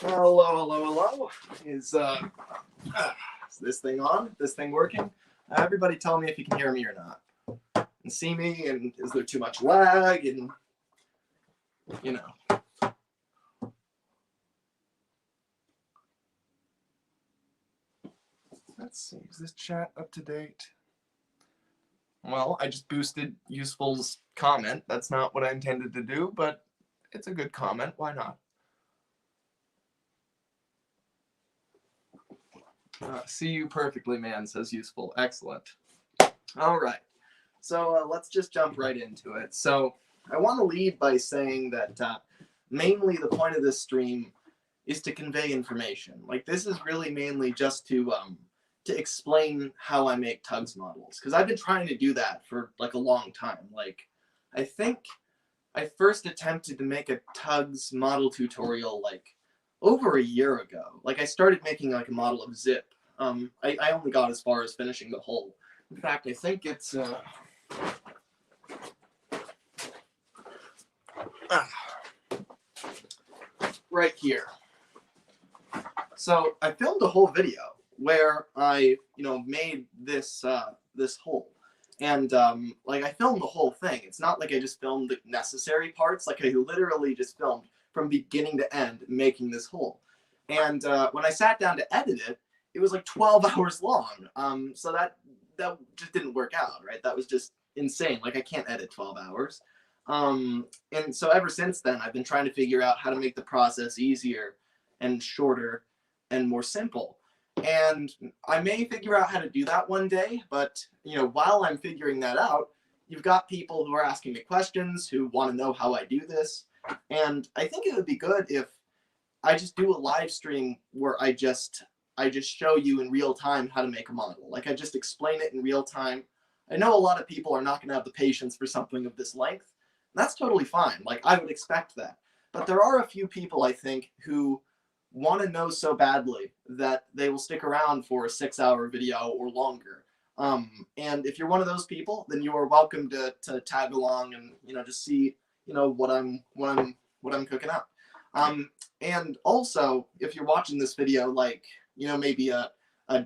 Hello, hello, hello. Is this thing on? This thing working? Everybody tell me if you can hear me or not. And see me, and is there too much lag, and you know. Let's see, is this chat up to date? Well, I just boosted Useful's comment. That's not what I intended to do, but it's a good comment. Why not? See you perfectly, man, says Useful. Excellent. All right. So let's just jump right into it. So I want to lead by saying that mainly the point of this stream is to convey information. Like, this is really mainly just to explain how I make TUGS models, because I've been trying to do that for like a long time. Like, I think I first attempted to make a TUGS model tutorial like over a year ago. Like, I started making like a model of Zip. I only got as far as finishing the hull. In fact, I think it's right here. So I filmed a whole video where I, made this this hull, and like, I filmed the whole thing. It's not like I just filmed the necessary parts. Like, I literally just filmed from beginning to end making this hull. And when I sat down to edit it, it was like 12 hours long. So that just didn't work out, right? That was just insane. Like, I can't edit 12 hours. And so ever since then, I've been trying to figure out how to make the process easier and shorter and more simple. And I may figure out how to do that one day, but while I'm figuring that out, you've got people who are asking me questions, who want to know how I do this. And I think it would be good if I just do a live stream where I just show you in real time how to make a model. Like, I just explain it in real time. I know a lot of people are not going to have the patience for something of this length. That's totally fine. Like, I would expect that. But there are a few people, I think, who want to know so badly that they will stick around for a 6-hour video or longer. And if you're one of those people, then you are welcome to tag along and just see what I'm cooking up. And also, if you're watching this video, like, maybe a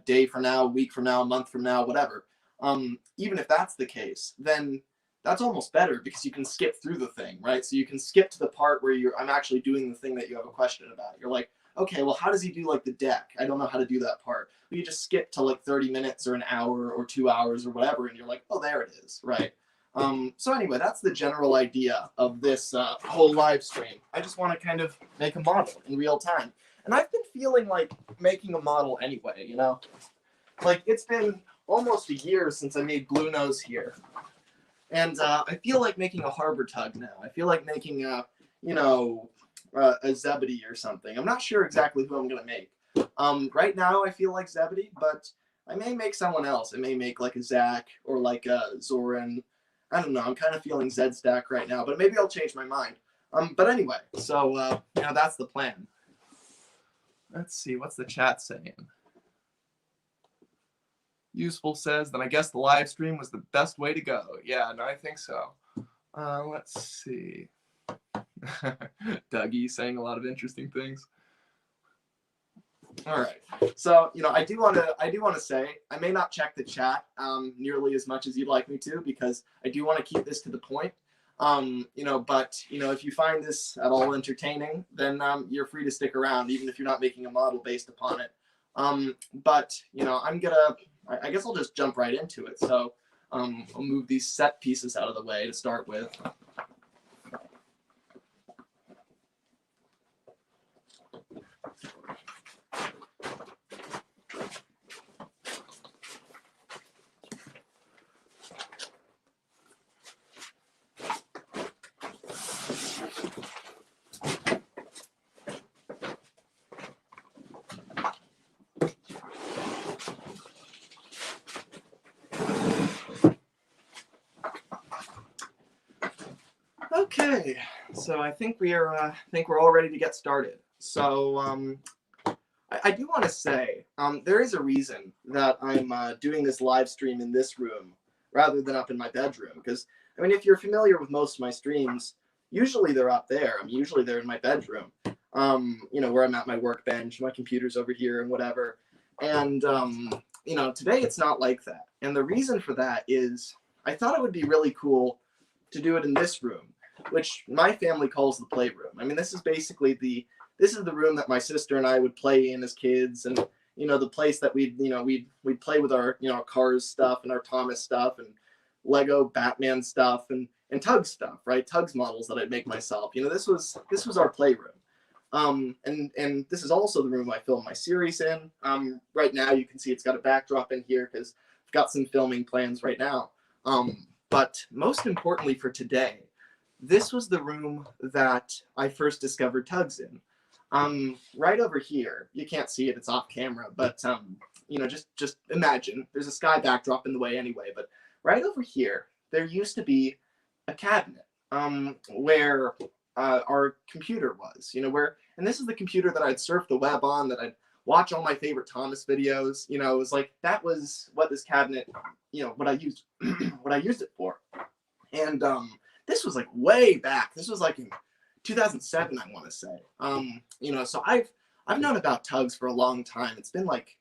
day from now, a week from now, a month from now, whatever, even if that's the case, then that's almost better, because you can skip through the thing, right? So you can skip to the part where I'm actually doing the thing that you have a question about. You're like, okay, well, how does he do like the deck? I don't know how to do that part. But you just skip to like 30 minutes or an hour or 2 hours or whatever, and you're like, oh, there it is, right? So anyway, that's the general idea of this whole live stream. I just want to kind of make a model in real time. And I've been feeling like making a model anyway, Like, it's been almost a year since I made Blue Nose here. And I feel like making a harbor tug now. I feel like making a Zebedee or something. I'm not sure exactly who I'm going to make. Right now, I feel like Zebedee, but I may make someone else. I may make like a Zach or like a Zoran. I don't know. I'm kind of feeling Zed Stack right now, but maybe I'll change my mind. But anyway, so that's the plan. Let's see, what's the chat saying? Useful says, then I guess the live stream was the best way to go. Yeah, no, I think so. Let's see. Dougie saying a lot of interesting things. All right. So, I do want to say, I may not check the chat nearly as much as you'd like me to, because I do want to keep this to the point. But if you find this at all entertaining, then you're free to stick around, even if you're not making a model based upon it. But I guess I'll just jump right into it. So I'll move these set pieces out of the way to start with. Okay, so I think we're all ready to get started. So I do want to say there is a reason that I'm doing this live stream in this room rather than up in my bedroom. Because if you're familiar with most of my streams, usually they're up there. Usually they're in my bedroom. you know, where I'm at my workbench, my computer's over here and whatever. And, you know, today it's not like that. And the reason for that is I thought it would be really cool to do it in this room, which my family calls the playroom. I mean, this is basically this is the room that my sister and I would play in as kids, and you know, the place that we'd play with our, you know, Cars stuff and our Thomas stuff and Lego Batman stuff and TUGS stuff, right? TUGS models that I'd make myself. You know, this was our playroom. And this is also the room I film my series in. Right now you can see it's got a backdrop in here because I've got some filming plans right now. But most importantly for today, this was the room that I first discovered TUGS in. Right over here, you can't see it, it's off camera, but you know, just imagine there's a sky backdrop in the way anyway, but right over here, there used to be a cabinet where our computer was, you know, and this is the computer that I'd surf the web on, that I'd watch all my favorite Thomas videos. You know, it was like, that was what this cabinet, you know, what I used, what I used it for. And this was like way back. This was like in 2007, I want to say. You know, so I've known about TUGS for a long time. It's been like,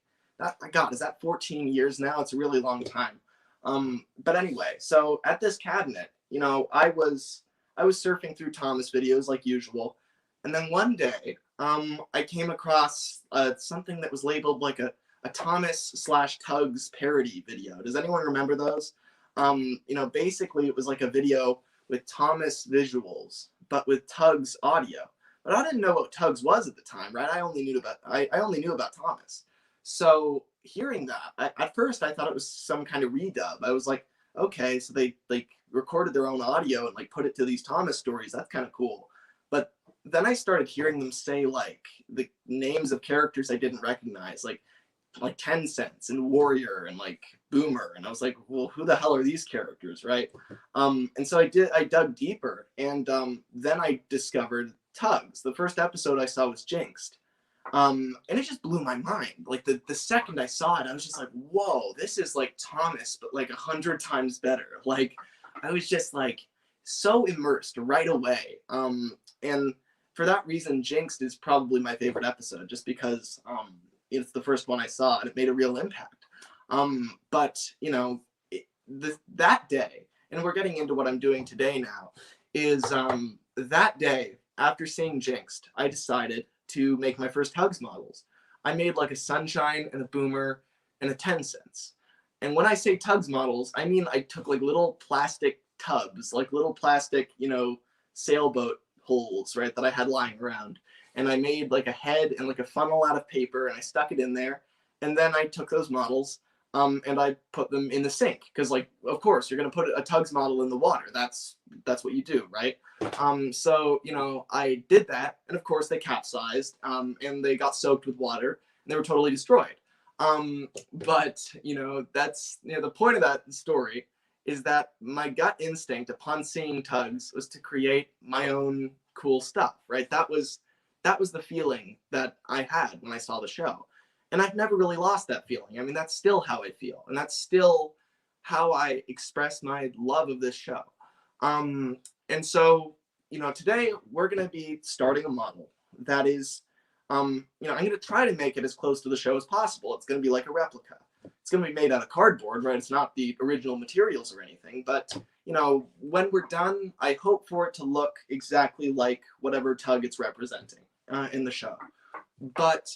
God, is that 14 years now? It's a really long time. But anyway, so at this cabinet, you know, I was surfing through Thomas videos like usual. And then one day, I came across something that was labeled like a Thomas/TUGS parody video. Does anyone remember those? You know, basically it was like a video with Thomas visuals, but with TUGS audio. But I didn't know what TUGS was at the time, right? I only knew about Thomas. So hearing that, at first I thought it was some kind of redub. I was like, okay, so they like recorded their own audio and like put it to these Thomas stories. That's kind of cool. But then I started hearing them say like the names of characters I didn't recognize, like 10 Cents and Warrior and like Boomer, and I was like, well, who the hell are these characters, right? And so I dug deeper, and then I discovered TUGS. The first episode I saw was Jinxed, and it just blew my mind. Like the second I saw it, I was just like, whoa, this is like Thomas, but like 100 times better. Like I was just like so immersed right away. And for that reason, Jinxed is probably my favorite episode, just because it's the first one I saw and it made a real impact. But you know, that day, and we're getting into what I'm doing today now, is that day after seeing Jinxed, I decided to make my first TUGS models. I made like a Sunshine and a Boomer and a 10 Cents. And when I say TUGS models, I mean I took like little plastic tubs, like little plastic, you know, sailboat holes, right, that I had lying around. And I made like a head and like a funnel out of paper, and I stuck it in there. And then I took those models and I put them in the sink, because like, of course, you're going to put a TUGS model in the water. That's what you do, right? So, you know, I did that, and of course they capsized and they got soaked with water and they were totally destroyed. But, you know, that's, you know, the point of that story is that my gut instinct upon seeing TUGS was to create my own cool stuff, right? That was the feeling that I had when I saw the show. And I've never really lost that feeling. I mean, that's still how I feel. And that's still how I express my love of this show. And so, you know, today we're going to be starting a model that is, you know, I'm going to try to make it as close to the show as possible. It's going to be like a replica. It's going to be made out of cardboard, right? It's not the original materials or anything. But, you know, when we're done, I hope for it to look exactly like whatever TUG it's representing in the show. But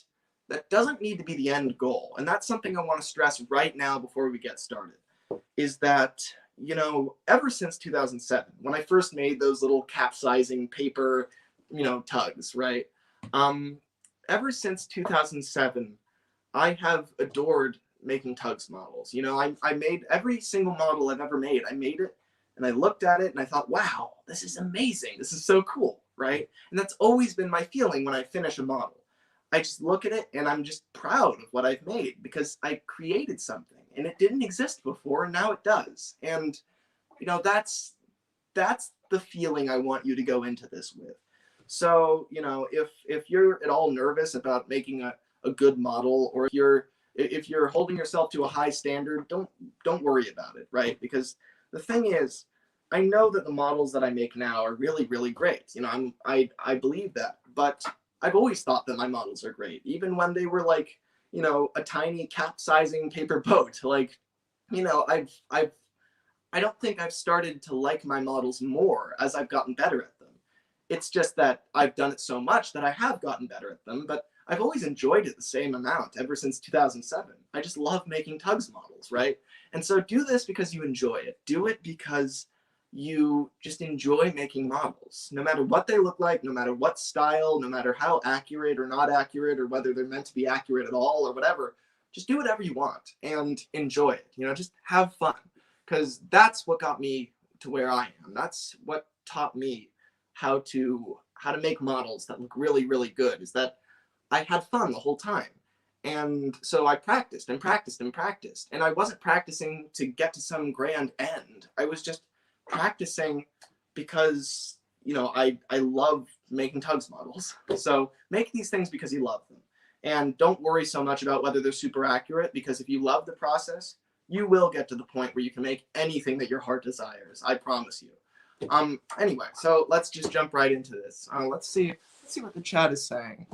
that doesn't need to be the end goal. And that's something I want to stress right now before we get started, is that, you know, ever since 2007, when I first made those little capsizing paper, you know, TUGS, right? Ever since 2007, I have adored making TUGS models. You know, I made every single model I've ever made. I made it and I looked at it and I thought, wow, this is amazing. This is so cool, right? And that's always been my feeling when I finish a model. I just look at it and I'm just proud of what I've made, because I created something and it didn't exist before and now it does. And, you know, that's the feeling I want you to go into this with. So, you know, if you're at all nervous about making a good model, or if you're holding yourself to a high standard, don't worry about it, right? Because the thing is, I know that the models that I make now are really, really great. You know, I believe that, but I've always thought that my models are great, even when they were like, you know, a tiny capsizing paper boat. Like, you know, I don't think I've started to like my models more as I've gotten better at them. It's just that I've done it so much that I have gotten better at them, but I've always enjoyed it the same amount ever since 2007. I just love making TUGS models, right? And so do this because you enjoy it. Do it because you just enjoy making models, no matter what they look like, no matter what style, no matter how accurate or not accurate, or whether they're meant to be accurate at all or whatever. Just do whatever you want and enjoy it. You know, just have fun, because that's what got me to where I am. That's what taught me how to make models that look really, really good, is that I had fun the whole time. And so I practiced and practiced and practiced. And I wasn't practicing to get to some grand end. I was just practicing because, you know, I love making TUGS models. So make these things because you love them. And don't worry so much about whether they're super accurate, because if you love the process, you will get to the point where you can make anything that your heart desires. I promise you. Anyway, so let's just jump right into this. Let's see what the chat is saying.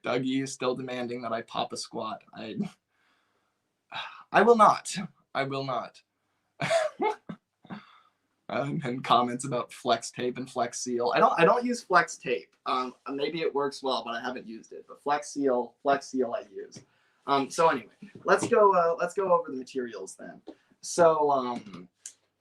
Dougie is still demanding that I pop a squat. I will not. I will not. And comments about flex tape and flex seal. I don't use flex tape. Maybe it works well, but I haven't used it. But flex seal I use. So anyway, let's go over the materials then. So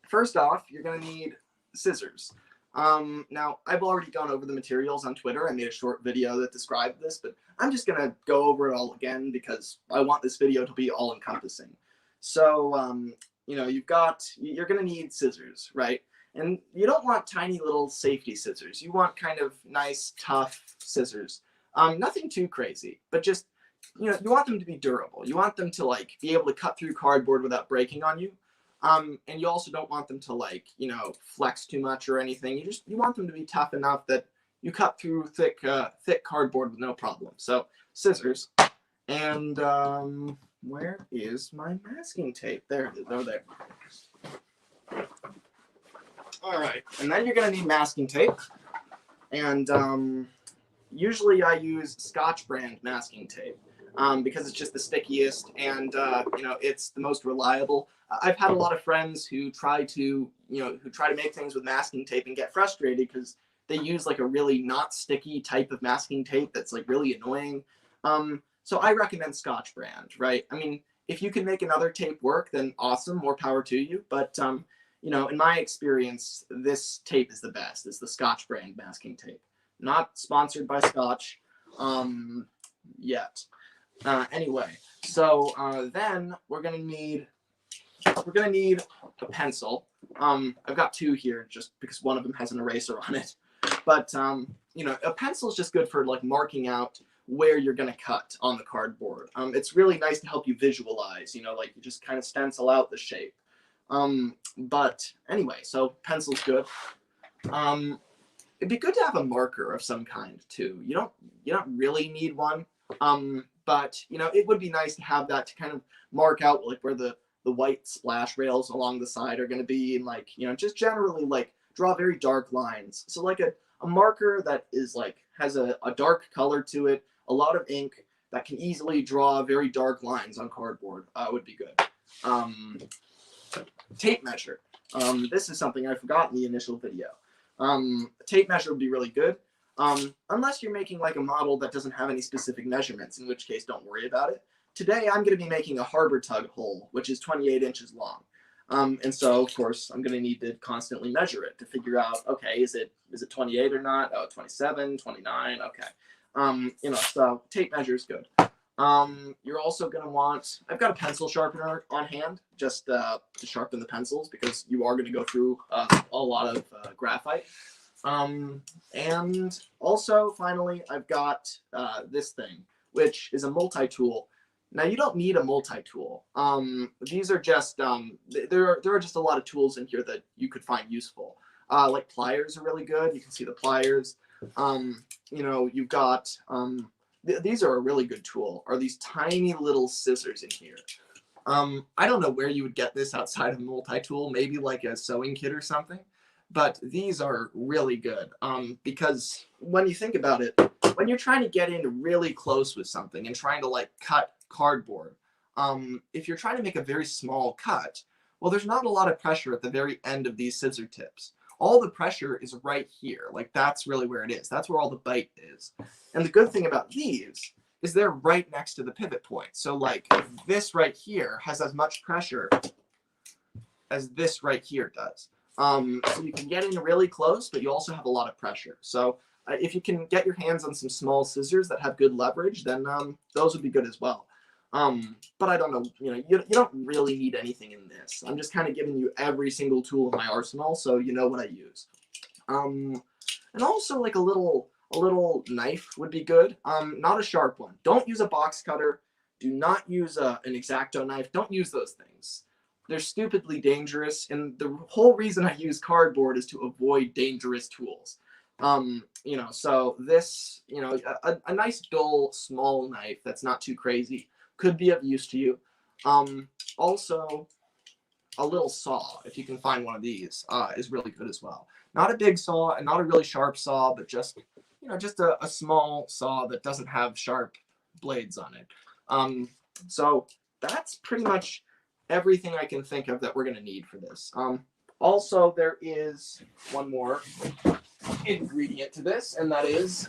first off, you're gonna need scissors. Now, I've already gone over the materials on Twitter. I made a short video that described this, but I'm just going to go over it all again because I want this video to be all-encompassing. So, you know, you're going to need scissors, right? And you don't want tiny little safety scissors. You want kind of nice, tough scissors. Nothing too crazy, but just, you know, you want them to be durable. You want them to, like, be able to cut through cardboard without breaking on you. And you also don't want them to, like, you know, flex too much or anything. You want them to be tough enough that you cut through thick cardboard with no problem. So scissors, and where is my masking tape? There it is, over there. All right, and then you're gonna need masking tape, and usually I use Scotch brand masking tape because it's just the stickiest, and you know, it's the most reliable. I've had a lot of friends who try to make things with masking tape and get frustrated because they use like a really not sticky type of masking tape that's like really annoying. So I recommend Scotch brand, right? I mean, if you can make another tape work, then awesome, more power to you. But you know, in my experience, this tape is the best. It's the Scotch brand masking tape. Not sponsored by Scotch yet. Anyway, so then we're gonna need a pencil. I've got two here just because one of them has an eraser on it. But you know, a pencil is just good for like marking out where you're gonna cut on the cardboard. It's really nice to help you visualize. You know, like you just kind of stencil out the shape. But anyway, so pencil's good. It'd be good to have a marker of some kind too. You don't really need one. But you know, it would be nice to have that to kind of mark out like where the white splash rails along the side are going to be, and like, you know, just generally like draw very dark lines. So like a marker that is like has a dark color to it, a lot of ink that can easily draw very dark lines on cardboard would be good. Tape measure. This is something I forgot in the initial video. Tape measure would be really good. Unless you're making like a model that doesn't have any specific measurements, in which case don't worry about it. Today I'm going to be making a harbor tug hull, which is 28 inches long. And so, of course, I'm going to need to constantly measure it to figure out, okay, is it 28 or not? Oh, 27, 29, okay. You know, so tape measure is good. You're also going to want, I've got a pencil sharpener on hand just to sharpen the pencils because you are going to go through a lot of graphite. And also, finally, I've got this thing, which is a multi-tool. Now, you don't need a multi-tool. These are just, there are just a lot of tools in here that you could find useful. Like pliers are really good. You can see the pliers. You know, you've got, these are a really good tool, are these tiny little scissors in here. I don't know where you would get this outside of a multi-tool, maybe like a sewing kit or something. but these are really good because when you think about it, when you're trying to get in really close with something and trying to like cut cardboard, if you're trying to make a very small cut, well, there's not a lot of pressure at the very end of these scissor tips. All the pressure is right here. Like that's really where it is. That's where all the bite is. And the good thing about these is they're right next to the pivot point. So like this right here has as much pressure as this right here does. So you can get in really close, but you also have a lot of pressure. So if you can get your hands on some small scissors that have good leverage, then those would be good as well. But I don't know, you don't really need anything in this. I'm just kind of giving you every single tool in my arsenal, so you know what I use. And also like a little knife would be good. Not a sharp one. Don't use a box cutter. Do not use an X-Acto knife. Don't use those things. They're stupidly dangerous, and the whole reason I use cardboard is to avoid dangerous tools. So this, a nice dull small knife that's not too crazy could be of use to you. Also, a little saw, if you can find one of these, is really good as well. Not a big saw and not a really sharp saw, but just a small saw that doesn't have sharp blades on it. So that's pretty much everything I can think of that we're going to need for this. Also, there is one more ingredient to this, and that is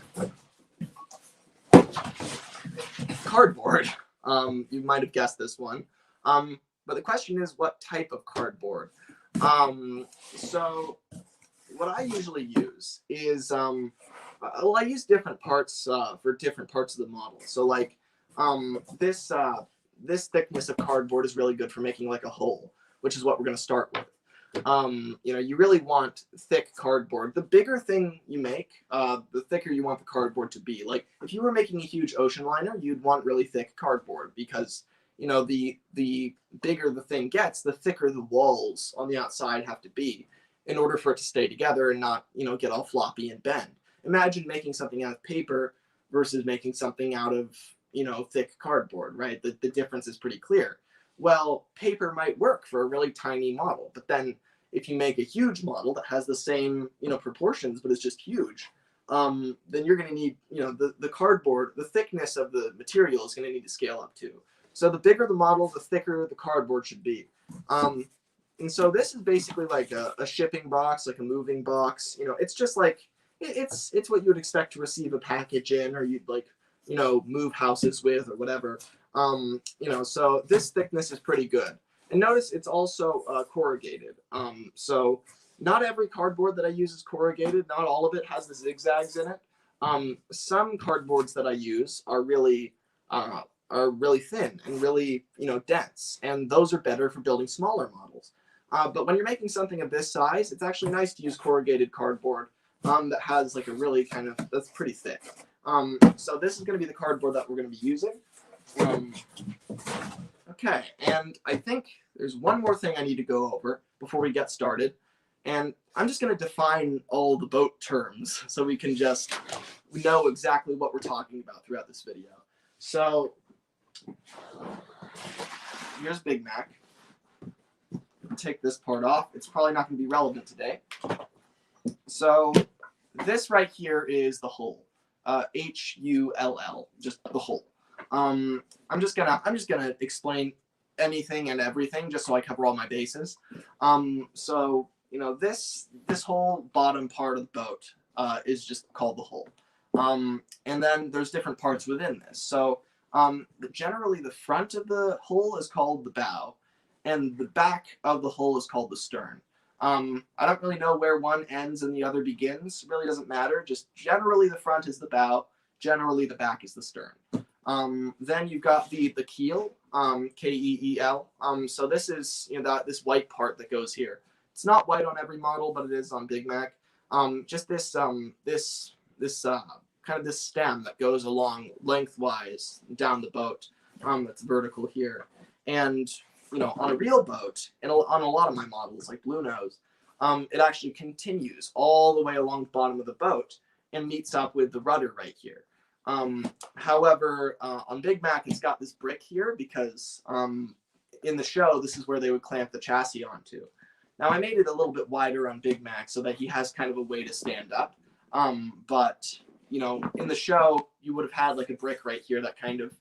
cardboard. You might have guessed this one. But the question is, what type of cardboard? So what I usually use is, I use different parts for different parts of the model. So like this thickness of cardboard is really good for making like a hole, which is what we're going to start with. You really want thick cardboard. The bigger thing you make, the thicker you want the cardboard to be. Like if you were making a huge ocean liner, you'd want really thick cardboard because the bigger the thing gets, the thicker the walls on the outside have to be in order for it to stay together and not get all floppy and bend. Imagine making something out of paper versus making something out of thick cardboard, right? The difference is pretty clear. Well, paper might work for a really tiny model, but then if you make a huge model that has the same proportions but is just huge, then you're going to need the cardboard, the thickness of the material is going to need to scale up too. So the bigger the model, the thicker the cardboard should be. And so this is basically like a shipping box, like a moving box. It's just like it's what you would expect to receive a package in, or you'd like move houses with or whatever. So this thickness is pretty good. And notice it's also corrugated. So not every cardboard that I use is corrugated. Not all of it has the zigzags in it. Some cardboards that I use are really thin and really dense, and those are better for building smaller models. But when you're making something of this size, it's actually nice to use corrugated cardboard that has like a really that's pretty thick. So this is going to be the cardboard that we're going to be using. Okay, and I think there's one more thing I need to go over before we get started. And I'm just going to define all the boat terms so we can just know exactly what we're talking about throughout this video. So here's Big Mac. Take this part off. It's probably not going to be relevant today. So this right here is the hull. Hull, just the hull. I'm just gonna explain anything and everything just so I cover all my bases. So this whole bottom part of the boat is just called the hull. And then there's different parts within this. So generally the front of the hull is called the bow, and the back of the hull is called the stern. I don't really know where one ends and the other begins. It really doesn't matter. Just generally the front is the bow. Generally the back is the stern. Then you've got the keel, K-E-E-L. So this is this white part that goes here. It's not white on every model, but it is on Big Mac. Just this kind of this stem that goes along lengthwise down the boat. That's vertical here, and on a real boat, and on a lot of my models, like Blue Nose, it actually continues all the way along the bottom of the boat and meets up with the rudder right here. However, on Big Mac, it's got this brick here because in the show, this is where they would clamp the chassis onto. Now I made it a little bit wider on Big Mac so that he has kind of a way to stand up. But you know, in the show, you would have had like a brick right here that kind of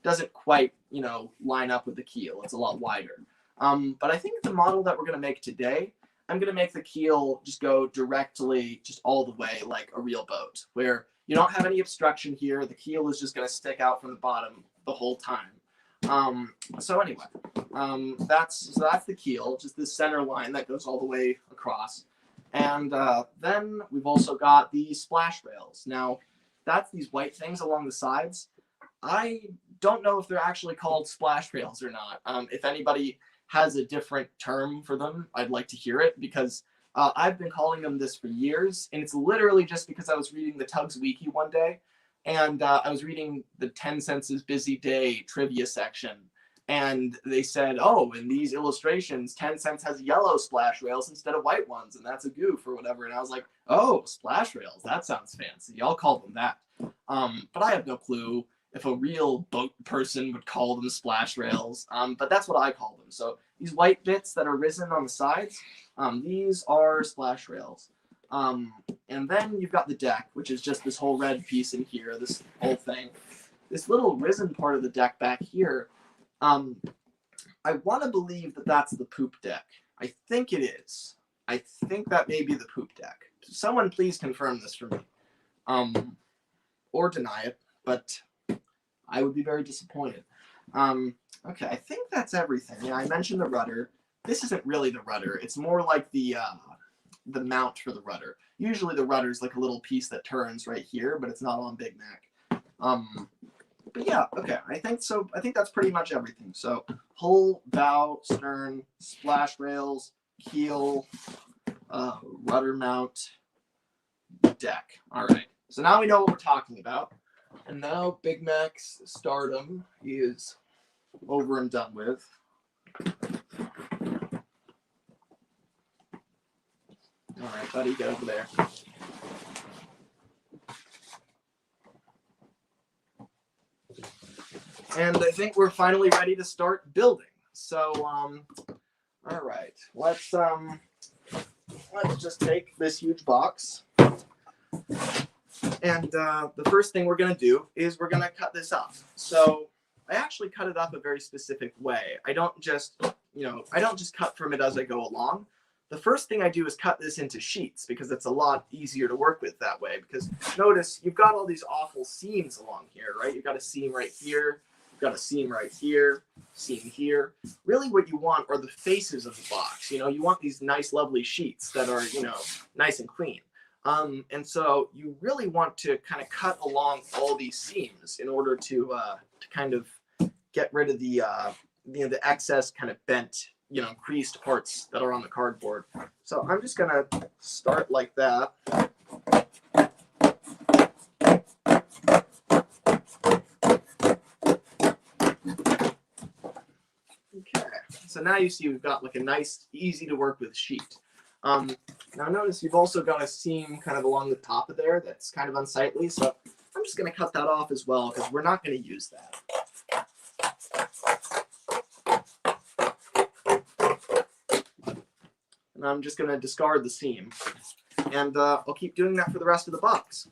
doesn't quite, you know, line up with the keel. It's a lot wider. But I think the model that we're going to make today, I'm going to make the keel just go directly, just all the way like a real boat, where you don't have any obstruction here. The keel is just going to stick out from the bottom the whole time. So anyway, that's the keel, just this center line that goes all the way across. And then we've also got the splash rails. Now, that's these white things along the sides. I don't know if they're actually called splash rails or not. If anybody has a different term for them, I'd like to hear it, because I've been calling them this for years, and it's literally just because I was reading the TUGS wiki one day, and I was reading the 10 Cents Busy Day trivia section, and they said, oh, in these illustrations, 10 Cents has yellow splash rails instead of white ones, and that's a goof or whatever. And I was like, oh, splash rails, that sounds fancy. Y'all call them that. But I have no clue if a real boat person would call them splash rails, but that's what I call them. So these white bits that are risen on the sides, these are splash rails. And then you've got the deck, which is just this whole red piece in here, this whole thing. This little risen part of the deck back here, I want to believe that that's the poop deck. I think it is. I think that may be the poop deck. Someone please confirm this for me. Or deny it, but I would be very disappointed. Okay, I think that's everything. Yeah, I mentioned the rudder. This isn't really the rudder. It's more like the mount for the rudder. Usually the rudder is like a little piece that turns right here, but it's not on Big Mac. But yeah, okay, I think so. I think that's pretty much everything. So hull, bow, stern, splash rails, keel, rudder mount, deck. All right. So now we know what we're talking about. And now Big Mac's stardom is over and done with. All right, buddy, get over there. And I think we're finally ready to start building. So, all right, let's just take this huge box. And the first thing we're going to do is we're going to cut this up. So I actually cut it up a very specific way. I don't just cut from it as I go along. The first thing I do is cut this into sheets, because it's a lot easier to work with that way. Because notice you've got all these awful seams along here, right? You've got a seam right here. You've got a seam right here, seam here. Really what you want are the faces of the box. You know, you want these nice, lovely sheets that are, you know, nice and clean. And so you really want to kind of cut along all these seams in order to kind of get rid of the excess kind of bent, you know, creased parts that are on the cardboard. So I'm just gonna start like that. Okay, so now you see we've got like a nice, easy to work with sheet. Now notice you've also got a seam kind of along the top of there that's kind of unsightly, so I'm just going to cut that off as well, because we're not going to use that. And I'm just going to discard the seam, and I'll keep doing that for the rest of the box.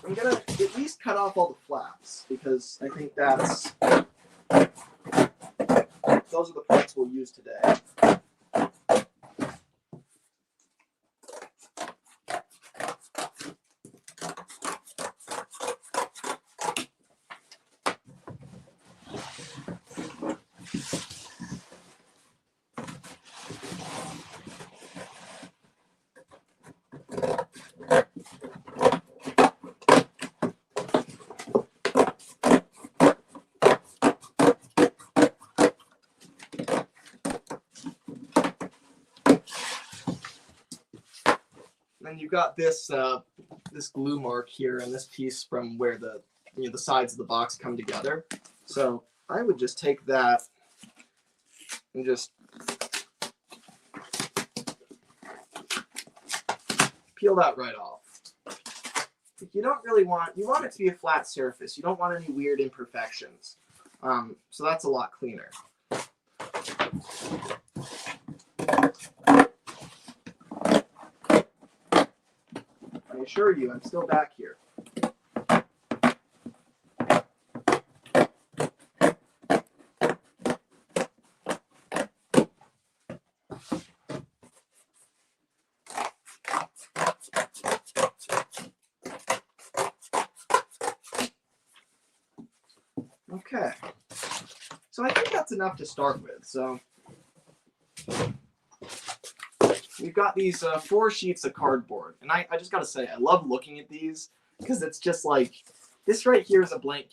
I'm going to at least cut off all the flaps, because I think those are the parts we'll use today. And you've got this this glue mark here, and this piece from where the sides of the box come together. So I would just take that and just peel that right off. You don't really want, you want it to be a flat surface. You don't want any weird imperfections. So that's a lot cleaner. I assure you, I'm still back here. Okay, so I think that's enough to start with. So we've got these 4 sheets of cardboard, and I just gotta say, I love looking at these because it's just like, this right here is a blank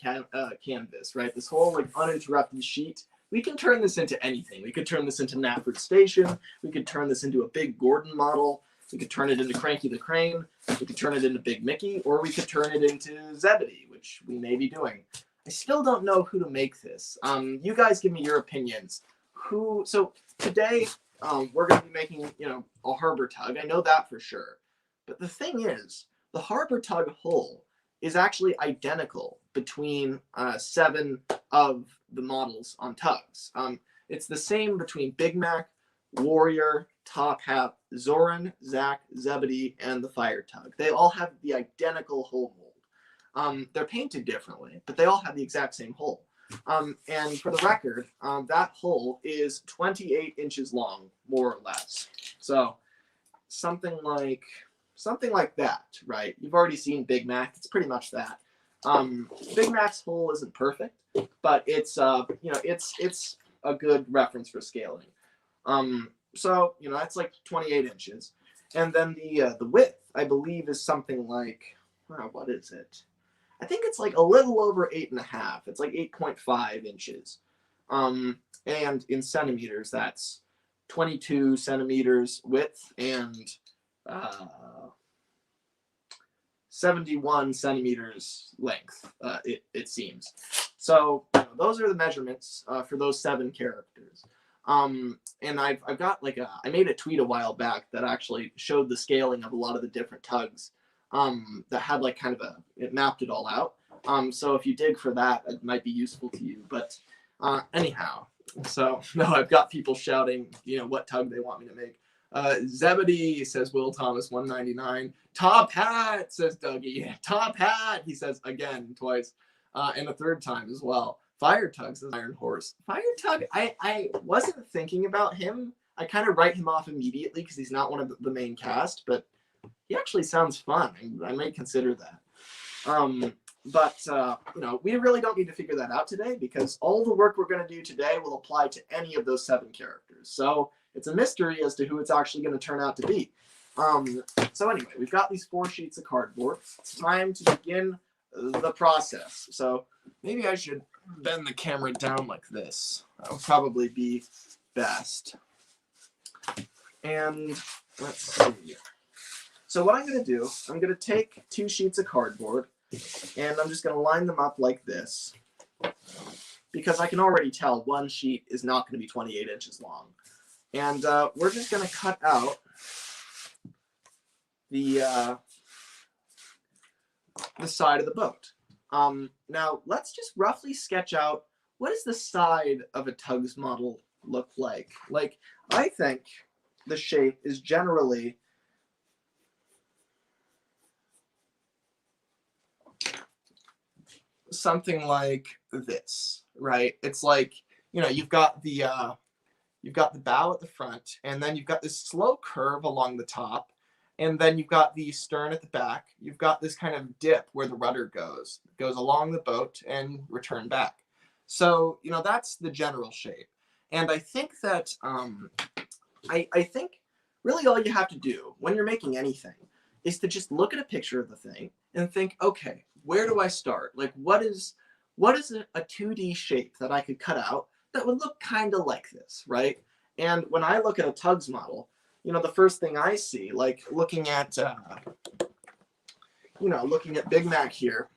canvas, right? This whole like uninterrupted sheet. We can turn this into anything. We could turn this into Knapford Station. We could turn this into a Big Gordon model. We could turn it into Cranky the Crane. We could turn it into Big Mickey, or we could turn it into Zebedee, which we may be doing. I still don't know who to make this. You guys give me your opinions. So today we're going to be making, a harbor tug. I know that for sure. But the thing is, the harbor tug hull is actually identical between 7 of the models on tugs. It's the same between Big Mac, Warrior, Top Hat, Zoran, Zach, Zebedee, and the Fire Tug. They all have the identical hull mold. They're painted differently, but they all have the exact same hull. And for the record, that hull is 28 inches long, more or less. So something like that, right? You've already seen Big Mac. It's pretty much that. Big Mac's hull isn't perfect, but it's it's a good reference for scaling. So that's like 28 inches, and then the width, I believe, is something like, what is it? I think it's like a little over 8.5. It's like 8.5 inches. And in centimeters, that's 22 centimeters width and 71 centimeters length, it seems. So those are the measurements for those 7 characters. And I've got I made a tweet a while back that actually showed the scaling of a lot of the different tugs that had it mapped it all out. So if you dig for that, it might be useful to you. But anyhow, so no, I've got people shouting, what tug they want me to make. Zebedee, says Will Thomas 199. Top Hat, says Dougie. Top Hat, he says again twice, and a third time as well. Fire Tug says Iron Horse. Fire Tug, I wasn't thinking about him. I kind of write him off immediately because he's not one of the main cast, but he actually sounds fun. I might consider that. But we really don't need to figure that out today because all the work we're going to do today will apply to any of those 7 characters. So it's a mystery as to who it's actually going to turn out to be. So anyway, we've got these 4 sheets of cardboard. It's time to begin the process. So maybe I should bend the camera down like this. That would probably be best. And let's see. So what I'm going to do, I'm going to take 2 sheets of cardboard and I'm just going to line them up like this because I can already tell one sheet is not going to be 28 inches long. And we're just going to cut out the side of the boat. Now, let's just roughly sketch out what does the side of a TUGS model look like. I think the shape is generally something like this, right? It's like, you've got the bow at the front, and then you've got this slow curve along the top, and then you've got the stern at the back. You've got this kind of dip where the rudder goes along the boat and return back. So, that's the general shape. And I think that, I think really all you have to do when you're making anything is to just look at a picture of the thing and think, okay, where do I start? What is a 2D shape that I could cut out that would look kind of like this, right? And when I look at a TUGS model, the first thing I see, looking at Big Mac here,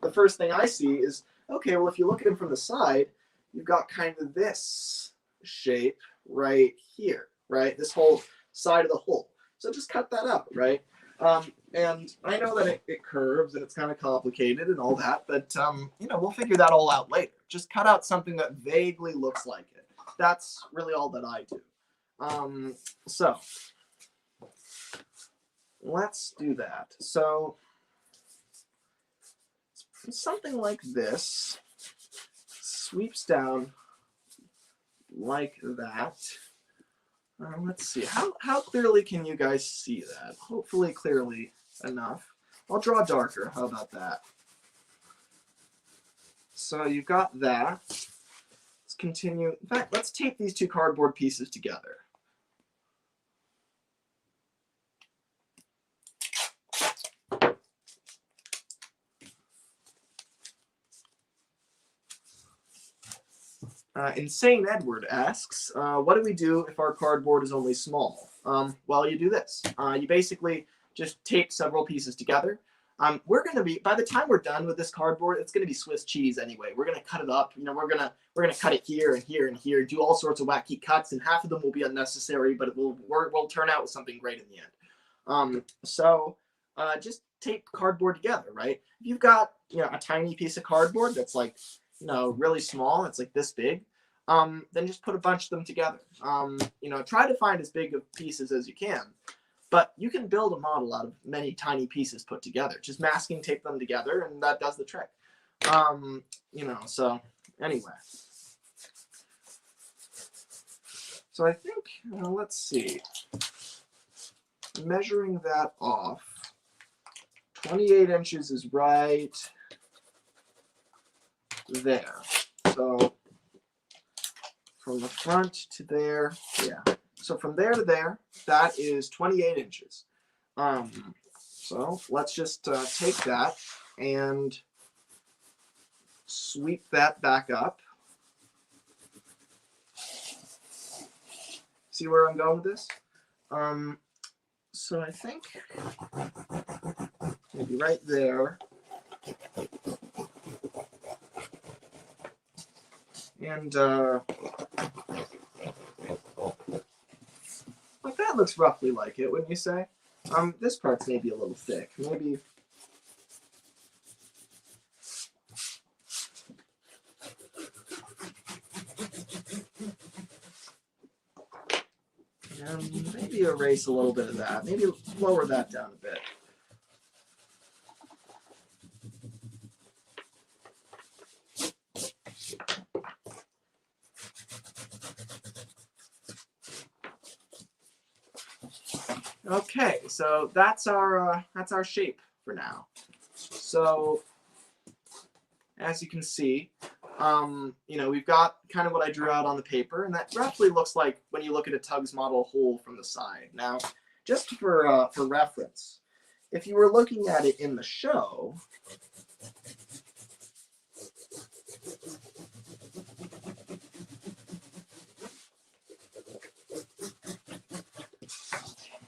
the first thing I see is, okay, well, if you look at him from the side, you've got kind of this shape right here, right? This whole side of the hull. So just cut that out, right? And I know that it curves and it's kind of complicated and all that, but you know, we'll figure that all out later. Just cut out something that vaguely looks like it. That's really all that I do. So let's do that. So something like this sweeps down like that. Let's see. How clearly can you guys see that? Hopefully clearly enough. I'll draw darker. How about that? So you've got that. Let's continue. In fact, let's tape these two cardboard pieces together. Insane Edward asks, what do we do if our cardboard is only small? Well, you do this. You basically just tape several pieces together. We're going to be, by the time we're done with this cardboard, it's going to be Swiss cheese anyway. We're going to cut it up. You know, we're going to cut it here and here and here, do all sorts of wacky cuts, and half of them will be unnecessary, but it will turn out with something great in the end. So just tape cardboard together, right? If you've got, you know, a tiny piece of cardboard that's like, you know, really small, it's like this big, then just put a bunch of them together. You know, try to find as big of pieces as you can, but you can build a model out of many tiny pieces put together. Just masking tape them together, and that does the trick. You know, so anyway. So I think, let's see, measuring that off, 28 inches is right there. So from the front to there, yeah. So from there to there, that is 28 inches. So let's just take that and sweep that back up. See where I'm going with this? So I think maybe right there. And like that looks roughly like it, wouldn't you say? This part's maybe a little thick. Maybe. Maybe erase a little bit of that. Maybe lower that down a bit. Okay, so that's our shape for now. So as you can see, you know, we've got kind of what I drew out on the paper, and that roughly looks like when you look at a TUGS model whole from the side. Now, just for reference, if you were looking at it in the show,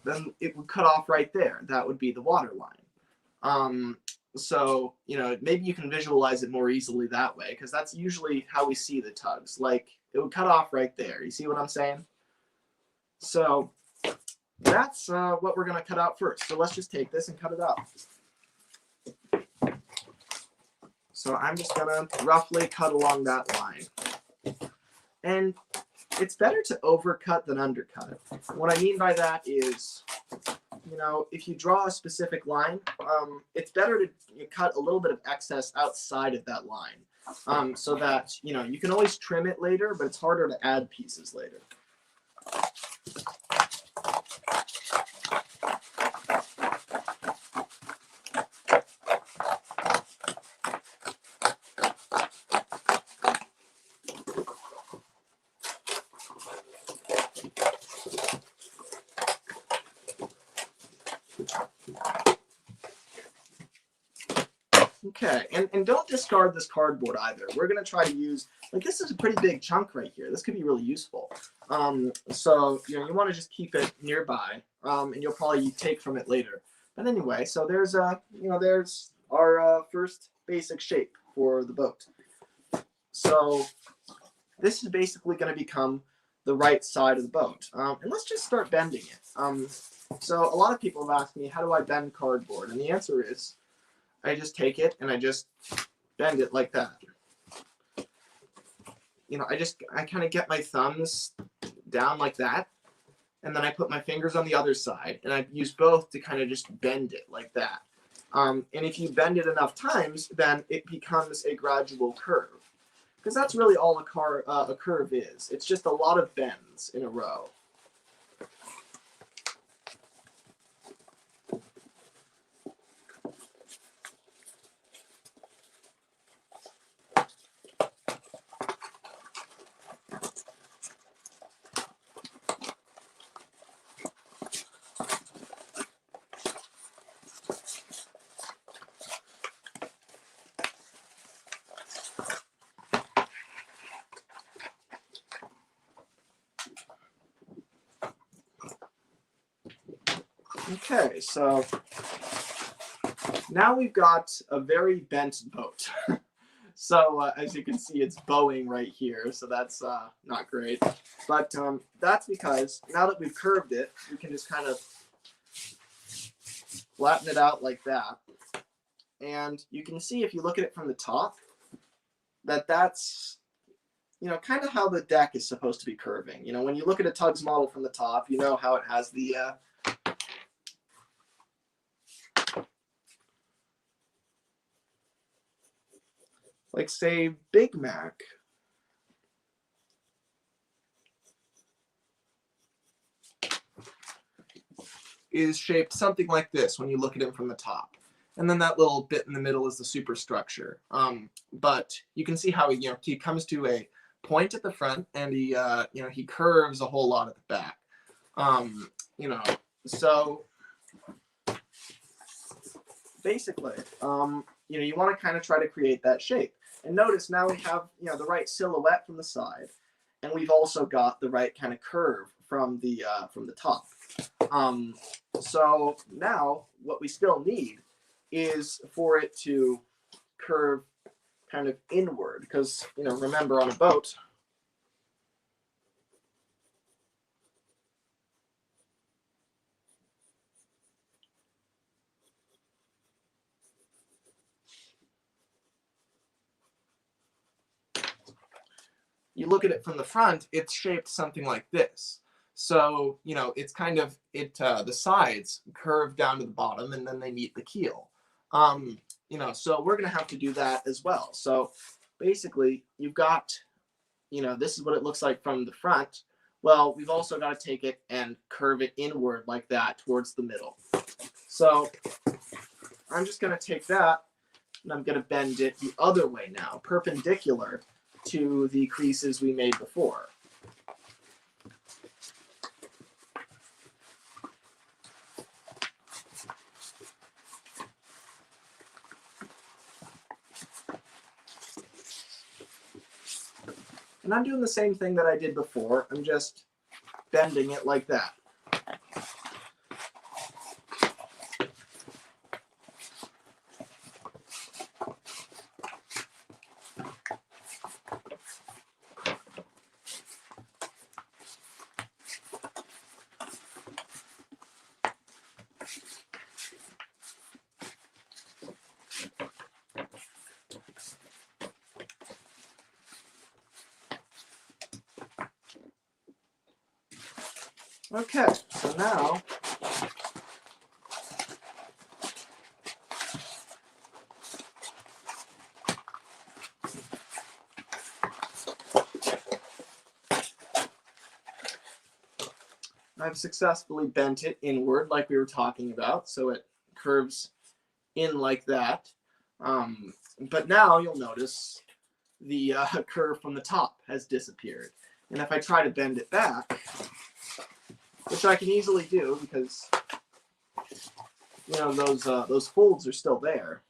then it would cut off right there. That would be the water line. So, you know, maybe you can visualize it more easily that way, because that's usually how we see the TUGS. Like, it would cut off right there. You see what I'm saying? So that's what we're going to cut out first. So let's just take this and cut it out. So I'm just going to roughly cut along that line. And it's better to overcut than undercut. What I mean by that is, you know, if you draw a specific line, it's better to cut a little bit of excess outside of that line, so that, you know, you can always trim it later, but it's harder to add pieces later. Okay, and don't discard this cardboard either. We're going to try to use, like, this is a pretty big chunk right here. This could be really useful. So, you know, you want to just keep it nearby, and you'll probably take from it later. But anyway, so there's, you know, there's our first basic shape for the boat. So this is basically going to become the right side of the boat. And let's just start bending it. So a lot of people have asked me, how do I bend cardboard? And the answer is, I just take it and I just bend it like that. You know, I kind of get my thumbs down like that, and then I put my fingers on the other side, and I use both to kind of just bend it like that. And if you bend it enough times, then it becomes a gradual curve. Because that's really all a curve is. It's just a lot of bends in a row. Okay, so now we've got a very bent boat. So as you can see, it's bowing right here, so that's not great. But that's because now that we've curved it, we can just kind of flatten it out like that. And you can see if you look at it from the top, that's, you know, kind of how the deck is supposed to be curving. You know, when you look at a TUGS model from the top, you know how it has the like say Big Mac. Is shaped something like this when you look at it from the top. And then that little bit in the middle is the superstructure. But you can see how he comes to a point at the front and he curves a whole lot at the back. So basically, you want to kind of try to create that shape. And notice now we have, the right silhouette from the side, and we've also got the right kind of curve from the top. So now what we still need is for it to curve kind of inward, because, remember on a boat, you look at it from the front, it's shaped something like this. So, it's kind of, the sides curve down to the bottom and then they meet the keel. So we're going to have to do that as well. So basically you've got, this is what it looks like from the front. Well, we've also got to take it and curve it inward like that towards the middle. So I'm just going to take that and I'm going to bend it the other way now, perpendicular to the creases we made before. And I'm doing the same thing that I did before. I'm just bending it like that. Okay, so now I've successfully bent it inward like we were talking about, so it curves in like that. But now you'll notice the curve from the top has disappeared. And if I try to bend it back, which I can easily do because those folds are still there.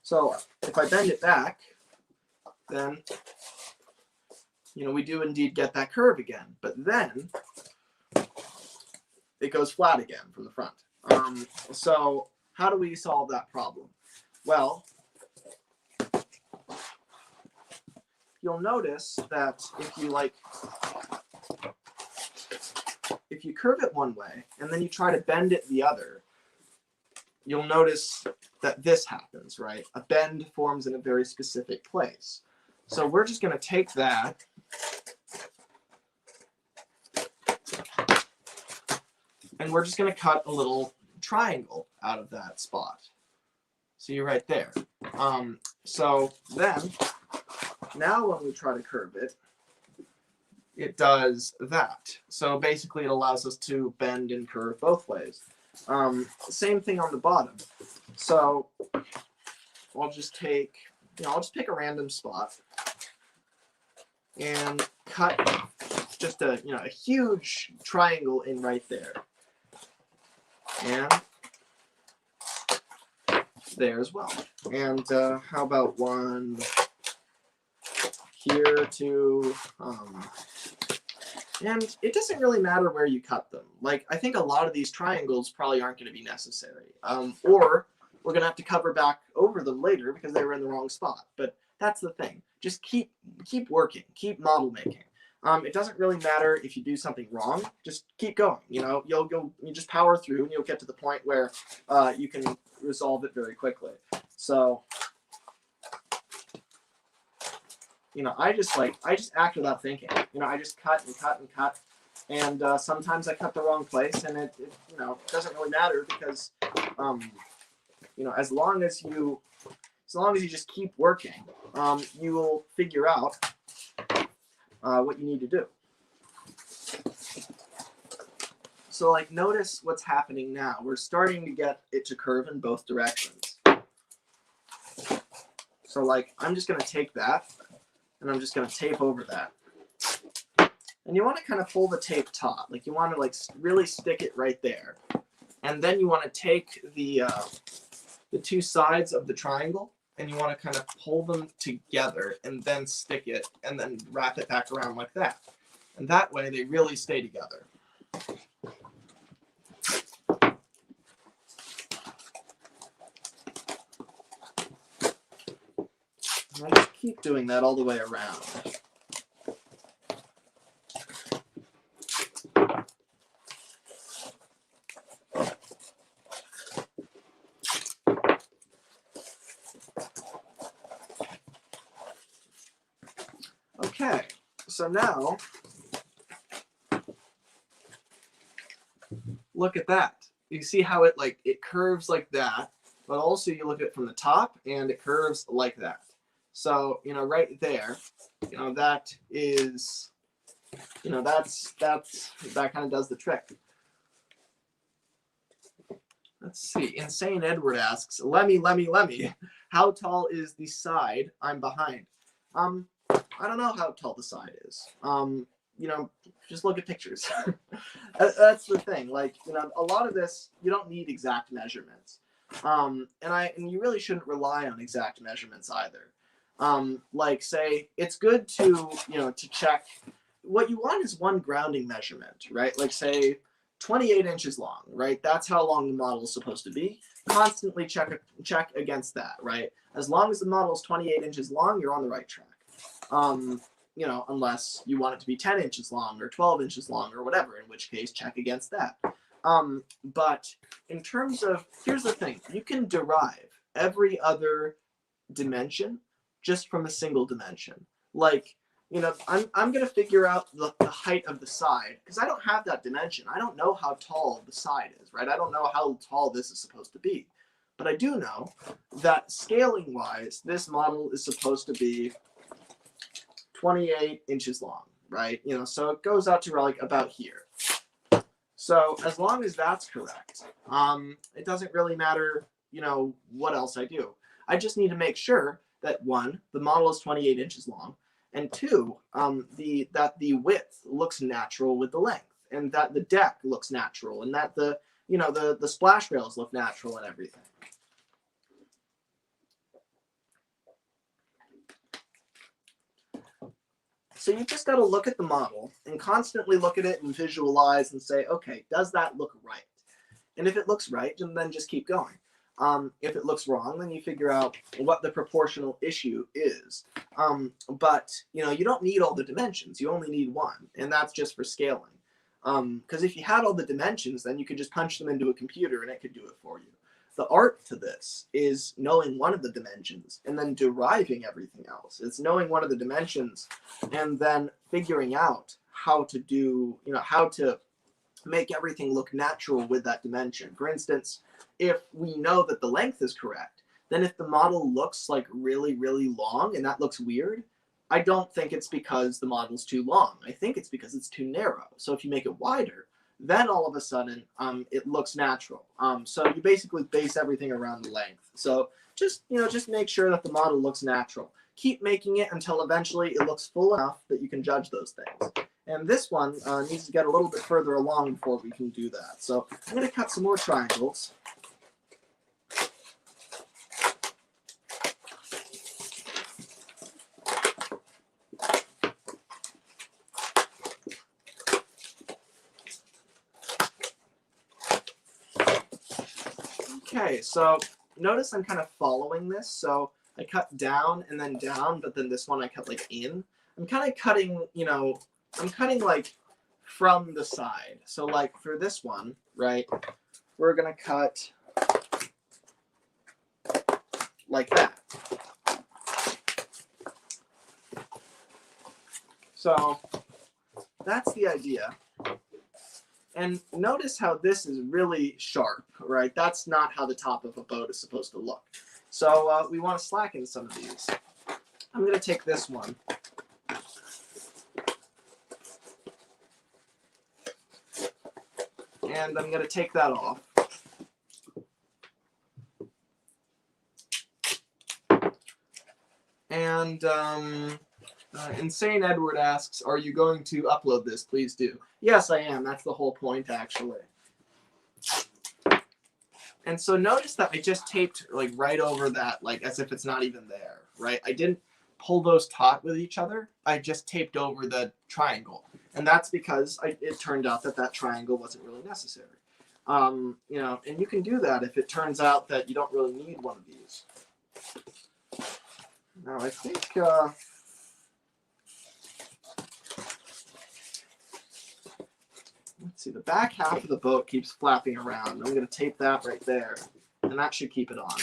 So if I bend it back, then we do indeed get that curve again. But then it goes flat again from the front. So how do we solve that problem? Well, you'll notice that if you if you curve it one way and then you try to bend it the other, you'll notice that this happens, right? A bend forms in a very specific place. So we're just going to take that and we're just going to cut a little triangle out of that spot. See right there. So then, now when we try to curve it, it does that. So basically it allows us to bend and curve both ways. Same thing on the bottom. So I'll just take, I'll just pick a random spot and cut just a, a huge triangle in right there. And there as well. And how about one here too? And it doesn't really matter where you cut them. Like, I think a lot of these triangles probably aren't going to be necessary. Or we're going to have to cover back over them later because they were in the wrong spot. But that's the thing. Just keep working. Keep model making. It doesn't really matter if you do something wrong. Just keep going. You just power through and you'll get to the point where you can resolve it very quickly. So, I just act without thinking. I just cut and cut and cut, and sometimes I cut the wrong place, and it doesn't really matter because as long as you just keep working, you will figure out what you need to do. So notice what's happening now. We're starting to get it to curve in both directions. So I'm just going to take that and I'm just going to tape over that. And you want to kind of pull the tape taut. You want to really stick it right there. And then you want to take the two sides of the triangle and you want to kind of pull them together and then stick it and then wrap it back around like that. And that way they really stay together. And I just keep doing that all the way around. Okay, so now look at that. You see how it curves like that, but also you look at it from the top and it curves like that. So, right there, that is, that kind of does the trick. Let's see. Insane Edward asks, Lemmy, how tall is the side I'm behind? I don't know how tall the side is. Just look at pictures. That's the thing. A lot of this, you don't need exact measurements. And you really shouldn't rely on exact measurements either. Say, it's good to, to check. What you want is one grounding measurement, right? Say 28 inches long, right? That's how long the model is supposed to be. Constantly check against that, right? As long as the model is 28 inches long, you're on the right track. Unless you want it to be 10 inches long or 12 inches long or whatever, in which case check against that. But in terms of, here's the thing, you can derive every other dimension just from a single dimension. I'm going to figure out the height of the side because I don't have that dimension. I don't know how tall the side is, right? I don't know how tall this is supposed to be. But I do know that scaling-wise, this model is supposed to be 28 inches long, right? So it goes out to about here. So as long as that's correct, it doesn't really matter, what else I do. I just need to make sure that one, the model is 28 inches long, and two, that the width looks natural with the length, and that the deck looks natural, and that the splash rails look natural and everything. So you just got to look at the model and constantly look at it and visualize and say, okay, does that look right? And if it looks right, then just keep going. If it looks wrong, then you figure out what the proportional issue is. But you don't need all the dimensions. You only need one, and that's just for scaling. Because if you had all the dimensions, then you could just punch them into a computer and it could do it for you. The art to this is knowing one of the dimensions and then deriving everything else. It's knowing one of the dimensions and then figuring out how to do, how to make everything look natural with that dimension. For instance, if we know that the length is correct, then if the model looks like really, really long and that looks weird, I don't think it's because the model's too long. I think it's because it's too narrow. So if you make it wider, then all of a sudden it looks natural. So you basically base everything around the length. So just make sure that the model looks natural. Keep making it until eventually it looks full enough that you can judge those things. And this one needs to get a little bit further along before we can do that. So I'm going to cut some more triangles. Okay, so notice I'm kind of following this. So I cut down and then down, but then this one I cut like in. I'm kind of cutting, I'm cutting like from the side. So like for this one, right, we're going to cut like that. So that's the idea. And notice how this is really sharp, right? That's not how the top of a boat is supposed to look. So we want to slacken some of these. I'm going to take this one. And I'm going to take that off. And Insane Edward asks, are you going to upload this? Please do. Yes, I am. That's the whole point, actually. And so notice that I just taped like right over that, like as if it's not even there, right? I didn't pull those taut with each other. I just taped over the triangle. And that's because it turned out that that triangle wasn't really necessary. And you can do that if it turns out that you don't really need one of these. Now, I think... let's see, the back half of the boat keeps flapping around. I'm going to tape that right there, and that should keep it on.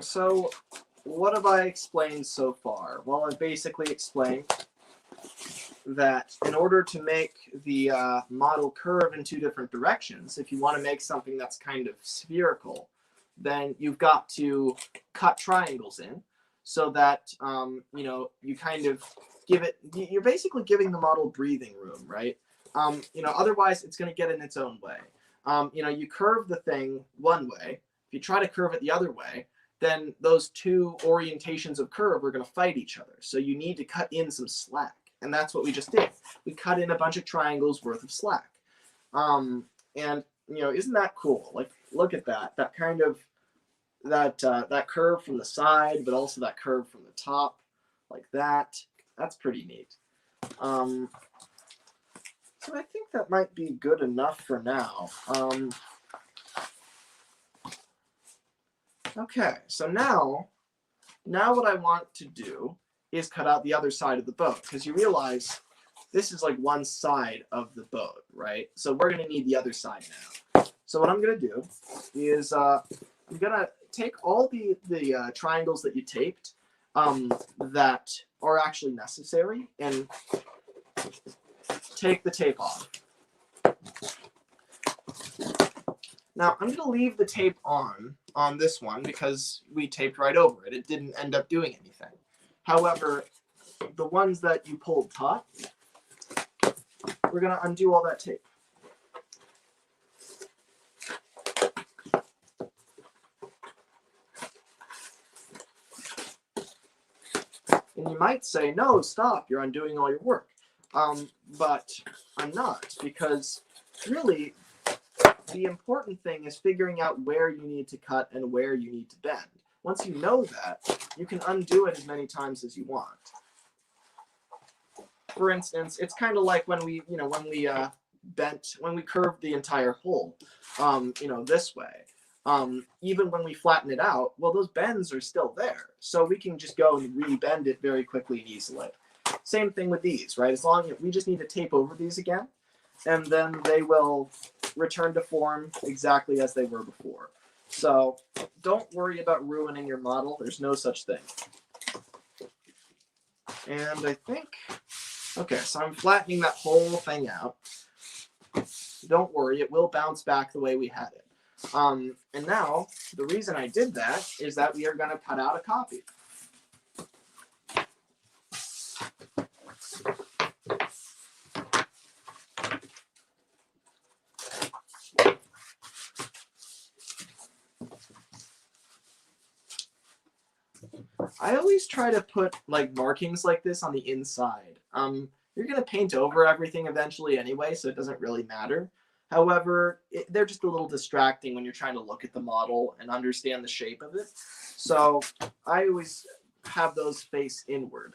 So what have I explained so far? Well, I've basically explained that in order to make the model curve in two different directions, if you want to make something that's kind of spherical, then you've got to cut triangles in so that, you kind of give it, you're basically giving the model breathing room, right? Otherwise it's going to get in its own way. You curve the thing one way. If you try to curve it the other way, then those two orientations of curve are going to fight each other. So you need to cut in some slack. And that's what we just did. We cut in a bunch of triangles worth of slack. And, isn't that cool? Like, look at that. That kind of, that curve from the side, but also that curve from the top, like that. That's pretty neat. So I think that might be good enough for now. Okay, so now what I want to do is cut out the other side of the boat, because you realize this is like one side of the boat, right? So we're going to need the other side now. So what I'm going to do is I'm going to take all the triangles that you taped that are actually necessary and take the tape off. Now, I'm going to leave the tape on this one because we taped right over it. It didn't end up doing anything. However, the ones that you pulled taut, we're going to undo all that tape. And you might say, no, stop, you're undoing all your work. But I'm not, because really the important thing is figuring out where you need to cut and where you need to bend. Once you know that, you can undo it as many times as you want. For instance, it's kind of like when we, when we curved the entire hole, this way. Even when we flatten it out, well, those bends are still there. So we can just go and re-bend it very quickly and easily. Same thing with these, right? As long as we just need to tape over these again, and then they will return to form exactly as they were before. So don't worry about ruining your model. There's no such thing. And I think, okay, so I'm flattening that whole thing out. Don't worry, it will bounce back the way we had it. And now, the reason I did that is that we are going to cut out a copy. I always try to put like markings like this on the inside. You're going to paint over everything eventually anyway, so it doesn't really matter. However, they're just a little distracting when you're trying to look at the model and understand the shape of it. So I always have those face inward.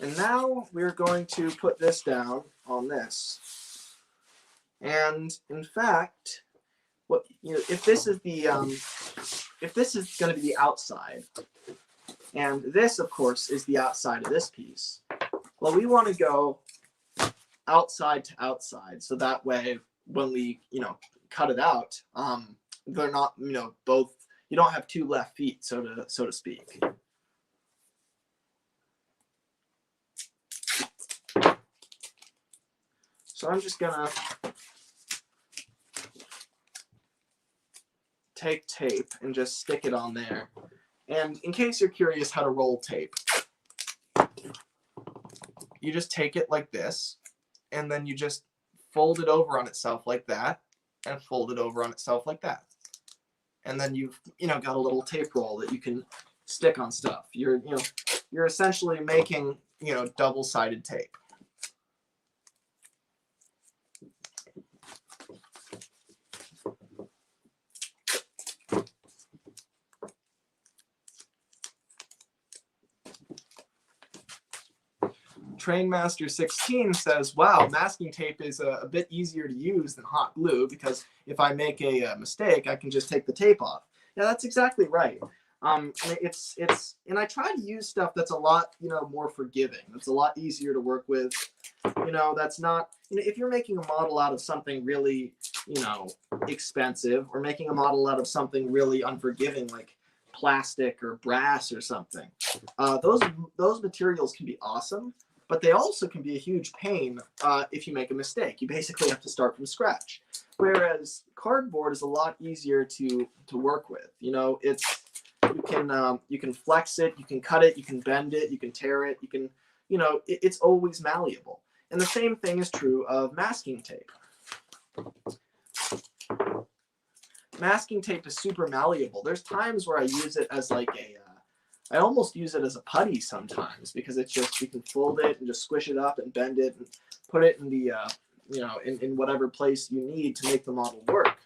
And now we're going to put this down on this. And in fact, if this is going to be the outside, and this, of course, is the outside of this piece, well, we want to go outside to outside, so that way, when we, cut it out, they're not, both. You don't have two left feet, so to speak. So I'm just gonna take tape and just stick it on there. And in case you're curious how to roll tape, you just take it like this, and then you just fold it over on itself like that, and fold it over on itself like that. And then you've, got a little tape roll that you can stick on stuff. You're essentially making, double-sided tape. Trainmaster16 says, wow, masking tape is a bit easier to use than hot glue, because if I make a mistake, I can just take the tape off. Yeah, that's exactly right. And I try to use stuff that's a lot, more forgiving. That's a lot easier to work with. That's not, if you're making a model out of something really, expensive, or making a model out of something really unforgiving, like plastic or brass or something, those materials can be awesome. But they also can be a huge pain if you make a mistake. You basically have to start from scratch. Whereas cardboard is a lot easier to work with. You can flex it, you can cut it, you can bend it, you can tear it, you can, it's always malleable. And the same thing is true of masking tape. Masking tape is super malleable. There's times where I use it as like I almost use it as a putty sometimes, because it's just, you can fold it and just squish it up and bend it and put it in the, in whatever place you need to make the model work.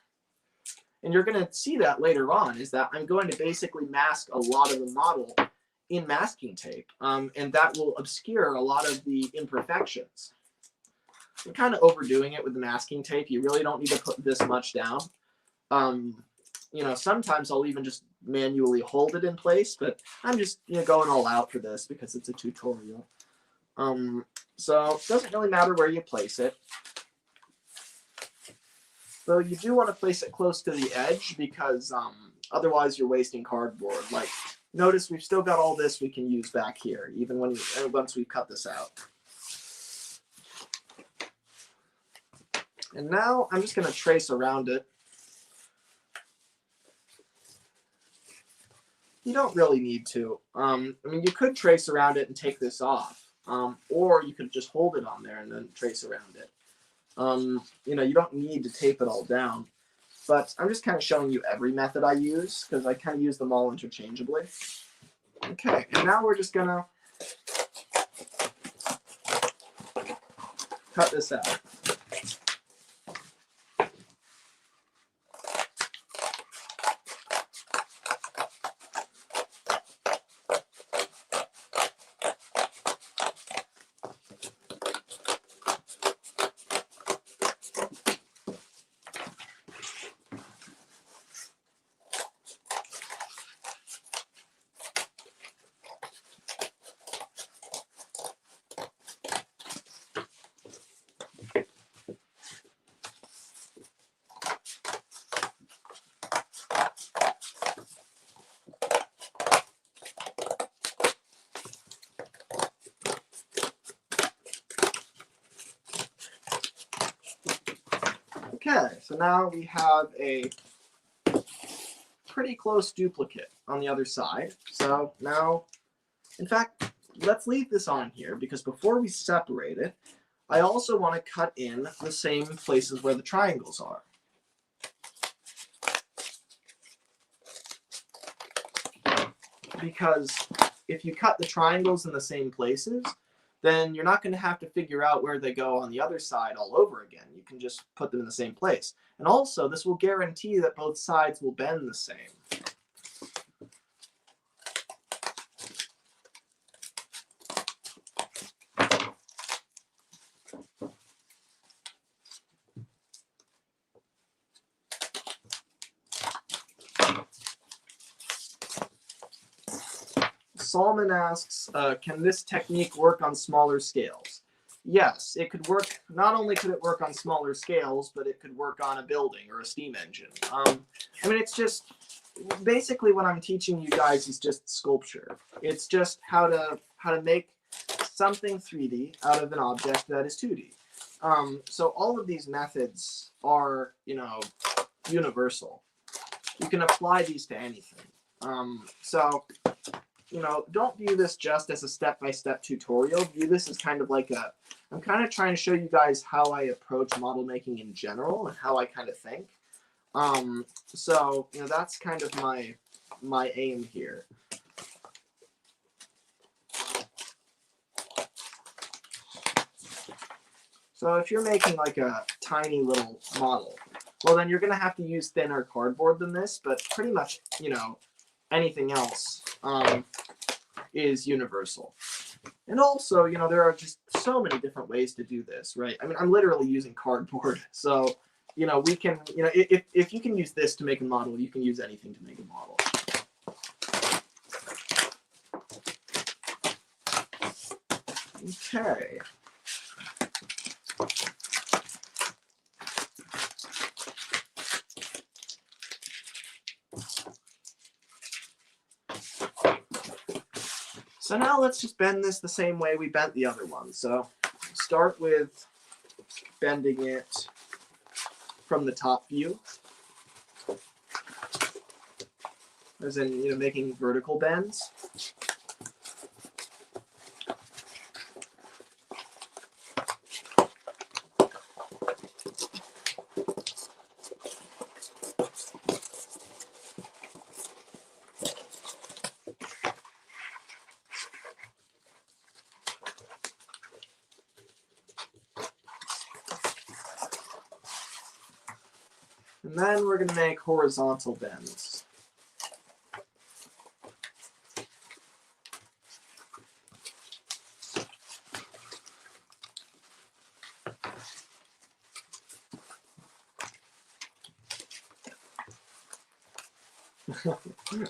And you're going to see that later on, is that I'm going to basically mask a lot of the model in masking tape, and that will obscure a lot of the imperfections. I'm kind of overdoing it with the masking tape. You really don't need to put this much down. Sometimes I'll even just manually hold it in place, but I'm just going all out for this because it's a tutorial. So it doesn't really matter where you place it. Though you do want to place it close to the edge, because otherwise you're wasting cardboard. Like, notice we've still got all this we can use back here, even once we've cut this out. And now I'm just going to trace around it. You don't really need to. I mean, you could trace around it and take this off, or you could just hold it on there and then trace around it. You know, you don't need to tape it all down, but I'm just kind of showing you every method I use because I kind of use them all interchangeably. Okay, and now we're just gonna cut this out. Okay, so now we have a pretty close duplicate on the other side. So now, in fact, let's leave this on here because before we separate it, I also want to cut in the same places where the triangles are. Because if you cut the triangles in the same places, then you're not going to have to figure out where they go on the other side all over again. You can just put them in the same place. And also, this will guarantee that both sides will bend the same. Salman asks, can this technique work on smaller scales? Yes, it could work. Not only could it work on smaller scales, but it could work on a building or a steam engine. I mean, it's just basically what I'm teaching you guys is just sculpture. It's just how to make something 3D out of an object that is 2D. So all of these methods are, you know, universal. You can apply these to anything. So, you know, don't view this just as a step-by-step tutorial. View this as kind of like I'm kind of trying to show you guys how I approach model making in general and how I kind of think. So, you know, that's kind of my aim here. So if you're making like a tiny little model, well, then you're going to have to use thinner cardboard than this, but pretty much, you know, anything else is universal. And also, you know, there are just so many different ways to do this, right? I mean, I'm literally using cardboard. So, you know, we can, you know, if you can use this to make a model, you can use anything to make a model. Okay. So now let's just bend this the same way we bent the other one. So start with bending it from the top view, as in, you know, making vertical bends. And then we're going to make horizontal bends.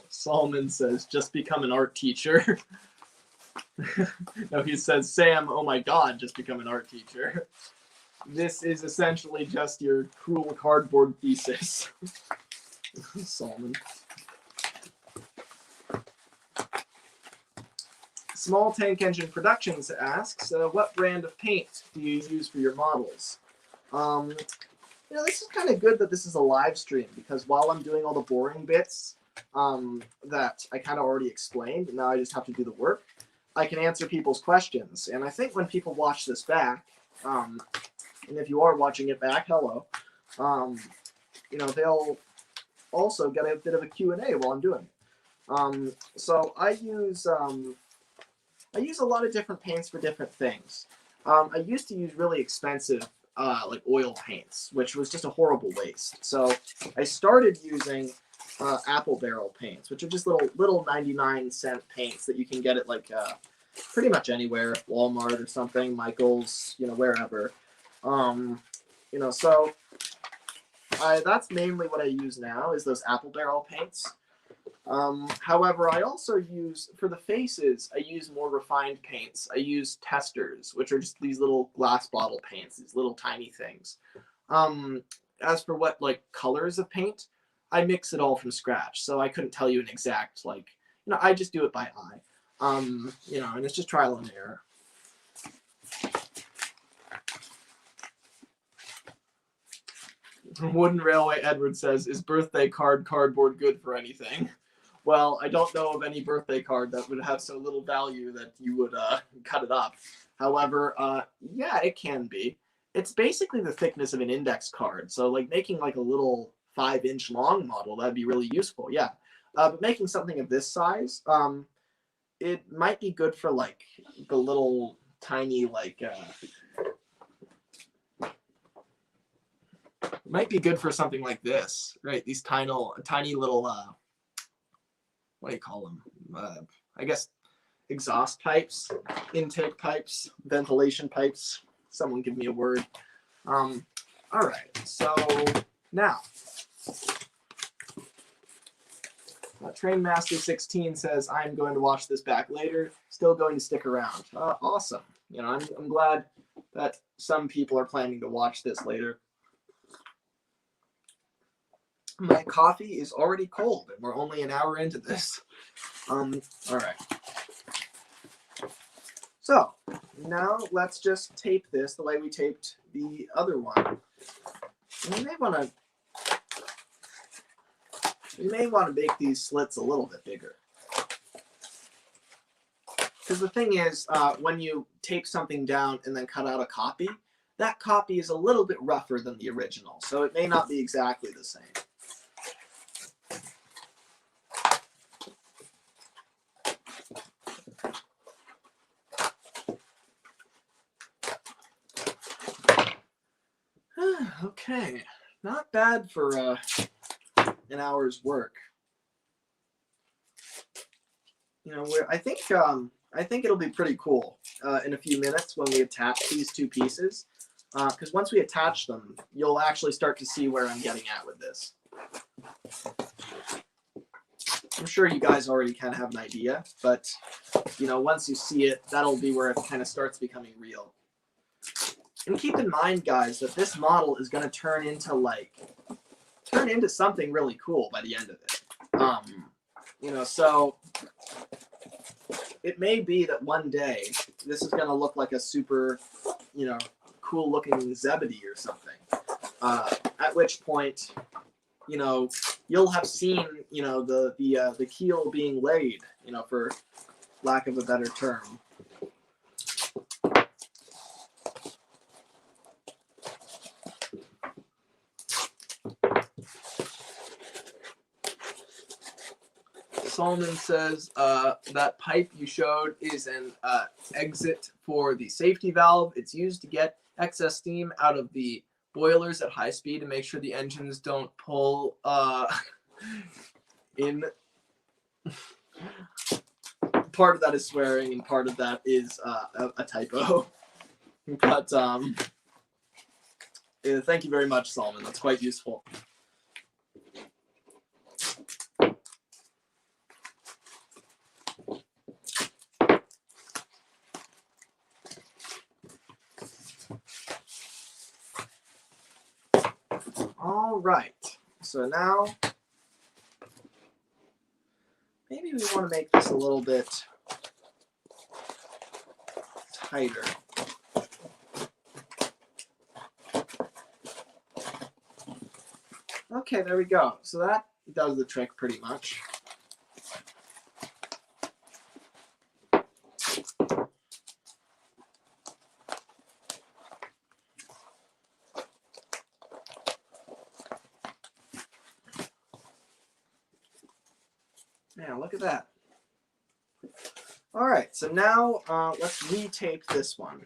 Solomon says, just become an art teacher. No, he says, Sam, oh my God, just become an art teacher. This is essentially just your cruel cardboard thesis. Solomon. Small Tank Engine Productions asks, what brand of paint do you use for your models? this is kind of good that this is a live stream, because while I'm doing all the boring bits that I kind of already explained, and now I just have to do the work, I can answer people's questions. And I think when people watch this back, and if you are watching it back, hello, they'll also get a bit of a Q&A while I'm doing it. So I use a lot of different paints for different things. I used to use really expensive like oil paints, which was just a horrible waste. So I started using apple barrel paints, which are just little 99-cent paints that you can get at like pretty much anywhere, Walmart or something, Michael's, wherever. So that's mainly what I use now, is those apple barrel paints. However, I also use, for the faces, I use more refined paints. I use testers, which are just these little glass bottle paints, these little tiny things. As for what like colors of paint, I mix it all from scratch. So I couldn't tell you an exact, I just do it by eye. And it's just trial and error. Wooden Railway Edward says, is birthday cardboard good for anything? Well, I don't know of any birthday card that would have so little value that you would cut it up. However, yeah, it can be. It's basically the thickness of an index card. So like making like a little 5-inch long model, that'd be really useful, yeah. But making something of this size, it might be good for like the little tiny it might be good for something like this, right? These tiny little, what do you call them? I guess exhaust pipes, intake pipes, ventilation pipes. Someone give me a word. All right, so now, Trainmaster16 says, I'm going to watch this back later, still going to stick around. Awesome. I'm glad that some people are planning to watch this later. My coffee is already cold, and we're only an hour into this. All right. So now let's just tape this the way we taped the other one. And we may want to make these slits a little bit bigger. Because the thing is, when you tape something down and then cut out a copy, that copy is a little bit rougher than the original, so it may not be exactly the same. Okay, not bad for an hour's work. I think it'll be pretty cool in a few minutes when we attach these two pieces, because once we attach them, you'll actually start to see where I'm getting at with this. I'm sure you guys already kind of have an idea, but once you see it, that'll be where it kind of starts becoming real. And keep in mind, guys, that this model is going to turn into something really cool by the end of it. So it may be that one day this is going to look like a super, cool looking Zebedee or something. At which point, you'll have seen, the keel being laid, for lack of a better term. Solomon says that pipe you showed is an exit for the safety valve. It's used to get excess steam out of the boilers at high speed to make sure the engines don't pull in. Part of that is swearing, and part of that is a typo. But thank you very much, Solomon. That's quite useful. All right, so now maybe we want to make this a little bit tighter. Okay, there we go. So that does the trick pretty much. Yeah, look at that. All right, so now let's retape this one.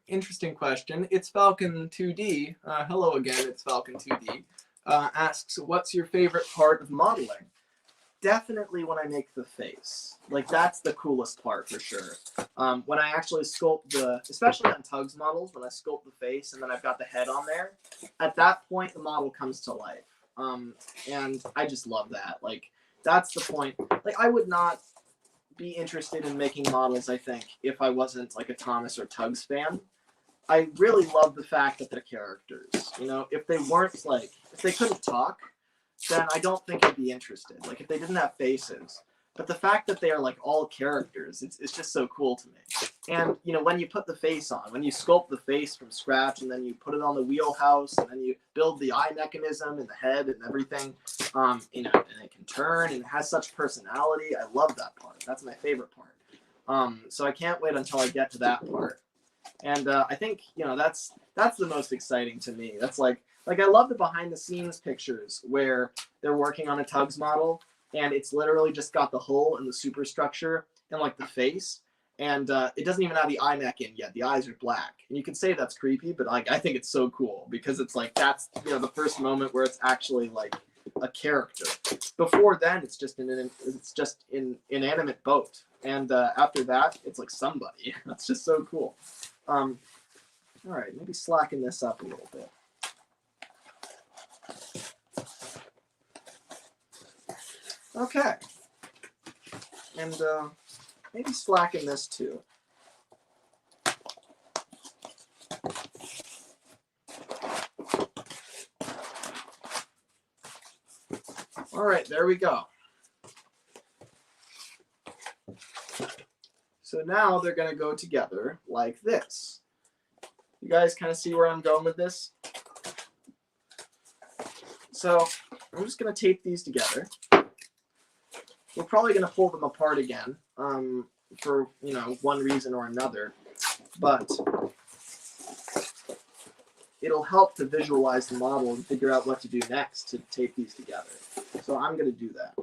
Interesting question. It's Falcon 2D. Hello again, it's Falcon 2D. Asks, what's your favorite part of modeling? Definitely when I make the face. Like, that's the coolest part for sure. When I actually sculpt especially on TUGS models, when I sculpt the face and then I've got the head on there, at that point the model comes to life. And I just love that. Like, that's the point. Like, I would not be interested in making models, I think, if I wasn't like a Thomas or TUGS fan. I really love the fact that they're characters. You know, if they weren't like, if they couldn't talk, then I don't think I'd be interested. Like if they didn't have faces. But the fact that they are like all characters, it's just so cool to me. And you know, when you put the face on, when you sculpt the face from scratch and then you put it on the wheelhouse and then you build the eye mechanism and the head and everything, you know, and it can turn and it has such personality. I love that part. That's my favorite part. So I can't wait until I get to that part. And I think, you know, that's the most exciting to me. That's like I love the behind the scenes pictures where they're working on a TUGS model and it's literally just got the hull and the superstructure and like the face. And it doesn't even have the eye mech in yet. The eyes are black. And you can say that's creepy, but like I think it's so cool because it's like that's, you know, the first moment where it's actually like a character. Before then, it's just an inanimate boat. And after that, it's like somebody. That's just so cool. All right, maybe slacken this up a little bit. Okay. And maybe slacken this too. All right, there we go. So now they're going to go together like this. You guys kind of see where I'm going with this? So I'm just going to tape these together. We're probably going to pull them apart again for, you know, one reason or another. But it'll help to visualize the model and figure out what to do next to tape these together. So I'm going to do that.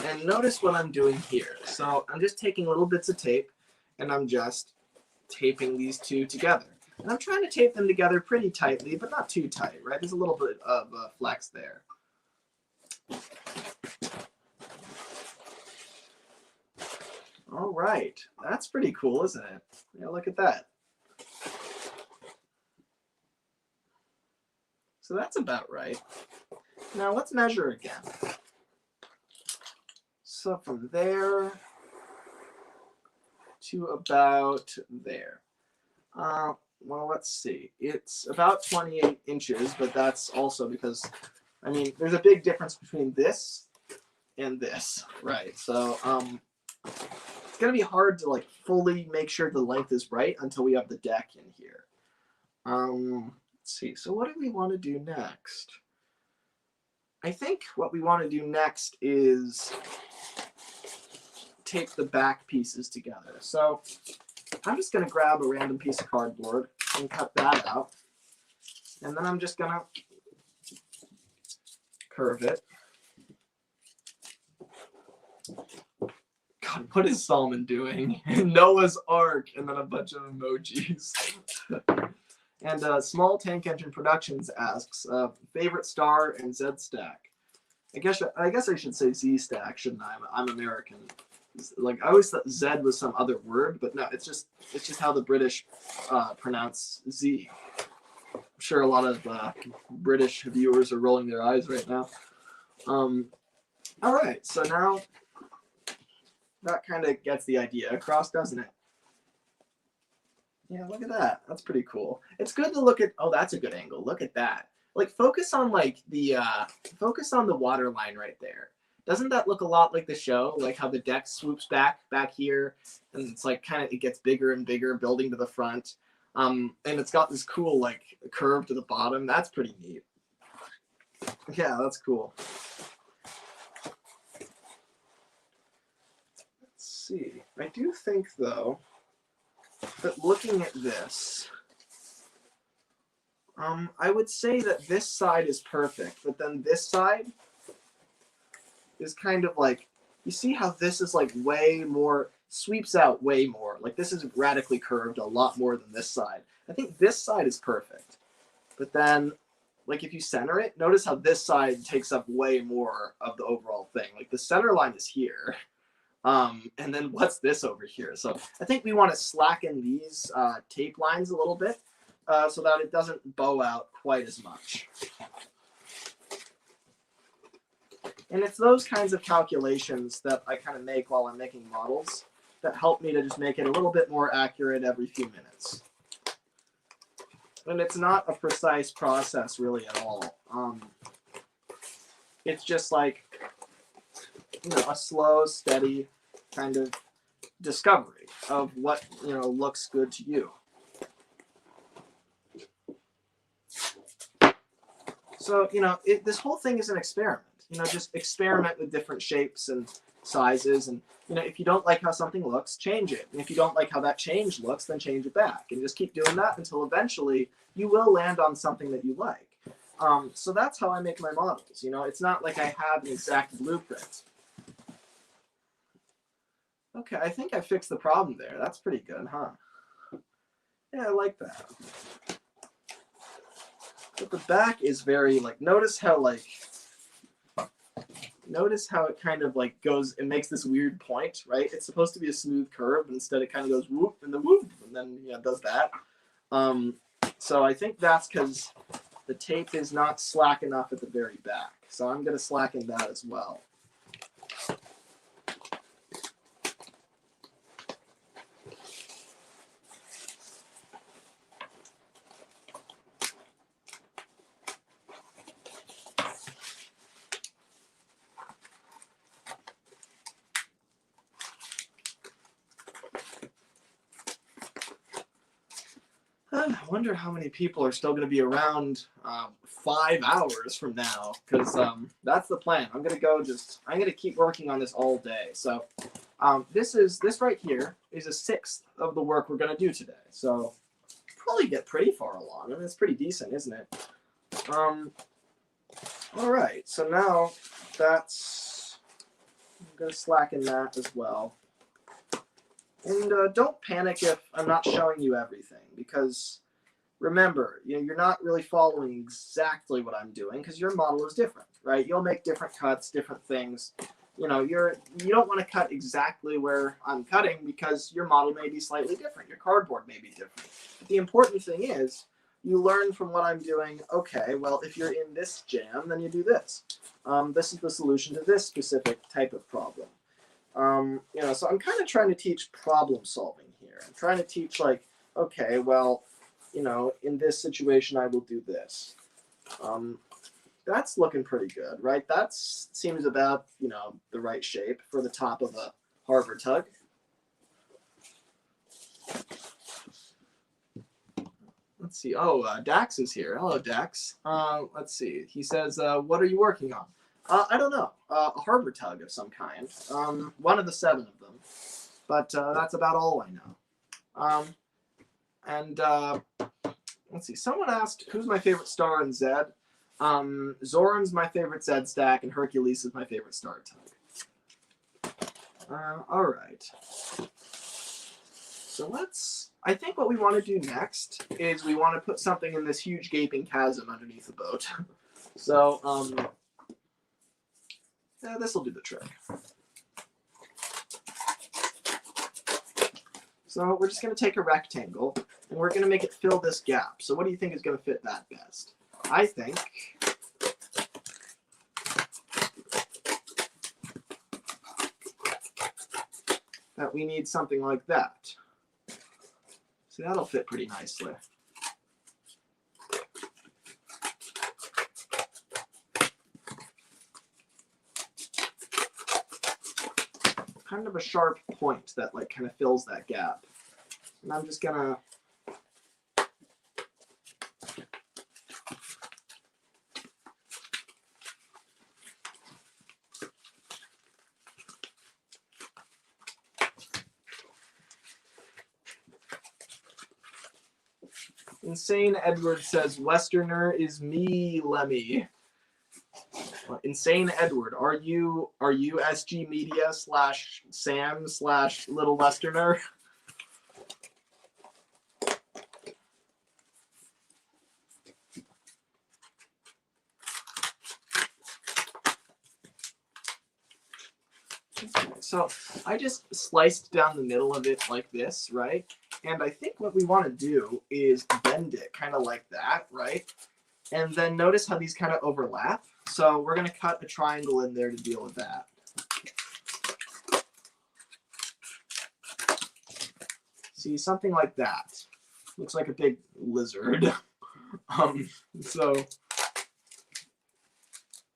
And notice what I'm doing here. So I'm just taking little bits of tape and I'm just taping these two together. And I'm trying to tape them together pretty tightly, but not too tight, right? There's a little bit of flex there. All right, that's pretty cool, isn't it? Yeah, look at that. So that's about right. Now let's measure again. So from there to about there. Well, let's see. It's about 28 inches, but that's also because, I mean, there's a big difference between this and this, right? So it's going to be hard to like fully make sure the length is right until we have the deck in here. Let's see. So what do we want to do next? I think what we want to do next is tape the back pieces together. So I'm just going to grab a random piece of cardboard and cut that out. And then I'm just going to curve it. God, what is Solomon doing? Noah's Ark, and then a bunch of emojis. And Small Tank Engine Productions asks, favorite star and Z Stack. I guess I should say Z stack, shouldn't I? I'm American. Like I always thought Z was some other word, but no, it's just how the British pronounce Z. I'm sure a lot of British viewers are rolling their eyes right now. All right, so now that kind of gets the idea across, doesn't it? Yeah, look at that. That's pretty cool. It's good to look at. Oh, that's a good angle. Look at that. Like focus on like the water line right there. Doesn't that look a lot like the show? Like how the deck swoops back here, and it's like kind of it gets bigger and bigger, building to the front. And it's got this cool like curve to the bottom. That's pretty neat. Yeah, that's cool. Let's see. I do think though that looking at this, I would say that this side is perfect, but then this side is kind of like, you see how this is like way more, sweeps out way more. Like this is radically curved a lot more than this side. I think this side is perfect. But then, like if you center it, notice how this side takes up way more of the overall thing. Like the center line is here. And then what's this over here? So I think we want to slacken these tape lines a little bit so that it doesn't bow out quite as much. And it's those kinds of calculations that I kind of make while I'm making models that help me to just make it a little bit more accurate every few minutes. And it's not a precise process really at all. It's just like, you know, a slow, steady kind of discovery of what, you know, looks good to you. So, you know, this whole thing is an experiment. You know, just experiment with different shapes and sizes. And, you know, if you don't like how something looks, change it. And if you don't like how that change looks, then change it back. And just keep doing that until eventually you will land on something that you like. So that's how I make my models. You know, it's not like I have an exact blueprint. Okay, I think I fixed the problem there. That's pretty good, huh? Yeah, I like that. But the back is very, like, notice how it kind of like goes, it makes this weird point, right? It's supposed to be a smooth curve, but instead it kind of goes whoop and then whoop, and then, you know, does that. So I think that's because the tape is not slack enough at the very back. So I'm going to slacken that as well. I wonder how many people are still going to be around 5 hours from now, because that's the plan. I'm going to keep working on this all day. So this right here is a sixth of the work we're going to do today. So probably get pretty far along. I mean, it's pretty decent, isn't it? All right. So now I'm going to slacken that as well. And don't panic if I'm not showing you everything, because remember, you know, you're not really following exactly what I'm doing because your model is different, right? You'll make different cuts, different things. You know, you don't want to cut exactly where I'm cutting because your model may be slightly different. Your cardboard may be different. But the important thing is you learn from what I'm doing. Okay, well, if you're in this jam, then you do this. This is the solution to this specific type of problem. You know, so I'm kind of trying to teach problem solving here. I'm trying to teach like, okay, well, you know, in this situation, I will do this. That's looking pretty good, right? That seems about, you know, the right shape for the top of a harbor tug. Let's see. Oh, Dax is here. Hello, Dax. Let's see. He says, what are you working on? I don't know. A harbor tug of some kind. One of the 7 of them. But that's about all I know. Let's see. Someone asked, who's my favorite star in Zed? Zoran's my favorite Zed stack, and Hercules is my favorite star tug. All right. So I think what we want to do next is we want to put something in this huge gaping chasm underneath the boat. So, This will do the trick. So we're just going to take a rectangle, and we're going to make it fill this gap. So what do you think is going to fit that best? I think that we need something like that. So that'll fit pretty nicely. Kind of a sharp point that like kind of fills that gap. And I'm just gonna Insane Edward says, Westerner is me, Lemmy. Insane Edward, are you SG Media / Sam / Little Westerner? So I just sliced down the middle of it like this, right? And I think what we want to do is bend it kind of like that, right? And then notice how these kind of overlap. So we're going to cut a triangle in there to deal with that. See, something like that. Looks like a big lizard. So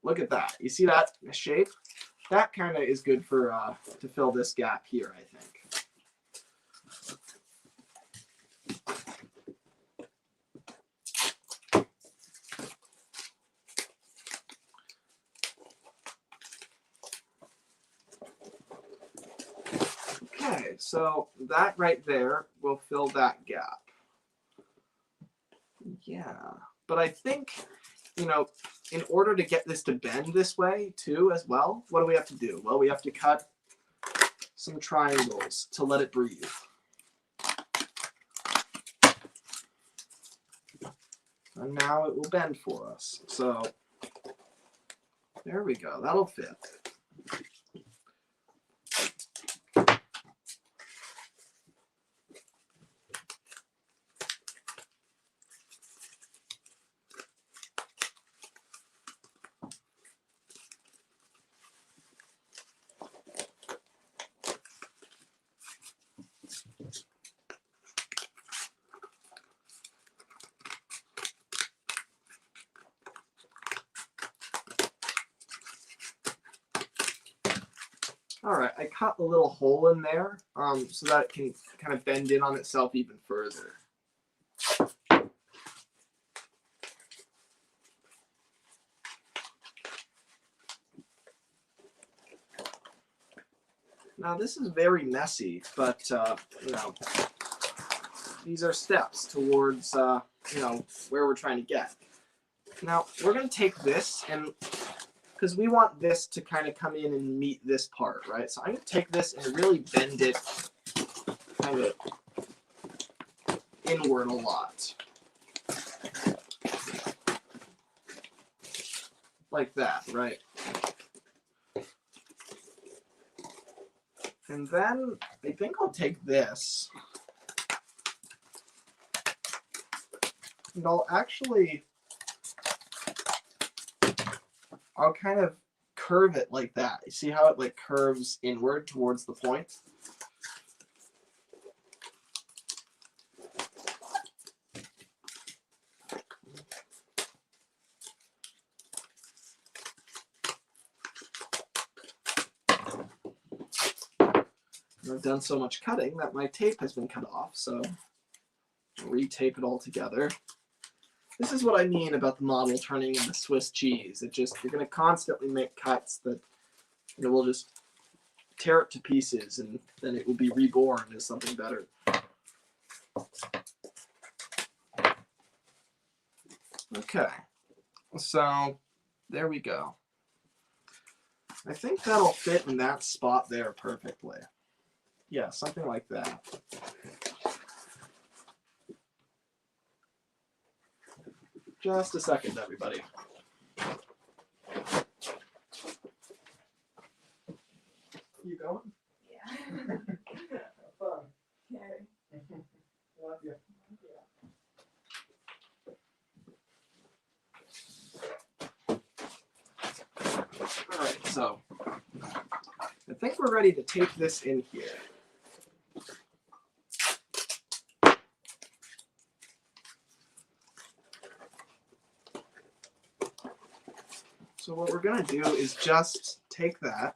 look at that. You see that shape? That kind of is good for to fill this gap here, I think. Okay, so that right there will fill that gap. Yeah, but I think, you know, in order to get this to bend this way too as well, what do we have to do? Well, we have to cut some triangles to let it breathe. And now it will bend for us. So there we go, that'll fit. All right, I cut a little hole in there so that it can kind of bend in on itself even further. Now this is very messy, but you know, these are steps towards you know, where we're trying to get. Now we're going to take this, and because we want this to kind of come in and meet this part, right? So I'm going to take this and really bend it kind of inward a lot. Like that, right? And then I think I'll take this and I'll kind of curve it like that. You see how it like curves inward towards the point? I've done so much cutting that my tape has been cut off, so I'll re-tape it all together. This is what I mean about the model turning into Swiss cheese. It just, you're going to constantly make cuts that, you know, will just tear it to pieces, and then it will be reborn as something better. Okay, so there we go. I think that'll fit in that spot there perfectly. Yeah, something like that. Just a second, everybody. going? Yeah. Have fun. Okay. Love you. All right, so I think we're ready to tape this in here. So what we're gonna do is just take that,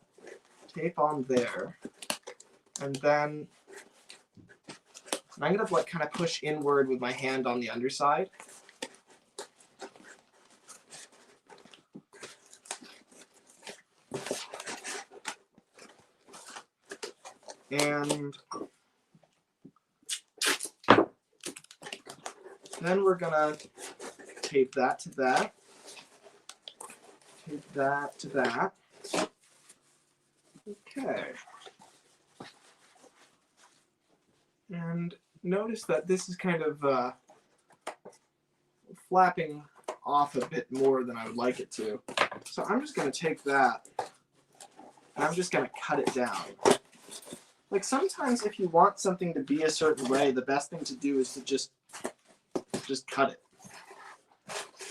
tape on there, and then I'm gonna like kind of push inward with my hand on the underside. And then we're gonna tape that to that, tape that to that. Okay. And notice that this is kind of flapping off a bit more than I would like it to. So I'm just going to take that and I'm just going to cut it down. Like sometimes if you want something to be a certain way, the best thing to do is to just cut it.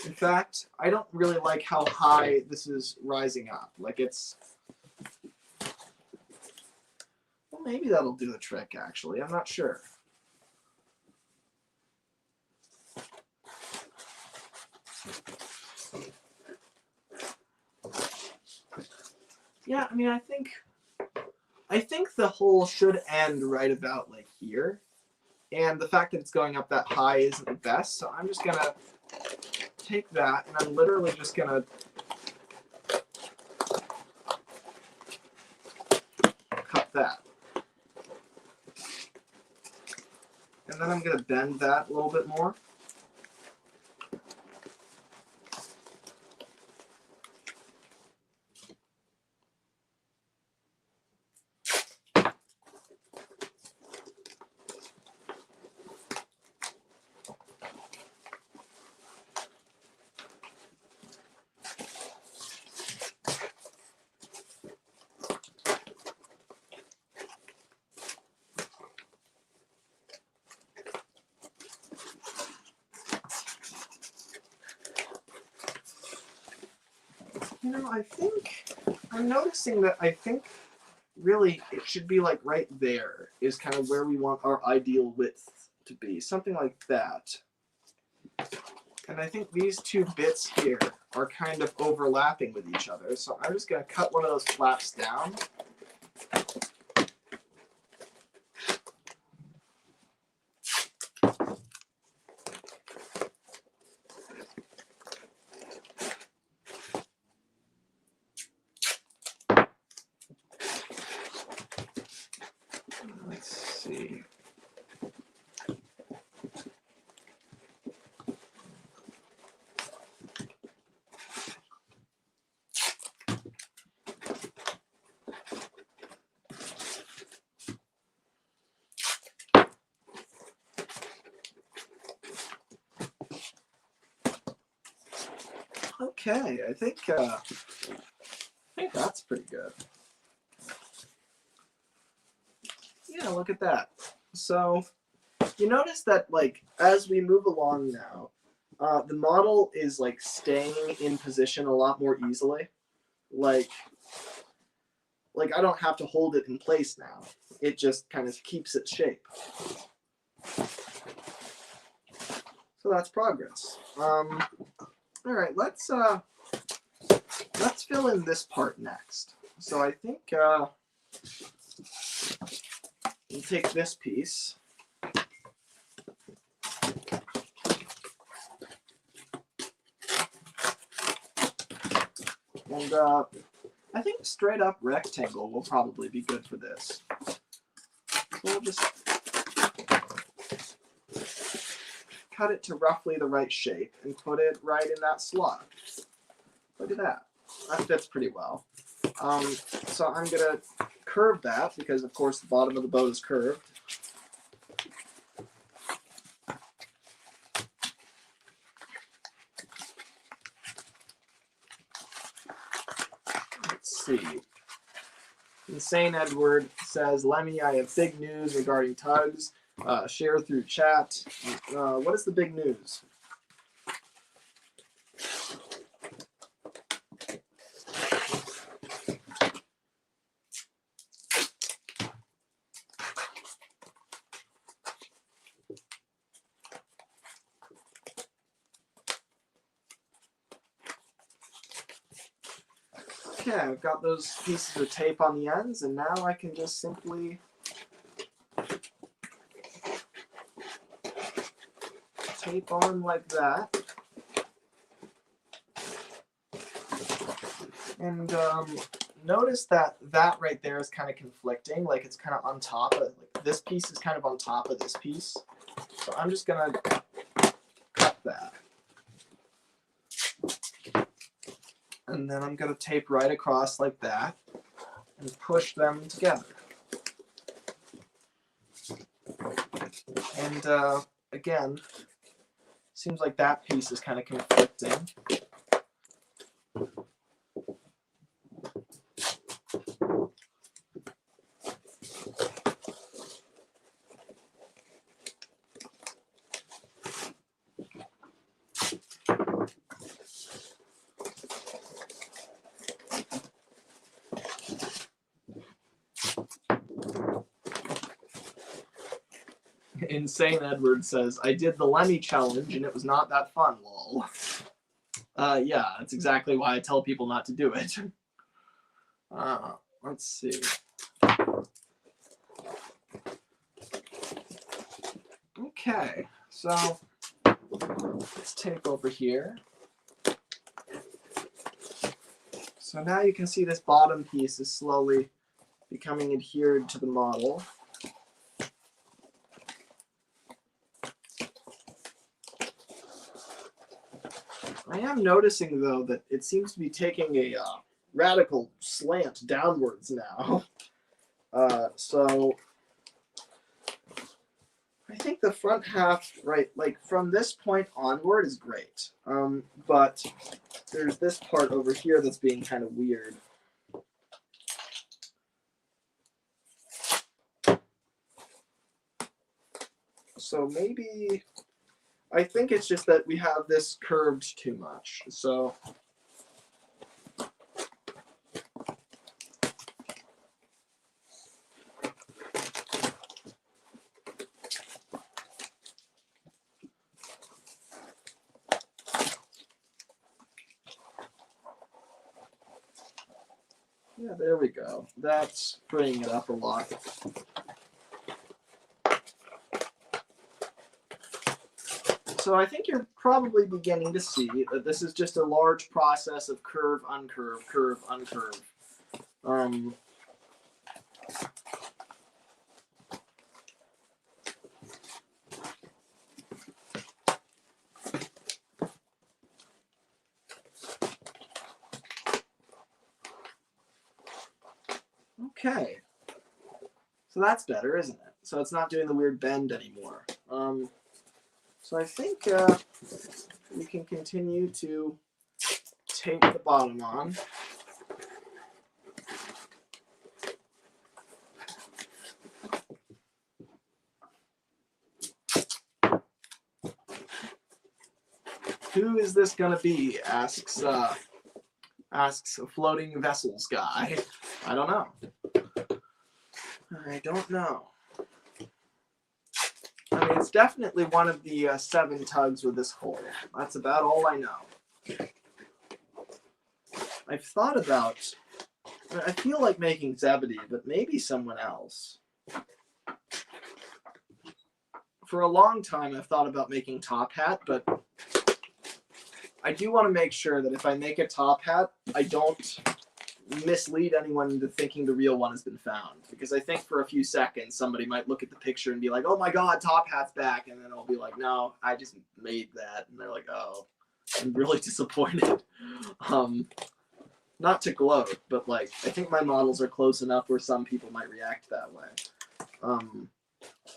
In fact, I don't really like how high this is rising up. Like it's... Well, maybe that'll do the trick, actually. I'm not sure. Yeah, I mean, I think the hole should end right about like here. And the fact that it's going up that high isn't the best, so I'm just gonna take that and I'm literally just gonna cut that. And then I'm gonna bend that a little bit more. You know, I'm noticing that I think really it should be like right there is kind of where we want our ideal width to be. Something like that. And I think these two bits here are kind of overlapping with each other. So I'm just going to cut one of those flaps down. Let's see. Okay, I think that's pretty good. Yeah, look at that. So you notice that like as we move along now, the model is like staying in position a lot more easily. Like I don't have to hold it in place now. It just kind of keeps its shape. So that's progress. All right, let's fill in this part next. So I think we'll take this piece. And I think a straight up rectangle will probably be good for this. So we'll just cut it to roughly the right shape and put it right in that slot. Look at that. That fits pretty well. So I'm going to curve that because, of course, the bottom of the boat is curved. Let's see. Insane Edward says, Lemmy, I have big news regarding tugs. Share through chat. What is the big news? Okay, I've got those pieces of tape on the ends, and now I can just simply tape on like that. And notice that that right there is kind of conflicting, like it's kind of on top of, like this piece is kind of on top of this piece. So I'm just gonna cut that. And then I'm gonna tape right across like that and push them together. And again, seems like that piece is kind of conflicting. Insane Edward says, I did the Lemmy challenge and it was not that fun, lol. Yeah, that's exactly why I tell people not to do it. Let's see. Okay, so let's tape over here. So now you can see this bottom piece is slowly becoming adhered to the model. I am noticing, though, that it seems to be taking a radical slant downwards now. So I think the front half, right, like from this point onward is great. But there's this part over here that's being kind of weird. So maybe, I think it's just that we have this curved too much. So yeah, there we go. That's bringing it up a lot. So I think you're probably beginning to see that this is just a large process of curve, uncurve, curve, uncurve. Okay. So that's better, isn't it? So it's not doing the weird bend anymore. So I think we can continue to tape the bottom on. Who is this gonna be? Asks a floating vessels guy. I don't know. I don't know. I mean, it's definitely one of the 7 tugs with this hole. That's about all I know. I've thought about, I feel like making Zebedee, but maybe someone else. For a long time, I've thought about making Top Hat, but I do want to make sure that if I make a Top Hat, I don't mislead anyone into thinking the real one has been found. Because I think for a few seconds, somebody might look at the picture and be like, oh my god, Top Hat's back. And then I'll be like, no, I just made that. And they're like, oh, I'm really disappointed. Not to gloat, but like, I think my models are close enough where some people might react that way.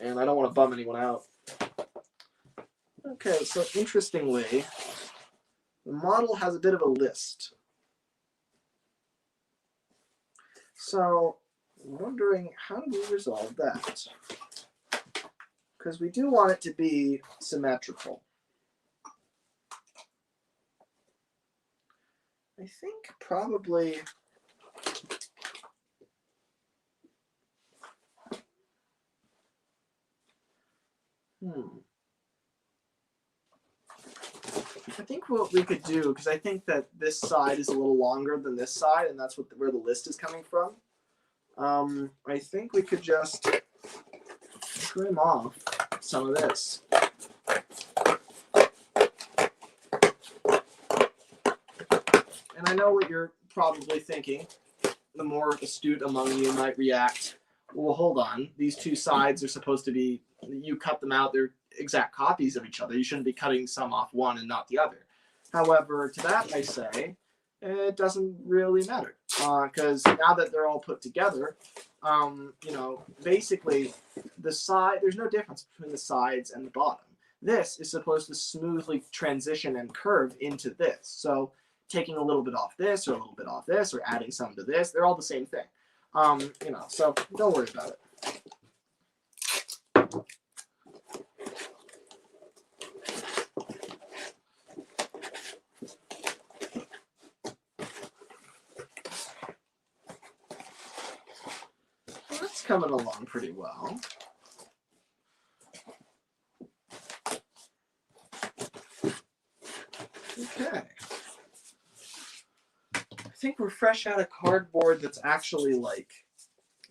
And I don't want to bum anyone out. Okay, so interestingly, the model has a bit of a list. So I'm wondering, how do we resolve that? Because we do want it to be symmetrical. I think probably I think what we could do, because I think that this side is a little longer than this side, and that's where the list is coming from. I think we could just trim off some of this. And I know what you're probably thinking. The more astute among you might react, well, hold on. These two sides are supposed to be, you cut them out, they're exact copies of each other. You shouldn't be cutting some off one and not the other. However, to that I say, it doesn't really matter. Because now that they're all put together, you know, basically the side, there's no difference between the sides and the bottom. This is supposed to smoothly transition and curve into this. So taking a little bit off this or a little bit off this or adding some to this, they're all the same thing. You know, so don't worry about it. Well, that's coming along pretty well. Okay. I think we're fresh out of cardboard that's actually like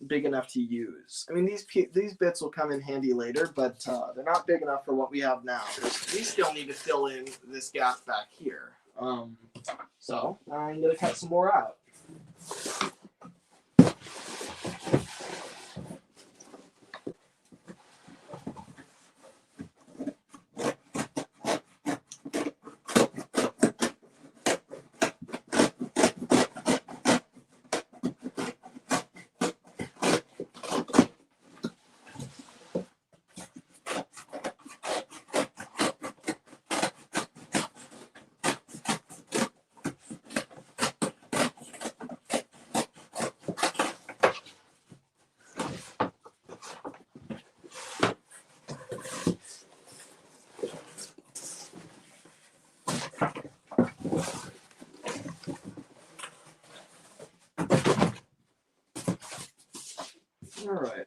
big enough to use. I mean, these bits will come in handy later, but they're not big enough for what we have now. We still need to fill in this gap back here. So I'm gonna cut some more out. All right.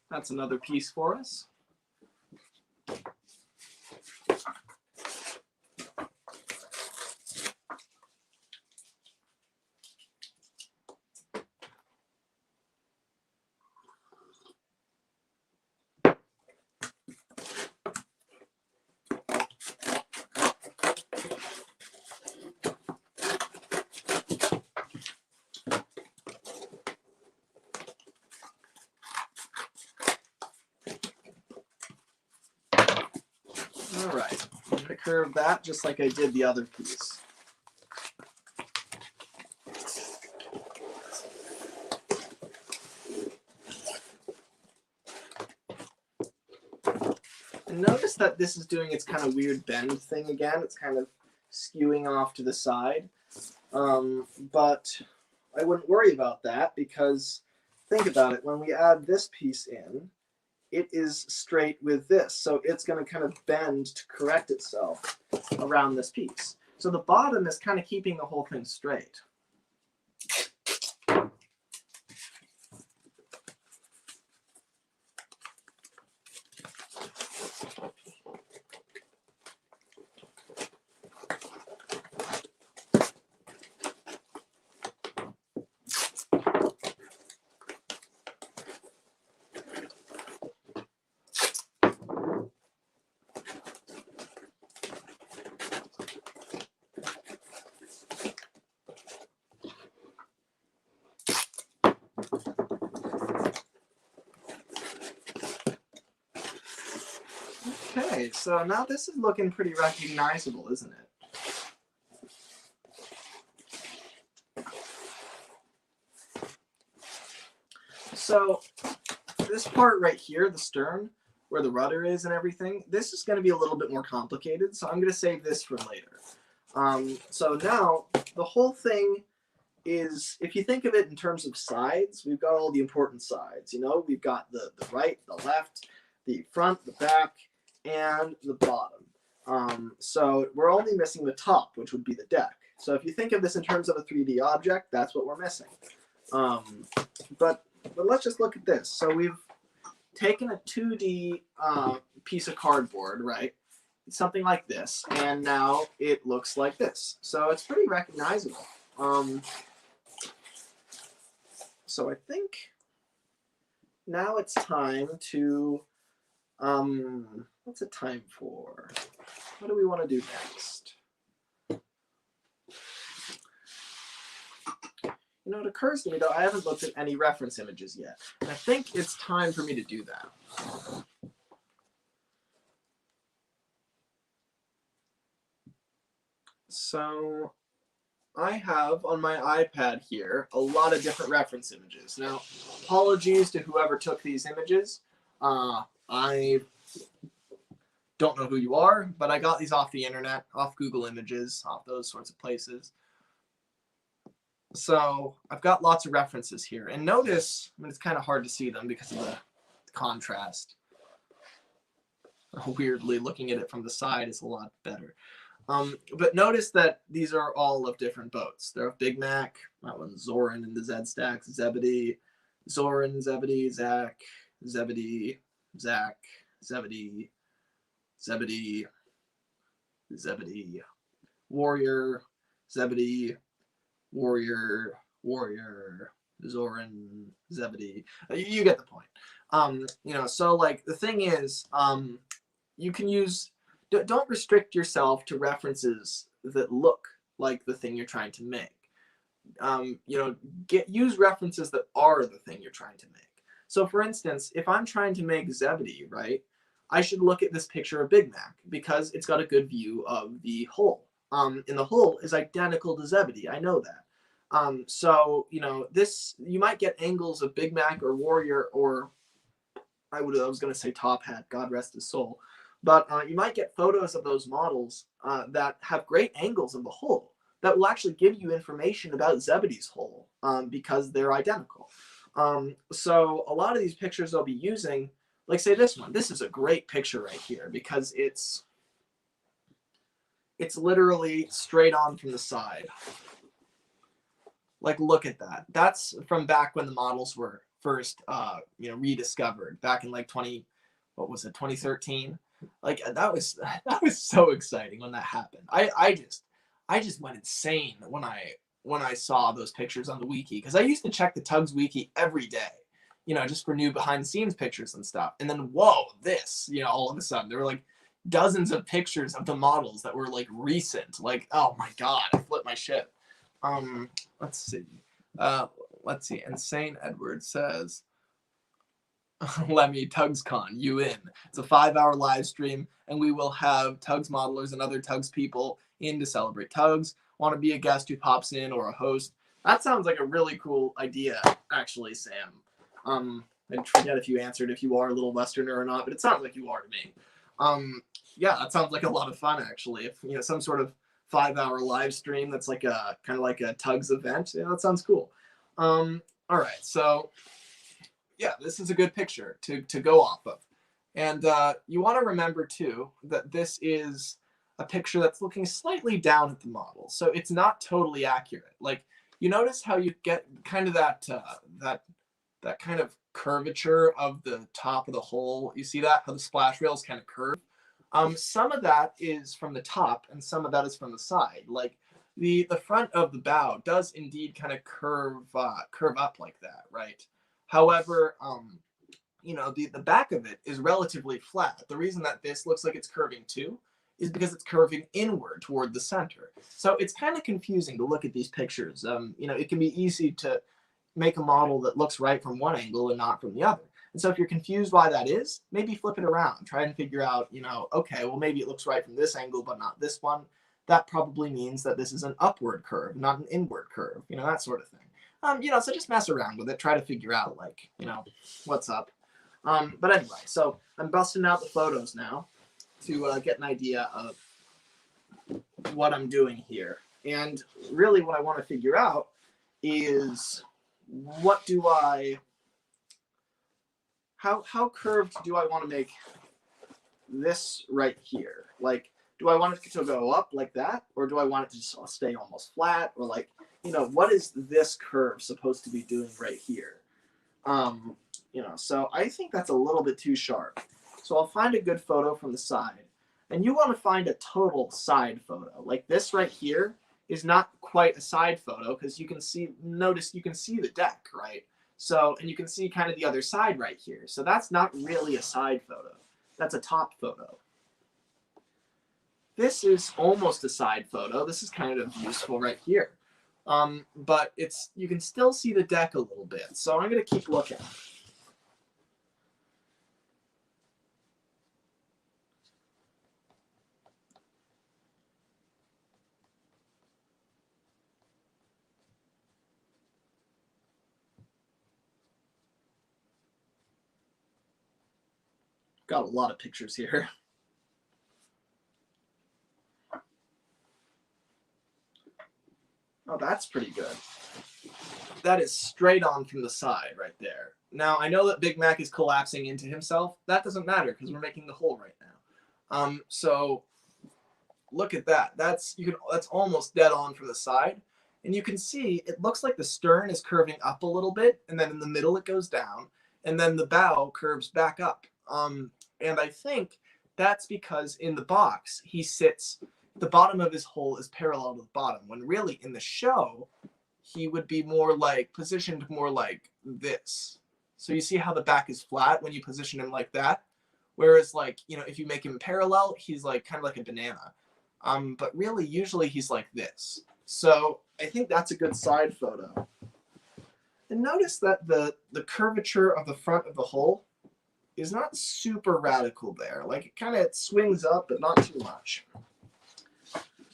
That's another piece for us. All right, I'm going to curve that just like I did the other piece. And notice that this is doing its kind of weird bend thing again. It's kind of skewing off to the side. But I wouldn't worry about that because think about it. When we add this piece in, it is straight with this. So it's going to kind of bend to correct itself around this piece. So the bottom is kind of keeping the whole thing straight. Okay, so now this is looking pretty recognizable, isn't it? So this part right here, the stern, where the rudder is and everything. This is going to be a little bit more complicated, so I'm going to save this for later. So now the whole thing is, if you think of it in terms of sides, we've got all the important sides. You know, we've got the right, the left, the front, the back, and the bottom. So we're only missing the top, which would be the deck. So if you think of this in terms of a 3D object, that's what we're missing. But let's just look at this. So we've taken a 2D piece of cardboard, right? Something like this, and now it looks like this. So it's pretty recognizable. So I think now it's time to, what's it time for? What do we want to do next? You know, it occurs to me, though, I haven't looked at any reference images yet. And I think it's time for me to do that. So I have on my iPad here a lot of different reference images. Now, apologies to whoever took these images. I don't know who you are, but I got these off the internet, off Google Images, off those sorts of places. So I've got lots of references here. And notice, I mean, it's kind of hard to see them because of the contrast. Weirdly, looking at it from the side is a lot better. But notice that these are all of different boats. They're of Big Mac, that one's Zoran in the Z stack, Zebedee, Zoran, Zebedee, Zach, Zebedee, Zach, Zebedee, Zebedee, Zebedee, Warrior, Zebedee, Warrior, Warrior, Zoran, Zebedee. You get the point. You know, so like the thing is, you can use, don't restrict yourself to references that look like the thing you're trying to make. You know, use references that are the thing you're trying to make. So for instance, if I'm trying to make Zebedee, right, I should look at this picture of Big Mac because it's got a good view of the hole. And the hole is identical to Zebedee. I know that. So, you know, this, you might get angles of Big Mac or Warrior, or I was going to say Top Hat, God rest his soul. But you might get photos of those models that have great angles of the hole that will actually give you information about Zebedee's hole because they're identical. So a lot of these pictures I'll be using, like say this one, this is a great picture right here because it's literally straight on from the side. Like, look at that. That's from back when the models were first, you know, rediscovered back in like 2013. Like that was so exciting when that happened. I just went insane when I saw those pictures on the wiki, because I used to check the TUGS wiki every day, you know, just for new behind the scenes pictures and stuff. And then whoa, this, you know, all of a sudden there were like dozens of pictures of the models that were like recent. Like, oh my god, I flipped my shit. Let's see. Insane Edward says, let me TugsCon, you in. It's a 5-hour live stream, and we will have TUGS modelers and other TUGS people in to celebrate TUGS. Want to be a guest who pops in or a host? That sounds like a really cool idea, actually, Sam. I forget if you answered if you are a little Westerner or not, but it sounds like you are to me. Yeah, that sounds like a lot of fun, actually. If, you know, some sort of 5-hour live stream that's like a kind of like a TUGS event, yeah, that sounds cool. All right, so yeah, this is a good picture to go off of. And you want to remember, too, that this is a picture that's looking slightly down at the model. So it's not totally accurate. Like, you notice how you get kind of that kind of curvature of the top of the hole. You see that? How the splash rails kind of curve? Some of that is from the top and some of that is from the side. Like, the front of the bow does indeed kind of curve up like that, right? However, you know, the back of it is relatively flat. The reason that this looks like it's curving too is because it's curving inward toward the center. So it's kind of confusing to look at these pictures. You know, it can be easy to make a model that looks right from one angle and not from the other. And so if you're confused why that is, maybe flip it around. Try and figure out, you know, okay, well, maybe it looks right from this angle, but not this one. That probably means that this is an upward curve, not an inward curve, you know, that sort of thing. You know, so just mess around with it. Try to figure out, like, you know, what's up. But anyway, so I'm busting out the photos now to get an idea of what I'm doing here. And really what I want to figure out is how curved do I want to make this right here? Like, do I want it to go up like that? Or do I want it to just stay almost flat? Or like, what is this curve supposed to be doing right here? So I think that's a little bit too sharp. So I'll find a good photo from the side. And you want to find a total side photo. Like this right here is not quite a side photo because you can see the deck, right? So, and you can see kind of the other side right here. So that's not really a side photo. That's a top photo. This is almost a side photo. This is kind of useful right here. But you can still see the deck a little bit. So I'm going to keep looking. Got a lot of pictures here. Oh, that's pretty good. That is straight on from the side right there. Now, I know that Big Mac is collapsing into himself. That doesn't matter because we're making the hole right now. So look at that. That's almost dead on from the side. And you can see it looks like the stern is curving up a little bit, and then in the middle it goes down, and then the bow curves back up. And I think that's because in the box, the bottom of his hole is parallel to the bottom, when really in the show, he would be positioned more like this. So you see how the back is flat when you position him like that? Whereas if you make him parallel, he's kind of like a banana. But really, usually he's like this. So I think that's a good side photo. And notice that the curvature of the front of the hole is not super radical there. It kind of swings up, but not too much.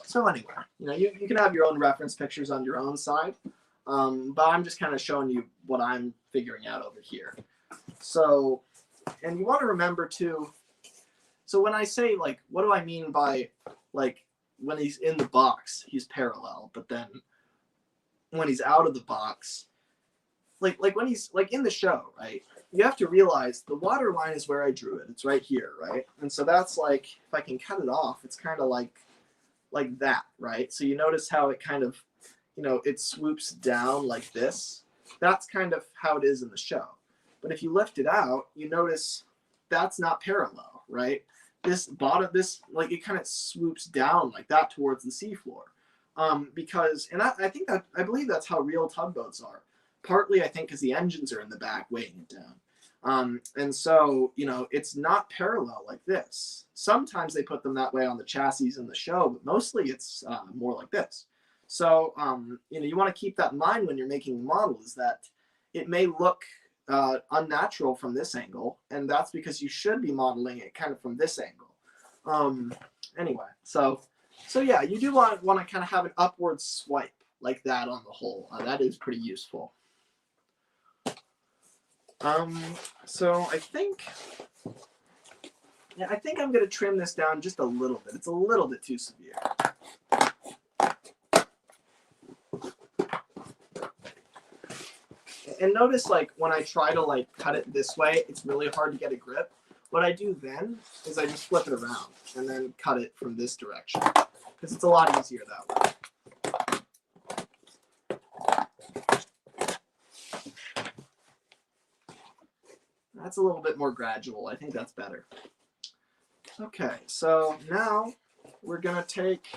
So anyway, you can have your own reference pictures on your own side, but I'm just kind of showing you what I'm figuring out over here. So, and you want to remember too, so when I say what do I mean by when he's in the box, he's parallel, but then when he's out of the box, when he's in the show, right? You have to realize the water line is where I drew it. It's right here, right? And so that's if I can cut it off, it's kind of like that, right? So you notice how it kind of, it swoops down like this. That's kind of how it is in the show. But if you lift it out, you notice that's not parallel, right? This bottom, it kind of swoops down like that towards the seafloor. I believe that's how real tugboats are. Partly, I think, because the engines are in the back weighing it down. And so, it's not parallel like this. Sometimes they put them that way on the chassis in the show, but mostly it's more like this. So, you want to keep that in mind when you're making the model, is that it may look unnatural from this angle, and that's because you should be modeling it kind of from this angle. Anyway, so yeah, you do want to kind of have an upward swipe like that on the hole. That is pretty useful. So I think I'm going to trim this down just a little bit. It's a little bit too severe. And notice when I try to cut it this way, it's really hard to get a grip. What I do then is I just flip it around and then cut it from this direction because it's a lot easier that way. That's a little bit more gradual. I think that's better. Okay, so now we're going to take,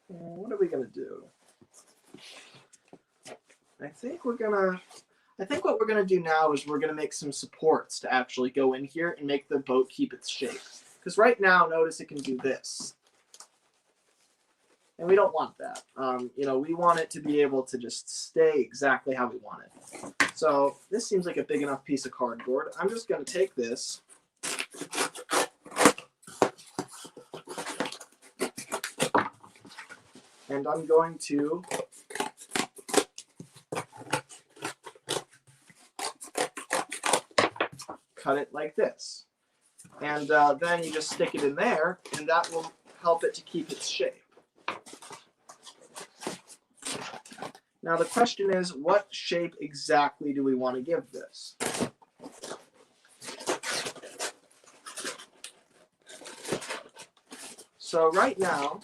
what are we going to do? I think what we're going to do now is we're going to make some supports to actually go in here and make the boat keep its shape. Because right now, notice it can do this. And we don't want that. We want it to be able to just stay exactly how we want it. So this seems like a big enough piece of cardboard. I'm just going to take this. And I'm going to cut it like this. And then you just stick it in there, and that will help it to keep its shape. Now the question is, what shape exactly do we want to give this? So right now,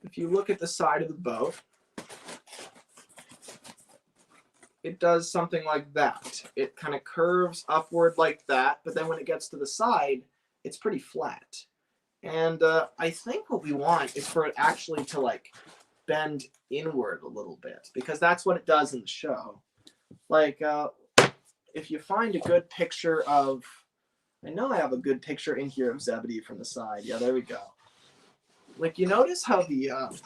if you look at the side of the boat, it does something like that. It kind of curves upward like that, but then when it gets to the side, it's pretty flat. And I think what we want is for it actually to like bend inward a little bit, because that's what it does in the show. Like if you find a good picture of, I know I have a good picture in here of Zebedee from the side. Yeah, there we go. Like, you notice how the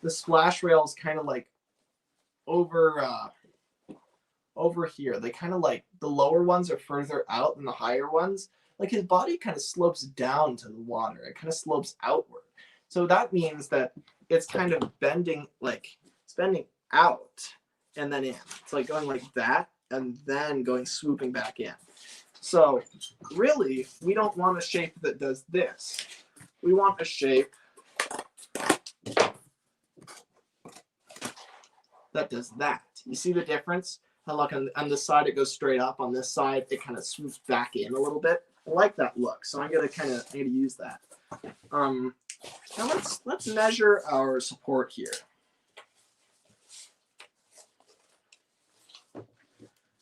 splash rails kind of like over here. They kind of like, the lower ones are further out than the higher ones. Like his body kind of slopes down to the water. It kind of slopes outward. So that means that it's kind of bending, like it's bending out and then in. It's like going like that and then going swooping back in. So really, we don't want a shape that does this. We want a shape that does that. You see the difference? How like on this side it goes straight up. On this side it kind of swoops back in a little bit. I like that look, so I'm gonna use that. Now let's measure our support here.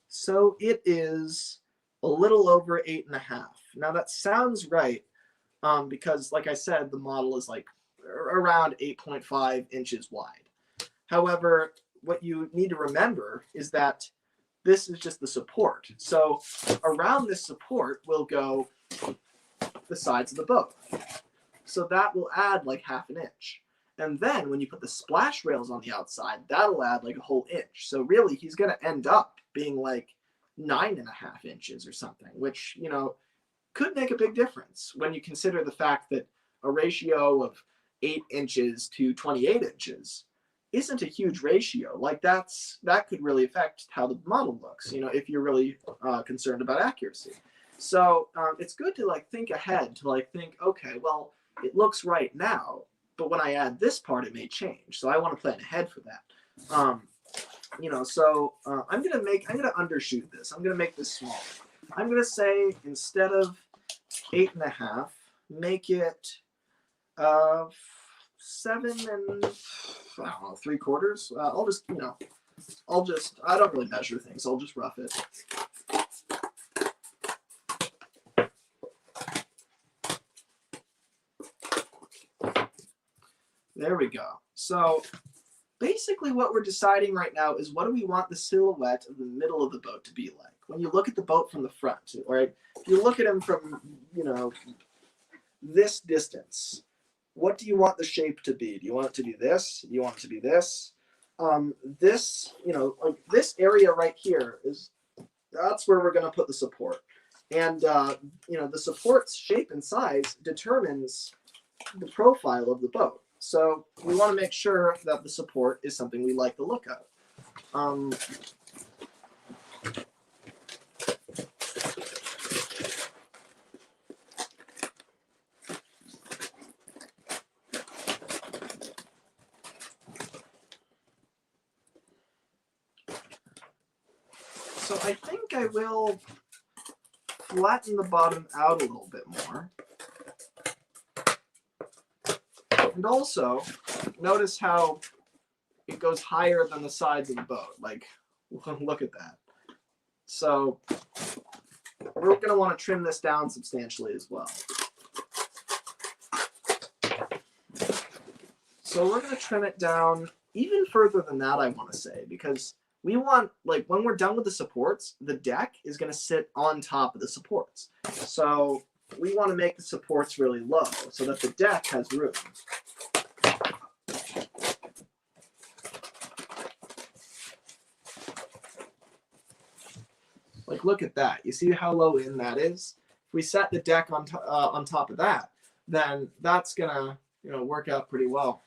So it is a little over 8.5. Now that sounds right, because like I said, the model is like around 8.5 inches wide. However, what you need to remember is that this is just the support. So around this support will go the sides of the boat. So that will add like 1/2 inch. And then when you put the splash rails on the outside, that'll add like a whole inch. So really he's going to end up being like 9.5 inches or something, which, you know, could make a big difference when you consider the fact that a ratio of 8 inches to 28 inches isn't a huge ratio. Like that could really affect how the model looks, you know, if you're really concerned about accuracy. So it's good to like think ahead, to like think, okay, well, it looks right now, but when I add this part, it may change. So I want to plan ahead for that. You know, so I'm gonna undershoot this. I'm gonna make this small. I'm gonna say instead of 8.5, make it 7 and I don't know, 3/4. I'll just, you know, I don't really measure things. I'll just rough it. There we go. So basically what we're deciding right now is, what do we want the silhouette of the middle of the boat to be like? When you look at the boat from the front, right? If you look at him from, you know, this distance, what do you want the shape to be? Do you want it to be this? Do you want it to be this? This, you know, like this area right here that's where we're going to put the support. And, you know, the support's shape and size determines the profile of the boat. So we want to make sure that the support is something we like the look of. So I think I will flatten the bottom out a little bit more. And also, notice how it goes higher than the sides of the boat. Like, look at that. So we're going to want to trim this down substantially as well. So we're going to trim it down even further than that, I want to say, because we want, like, when we're done with the supports, the deck is going to sit on top of the supports. So we want to make the supports really low so that the deck has room. Like, look at that. You see how low in that is? If we set the deck on top of that, then that's going to, you know, work out pretty well.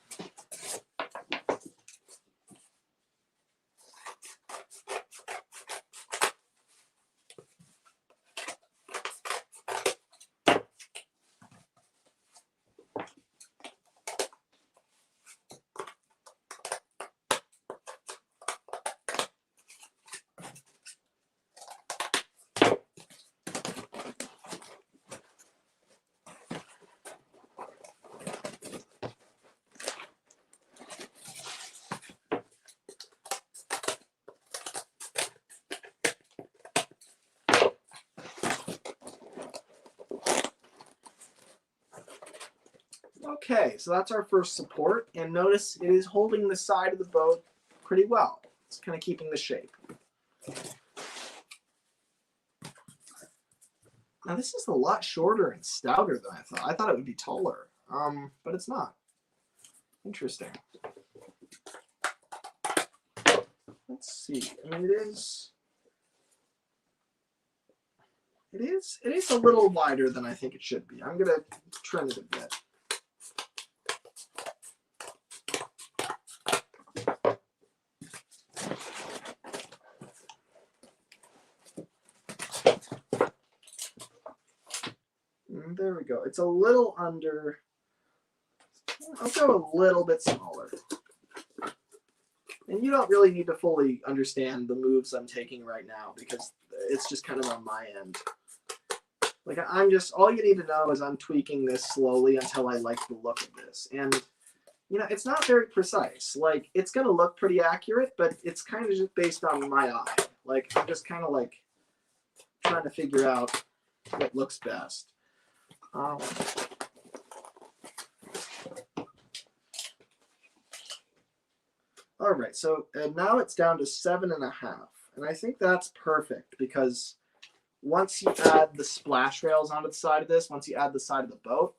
Okay, so that's our first support, and notice it is holding the side of the boat pretty well. It's kind of keeping the shape. Now this is a lot shorter and stouter than I thought. I thought it would be taller, but it's not. Interesting. Let's see. I mean, it is a little wider than I think it should be. I'm gonna trim it a bit. There we go. It's a little under. I'll go a little bit smaller. And you don't really need to fully understand the moves I'm taking right now because it's just kind of on my end. Like I'm just, all you need to know is I'm tweaking this slowly until I like the look of this. And, you know, it's not very precise. Like it's going to look pretty accurate, but it's kind of just based on my eye. Like I'm just kind of like trying to figure out what looks best. All right, so now it's down to 7.5, and I think that's perfect because once you add the splash rails onto the side of this, once you add the side of the boat,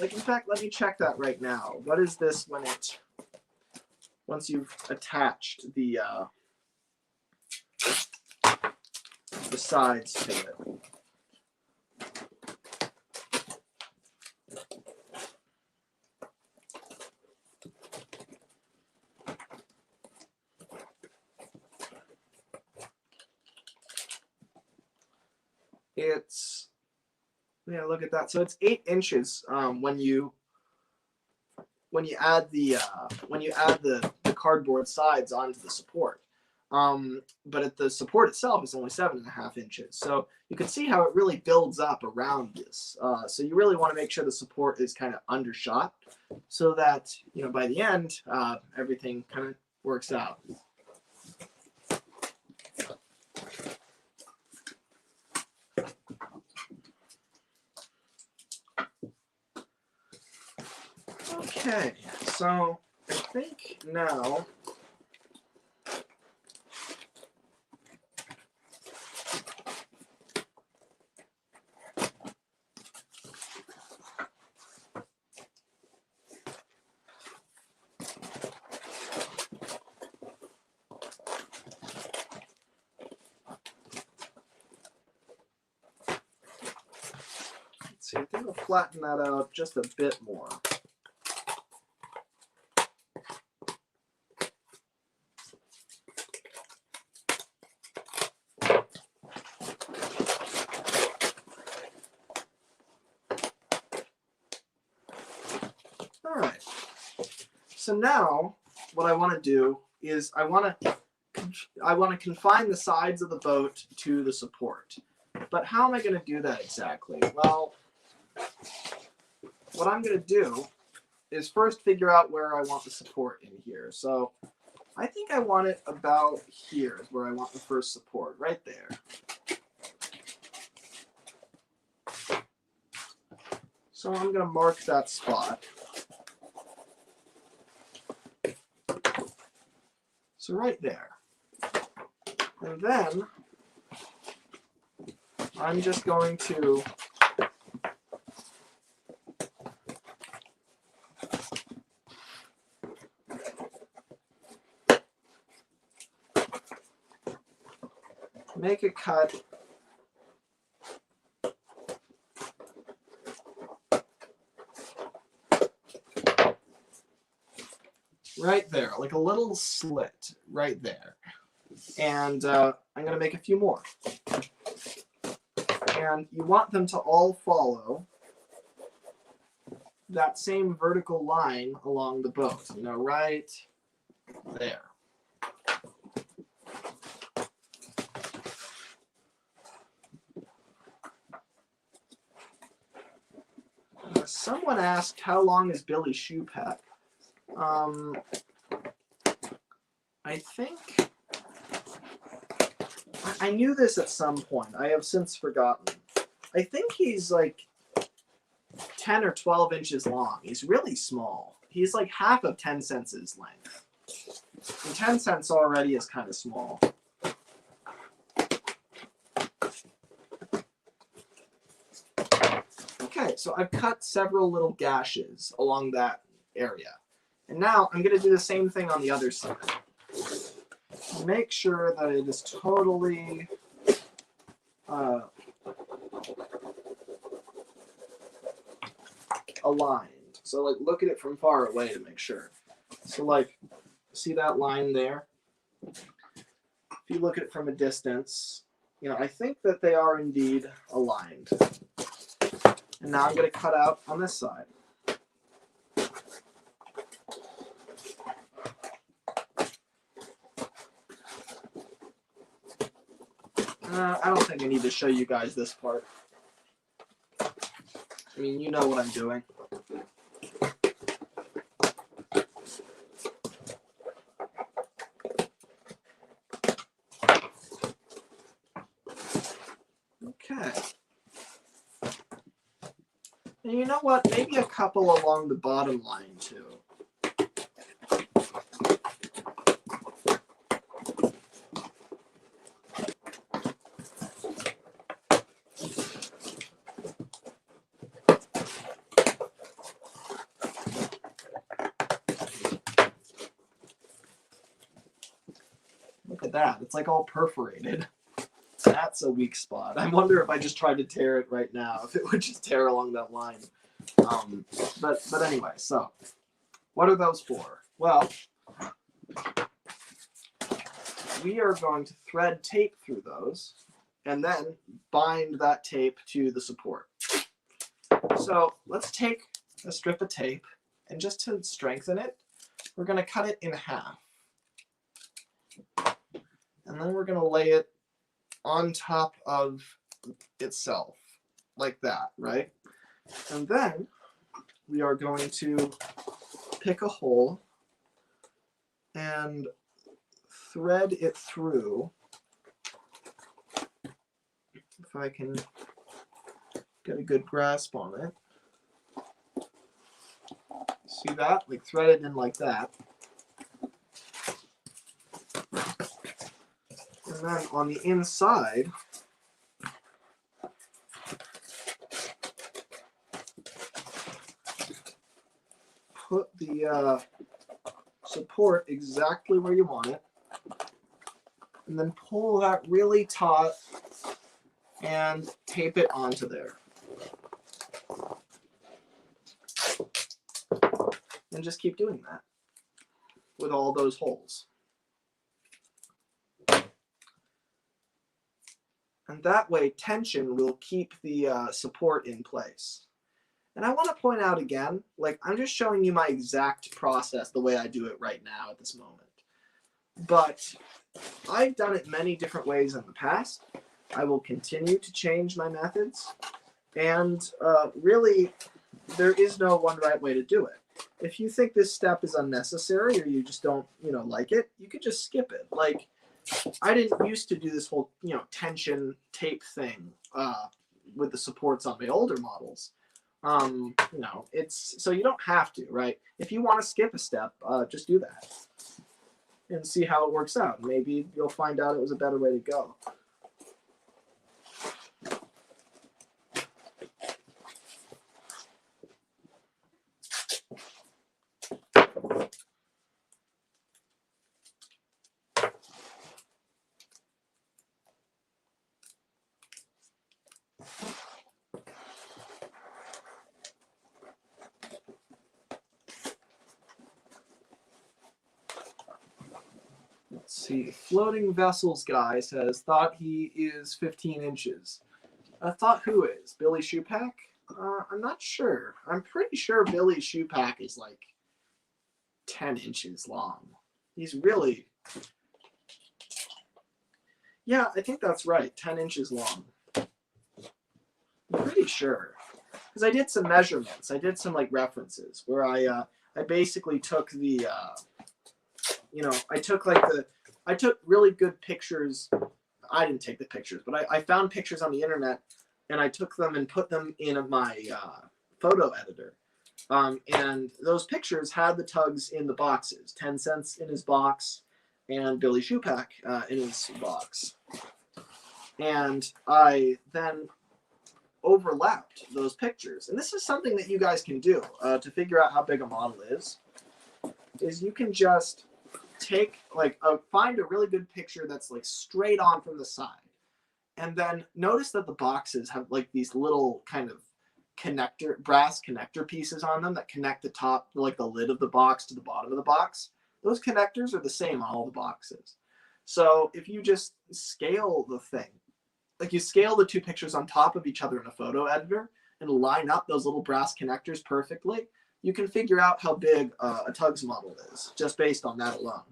like in fact, let me check that right now. What is this when once you've attached the sides to it? It's, yeah, look at that. So it's 8 inches when you add the cardboard sides onto the support. But at the support itself is only 7.5 inches. So you can see how it really builds up around this. So you really want to make sure the support is kind of undershot so that, you know, by the end, everything kind of works out. Okay, so I think now let's see, I think I'll flatten that out just a bit more. All right. So now what I want to do is I want to confine the sides of the boat to the support. But how am I going to do that exactly? Well, what I'm going to do is first figure out where I want the support in here. So I think I want it about here is where I want the first support, right there. So I'm going to mark that spot. So right there. And then I'm just going to make a cut right there, like a little slit right there. And I'm going to make a few more. And you want them to all follow that same vertical line along the boat, you know, right there. Someone asked, how long is Billy's shoe pack? I think I knew this at some point. I have since forgotten. I think he's like 10 or 12 inches long. He's really small. He's like half of 10 cents' length. And 10 cents already is kind of small. Okay, so I've cut several little gashes along that area. And now I'm going to do the same thing on the other side. Make sure that it is totally aligned. So like look at it from far away to make sure. So like see that line there? If you look at it from a distance, you know, I think that they are indeed aligned. And now I'm going to cut out on this side. I don't think I need to show you guys this part. I mean, you know what I'm doing. Okay. And you know what? Maybe a couple along the bottom line too. Look at that. It's like all perforated. That's a weak spot. I wonder if I just tried to tear it right now, if it would just tear along that line. But anyway, so what are those for? Well, we are going to thread tape through those and then bind that tape to the support. So let's take a strip of tape and just to strengthen it, we're going to cut it in half. And then we're going to lay it on top of itself, like that, right? And then we are going to pick a hole and thread it through. If I can get a good grasp on it. See that? Like thread it in like that. And then on the inside, put the support exactly where you want it, and then pull that really taut and tape it onto there. And just keep doing that with all those holes. And that way, tension will keep the support in place. And I want to point out again, like I'm just showing you my exact process the way I do it right now at this moment. But I've done it many different ways in the past. I will continue to change my methods. And really, there is no one right way to do it. If you think this step is unnecessary or you just don't, like it, you could just skip it. Like, I didn't used to do this whole, tension tape thing with the supports on my older models. It's so you don't have to, right? If you want to skip a step, just do that and see how it works out. Maybe you'll find out it was a better way to go. Let's see, Floating Vessels guy says, thought he is 15 inches. I thought who is? Billy Shoepack? I'm not sure. I'm pretty sure Billy Shoepack is like 10 inches long. He's really... Yeah, I think that's right, 10 inches long. I'm pretty sure. Because I did some measurements. I did some like references where I basically took the... I took really good pictures. I didn't take the pictures, but I found pictures on the internet and I took them and put them in my photo editor. And those pictures had the tugs in the boxes. 10 cents in his box and Billy Shoepack in his box. And I then overlapped those pictures. And this is something that you guys can do to figure out how big a model is you can just take, like, find a really good picture that's like straight on from the side. And then notice that the boxes have like these little kind of brass connector pieces on them that connect the top, like the lid of the box to the bottom of the box. Those connectors are the same on all the boxes. So if you just scale the thing, like you scale the two pictures on top of each other in a photo editor and line up those little brass connectors perfectly, you can figure out how big a TUGS model is just based on that alone.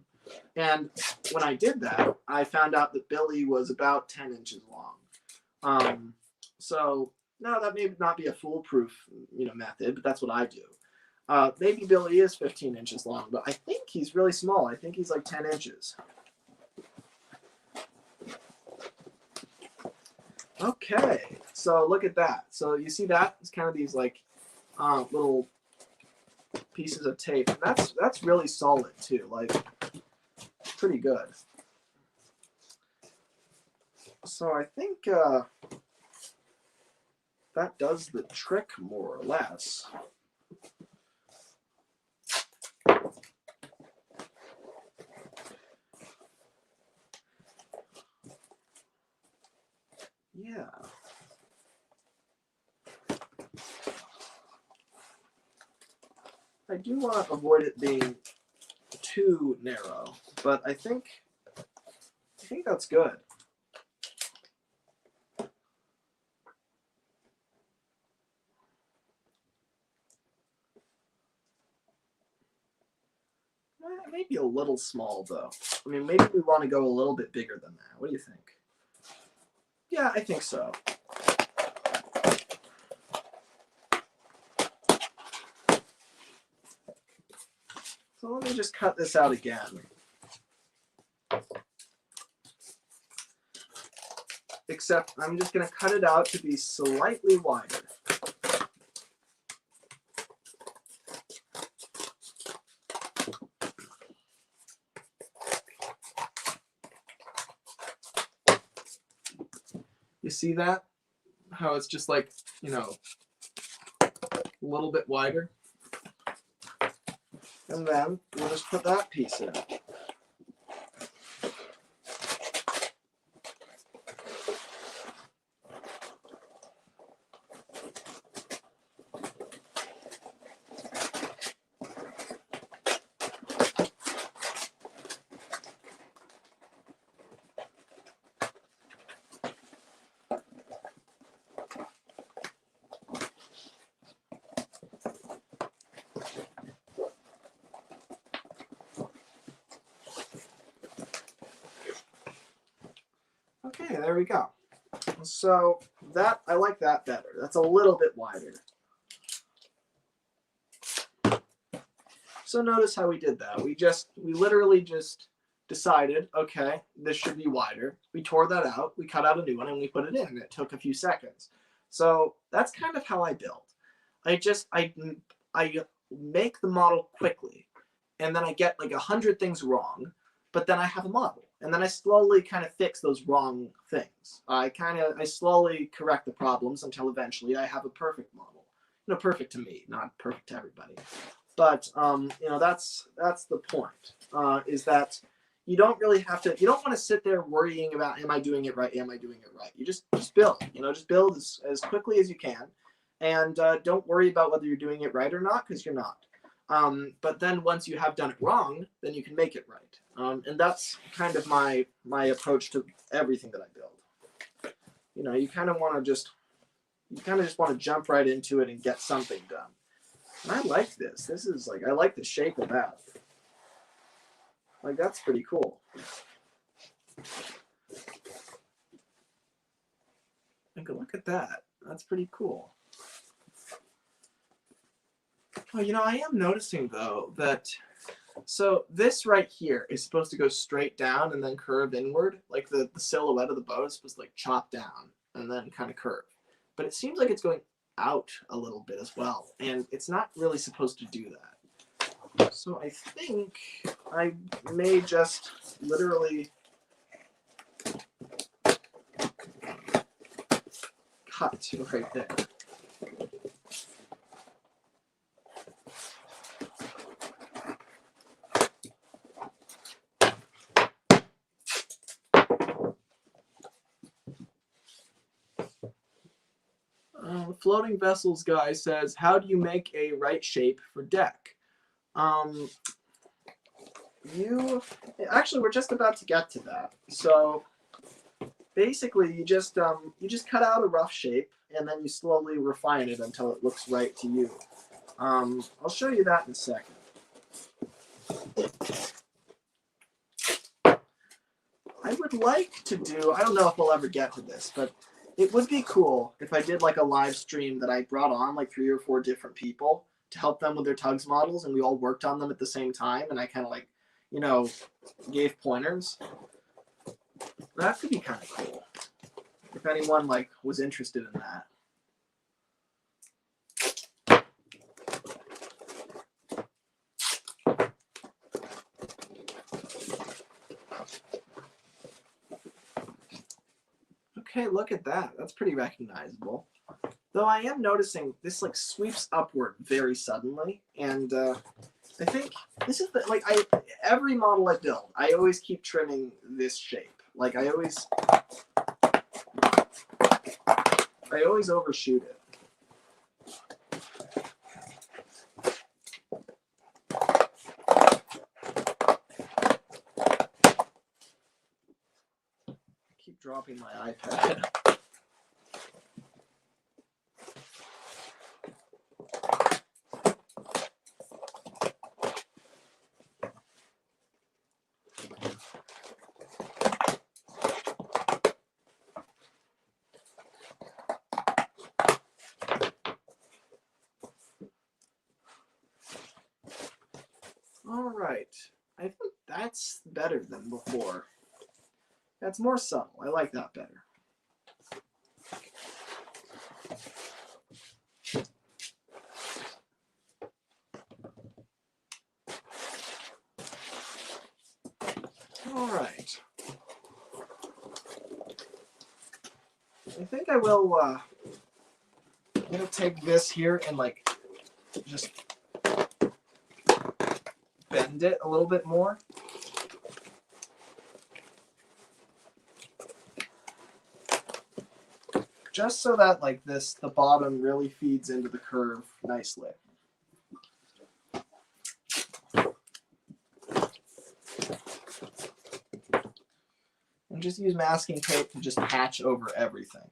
And when I did that, I found out that Billy was about 10 inches long. So now that may not be a foolproof, method, but that's what I do. Maybe Billy is 15 inches long, but I think he's really small. I think he's like 10 inches. Okay, so look at that. So you see that? It's kind of these like little pieces of tape. And that's really solid too. Like, pretty good. So I think that does the trick more or less. Yeah. I do want to avoid it being too narrow, but I think that's good. Maybe a little small though. I mean, maybe we want to go a little bit bigger than that. What do you think? Yeah, I think so. So let me just cut this out again. Except I'm just going to cut it out to be slightly wider. You see that? How it's just like, a little bit wider? And then we'll just put that piece in. Okay, there we go. So that, I like that better. That's a little bit wider. So notice how we did that. We literally just decided, okay, this should be wider. We tore that out, we cut out a new one, and we put it in, and it took a few seconds. So that's kind of how I build. I make the model quickly, and then I get like 100 things wrong, but then I have a model. And then I slowly kind of fix those wrong things. I slowly correct the problems until eventually I have a perfect model. Perfect to me, not perfect to everybody. But that's the point. Is that you don't really have to. You don't want to sit there worrying about, am I doing it right? Am I doing it right? You just build. Just build as quickly as you can, and don't worry about whether you're doing it right or not, because you're not. But then once you have done it wrong, then you can make it right. And that's kind of my approach to everything that I build. You kind of just want to jump right into it and get something done. And I like this. This is like, I like the shape of that. Like, that's pretty cool. Like, look at that. That's pretty cool. Oh, I am noticing though that, so this right here is supposed to go straight down and then curve inward. Like the silhouette of the boat is supposed to like chop down and then kind of curve. But it seems like it's going out a little bit as well, and it's not really supposed to do that. So I think I may just literally cut right there. The Floating Vessels guy says, how do you make a right shape for deck? Actually, we're just about to get to that. So basically, you just cut out a rough shape, and then you slowly refine it until it looks right to you. I'll show you that in a second. I would like to do, I don't know if we'll ever get to this, but it would be cool if I did like a live stream that I brought on like 3 or 4 different people to help them with their TUGS models, and we all worked on them at the same time, and I kind of like, you know, gave pointers. That could be kind of cool if anyone like was interested in that. Okay, look at that. That's pretty recognizable. Though I am noticing this like sweeps upward very suddenly, and I think this is the, like every model I build, I always keep trimming this shape. Like I always overshoot it. I keep dropping my iPad. All right, I think that's better than before. That's more subtle. I like that better. All right. I think I will. I'm gonna take this here and like just bend it a little bit more. Just so that like this, the bottom really feeds into the curve nicely. And just use masking tape to just patch over everything.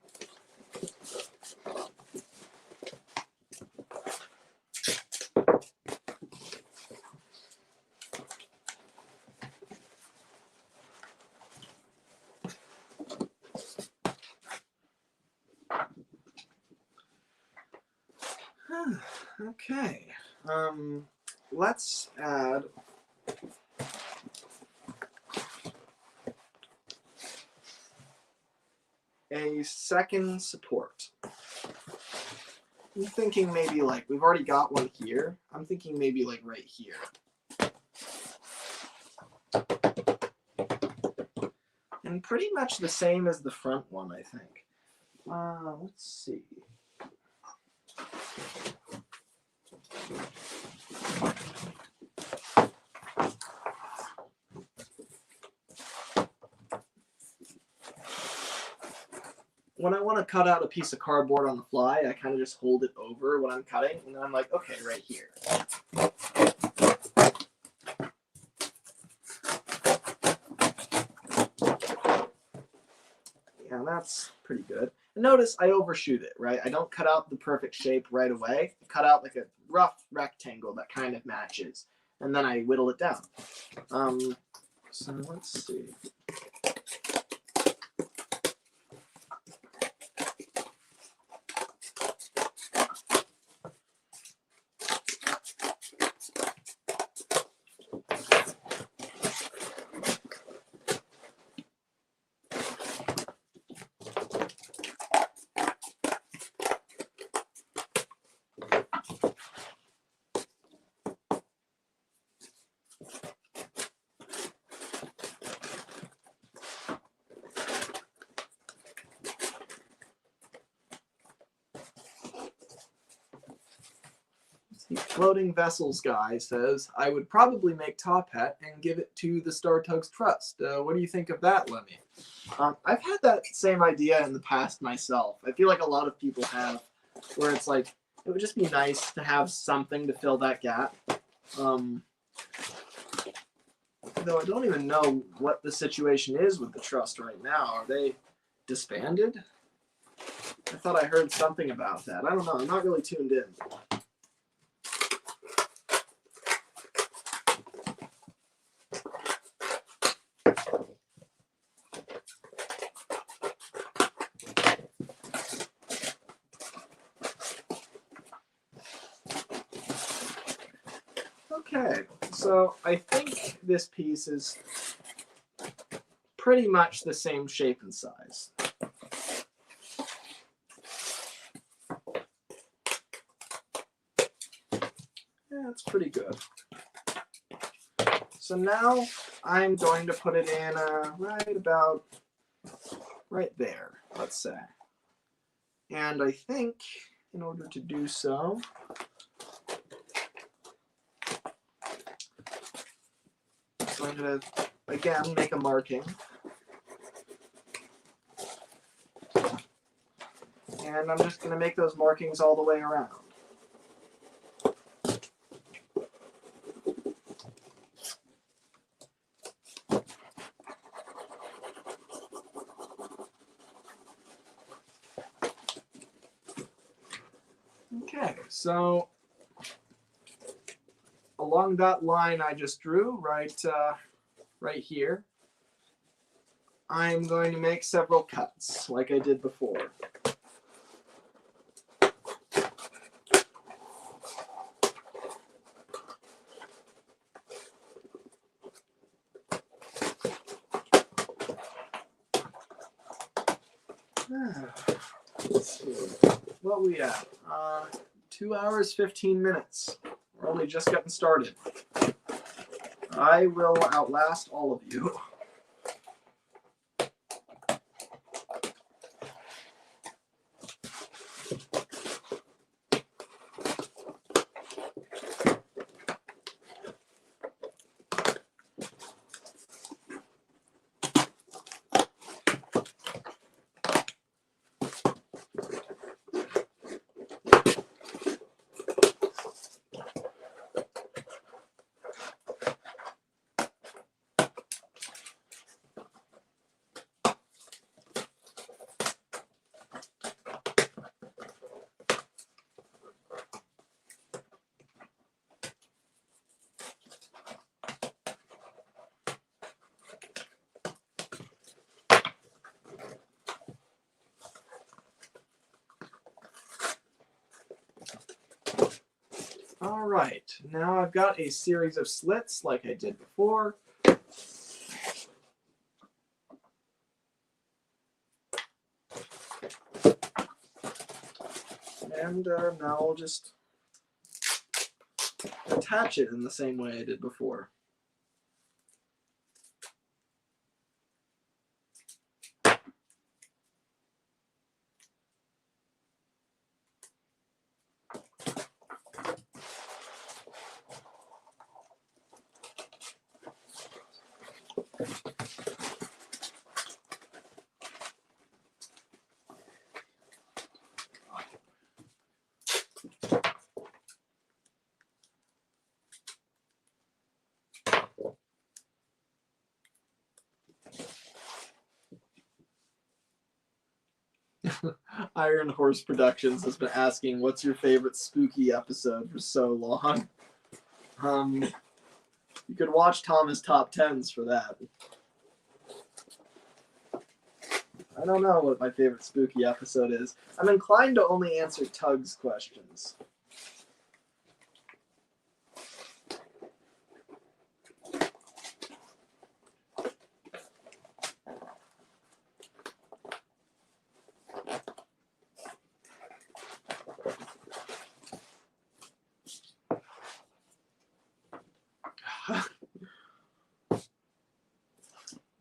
Okay, let's add a second support. I'm thinking maybe like, we've already got one here. I'm thinking maybe like right here. And pretty much the same as the front one, I think. Let's see. When I want to cut out a piece of cardboard on the fly, I kind of just hold it over when I'm cutting, and then I'm like, okay, right here. Yeah, that's pretty good. And notice I overshoot it, right? I don't cut out the perfect shape right away. I cut out like a rough rectangle that kind of matches, and then I whittle it down. So let's see. The Floating Vessels guy says, I would probably make Top Hat and give it to the Star Tugs Trust. What do you think of that, Lemmy? I've had that same idea in the past myself. I feel like a lot of people have, where it's like, it would just be nice to have something to fill that gap. Though I don't even know what the situation is with the Trust right now. Are they disbanded? I thought I heard something about that. I don't know. I'm not really tuned in. Okay, so I think this piece is pretty much the same shape and size. Yeah, that's pretty good. So now I'm going to put it in right about right there, let's say. And I think in order to do so, so I'm going to, again, make a marking. And I'm just going to make those markings all the way around. Okay, so along that line I just drew, right here, I'm going to make several cuts like I did before. Let's see. What we at? 2 hours, 15 minutes. We're only just getting started. I will outlast all of you. All right, now I've got a series of slits like I did before. And now I'll just attach it in the same way I did before. Iron Horse Productions has been asking, what's your favorite spooky episode for so long? You could watch Thomas' Top 10s for that. I don't know what my favorite spooky episode is. I'm inclined to only answer TUGS questions.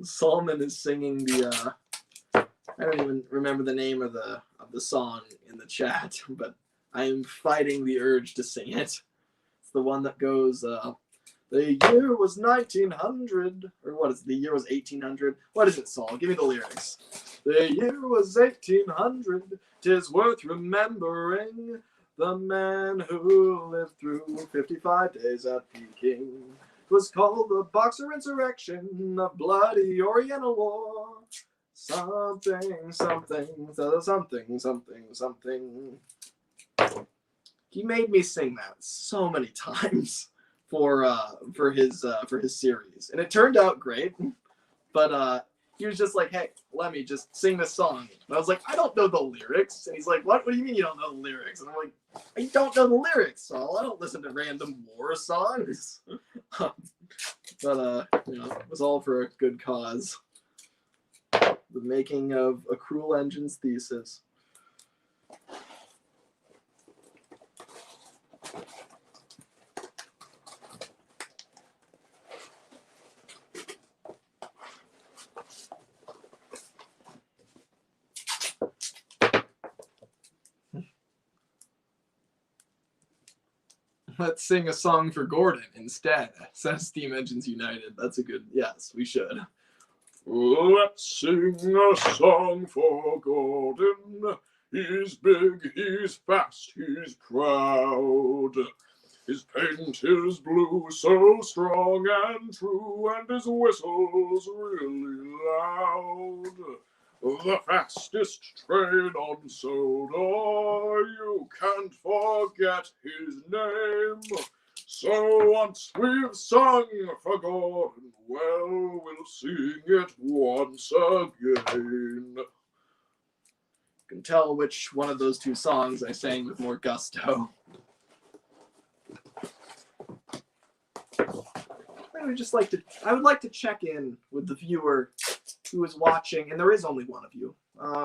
Solomon is singing the I don't even remember the name of the song in the chat, but I am fighting the urge to sing it. the one that goes, the year was 1900, or what is it? The year was 1800. What is it, Saul? Give me the lyrics. The year was 1800, 'tis worth remembering, the man who lived through 55 days at Peking. It was called the Boxer Insurrection, the Bloody Oriental War. Something, something, something, something, something. He made me sing that so many times for his series, and it turned out great. But he was just like, "Hey, let me just sing this song." And I was like, "I don't know the lyrics." And he's like, "What? What do you mean you don't know the lyrics?" And I'm like, "I don't know the lyrics, Saul. I don't listen to random war songs." But it was all for a good cause. The making of A Cruel Engine's Thesis. Let's sing a song for Gordon instead, says Steam Engines United. That's a good, yes, we should. Let's sing a song for Gordon. He's big, he's fast, he's proud. His paint is blue, so strong and true, and his whistle's really loud. The fastest train on Soda, you can't forget his name. So once we've sung for Gordon, well, we'll sing it once again. You can tell which one of those two songs I sang with more gusto. I would like to check in with the viewer who is watching, and there is only one of you,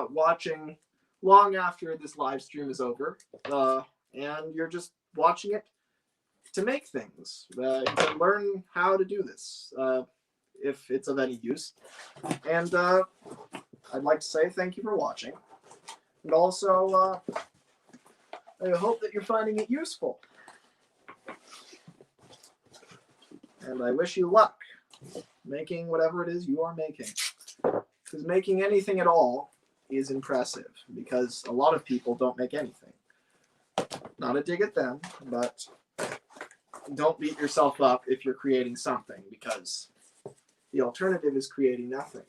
watching long after this live stream is over, and you're just watching it to make things. You can learn how to do this, if it's of any use. And I'd like to say thank you for watching. And also, I hope that you're finding it useful. And I wish you luck making whatever it is you are making. Because making anything at all is impressive, because a lot of people don't make anything. Not a dig at them, but don't beat yourself up if you're creating something, because the alternative is creating nothing.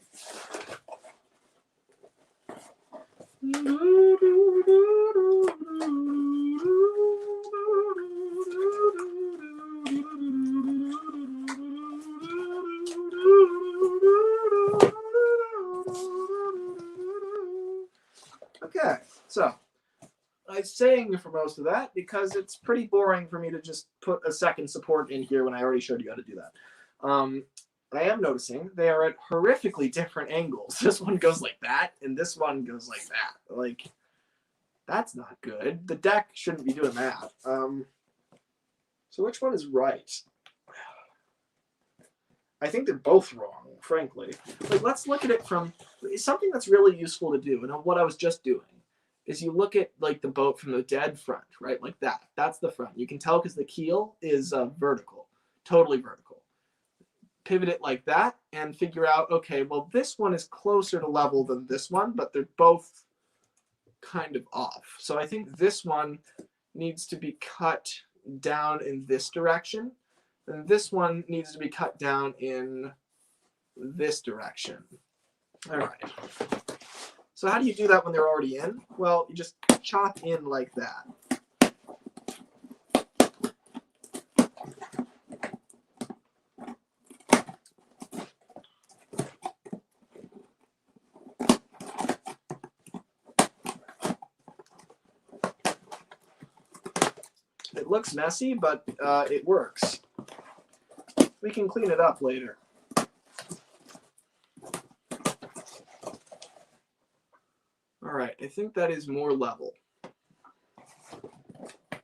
Okay, so I sang for most of that because it's pretty boring for me to just put a second support in here when I already showed you how to do that. I am noticing they are at horrifically different angles. This one goes like that, and this one goes like that. Like, that's not good. The deck shouldn't be doing that. So which one is right? I think they're both wrong, frankly. Like, let's look at it from something that's really useful to do, and what I was just doing is you look at like the boat from the dead front, right? Like that. That's the front. You can tell because the keel is vertical, totally vertical. Pivot it like that and figure out, okay, well, this one is closer to level than this one, but they're both kind of off. So I think this one needs to be cut down in this direction, and this one needs to be cut down in this direction. All right. So how do you do that when they're already in? Well, you just chop in like that. It looks messy, but it works. We can clean it up later. All right, I think that is more level.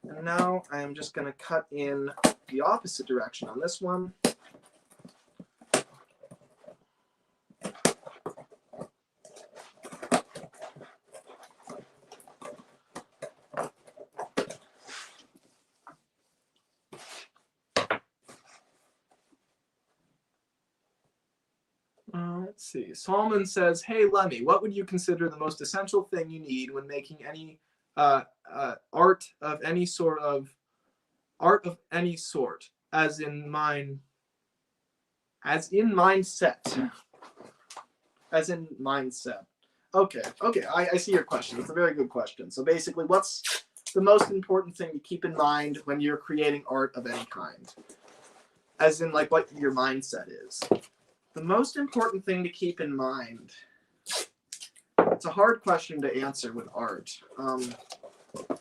And now I'm just going to cut in the opposite direction on this one. Let's see. Solomon says, "Hey Lemmy, what would you consider the most essential thing you need when making any art of any sort, as in mindset, as in mindset." Okay, I see your question. It's a very good question. So basically, what's the most important thing to keep in mind when you're creating art of any kind? As in, like, what your mindset is. The most important thing to keep in mind. It's a hard question to answer with art. The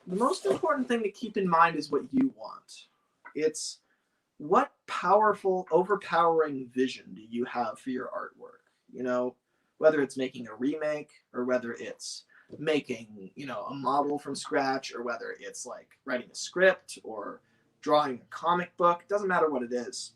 most important thing to keep in mind is what you want. It's what powerful, overpowering vision do you have for your artwork? You know, whether it's making a remake or whether it's making, you know, a model from scratch, or whether it's like writing a script or drawing a comic book. Doesn't matter what it is.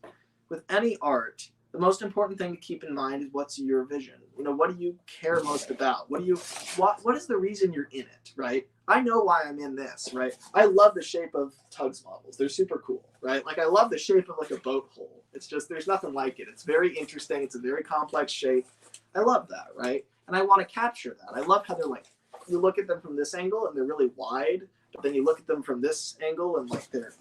With any art, the most important thing to keep in mind is what's your vision. You know, what do you care most about? What is the reason you're in it, right? I know why I'm in this, right? I love the shape of TUGS models. They're super cool, right? Like, I love the shape of like a boat hull. It's just, there's nothing like it. It's very interesting. It's a very complex shape. I love that, right? And I want to capture that. I love how they're like, you look at them from this angle and they're really wide, but then you look at them from this angle and like they're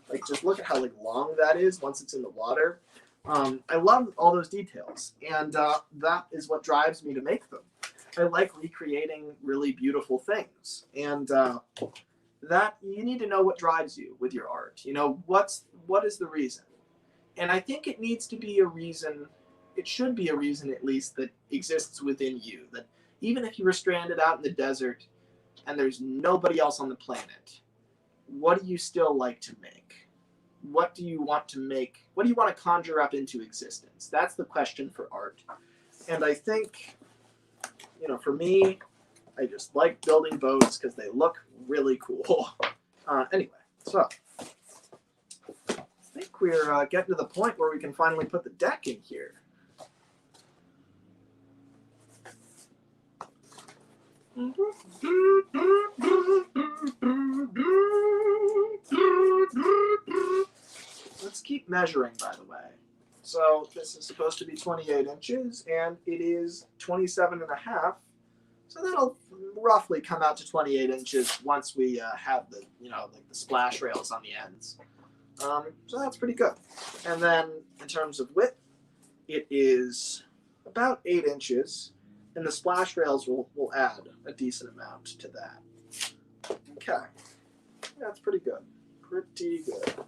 like, just look at how like long that is once it's in the water. I love all those details, and that is what drives me to make them. I like recreating really beautiful things, and that you need to know what drives you with your art. You know, what is the reason? And I think it needs to be a reason. It should be a reason, at least, that exists within you. That even if you were stranded out in the desert and there's nobody else on the planet, what do you still like to make? What do you want to make? What do you want to conjure up into existence? That's the question for art. And I think, you know, for me, I just like building boats because they look really cool. Anyway, so I think we're getting to the point where we can finally put the deck in here. Let's keep measuring, by the way. So this is supposed to be 28 inches, and it is 27 and a half. So that'll roughly come out to 28 inches once we have the, you know, like the splash rails on the ends. So that's pretty good. And then in terms of width, it is about 8 inches, and the splash rails will add a decent amount to that. Okay, that's pretty good. Pretty good.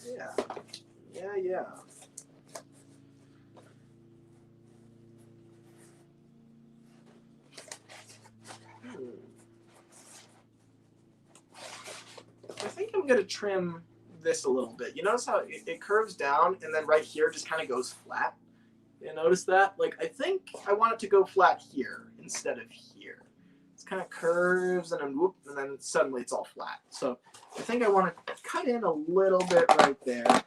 Yeah. I think I'm going to trim this a little bit. You notice how it curves down and then right here just kind of goes flat? You notice that? Like, I think I want it to go flat here instead of here. It's kind of curves and then whoop, and then suddenly it's all flat. So I think I want to cut in a little bit right there.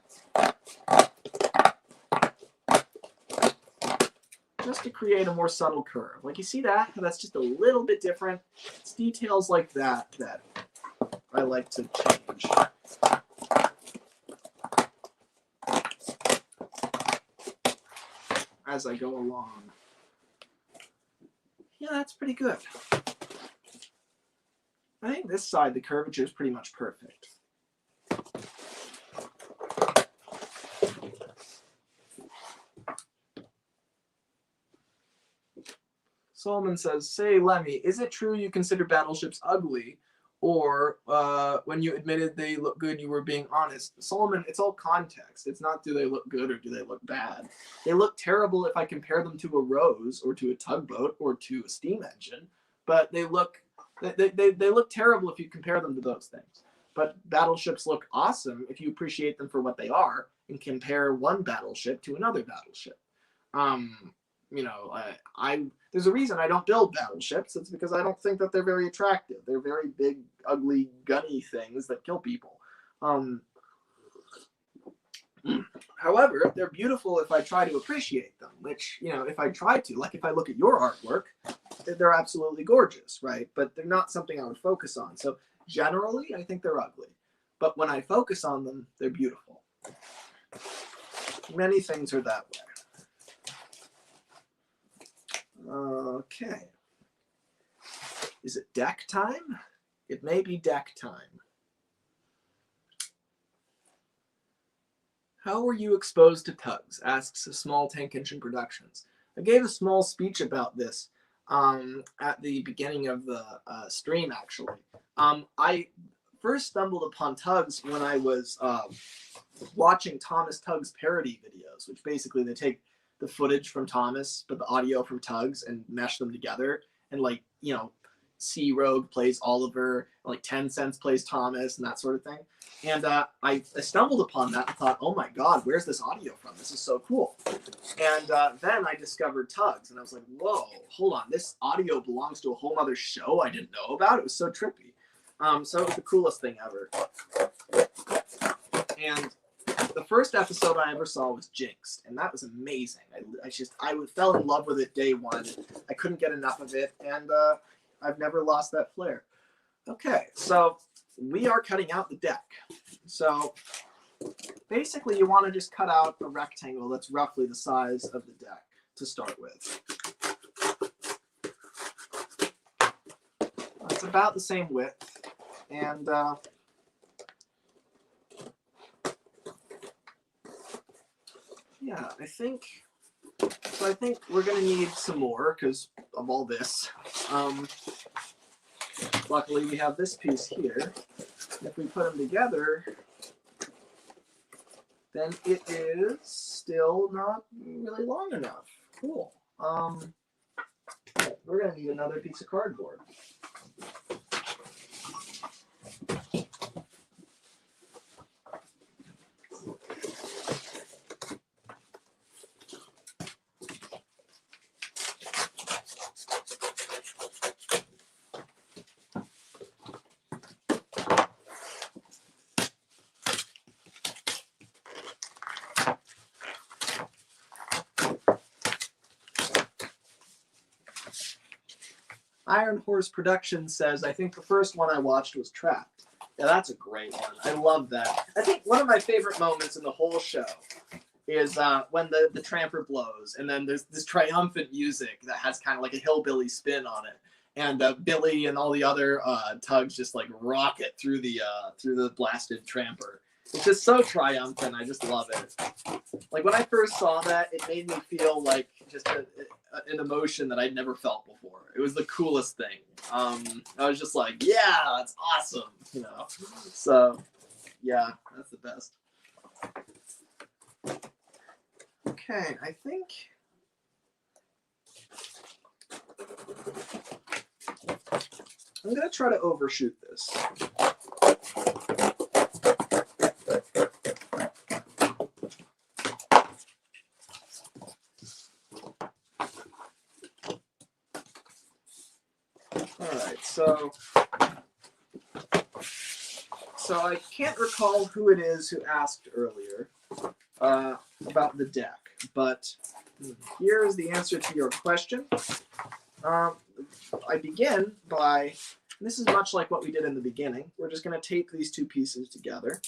Just to create a more subtle curve. Like, you see that? That's just a little bit different. It's details like that that I like to change. As I go along. Yeah, that's pretty good. I think this side, the curvature is pretty much perfect. Solomon says, "Say, Lemmy, is it true you consider battleships ugly? Or when you admitted they look good, you were being honest?" Solomon, it's all context. It's not do they look good or do they look bad. They look terrible if I compare them to a rose or to a tugboat or to a steam engine. But they look terrible if you compare them to those things. But battleships look awesome if you appreciate them for what they are and compare one battleship to another battleship. You know, there's a reason I don't build battleships. It's because I don't think that they're very attractive. They're very big, ugly, gunny things that kill people. However, they're beautiful if I try to appreciate them, which, you know, if I try to, like if I look at your artwork, they're absolutely gorgeous, right? But they're not something I would focus on. So generally, I think they're ugly. but when I focus on them, they're beautiful. Many things are that way. Okay. Is it deck time? It may be deck time. How were you exposed to TUGS? Asks a Small Tank Engine Productions. I gave a small speech about this at the beginning of the stream, actually. I first stumbled upon TUGS when I was watching Thomas Tuggs parody videos, which basically they take the footage from Thomas, but the audio from TUGS and mesh them together. And like, you know, C Rogue plays Oliver, like 10 Cents plays Thomas, and that sort of thing. And I stumbled upon that and thought, oh my God, where's this audio from? This is so cool. And then I discovered TUGS, and I was like, whoa, hold on. This audio belongs to a whole other show I didn't know about. It was so trippy. So it was the coolest thing ever. And the first episode I ever saw was Jinxed, and that was amazing. I fell in love with it day one. I couldn't get enough of it, and I've never lost that flair. Okay, so we are cutting out the deck. So basically you want to just cut out a rectangle that's roughly the size of the deck to start with. It's about the same width, and yeah, I think we're gonna need some more because of all this. Luckily we have this piece here. If we put them together, then it is still not really long enough. Cool. We're gonna need another piece of cardboard. Iron Horse Productions says, I think the first one I watched was Trapped. Yeah, that's a great one. I love that. I think one of my favorite moments in the whole show is when the tramper blows, and then there's this triumphant music that has kind of like a hillbilly spin on it. And Billy and all the other tugs just like rocket through the blasted tramper. It's just so triumphant. I just love it. Like when I first saw that, it made me feel like just an emotion that I'd never felt before. It was the coolest thing. I was just like, yeah, that's awesome, you know. So, yeah, that's the best. Okay, I think I'm gonna try to overshoot this. Alright, so I can't recall who it is who asked earlier about the deck, but here is the answer to your question. I begin by, this is much like what we did in the beginning. We're just going to tape these two pieces together.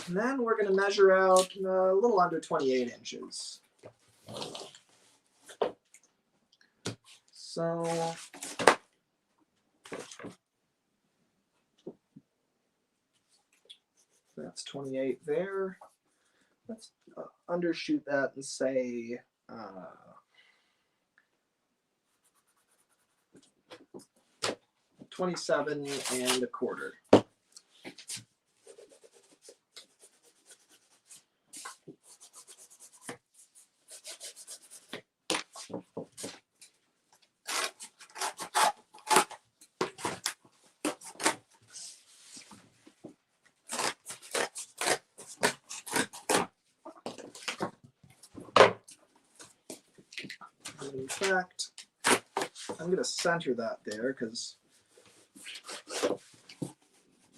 And then we're going to measure out a little under 28 inches. So that's 28 there. Let's undershoot that and say 27 1/4. In fact, I'm going to center that there because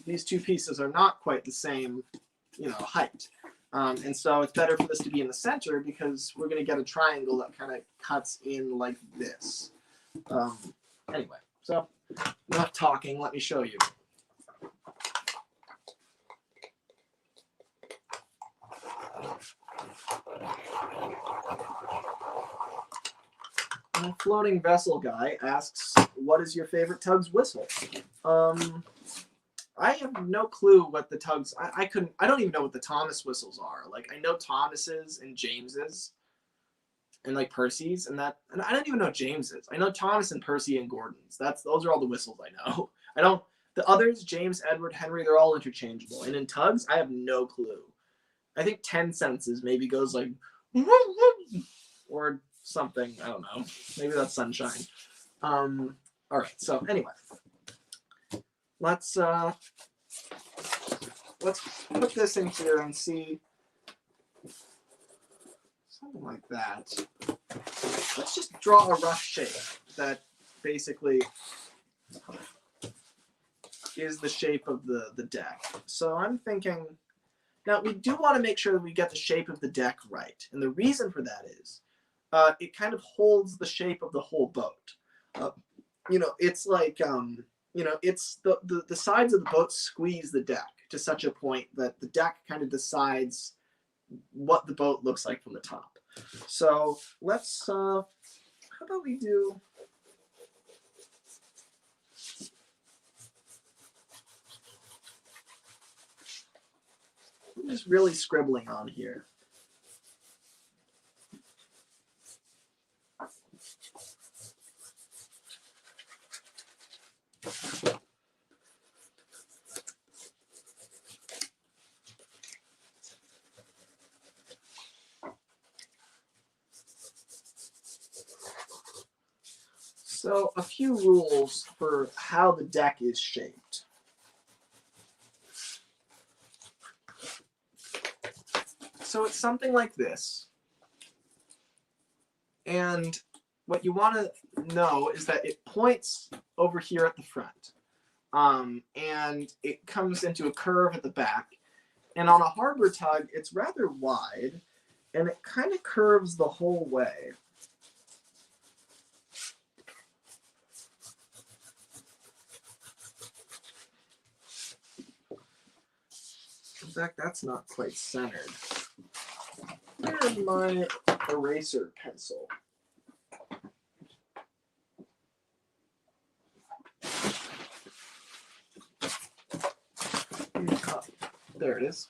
these two pieces are not quite the same, height. And so it's better for this to be in the center because we're going to get a triangle that kind of cuts in like this. Anyway, so enough talking. Let me show you. The floating vessel guy asks, "What is your favorite TUGS whistle?" I have no clue what the TUGS. I don't even know what the Thomas whistles are. Like I know Thomas's and James's, and like Percy's, and I don't even know James's. I know Thomas and Percy and Gordon's. Those are all the whistles I know. I don't. The others, James, Edward, Henry, they're all interchangeable. And in TUGS, I have no clue. I think 10 senses maybe goes like, or something. I don't know. Maybe that's sunshine. All right. So anyway, let's put this in here and see something like that. Let's just draw a rough shape that basically is the shape of the deck. So I'm thinking, now we do want to make sure that we get the shape of the deck right. And the reason for that is it kind of holds the shape of the whole boat. It's like, it's the sides of the boat squeeze the deck to such a point that the deck kind of decides what the boat looks like from the top. So let's, how about we do, I'm just really scribbling on here. So a few rules for how the deck is shaped. So it's something like this. And what you want to know is that it points over here at the front. And it comes into a curve at the back. And on a harbor tug, it's rather wide. And it kind of curves the whole way. In fact, that's not quite centered. Where's my eraser pencil? There it is.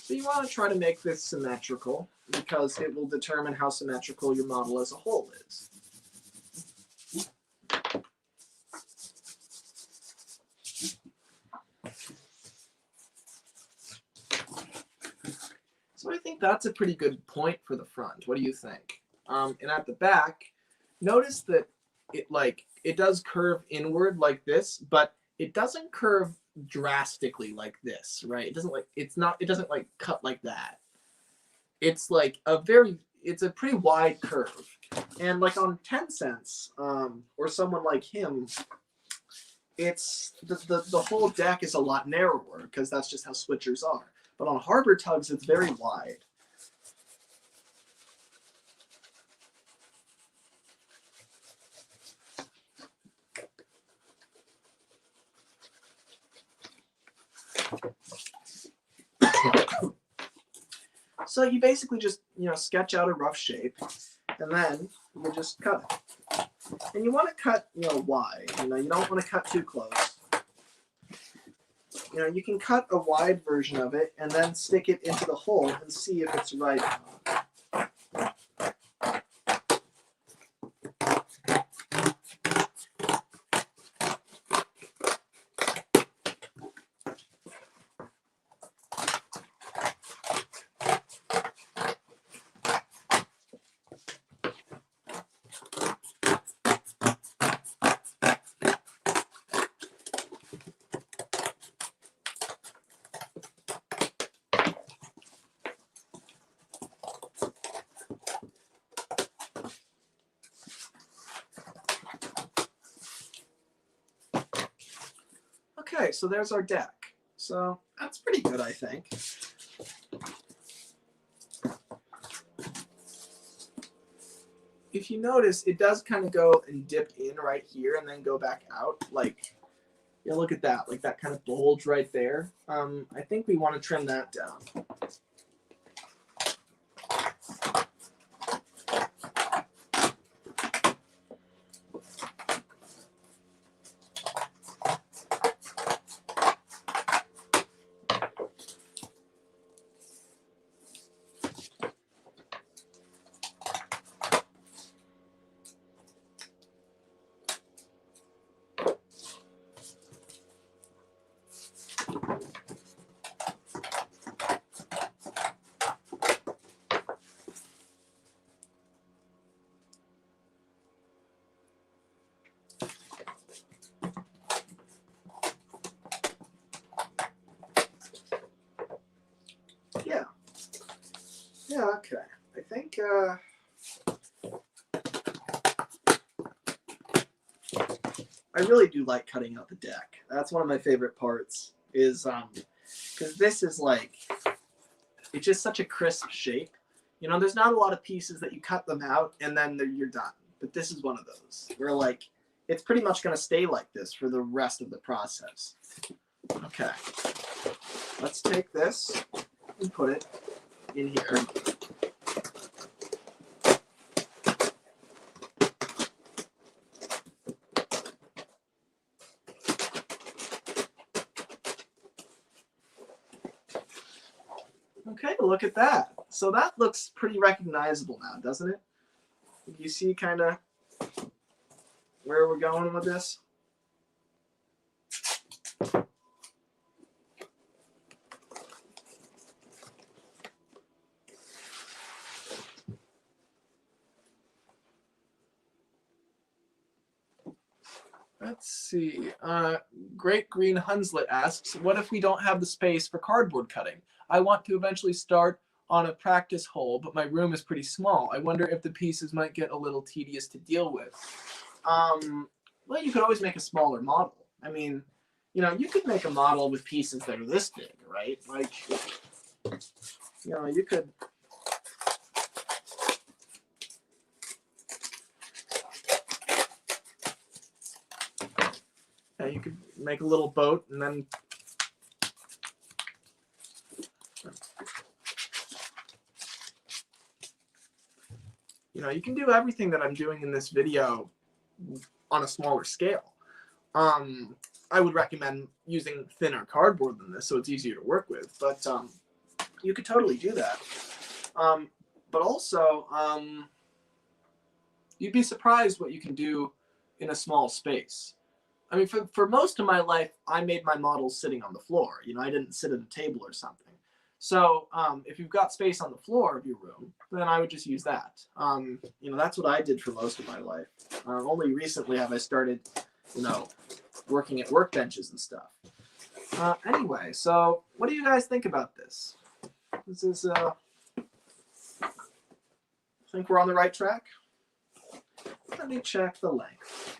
So you want to try to make this symmetrical because it will determine how symmetrical your model as a whole is. So I think that's a pretty good point for the front. What do you think? And at the back, notice that it does curve inward like this, but it doesn't curve drastically like this, right? It doesn't cut like that. It's like it's a pretty wide curve. And like on 10 cents, or someone like him, it's the whole deck is a lot narrower because that's just how switchers are. But on harbor tugs, it's very wide. So you basically just, sketch out a rough shape, and then you just cut it. And you want to cut, wide. You don't want to cut too close. You can cut a wide version of it and then stick it into the hole and see if it's right or not. Okay, so there's our deck. So that's pretty good, I think. If you notice, it does kind of go and dip in right here and then go back out. Like, yeah, look at that. Like that kind of bulge right there. I think we want to trim that down. Yeah, okay. I think I really do like cutting out the deck. That's one of my favorite parts is because this is like, it's just such a crisp shape. You know, there's not a lot of pieces that you cut them out and then you're done. But this is one of those where like, it's pretty much going to stay like this for the rest of the process. Okay. Let's take this and put it in here. Okay, look at that. So that looks pretty recognizable now, doesn't it? You see kind of where we're going with this? Let's see. Great Green Hunslet asks, what if we don't have the space for cardboard cutting? I want to eventually start on a practice hole, but my room is pretty small. I wonder if the pieces might get a little tedious to deal with. Well, you could always make a smaller model. I mean, you know, you could make a model with pieces that are this big, right? Like, you know, you could... Yeah, you could make a little boat and then... You know, you can do everything that I'm doing in this video on a smaller scale. I would recommend using thinner cardboard than this so it's easier to work with, but you could totally do that. But also, you'd be surprised what you can do in a small space. I mean, for most of my life, I made my models sitting on the floor. You know, I didn't sit at a table or something. So if you've got space on the floor of your room, then I would just use that. You know, that's what I did for most of my life. Only recently have I started, you know, working at workbenches and stuff. Anyway, so what do you guys think about this? This is, think we're on the right track? Let me check the length.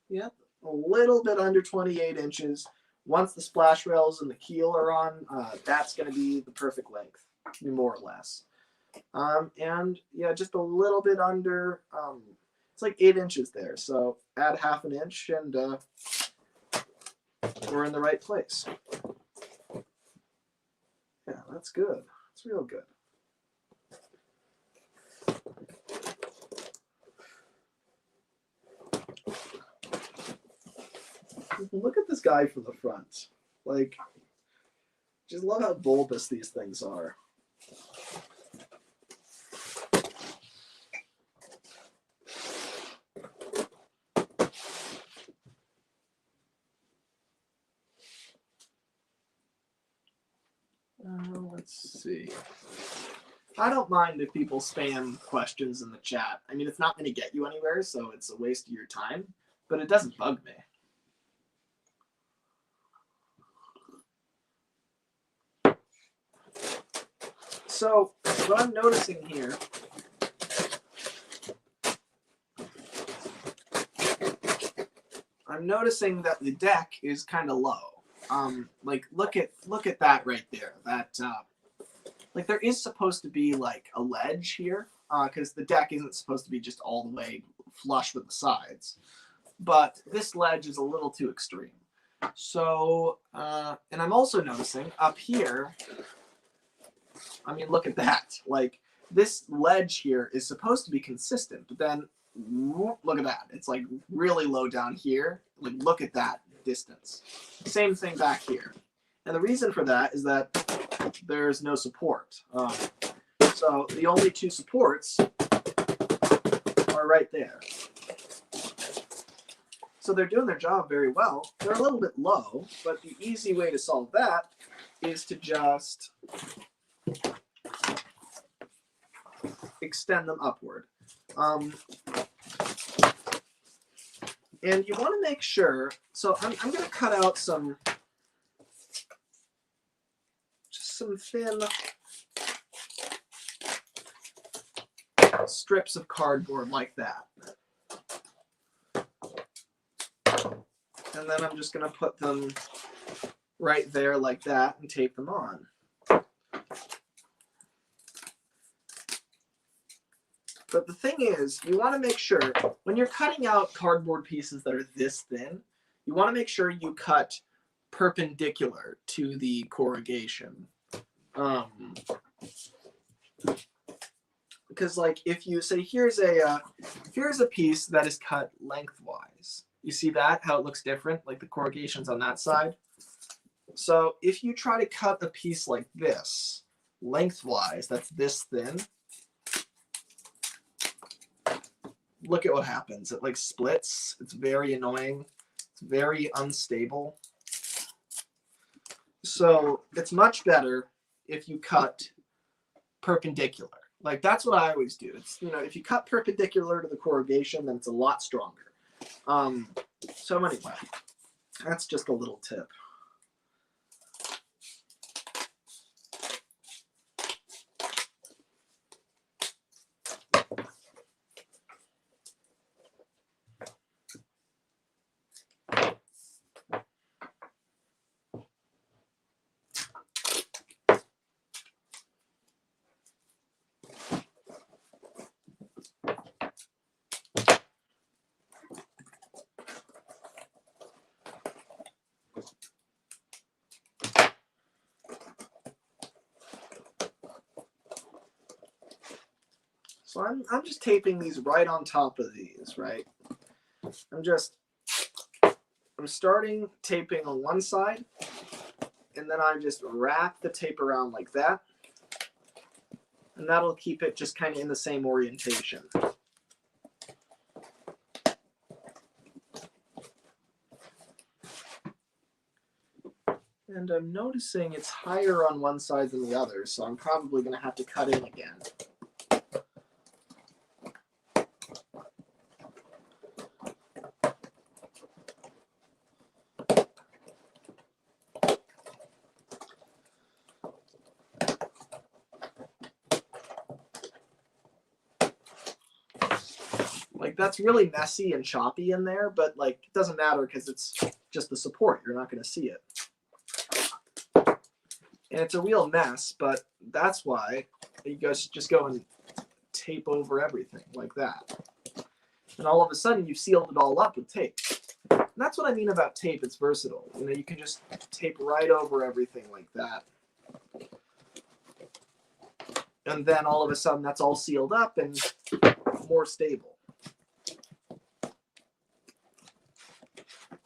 Yep, a little bit under 28 inches. Once the splash rails and the keel are on, that's going to be the perfect length, more or less. And yeah, just a little bit under, it's like 8 inches there. So add half an inch and we're in the right place. Yeah, that's good. It's real good. Look at this guy from the front. Like, just love how bulbous these things are. Let's see. I don't mind if people spam questions in the chat. I mean, it's not going to get you anywhere, so it's a waste of your time, but it doesn't bug me. So what I'm noticing here I'm noticing that the deck is kind of low. Like look at that right there. That like there is supposed to be like a ledge here, because the deck isn't supposed to be just all the way flush with the sides. But this ledge is a little too extreme. So, and I'm also noticing up here, I mean, look at that. Like this ledge here is supposed to be consistent, but then look at that. It's like really low down here. Like look at that distance. Same thing back here. And the reason for that is that there's no support. So the only two supports are right there. So they're doing their job very well. They're a little bit low, but the easy way to solve that is to just extend them upward. And you want to make sure, so I'm going to cut out some thin strips of cardboard like that. And then I'm just going to put them right there like that and tape them on. But the thing is, you want to make sure, when you're cutting out cardboard pieces that are this thin, you want to make sure you cut perpendicular to the corrugation. Because like if you say here's a piece that is cut lengthwise, you see that how it looks different, like the corrugation's on that side. So if you try to cut a piece like this lengthwise, that's this thin, look at what happens. It like splits. It's very annoying. It's very unstable. So it's much better if you cut perpendicular. Like that's what I always do. It's, you know, if you cut perpendicular to the corrugation, then it's a lot stronger. So anyway, that's just a little tip. So I'm just taping these right on top of these, right? I'm starting taping on one side, and then I just wrap the tape around like that, and that'll keep it just kind of in the same orientation. And I'm noticing it's higher on one side than the other, so I'm probably going to have to cut in again. Like that's really messy and choppy in there, but like it doesn't matter because it's just the support. You're not going to see it. And it's a real mess, but that's why you guys just go and tape over everything like that. And all of a sudden you've sealed it all up with tape. And that's what I mean about tape. It's versatile. You know, you can just tape right over everything like that. And then all of a sudden that's all sealed up and more stable.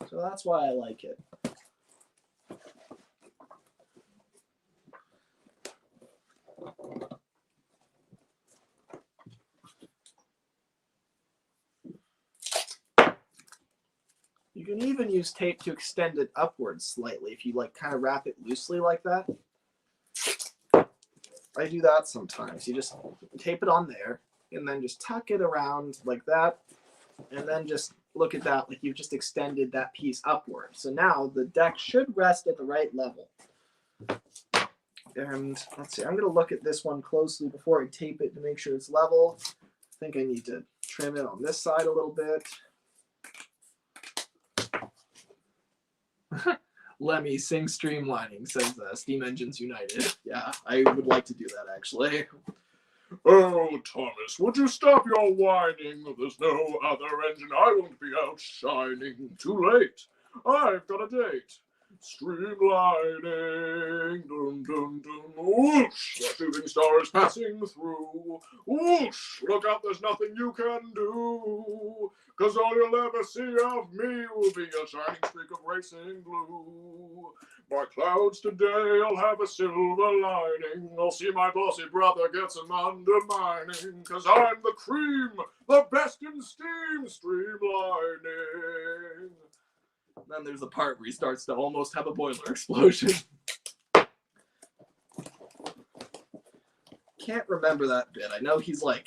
So that's why I like it. You can even use tape to extend it upwards slightly if you like kind of wrap it loosely like that. I do that sometimes. You just tape it on there and then just tuck it around like that, and then just look at that, like you've just extended that piece upward. So now the deck should rest at the right level. And let's see, I'm going to look at this one closely before I tape it to make sure it's level. I think I need to trim it on this side a little bit. Lemmy, sing streamlining, says Steam Engines United. Yeah, I would like to do that, actually. Oh, Thomas, would you stop your whining? There's no other engine I won't be outshining. Too late. I've got a date. Streamlining. Dun, dun, dun. Whoosh! The shooting star is passing through. Whoosh! Look out, there's nothing you can do. 'Cause all you'll ever see of me will be a shining streak of racing blue. My clouds today, I'll have a silver lining. I'll see my bossy brother get some undermining. 'Cause I'm the cream, the best in steam streamlining. Then there's the part where he starts to almost have a boiler explosion. Can't remember that bit. I know he's like,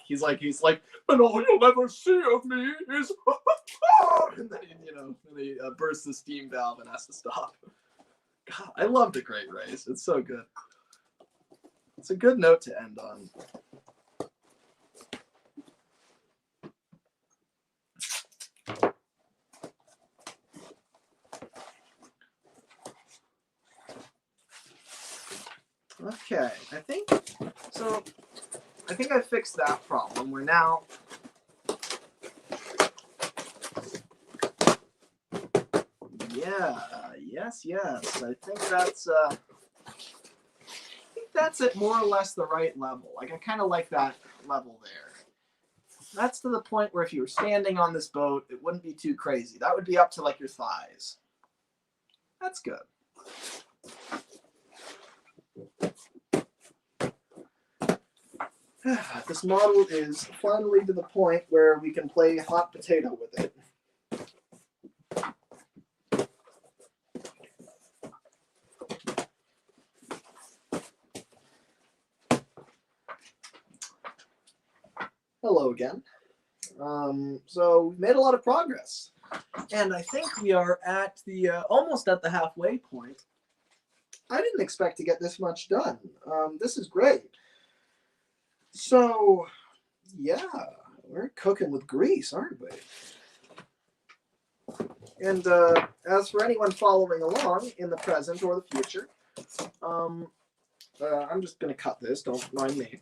And all you'll ever see of me is... and then then he bursts the steam valve and has to stop. God, I love The Great Race. It's so good. It's a good note to end on. Okay, I think I fixed that problem. We're now yes. I think that's at more or less the right level. Like, I kind of like that level there. That's to the point where if you were standing on this boat, it wouldn't be too crazy. That would be up to like your thighs. That's good. This model is finally to the point where we can play hot potato with it. Hello again. So we've made a lot of progress, and I think we are at the almost at the halfway point. I didn't expect to get this much done. This is great. So, yeah, we're cooking with grease, aren't we? And as for anyone following along in the present or the future, I'm just going to cut this, don't mind me.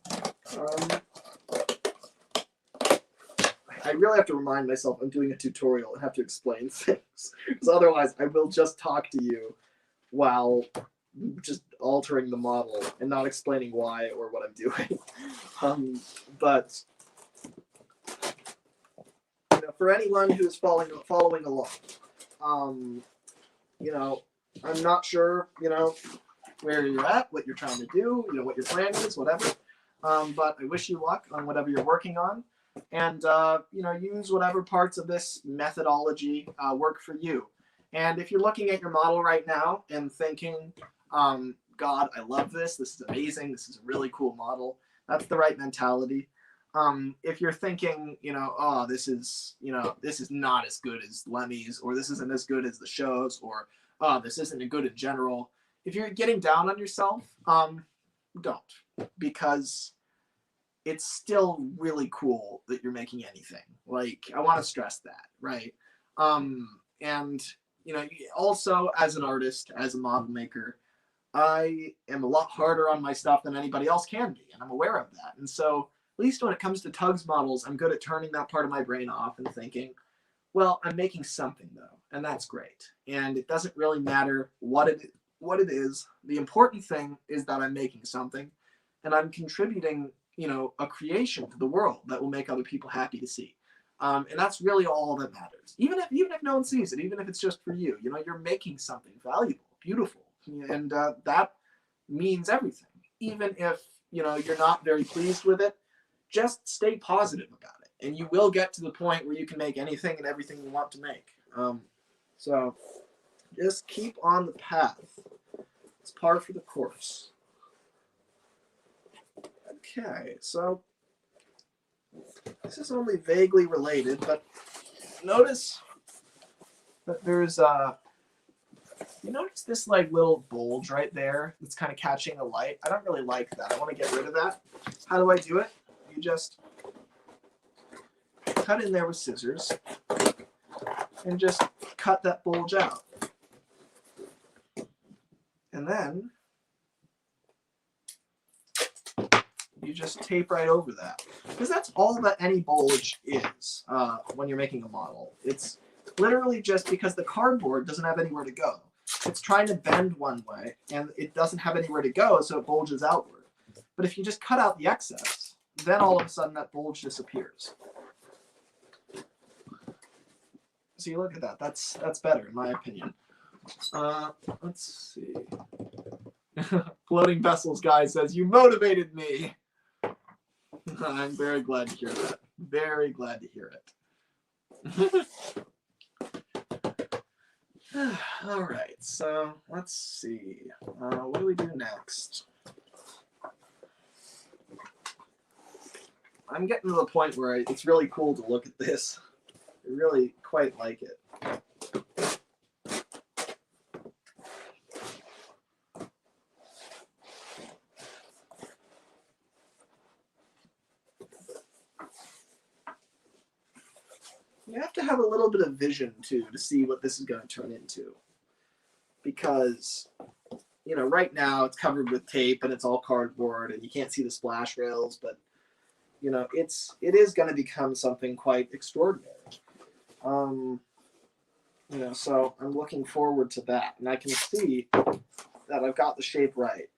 I really have to remind myself I'm doing a tutorial and have to explain things, because otherwise I will just talk to you while just altering the model and not explaining why or what I'm doing. But for anyone who is following along, I'm not sure, where you're at, what you're trying to do, what your plan is, whatever. But I wish you luck on whatever you're working on, and use whatever parts of this methodology work for you. And if you're looking at your model right now and thinking, God, I love this. This is amazing. This is a really cool model. That's the right mentality. If you're thinking, oh, this is not as good as Lemmy's, or this isn't as good as the shows, or oh, this isn't good in general. If you're getting down on yourself, don't, because it's still really cool that you're making anything. Like, I want to stress that, right? And also as an artist, as a model maker, I am a lot harder on my stuff than anybody else can be, and I'm aware of that. And so, at least when it comes to TUGS models, I'm good at turning that part of my brain off and thinking, well, I'm making something though, and that's great. And it doesn't really matter what it is. The important thing is that I'm making something, and I'm contributing, a creation to the world that will make other people happy to see. And that's really all that matters. Even if no one sees it, even if it's just for you, you're making something valuable, beautiful. And that means everything. Even if you're not very pleased with it, just stay positive about it, and you will get to the point where you can make anything and everything you want to make. So just keep on the path. It's par for the course. Okay, so this is only vaguely related, but notice that there's you notice this like little bulge right there that's kind of catching the light? I don't really like that. I want to get rid of that. How do I do it? You just cut in there with scissors and just cut that bulge out. And then you just tape right over that. Because that's all that any bulge is when you're making a model. It's literally just because the cardboard doesn't have anywhere to go. It's trying to bend one way, and it doesn't have anywhere to go, so it bulges outward. But if you just cut out the excess, then all of a sudden that bulge disappears. See, look at that. That's better, in my opinion. Let's see. Floating Vessels guy says, "You motivated me." I'm very glad to hear that. Very glad to hear it. All right, so let's see. What do we do next? I'm getting to the point where it's really cool to look at this. I really quite like it. You have to have a little bit of vision too to see what this is going to turn into, because right now it's covered with tape and it's all cardboard and you can't see the splash rails, but it is going to become something quite extraordinary. So I'm looking forward to that, and I can see that I've got the shape right.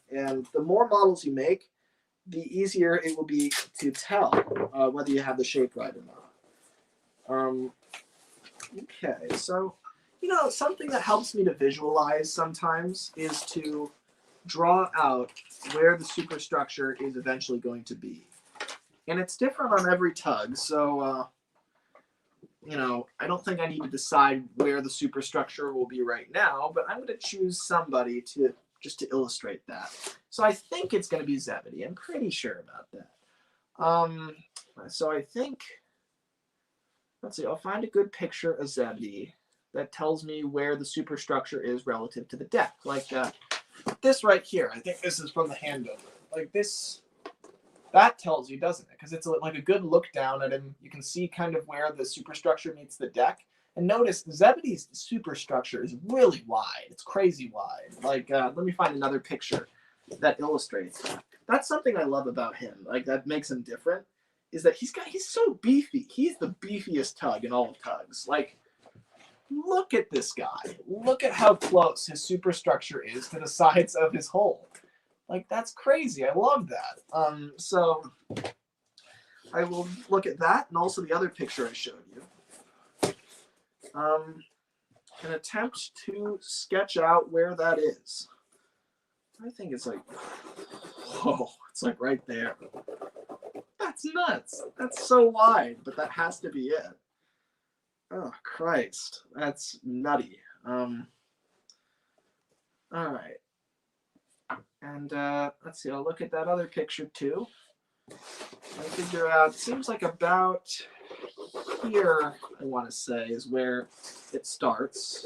And the more models you make, the easier it will be to tell whether you have the shape right or not. Okay, so something that helps me to visualize sometimes is to draw out where the superstructure is eventually going to be. And it's different on every tug, so I don't think I need to decide where the superstructure will be right now, but I'm going to choose somebody to illustrate that. So I think it's going to be Zebedee. I'm pretty sure about that. So I think, let's see, I'll find a good picture of Zebedee that tells me where the superstructure is relative to the deck. Like this right here. I think this is from the handover. Like this. That tells you, doesn't it? Because it's like a good look down at him. You can see kind of where the superstructure meets the deck. And notice Zebedee's superstructure is really wide. It's crazy wide. Like, let me find another picture that illustrates that. That's something I love about him. Like, that makes him different, is that he's so beefy. He's the beefiest tug in all of tugs. Like, look at this guy. Look at how close his superstructure is to the sides of his hull. Like, that's crazy. I love that. So I will look at that and also the other picture I showed you. And attempt to sketch out where that is. I think it's like, whoa, it's like right there. That's nuts. That's so wide, but that has to be it. Oh, Christ. That's nutty. All right. And let's see, I'll look at that other picture too. I figure out, it seems like about here, I want to say, is where it starts.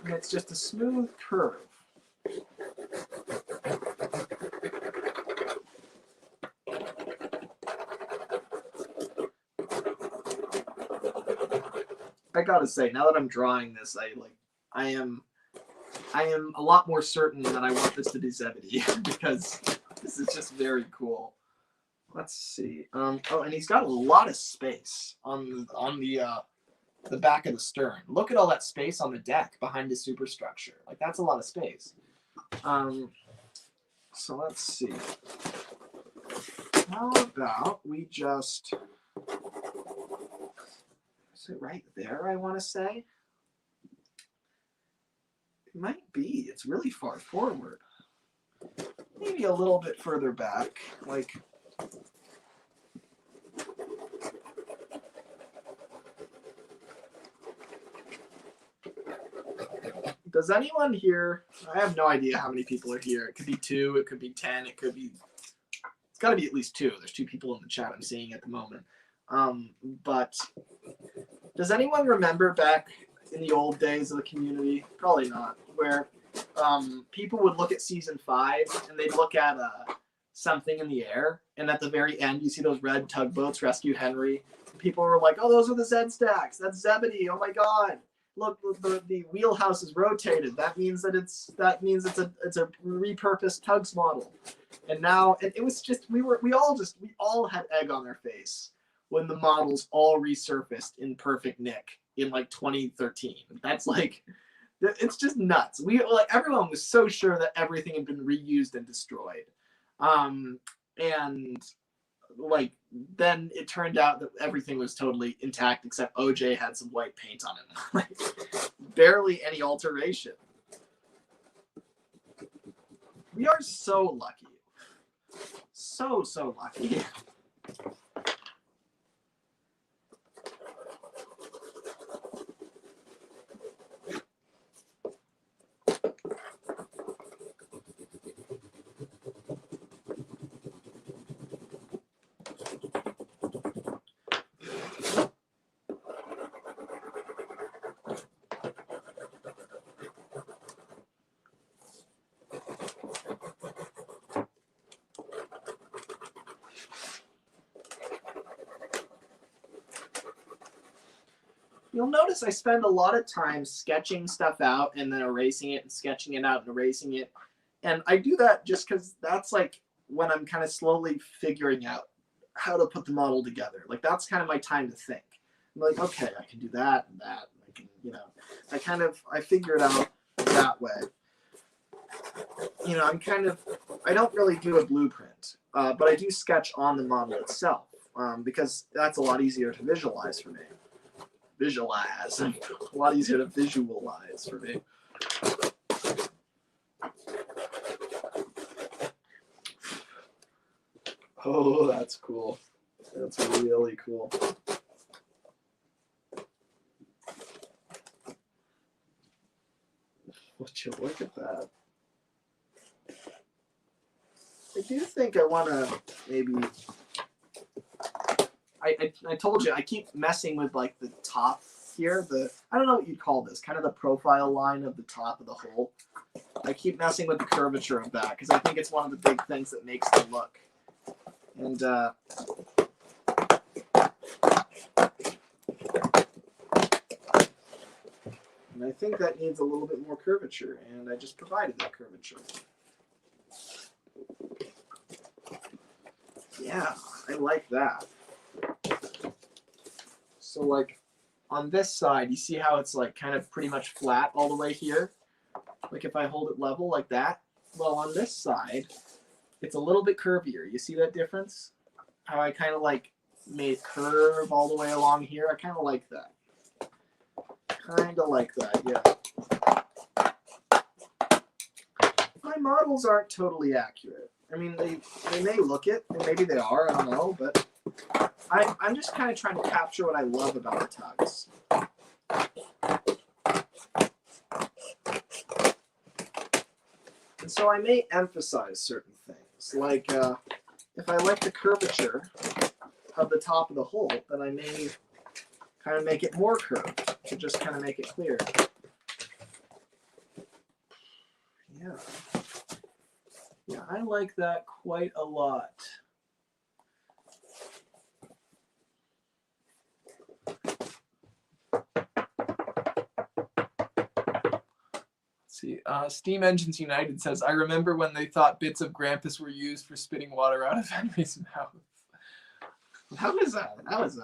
And it's just a smooth curve. I gotta say, now that I'm drawing this, I am a lot more certain that I want this to be Zebedee because this is just very cool. Let's see. Oh, and he's got a lot of space on the back of the stern. Look at all that space on the deck behind his superstructure. Like, that's a lot of space. So let's see. How about we just, is it right there, I want to say? It might be. It's really far forward. Maybe a little bit further back. Like, does anyone here? I have no idea how many people are here. It could be 2, it could be 10, it could be. It's got to be at least 2. There's 2 people in the chat I'm seeing at the moment. But does anyone remember back in the old days of the community? Probably not. Where people would look at season 5 and they'd look at something in the air, and at the very end you see those red tugboats rescue Henry. People were like, "Oh, those are the Zed stacks. That's Zebedee. Oh my god!" look, the wheelhouse is rotated. That means that it's a repurposed TUGS model. And now it was just we all had egg on our face when the models all resurfaced in perfect nick in like 2013. That's like, it's just nuts. Everyone was so sure that everything had been reused and destroyed. And like then it turned out that everything was totally intact except OJ had some white paint on it. Like, barely any alteration. We are so lucky. So lucky. You'll notice I spend a lot of time sketching stuff out and then erasing it and sketching it out and erasing it. And I do that just because that's like when I'm kind of slowly figuring out how to put the model together. Like that's kind of my time to think. I'm like, okay, I can do that and that. I can, I figure it out that way. I don't really do a blueprint, but I do sketch on the model itself because that's a lot easier to visualize for me. A lot easier to visualize for me. Oh, that's cool. That's really cool. Would you look at that? I do think I want to maybe... I told you, I keep messing with like the top here. I don't know what you'd call this, kind of the profile line of the top of the hole. I keep messing with the curvature of that because I think it's one of the big things that makes the look. And I think that needs a little bit more curvature, and I just provided that curvature. Yeah, I like that. So like on this side, you see how it's like kind of pretty much flat all the way here? Like if I hold it level like that, well on this side, it's a little bit curvier. You see that difference? How I kind of like made it curve all the way along here? I kind of like that. Yeah. My models aren't totally accurate. I mean, they may look it, and maybe they are, I don't know, but I'm just kind of trying to capture what I love about the TUGS. And so I may emphasize certain things, like if I like the curvature of the top of the hole, then I may kind of make it more curved to just kind of make it clear. Yeah. Yeah, I like that quite a lot. See, Steam Engines United says, I remember when they thought bits of Grampus were used for spitting water out of Henry's mouth. That was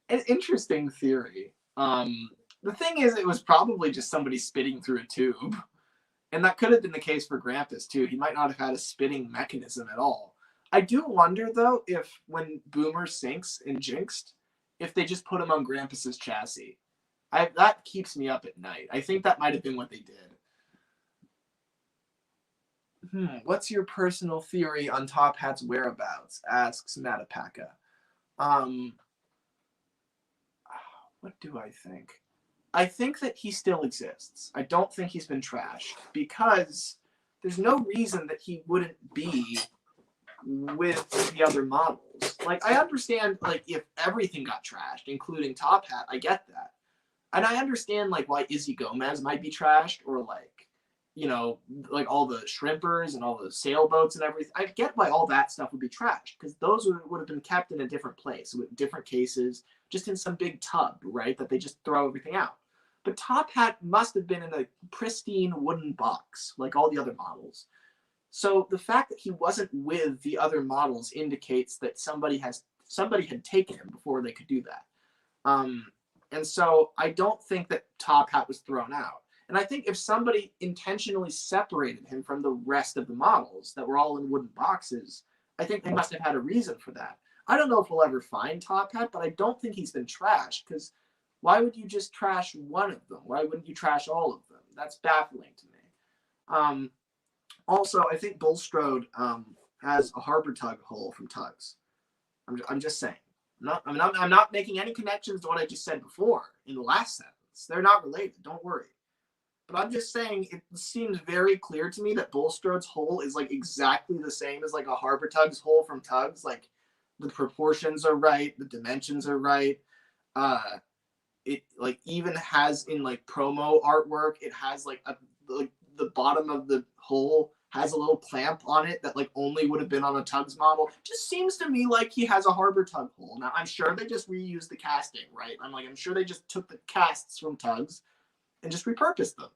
an interesting theory. The thing is, it was probably just somebody spitting through a tube. And that could have been the case for Grampus, too. He might not have had a spitting mechanism at all. I do wonder, though, if when Boomer sinks in Jinxed, if they just put him on Grampus's chassis. That keeps me up at night. I think that might have been what they did. What's your personal theory on Top Hat's whereabouts? Asks Matapaka. What do I think? I think that he still exists. I don't think he's been trashed because there's no reason that he wouldn't be with the other models. Like, I understand, like, if everything got trashed, including Top Hat, I get that. And I understand, like, why Izzy Gomez might be trashed, or, like, you know, like all the shrimpers and all the sailboats and everything. I get why all that stuff would be trashed, because those would have been kept in a different place with different cases, just in some big tub, right? That they just throw everything out. But Top Hat must have been in a pristine wooden box, like all the other models. So the fact that he wasn't with the other models indicates that somebody had taken him before they could do that. And so I don't think that Top Hat was thrown out. And I think if somebody intentionally separated him from the rest of the models that were all in wooden boxes, I think they must have had a reason for that. I don't know if we'll ever find Top Hat, but I don't think he's been trashed, because why would you just trash one of them? Why wouldn't you trash all of them? That's baffling to me. Also, I think Bulstrode has a harbor tug hull from Tugs. I'm just saying. I'm not making any connections to what I just said before in the last sentence. They're not related. Don't worry. But I'm just saying it seems very clear to me that Bulstrode's hull is like exactly the same as like a harbor tug's hull from Tugs. Like the proportions are right, the dimensions are right. It like even has in like promo artwork, it has like the bottom of the hull has a little clamp on it that like only would have been on a Tugs model. Just seems to me like he has a harbor tug hull. Now I'm sure they just reused the casting, right? I'm sure they just took the casts from Tugs and just repurposed them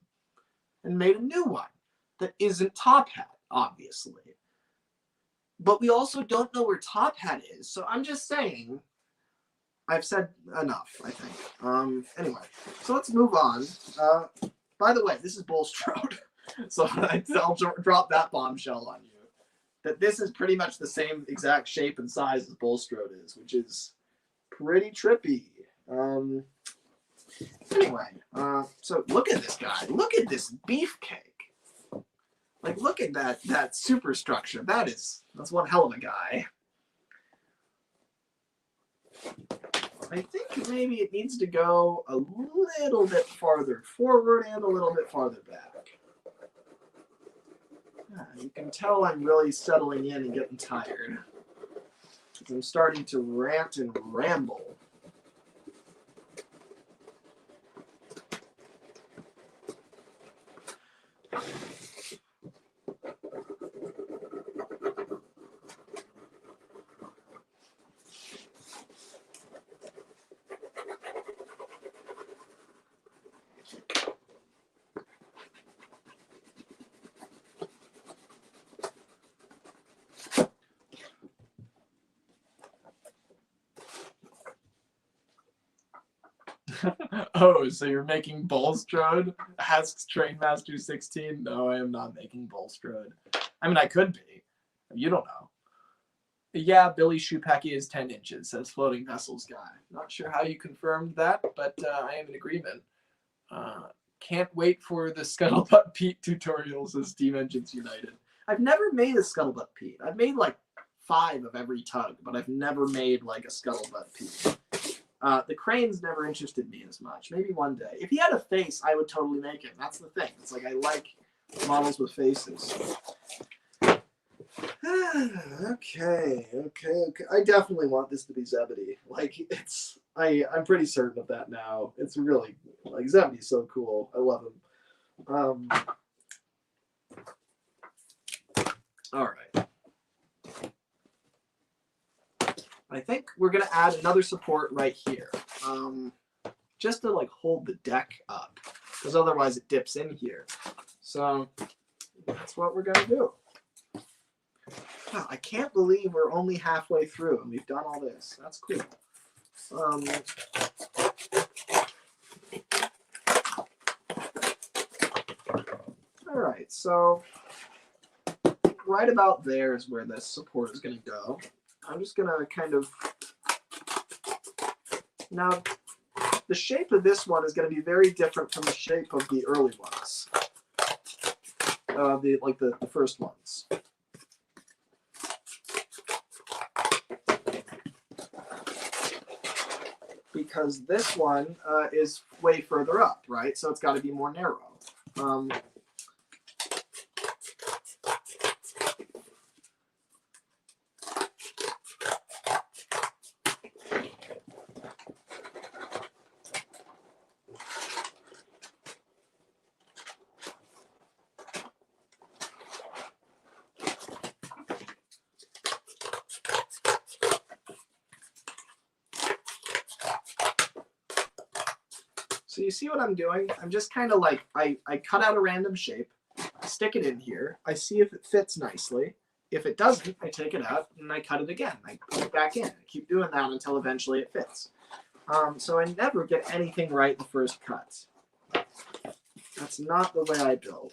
and made a new one that isn't Top Hat, obviously. But we also don't know where Top Hat is, so I'm just saying, I've said enough, I think. Anyway, so let's move on. By the way, this is Bulstrode. So I'll drop that bombshell on you. That this is pretty much the same exact shape and size as Bulstrode is, which is pretty trippy. Anyway, so look at this guy. Look at this beefcake. Like, look at that superstructure. That's one hell of a guy. I think maybe it needs to go a little bit farther forward and a little bit farther back. You can tell I'm really settling in and getting tired. I'm starting to rant and ramble. Oh, so you're making Bulstrode? Asks Trainmaster 16. No, I am not making Bulstrode. I mean, I could be. You don't know. Yeah, Billy Shoepacky is 10 inches, says Floating Vessels Guy. Not sure how you confirmed that, but I am in agreement. Can't wait for the Scuttlebutt Pete tutorials, says Steam Engines United. I've never made a Scuttlebutt Pete. I've made like 5 of every tug, but I've never made like a Scuttlebutt Pete. The crane's never interested me as much. Maybe one day. If he had a face, I would totally make him. That's the thing. It's like I like models with faces. Okay. I definitely want this to be Zebedee. Like I'm pretty certain of that now. It's really like Zebedee's so cool. I love him. All right. I think we're gonna add another support right here, just to like hold the deck up, because otherwise it dips in here. So that's what we're gonna do. Wow, I can't believe we're only halfway through and we've done all this. That's cool. All right, so right about there is where this support is gonna go. I'm just gonna kind of, now the shape of this one is gonna be very different from the shape of the early ones, the first ones. Because this one is way further up, right? So it's got to be more narrow. So you see what I'm doing? I'm just kind of like, I cut out a random shape, I stick it in here, I see if it fits nicely. If it doesn't, I take it out and I cut it again. I put it back in. I keep doing that until eventually it fits. So I never get anything right the first cut. That's not the way I build.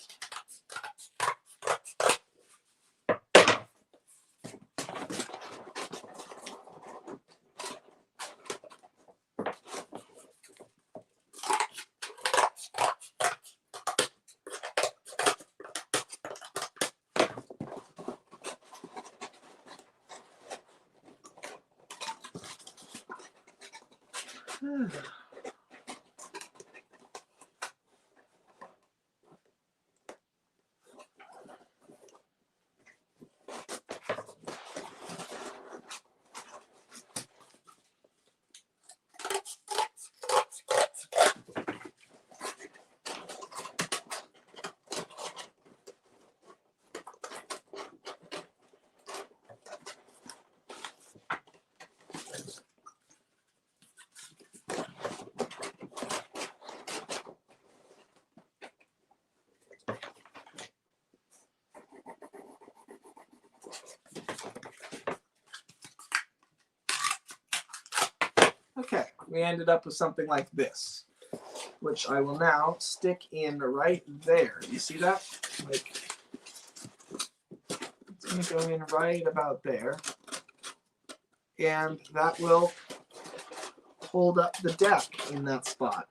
Okay, we ended up with something like this, which I will now stick in right there. You see that? Like, it's going to go in right about there. And that will hold up the deck in that spot.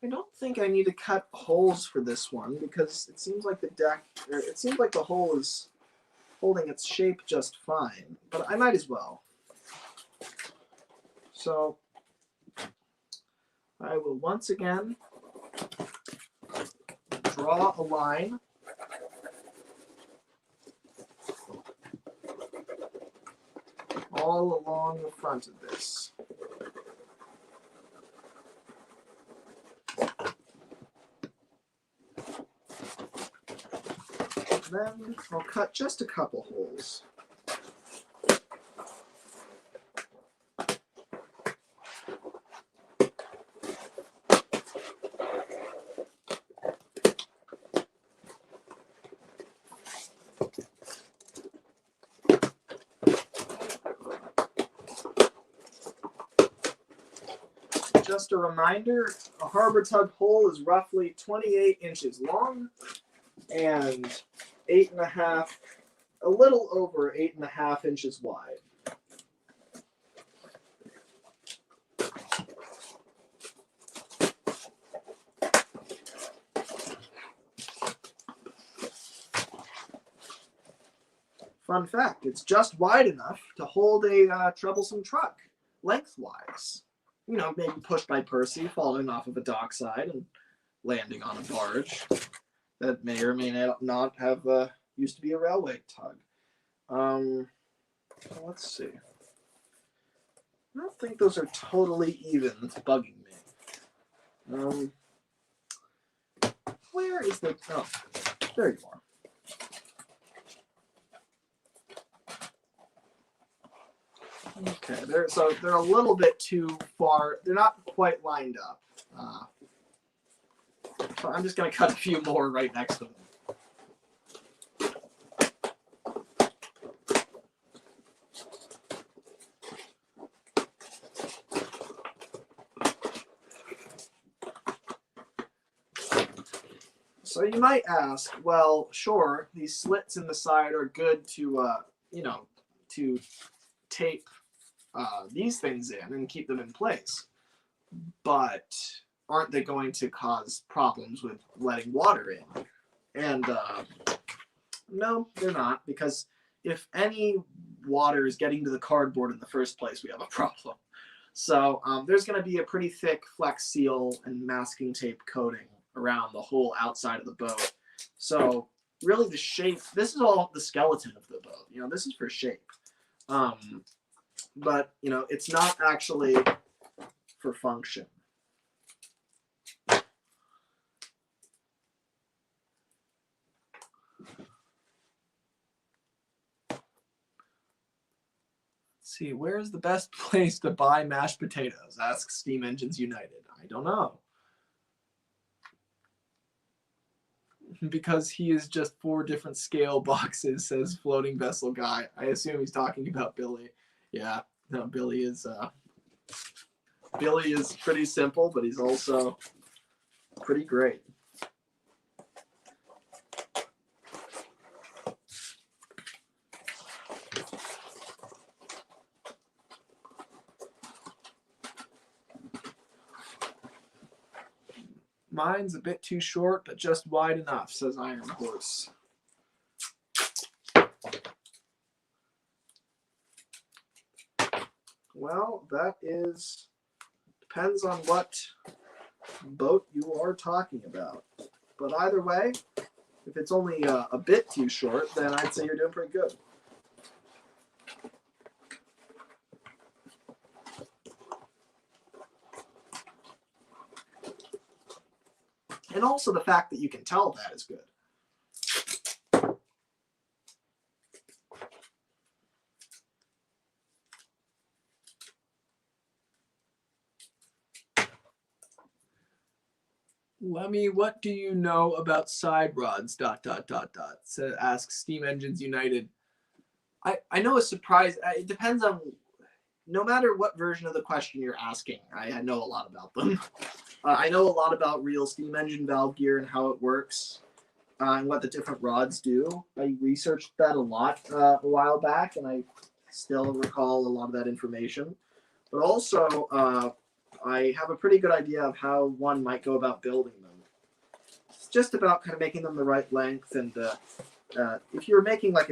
I don't think I need to cut holes for this one because it seems like the deck, or it seems like the hole is holding its shape just fine, but I might as well. So I will once again draw a line all along the front of this. Then I'll cut just a couple holes. Just a reminder, a harbor tug hole is roughly 28 inches long and 8.5, a little over 8.5 inches wide. Fun fact, it's just wide enough to hold a troublesome truck lengthwise. You know, maybe pushed by Percy, falling off of a dockside and landing on a barge that may or may not have used to be a railway tug. Let's see. I don't think those are totally even. It's bugging me. Where is the... Oh, there you are. Okay, so they're a little bit too far. They're not quite lined up. So I'm just going to cut a few more right next to them. So you might ask, well, sure, these slits in the side are good to, to tape these things in and keep them in place. But aren't they going to cause problems with letting water in? And no, they're not, because if any water is getting to the cardboard in the first place, we have a problem. So there's going to be a pretty thick Flex Seal and masking tape coating around the whole outside of the boat. So really the shape, this is all the skeleton of the boat. You know, this is for shape. but you know, it's not actually for function. See, where's the best place to buy mashed potatoes? Asks Steam Engines United. I don't know. Because he is just 4 different scale boxes, says Floating Vessel Guy. I assume he's talking about Billy. Yeah, no, Billy is pretty simple, but he's also pretty great. Mine's a bit too short, but just wide enough, says Iron Horse. Well, that depends on what boat you are talking about. But either way, if it's only a bit too short, then I'd say you're doing pretty good. And also the fact that you can tell that is good. Lemmy, what do you know about side rods? ... Asks Steam Engines United. I know a surprise. It depends on, no matter what version of the question you're asking, I know a lot about them. I know a lot about real steam engine valve gear and how it works, and what the different rods do. I researched that a lot a while back, and I still recall a lot of that information. But also, I have a pretty good idea of how one might go about building them. It's just about kind of making them the right length, and if you're making like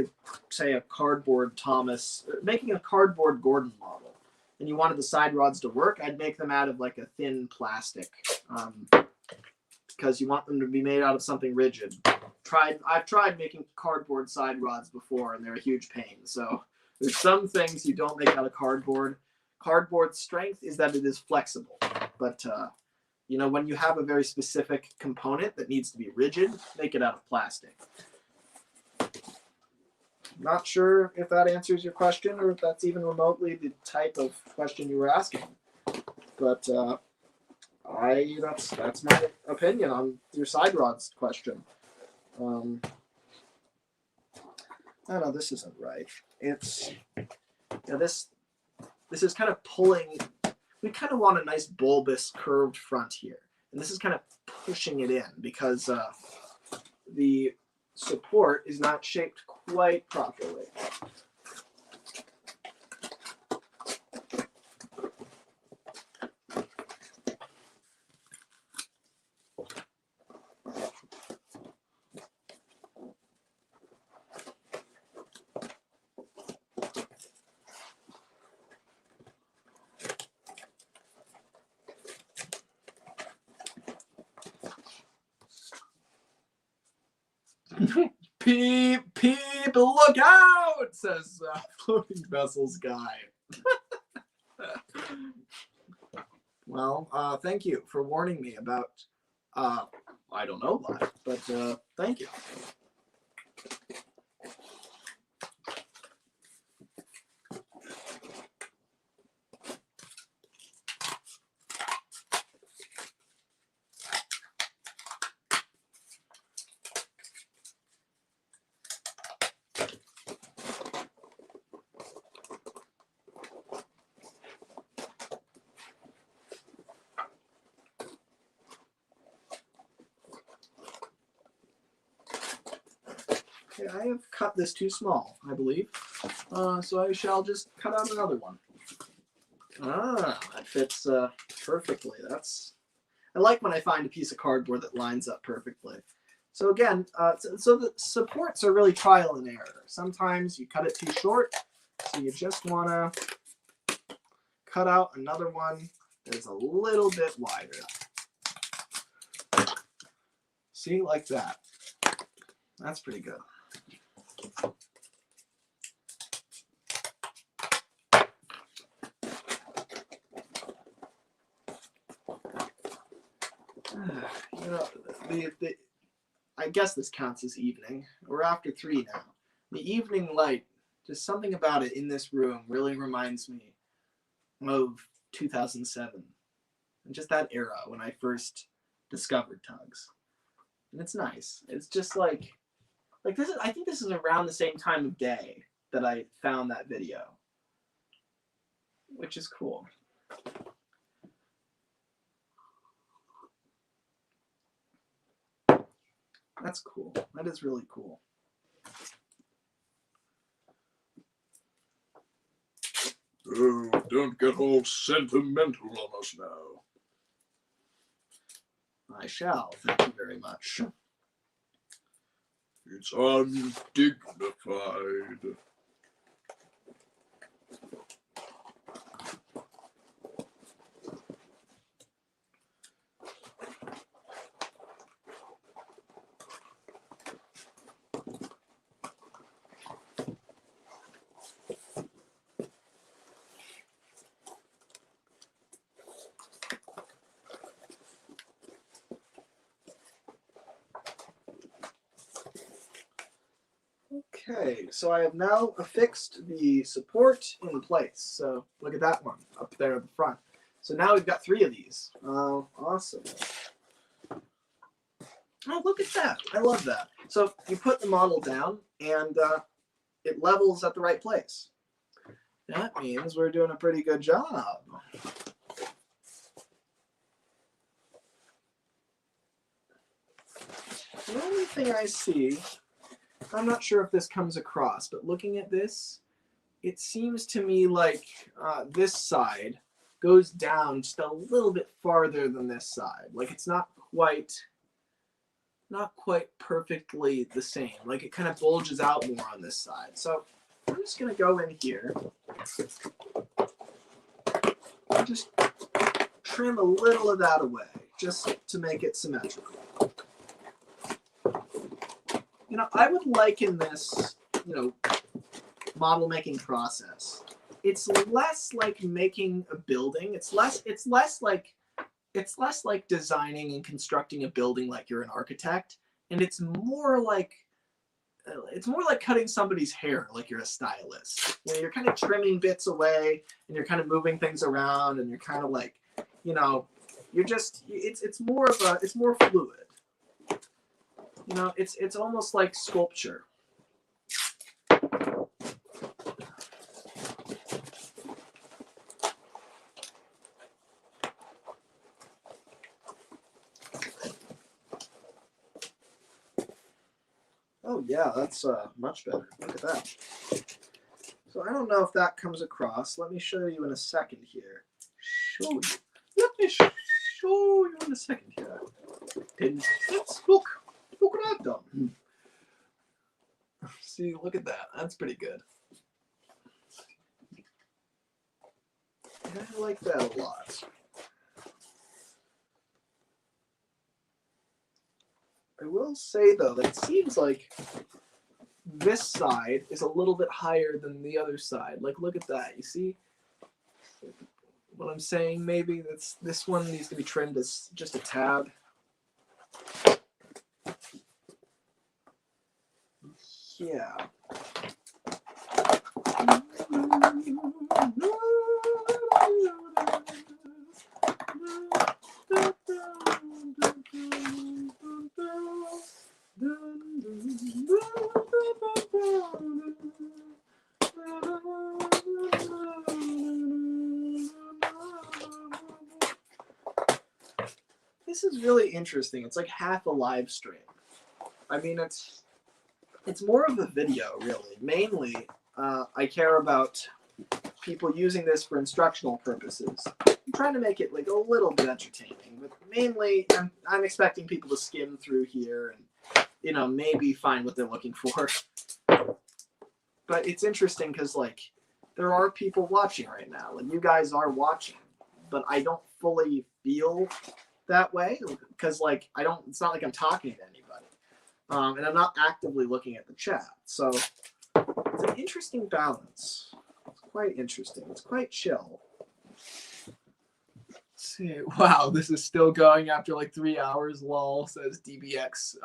say a cardboard Thomas, making a cardboard Gordon model, and you wanted the side rods to work, I'd make them out of like a thin plastic, because you want them to be made out of something rigid. I've tried making cardboard side rods before, and they're a huge pain. So there's some things you don't make out of cardboard. Cardboard's strength is that it is flexible, but you know, when you have a very specific component that needs to be rigid, make it out of plastic. Not sure if that answers your question, or if that's even remotely the type of question you were asking. But that's my opinion on your side rods question. I don't know, this isn't right. It's this is kind of pulling. We kind of want a nice bulbous curved front here, and this is kind of pushing it in because the support is not shaped quite properly. Peep, look out, says Floating Vessels Guy. Well, thank you for warning me about, I don't know why, but thank you. Okay, I have cut this too small, I believe. So I shall just cut out another one. Ah, that fits perfectly. I like when I find a piece of cardboard that lines up perfectly. So again, so the supports are really trial and error. Sometimes you cut it too short, so you just want to cut out another one that's a little bit wider. See, like that. That's pretty good. know, the I guess this counts as evening. We're after 3 now. The evening light, just something about it in this room really reminds me of 2007 and just that era when I first discovered TUGS. And it's nice. It's just like this is, I think this is around the same time of day that I found that video, which is cool. That's cool. That is really cool. Oh, don't get all sentimental on us now. I shall. Thank you very much. It's undignified. Okay, so I have now affixed the support in place. So look at that one up there at the front. So now we've got 3 of these. Oh, awesome. Oh, look at that. I love that. So you put the model down and it levels at the right place. That means we're doing a pretty good job. The only thing I see, I'm not sure if this comes across, but looking at this, it seems to me like this side goes down just a little bit farther than this side. Like it's not quite perfectly the same. Like it kind of bulges out more on this side. So I'm just gonna go in here and just trim a little of that away, just to make it symmetrical. You know, I would liken this, model making process. It's less like making a building. It's less like designing and constructing a building like you're an architect, and it's more like cutting somebody's hair like you're a stylist. You're kind of trimming bits away and you're kind of moving things around and you're kind of like, you're just it's more fluid. It's almost like sculpture. Oh yeah, that's much better. Look at that. So I don't know if that comes across. Let me show you in a second here. Let me show you in a second here. And let's look what I've done. See, look at that. That's pretty good. I like that a lot. I will say though that it seems like this side is a little bit higher than the other side. Like look at that. You see what I'm saying? Maybe this one needs to be trimmed as just a tad. Yeah. This is really interesting. It's like half a live stream. I mean, it's more of a video, really. Mainly, I care about people using this for instructional purposes. I'm trying to make it like a little bit entertaining, but mainly I'm expecting people to skim through here and maybe find what they're looking for. But it's interesting because like there are people watching right now, and you guys are watching, but I don't fully feel that way because like it's not like I'm talking to anybody. And I'm not actively looking at the chat. So it's an interesting balance. It's quite interesting. It's quite chill. see. Wow, this is still going after like 3 hours. Lol, says DBX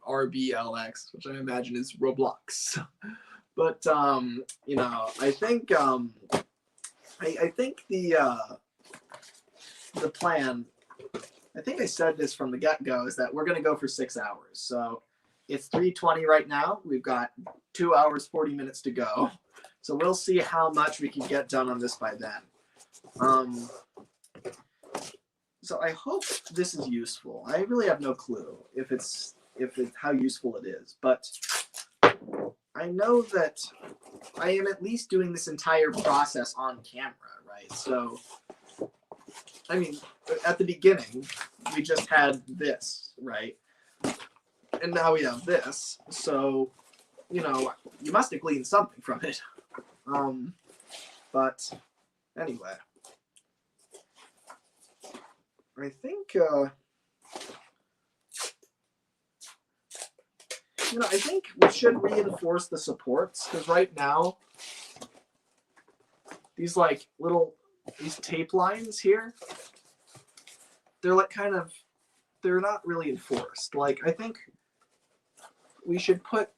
RBLX, which I imagine is Roblox. But you know, I think I think the plan, I think I said this from the get-go, is that we're gonna go for 6 hours. So it's 3:20 right now. We've got 2 hours 40 minutes to go. So we'll see how much we can get done on this by then. So I hope this is useful. I really have no clue if it's how useful it is, but I know that I am at least doing this entire process on camera, right? So, I mean, at the beginning, we just had this, right? And now we have this. So, you know, you must have gleaned something from it. But anyway, I think, I think we should reinforce the supports, because right now, these like these tape lines here, they're like they're not really enforced. Like, I think we should put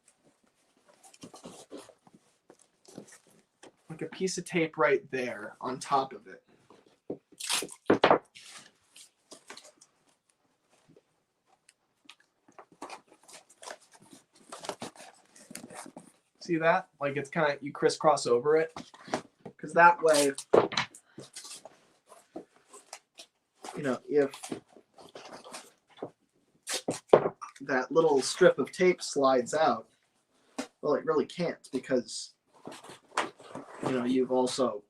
like a piece of tape right there on top of it. See that? Like, it's kind of, you crisscross over it. Because that way, you know, if that little strip of tape slides out, well, it really can't, because, you know, you've also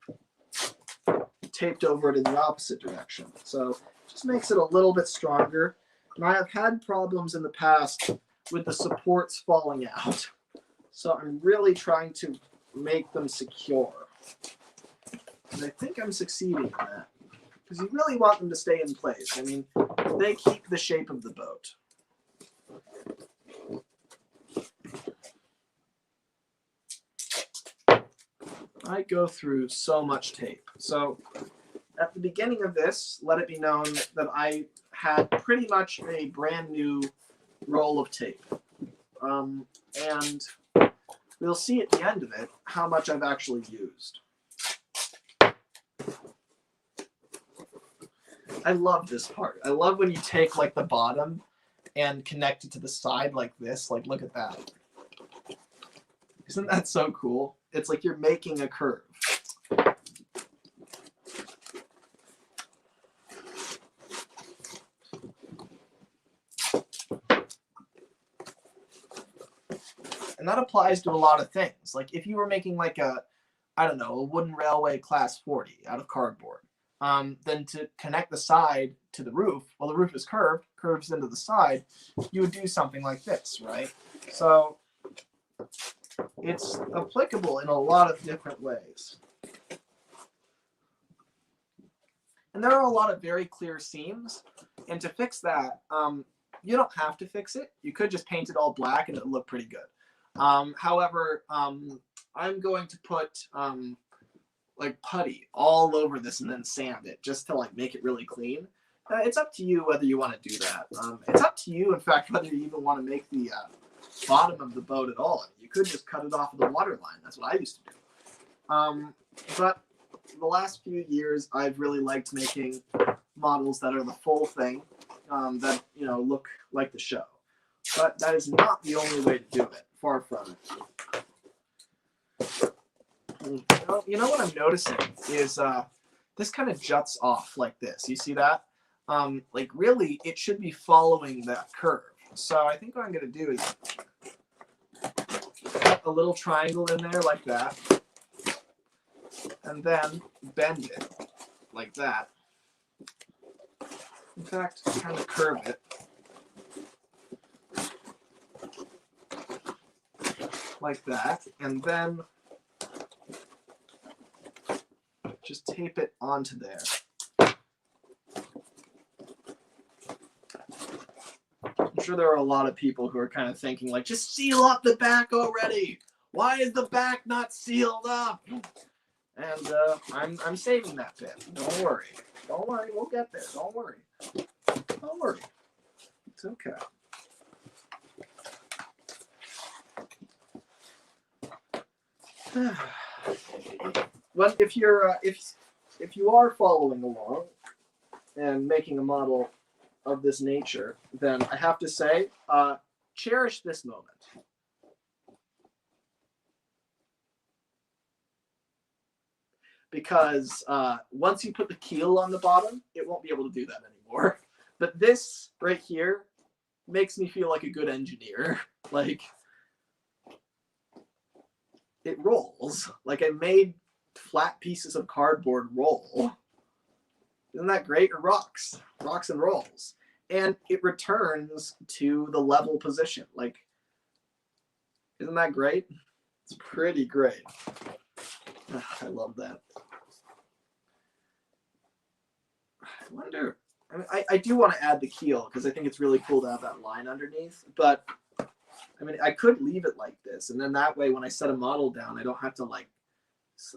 taped over it in the opposite direction. So it just makes it a little bit stronger. And I have had problems in the past with the supports falling out. So I'm really trying to make them secure. And I think I'm succeeding in that. Because you really want them to stay in place. I mean, they keep the shape of the boat. I go through so much tape. So at the beginning of this, let it be known that I had pretty much a brand new roll of tape. And we'll see at the end of it how much I've actually used. I love this part. I love when you take like the bottom and connect it to the side like this. Like, look at that. Isn't that so cool? It's like you're making a curve. And that applies to a lot of things. Like if you were making like a, I don't know, a wooden railway class 40 out of cardboard, then to connect the side to the roof, well, the roof is curved, curves into the side, you would do something like this, right? So it's applicable in a lot of different ways. And there are a lot of very clear seams. And to fix that, you don't have to fix it. You could just paint it all black and it would look pretty good. However, I'm going to put like putty all over this and then sand it just to like make it really clean. It's up to you whether you want to do that. It's up to you, in fact, whether you even want to make the bottom of the boat at all. You could just cut it off of the water line. That's what I used to do. But the last few years, I've really liked making models that are the full thing, that, you know, look like the show. But that is not the only way to do it. Far from it. You know what I'm noticing is this kind of juts off like this. You see that? Like really, it should be following that curve. So I think what I'm going to do is cut a little triangle in there like that, and then bend it like that. In fact, kind of curve it. Like that, and then just tape it onto there. I'm sure there are a lot of people who are kind of thinking like, just seal up the back already. Why is the back not sealed up? And I'm saving that bit. Don't worry. Don't worry. We'll get there. Don't worry. Don't worry. It's okay. Well, if you're if you are following along and making a model of this nature, then I have to say, cherish this moment. Because once you put the keel on the bottom, it won't be able to do that anymore. But this right here makes me feel like a good engineer. Like, it rolls. Like, I made flat pieces of cardboard roll. Isn't that great? Or rocks and rolls. And it returns to the level position. Like, isn't that great? It's pretty great. I love that. I wonder, I do want to add the keel because I think it's really cool to have that line underneath, but I mean, I could leave it like this, and then that way when I set a model down, I don't have to like,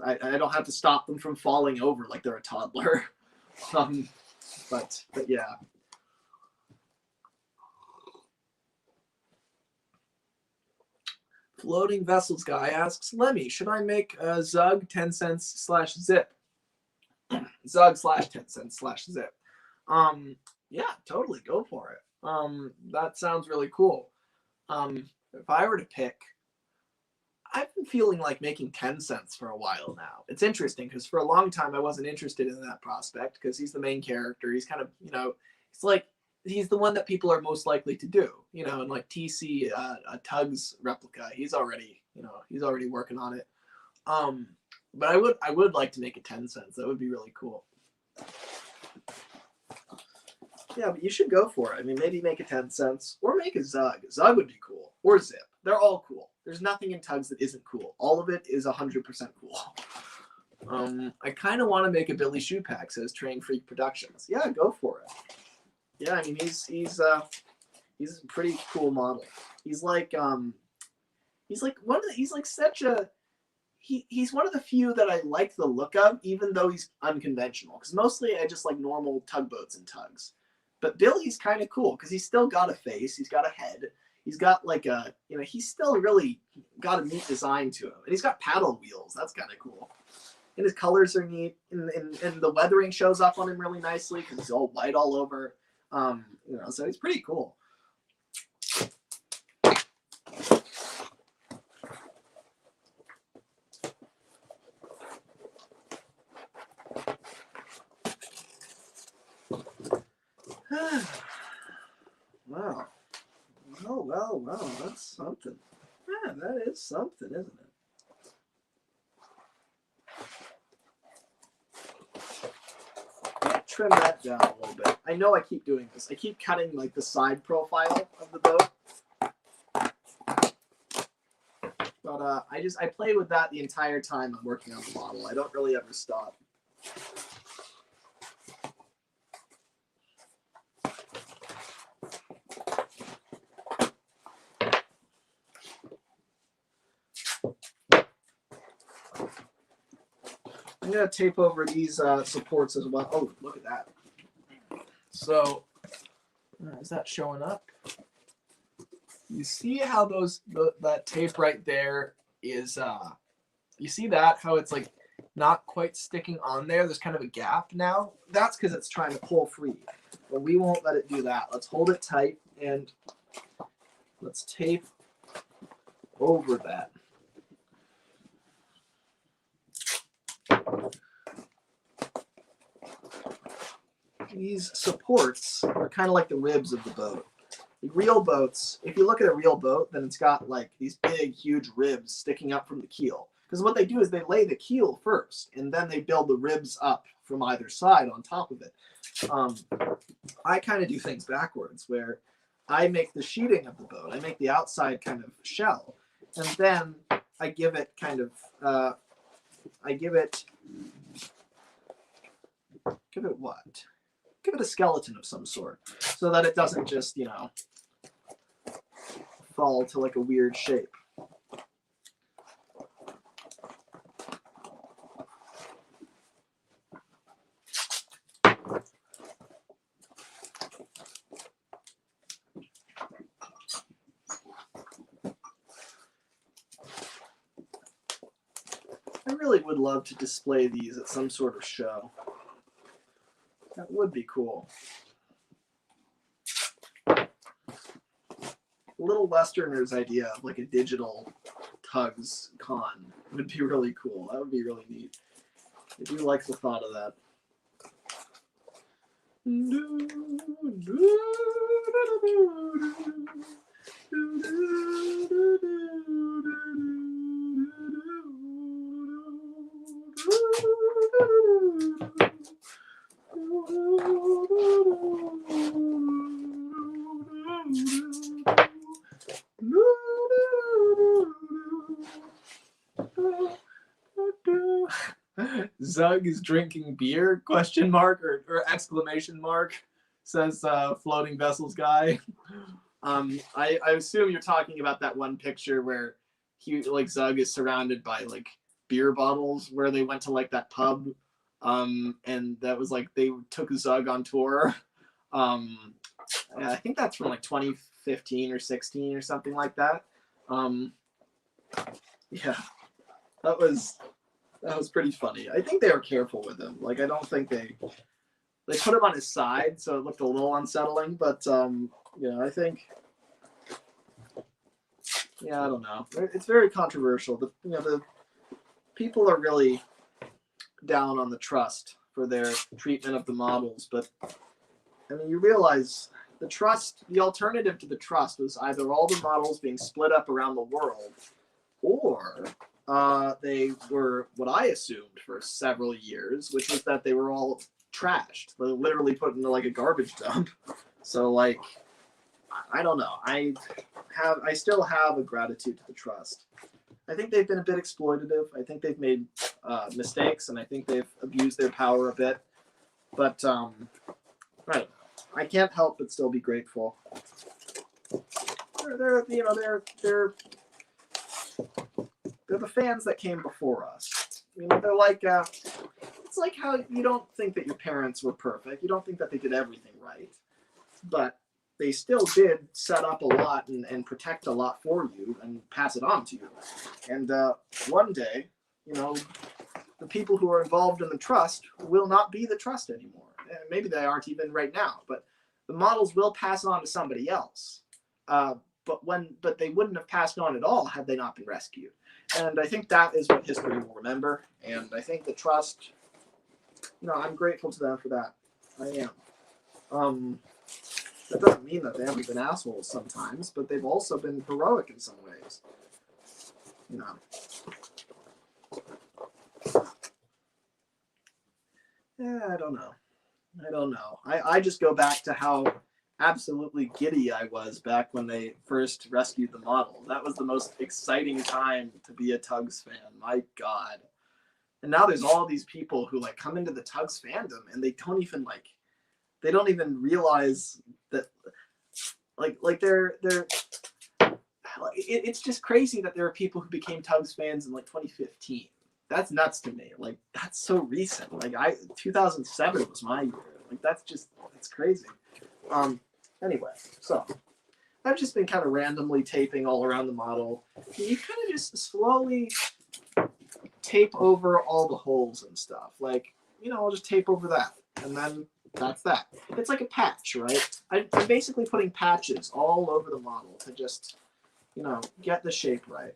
I don't have to stop them from falling over like they're a toddler. But yeah. Floating Vessels guy asks, Lemmy, should I make a Zug 10 cents / zip? Zug / 10 cents / zip. Yeah, totally, go for it. That sounds really cool. If I were to pick, I've been feeling like making 10 cents for a while now. It's interesting because for a long time I wasn't interested in that prospect because he's the main character. He's kind of, it's like he's the one that people are most likely to do, and like TC, a TUGS replica, he's already working on it. But I would like to make it 10 cents. That would be really cool. Yeah, but you should go for it. I mean, maybe make it 10 cents or make a Zug. Zug would be cool. Or Zip. They're all cool. There's nothing in TUGS that isn't cool. All of it is 100% cool. I kind of want to make a Billy Shoepack, says Train Freak Productions. Yeah, go for it. Yeah, I mean, he's a pretty cool model. He's like such a he's one of the few that I like the look of, even though he's unconventional. Because mostly I just like normal tugboats and tugs. But Billy's kind of cool because he's still got a face, he's got a head, he's got like a, he's still really got a neat design to him. And he's got paddle wheels. That's kind of cool. And his colors are neat. And the weathering shows up on him really nicely because he's all white all over. So he's pretty cool. Wow. Well, that's something. Yeah, that is something, isn't it? Trim that down a little bit. I know I keep doing this. I keep cutting like the side profile of the boat. But I play with that the entire time I'm working on the model. I don't really ever stop. I'm going to tape over these supports as well. Oh, look at that. So, is that showing up? You see how that tape right there is, you see that? How it's like not quite sticking on there? There's kind of a gap now. That's because it's trying to pull free. But we won't let it do that. Let's hold it tight and let's tape over that. These supports are kind of like the ribs of the boat. Like real boats, if you look at a real boat, then it's got like these big, huge ribs sticking up from the keel. Because what they do is they lay the keel first, and then they build the ribs up from either side on top of it. I kind of do things backwards, where I make the sheeting of the boat. I make the outside kind of shell, and then I give it kind of, give it what? Give it a skeleton of some sort so that it doesn't just, fall to like a weird shape. I really would love to display these at some sort of show. That would be cool. Little Westerner's idea of like a digital TUGS con would be really cool. That would be really neat. I do like the thought of that. Zug is drinking beer? Question mark or exclamation mark? Says floating vessels guy. I assume you're talking about that one picture where Zug is surrounded by like beer bottles where they went to like that pub. And that was like they took Zug on tour. I think that's from like 2015 or 16 or something like that. Yeah, that was pretty funny. I think they were careful with him. Like I don't think they put him on his side, so it looked a little unsettling. But I think, I don't know. It's very controversial. The people are really down on the trust for their treatment of the models, but I mean, you realize the alternative to the trust was either all the models being split up around the world, or they were what I assumed for several years, which was that they were all trashed. They literally put into like a garbage dump. So like, I don't know. I still have a gratitude to the trust. I think they've been a bit exploitative. I think they've made mistakes, and I think they've abused their power a bit. But right, I can't help but still be grateful. They're the fans that came before us. They're like it's like how you don't think that your parents were perfect. You don't think that they did everything right, but they still did set up a lot and protect a lot for you and pass it on to you. And one day, the people who are involved in the trust will not be the trust anymore. Maybe they aren't even right now, but the models will pass on to somebody else. But they wouldn't have passed on at all had they not been rescued. And I think that is what history will remember. And I think the trust, I'm grateful to them for that. I am. That doesn't mean that they haven't been assholes sometimes, but they've also been heroic in some ways. Yeah, I don't know. I just go back to how absolutely giddy I was back when they first rescued the model. That was the most exciting time to be a TUGS fan. My God. And now there's all these people who like come into the TUGS fandom and they don't even realize that it's just crazy that there are people who became TUGS fans in like 2015. That's nuts to me. Like that's so recent. Like 2007 was my year. Like that's crazy. Anyway, so I've just been kind of randomly taping all around the model. You kind of just slowly tape over all the holes and stuff. Like, I'll just tape over that. And then that's that. It's like a patch, right? I'm basically putting patches all over the model to just, get the shape right.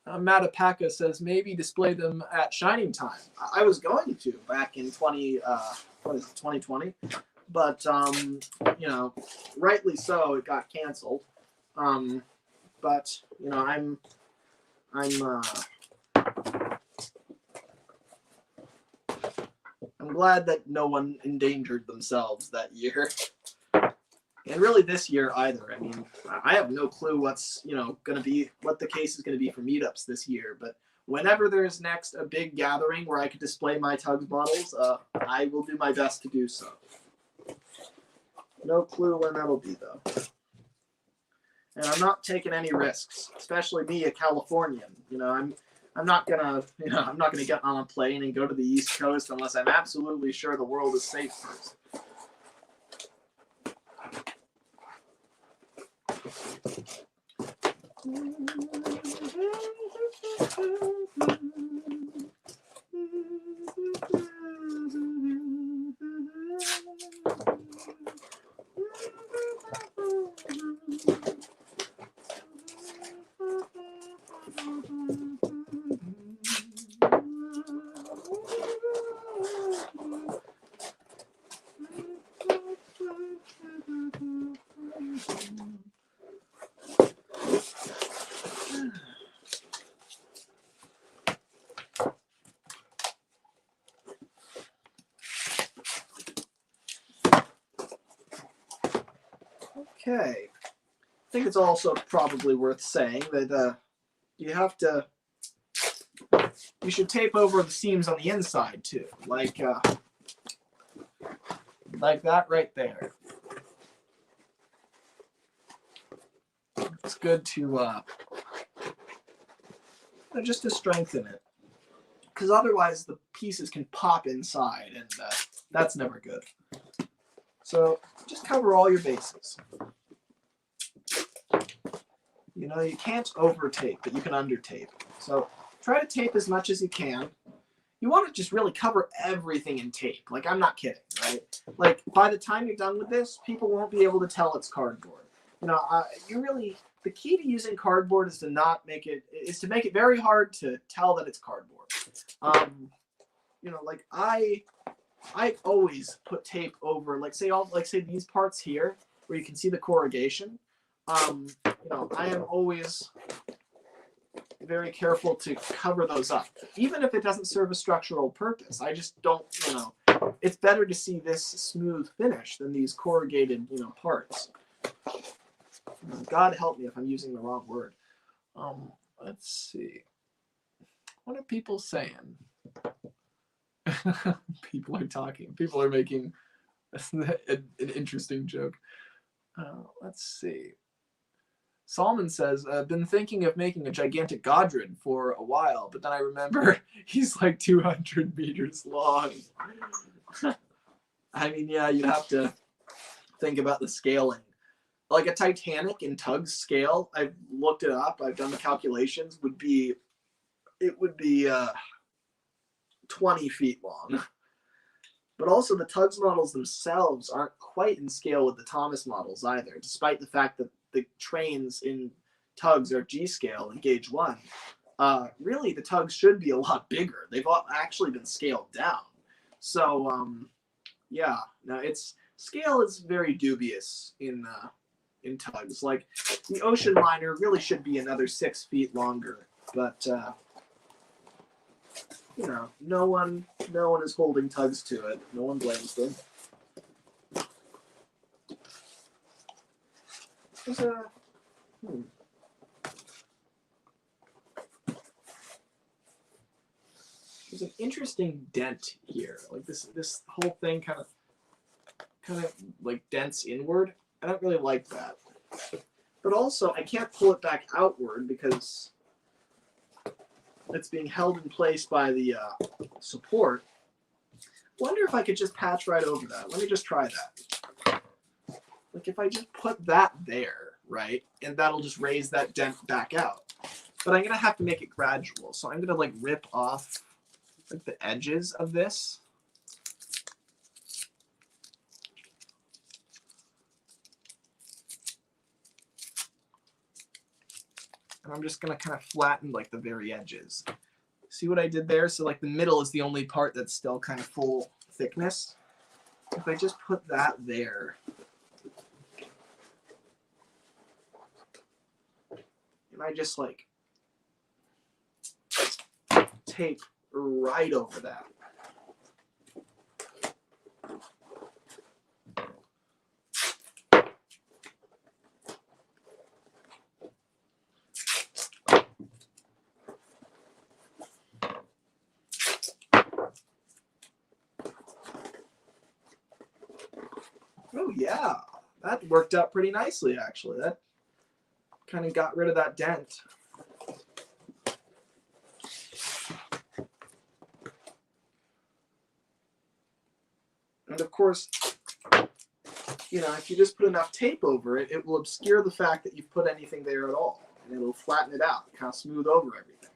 Matapaka says maybe display them at Shining Time. I was going to back in 2020, but rightly so, it got canceled. But I'm glad that no one endangered themselves that year. And really this year either. I mean, I have no clue what's, going to be, what the case is going to be for meetups this year. But whenever there's next a big gathering where I could display my TUGS models, I will do my best to do so. No clue when that'll be, though. And I'm not taking any risks, especially me, a Californian. I'm not gonna, I'm not gonna get on a plane and go to the East Coast unless I'm absolutely sure the world is safe first. Okay. I think it's also probably worth saying that you should tape over the seams on the inside too, like that right there. It's good to just to strengthen it, because otherwise the pieces can pop inside, and that's never good. So just cover all your bases. You can't over tape, but you can under tape. So try to tape as much as you can. You want to just really cover everything in tape. Like, I'm not kidding, right? Like, by the time you're done with this, people won't be able to tell it's cardboard. The key to using cardboard is to make it very hard to tell that it's cardboard. Like I always put tape over, like say these parts here where you can see the corrugation. I am always very careful to cover those up, even if it doesn't serve a structural purpose. I just don't, it's better to see this smooth finish than these corrugated, parts. God help me if I'm using the wrong word. Let's see. What are people saying? People are talking. People are making an interesting joke. Let's see. Solomon says, I've been thinking of making a gigantic Godred for a while, but then I remember he's like 200 meters long. I mean, yeah, you'd have to think about the scaling. Like a Titanic in TUGS scale, I've looked it up, I've done the calculations, it would be 20 feet long. But also the TUGS models themselves aren't quite in scale with the Thomas models either, despite the fact that the trains in TUGS are G scale in gauge 1. Really, the TUGS should be a lot bigger. They've all actually been scaled down. So, yeah, no, scale is very dubious in TUGS. Like, the ocean liner really should be another 6 feet longer, but no one is holding TUGS to it. No one blames them. There's an interesting dent here. Like this whole thing kind of like dents inward. I don't really like that. But also, I can't pull it back outward because it's being held in place by the support. Wonder if I could just patch right over that. Let me just try that. Like if I just put that there, right, and that'll just raise that dent back out. But I'm gonna have to make it gradual. So I'm gonna like rip off like the edges of this. And I'm just gonna kind of flatten like the very edges. See what I did there? So like the middle is the only part that's still kind of full thickness. If I just put that there, and I just like tape right over that. Oh yeah, that worked out pretty nicely actually. That kind of got rid of that dent. And of course, you know, if you just put enough tape over it, it will obscure the fact that you've put anything there at all. And it'll flatten it out, kind of smooth over everything.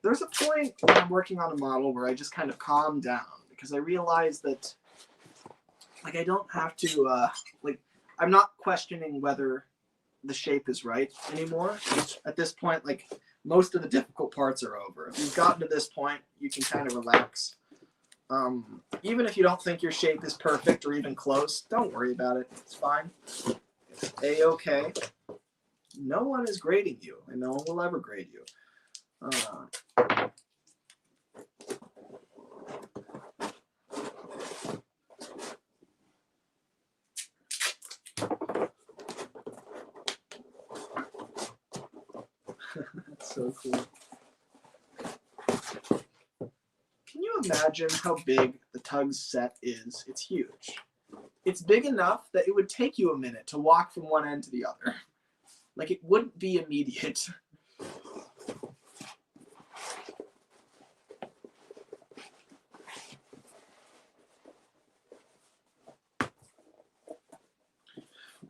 There's a point when I'm working on a model where I just kind of calm down because I realize that, like, I don't have to, like, I'm not questioning whether the shape is right anymore. At this point, like, most of the difficult parts are over. If you've gotten to this point, you can kind of relax. Even if you don't think your shape is perfect or even close, don't worry about it. It's fine. It's A-okay. No one is grading you, and no one will ever grade you. That's so cool. Can you imagine how big the TUGS set is? It's huge. It's big enough that it would take you a minute to walk from one end to the other. Like, it wouldn't be immediate.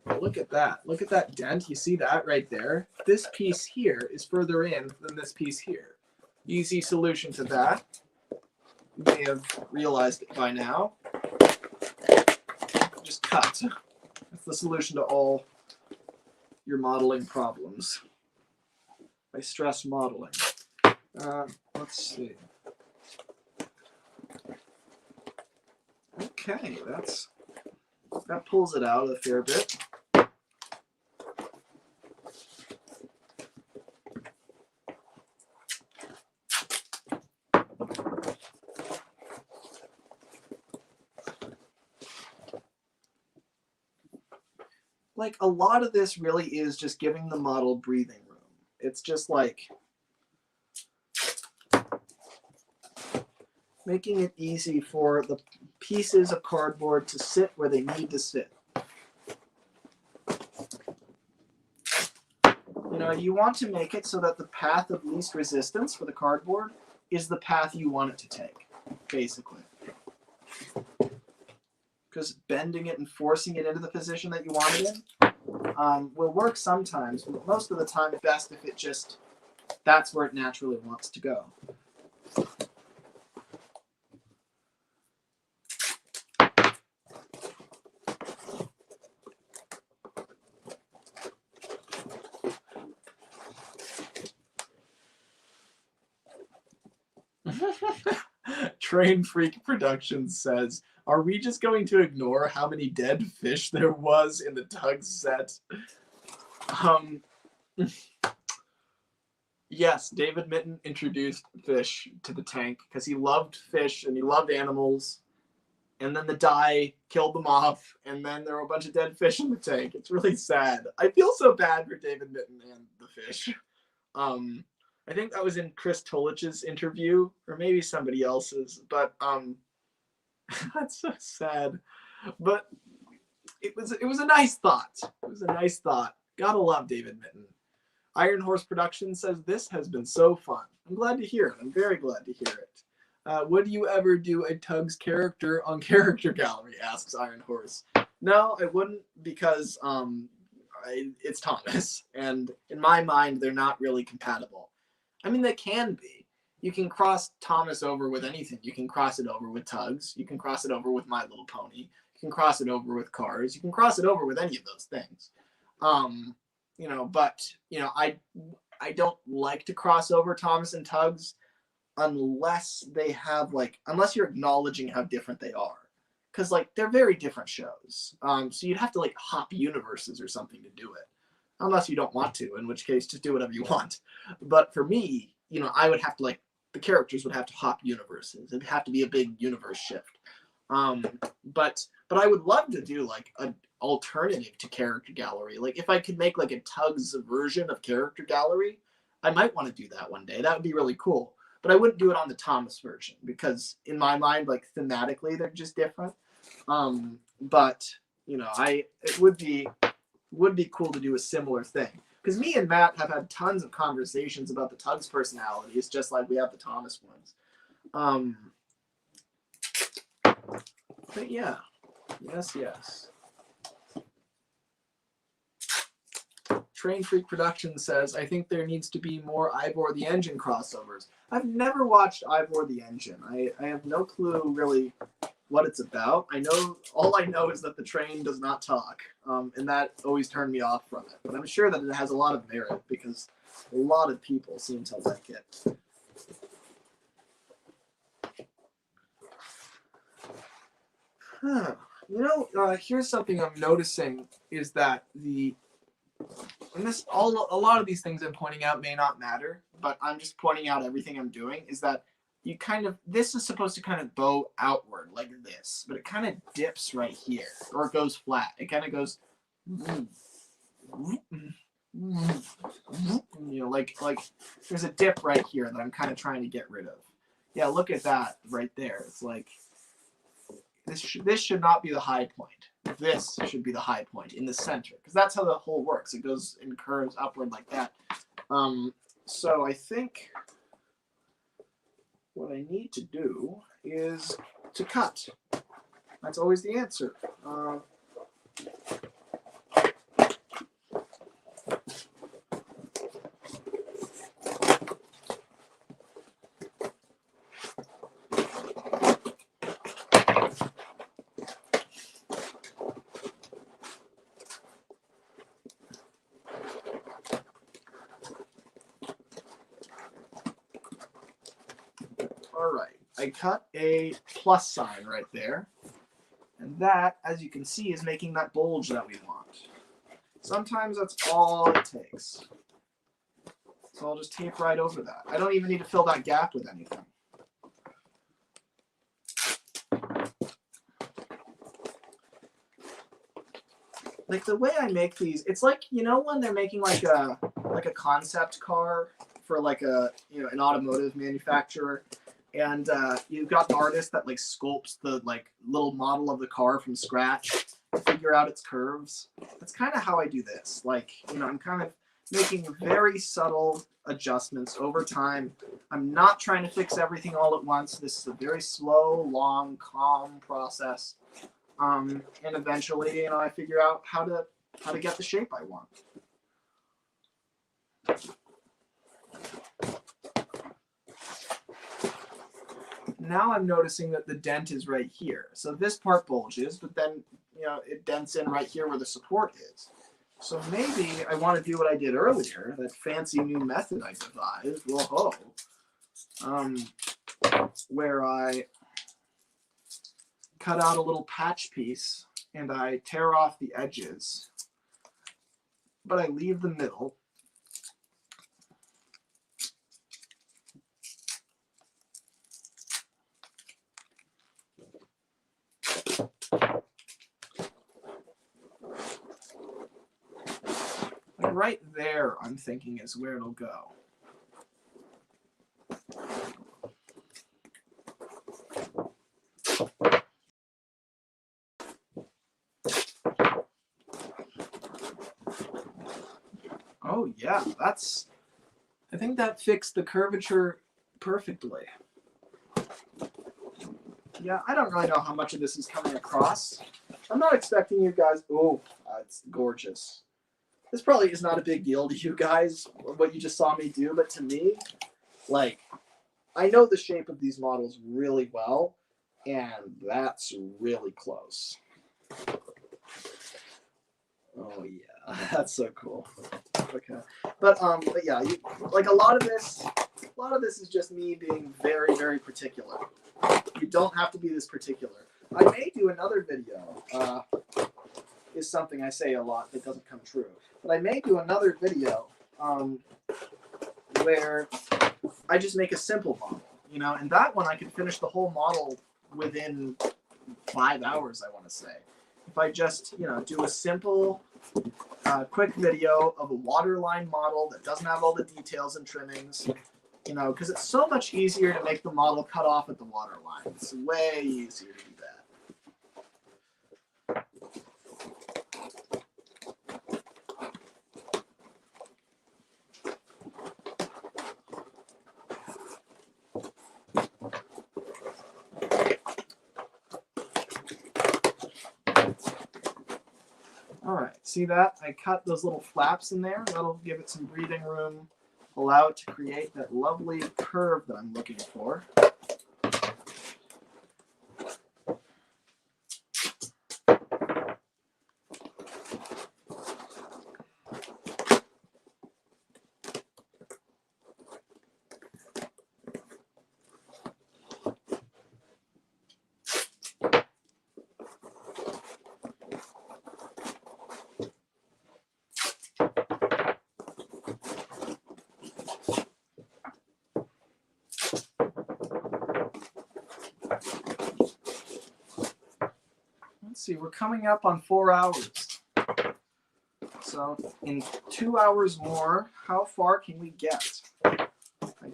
Well, look at that. Look at that dent. You see that right there? This piece here is further in than this piece here. Easy solution to that. You may have realized it by now. Just cut. That's the solution to all your modeling problems. I stress modeling. Let's see. Okay, that pulls it out a fair bit. Like, a lot of this really is just giving the model breathing room. It's just like making it easy for the pieces of cardboard to sit where they need to sit. You know, you want to make it so that the path of least resistance for the cardboard is the path you want it to take, basically. Because bending it and forcing it into the position that you want it in will work sometimes, but most of the time it's best if it just, that's where it naturally wants to go. Train Freak Productions says, are we just going to ignore how many dead fish there was in the TUGS set? Yes, David Mitten introduced fish to the tank because he loved fish and he loved animals. And then the dye killed them off, and then there were a bunch of dead fish in the tank. It's really sad. I feel so bad for David Mitten and the fish. I think that was in Chris Tolich's interview, or maybe somebody else's, but that's so sad. But it was a nice thought. It was a nice thought. Gotta love David Mitten. Iron Horse Productions says, this has been so fun. I'm glad to hear it. I'm very glad to hear it. Would you ever do a TUGS character on Character Gallery, asks Iron Horse. No, I wouldn't, because it's Thomas, and in my mind, they're not really compatible. I mean, they can be. You can cross Thomas over with anything. You can cross it over with TUGS. You can cross it over with My Little Pony. You can cross it over with Cars. You can cross it over with any of those things. You know, but, you know, I don't like to cross over Thomas and TUGS unless they have, like, unless you're acknowledging how different they are. Because, like, they're very different shows. So you'd have to, like, hop universes or something to do it. Unless you don't want to, in which case, just do whatever you want. But for me, you know, I would have to, like, the characters would have to hop universes. It'd have to be a big universe shift. But I would love to do, like, an alternative to Character Gallery. Like, if I could make, like, a TUGS version of Character Gallery, I might want to do that one day. That would be really cool. But I wouldn't do it on the Thomas version because, in my mind, like, thematically, they're just different. But, you know, it would be cool to do a similar thing. Because me and Matt have had tons of conversations about the TUGS personalities, just like we have the Thomas ones. But yeah, yes. Train Freak Production says, I think there needs to be more Ivor the Engine crossovers. I've never watched Ivor the Engine. I have no clue really what it's about. All I know is that the train does not talk, and that always turned me off from it. But I'm sure that it has a lot of merit because a lot of people seem to like it. Here's something I'm noticing is that a lot of these things I'm pointing out may not matter, but I'm just pointing out everything I'm doing is that this is supposed to kind of bow outward like this, but it kind of dips right here, or it goes flat. It kind of goes, like there's a dip right here that I'm kind of trying to get rid of. Yeah, look at that right there. It's like this should not be the high point. This should be the high point in the center, because that's how the hole works. It goes in curves upward like that. So I think what I need to do is to cut. That's always the answer. All right, I cut a plus sign right there. And that, as you can see, is making that bulge that we want. Sometimes that's all it takes. So I'll just tape right over that. I don't even need to fill that gap with anything. Like the way I make these, it's like, when they're making like a concept car for like an automotive manufacturer, and you've got an artist that like sculpts the like little model of the car from scratch to figure out its curves. That's kind of how I do this. Like, I'm kind of making very subtle adjustments over time. I'm not trying to fix everything all at once. This is a very slow, long, calm process. And eventually, I figure out how to get the shape I want. Now I'm noticing that the dent is right here. So this part bulges, but then it dents in right here where the support is. So maybe I want to do what I did earlier, that fancy new method I devised, whoa, where I cut out a little patch piece and I tear off the edges, but I leave the middle. And right there, I'm thinking, is where it'll go. Oh yeah, I think that fixed the curvature perfectly. Yeah, I don't really know how much of this is coming across. I'm not expecting you guys, it's gorgeous. This probably is not a big deal to you guys, what you just saw me do, but to me, like, I know the shape of these models really well, and that's really close. Oh yeah, that's so cool. Okay, but yeah, like a lot of this is just me being very, very particular. You don't have to be this particular. I may do another video. Is something I say a lot that doesn't come true. But I may do another video where I just make a simple model, and that one I can finish the whole model within 5 hours, I want to say. If I just, do a simple, quick video of a waterline model that doesn't have all the details and trimmings, because it's so much easier to make the model cut off at the waterline. It's way easier to do that. See that? I cut those little flaps in there. That'll give it some breathing room, allow it to create that lovely curve that I'm looking for. Let's see, we're coming up on 4 hours. So in 2 hours more, how far can we get? I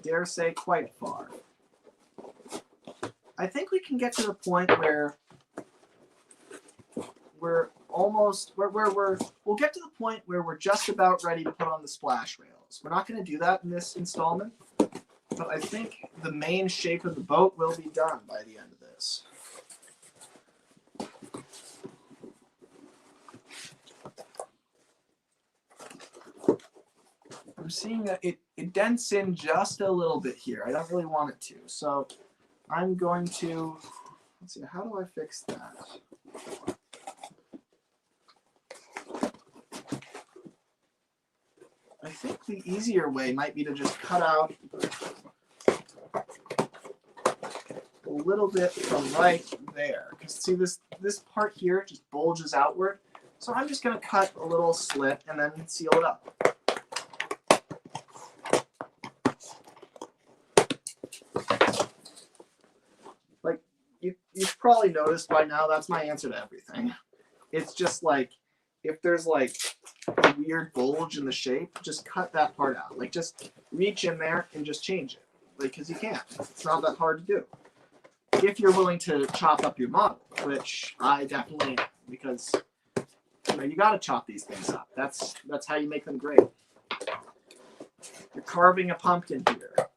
dare say quite far. I think we can get to the point where we're almost, we'll get to the point where we're just about ready to put on the splash rails. We're not going to do that in this installment, but I think the main shape of the boat will be done by the end of this. I'm seeing that it dents in just a little bit here. I don't really want it to. So I'm going to, let's see, how do I fix that? I think the easier way might be to just cut out a little bit from right there. Because see, this part here just bulges outward. So I'm just going to cut a little slit and then seal it up. Like, you've probably noticed by now, that's my answer to everything. It's just like, if there's like a weird bulge in the shape, just cut that part out. Like, just reach in there and just change it. Like, because you can't. It's not that hard to do. If you're willing to chop up your model, which I definitely am, because you got to chop these things up. That's how you make them great. You're carving a pumpkin here.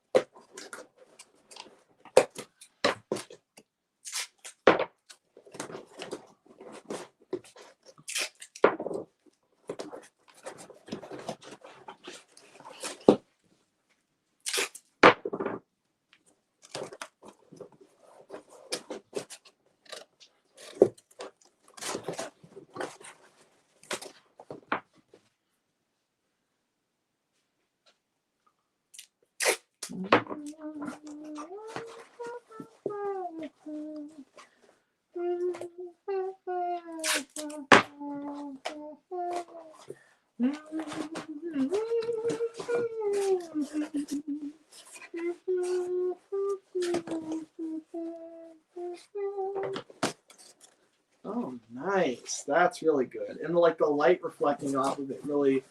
Oh, nice. That's really good. And like the light reflecting off of it really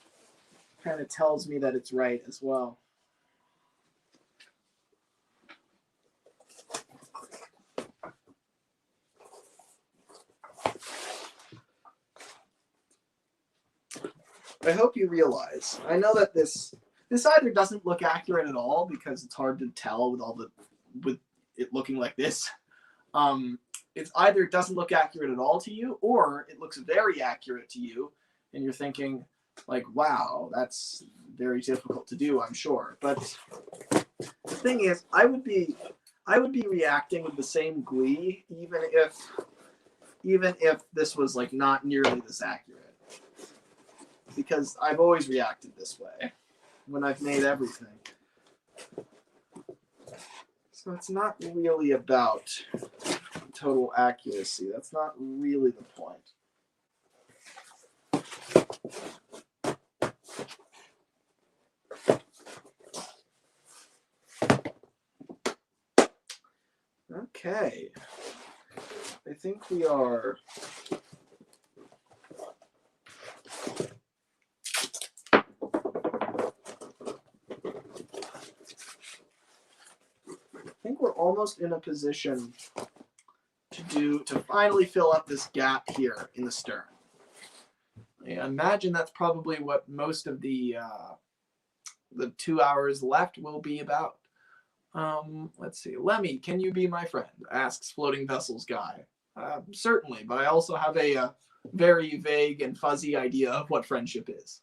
kind of tells me that it's right as well. I hope you realize, I know that this either doesn't look accurate at all because it's hard to tell with it looking like this. It's either it doesn't look accurate at all to you, or it looks very accurate to you, and you're thinking like, wow, that's very difficult to do, I'm sure. But the thing is, I would be reacting with the same glee even if this was like not nearly this accurate. Because I've always reacted this way when I've made everything. So it's not really about total accuracy. That's not really the point. Okay. I think we are almost in a position to finally fill up this gap here in the stern. I imagine that's probably what most of the 2 hours left will be about. Let's see. Lemmy, can you be my friend? Asks Floating Vessels Guy. Certainly, but I also have a very vague and fuzzy idea of what friendship is.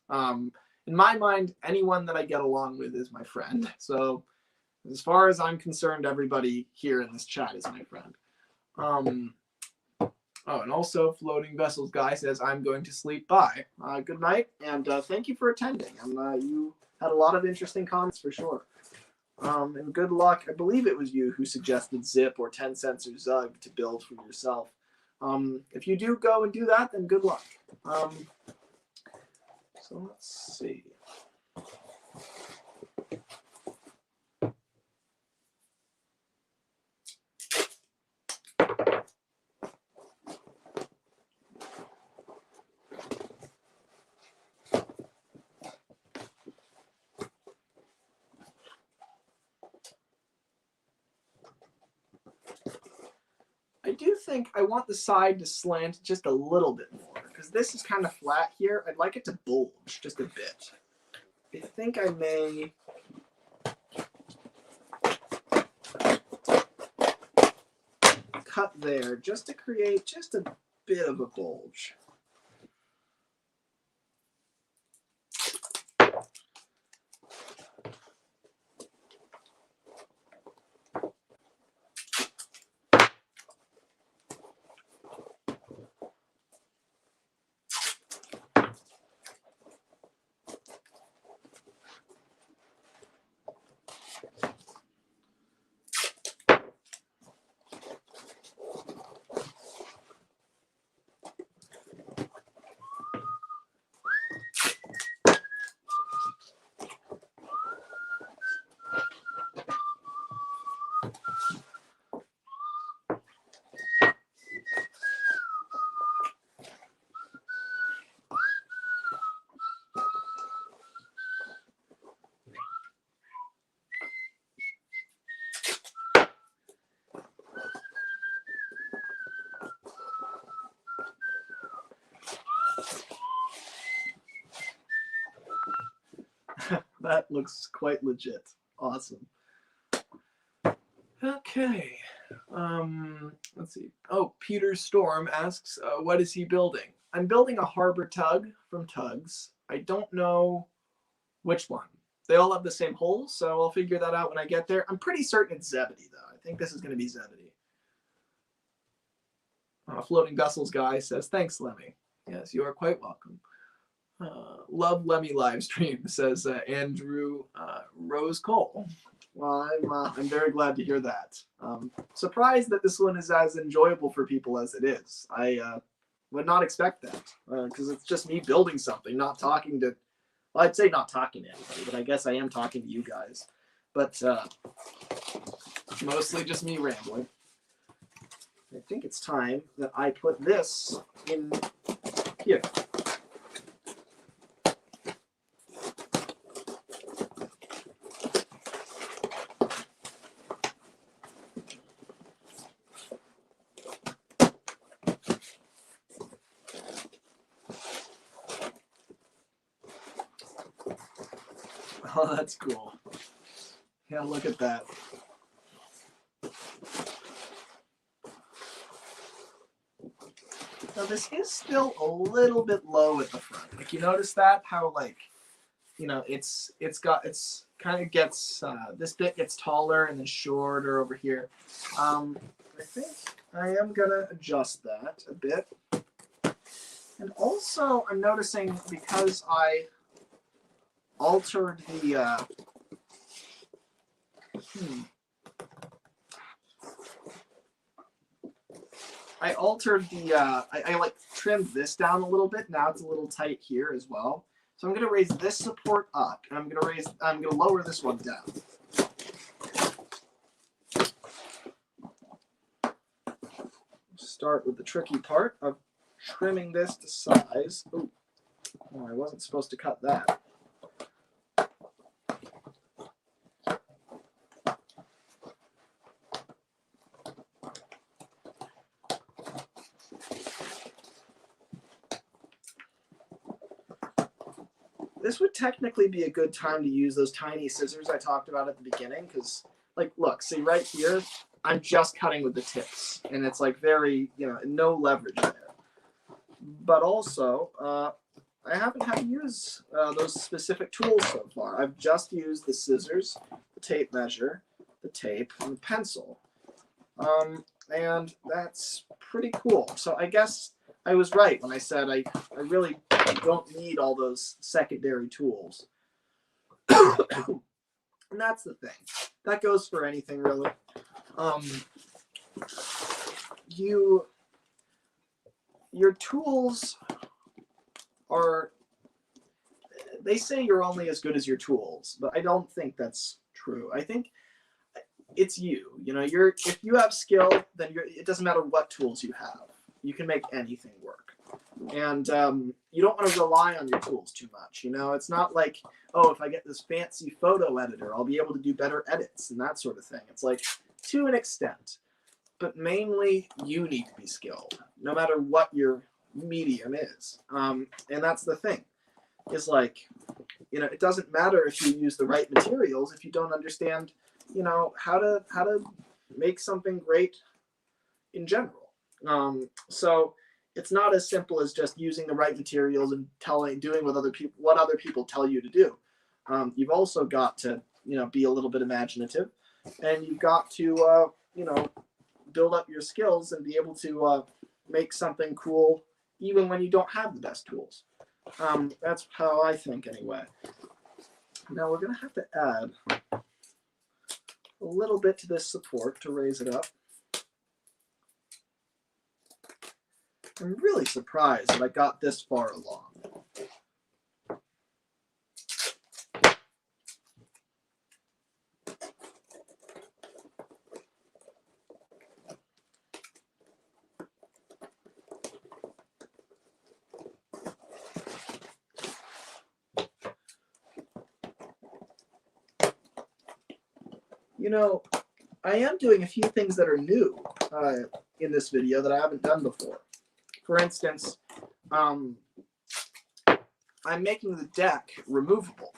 In my mind, anyone that I get along with is my friend. So as far as I'm concerned, everybody here in this chat is my friend. Oh, and also Floating Vessels Guy says, I'm going to sleep. Bye. Good night, and thank you for attending. You had a lot of interesting comments for sure. And good luck. I believe it was you who suggested Zip or 10 cents or Zug to build for yourself. If you do go and do that, then good luck. So let's see. I do think I want the side to slant just a little bit more because this is kind of flat here. I'd like it to bulge just a bit. I think I may cut there just to create just a bit of a bulge. That looks quite legit. Awesome. Okay. Let's see. Oh, Peter Storm asks, what is he building? I'm building a harbor tug from TUGS. I don't know which one. They all have the same holes, so I'll figure that out when I get there. I'm pretty certain it's Zebedee, though. I think this is going to be Zebedee. Floating Vessels Guy says, thanks, Lemmy. Yes, you are quite welcome. Love Lemmy live stream, says Andrew Rose Cole. Well, I'm very glad to hear that. Surprised that this one is as enjoyable for people as it is. I would not expect that because it's just me building something, not talking to. Well, I'd say not talking to anybody, but I guess I am talking to you guys. But mostly just me rambling. I think it's time that I put this in here. Oh, that's cool. Yeah, look at that. Now this is still a little bit low at the front. Like, you notice that? How, like, you know, it's kind of gets, this bit gets taller and then shorter over here. I think I am gonna adjust that a bit. And also I'm noticing because I altered the I like trimmed this down a little bit. Now it's a little tight here as well. So I'm going to raise this support up, and I'm going to lower this one down. Start with the tricky part of trimming this to size. Oh, I wasn't supposed to cut that. This would technically be a good time to use those tiny scissors I talked about at the beginning, because, like, look, see right here, I'm just cutting with the tips, and it's like very, you know, no leverage there. but also I haven't had to use those specific tools so far. I've just used the scissors, the tape measure, the tape, and the pencil. And that's pretty cool. So I guess I was right when I said I really don't need all those secondary tools. And that's the thing. That goes for anything, really. Your tools are, they say you're only as good as your tools, but I don't think that's true. I think it's you. You know, if you have skill, then it doesn't matter what tools you have. You can make anything work. And you don't want to rely on your tools too much. You know, it's not like, oh, if I get this fancy photo editor, I'll be able to do better edits and that sort of thing. It's like, to an extent. But mainly, you need to be skilled, no matter what your medium is. And that's the thing. Is like, you know, it doesn't matter if you use the right materials if you don't understand, you know, how to make something great in general. So it's not as simple as just using the right materials and doing what other people tell you to do. You've also got to, you know, be a little bit imaginative, and you've got to, you know, build up your skills and be able to make something cool even when you don't have the best tools. That's how I think anyway. Now we're going to have to add a little bit to this support to raise it up. I'm really surprised that I got this far along. You know, I am doing a few things that are new in this video that I haven't done before. For instance, I'm making the deck removable.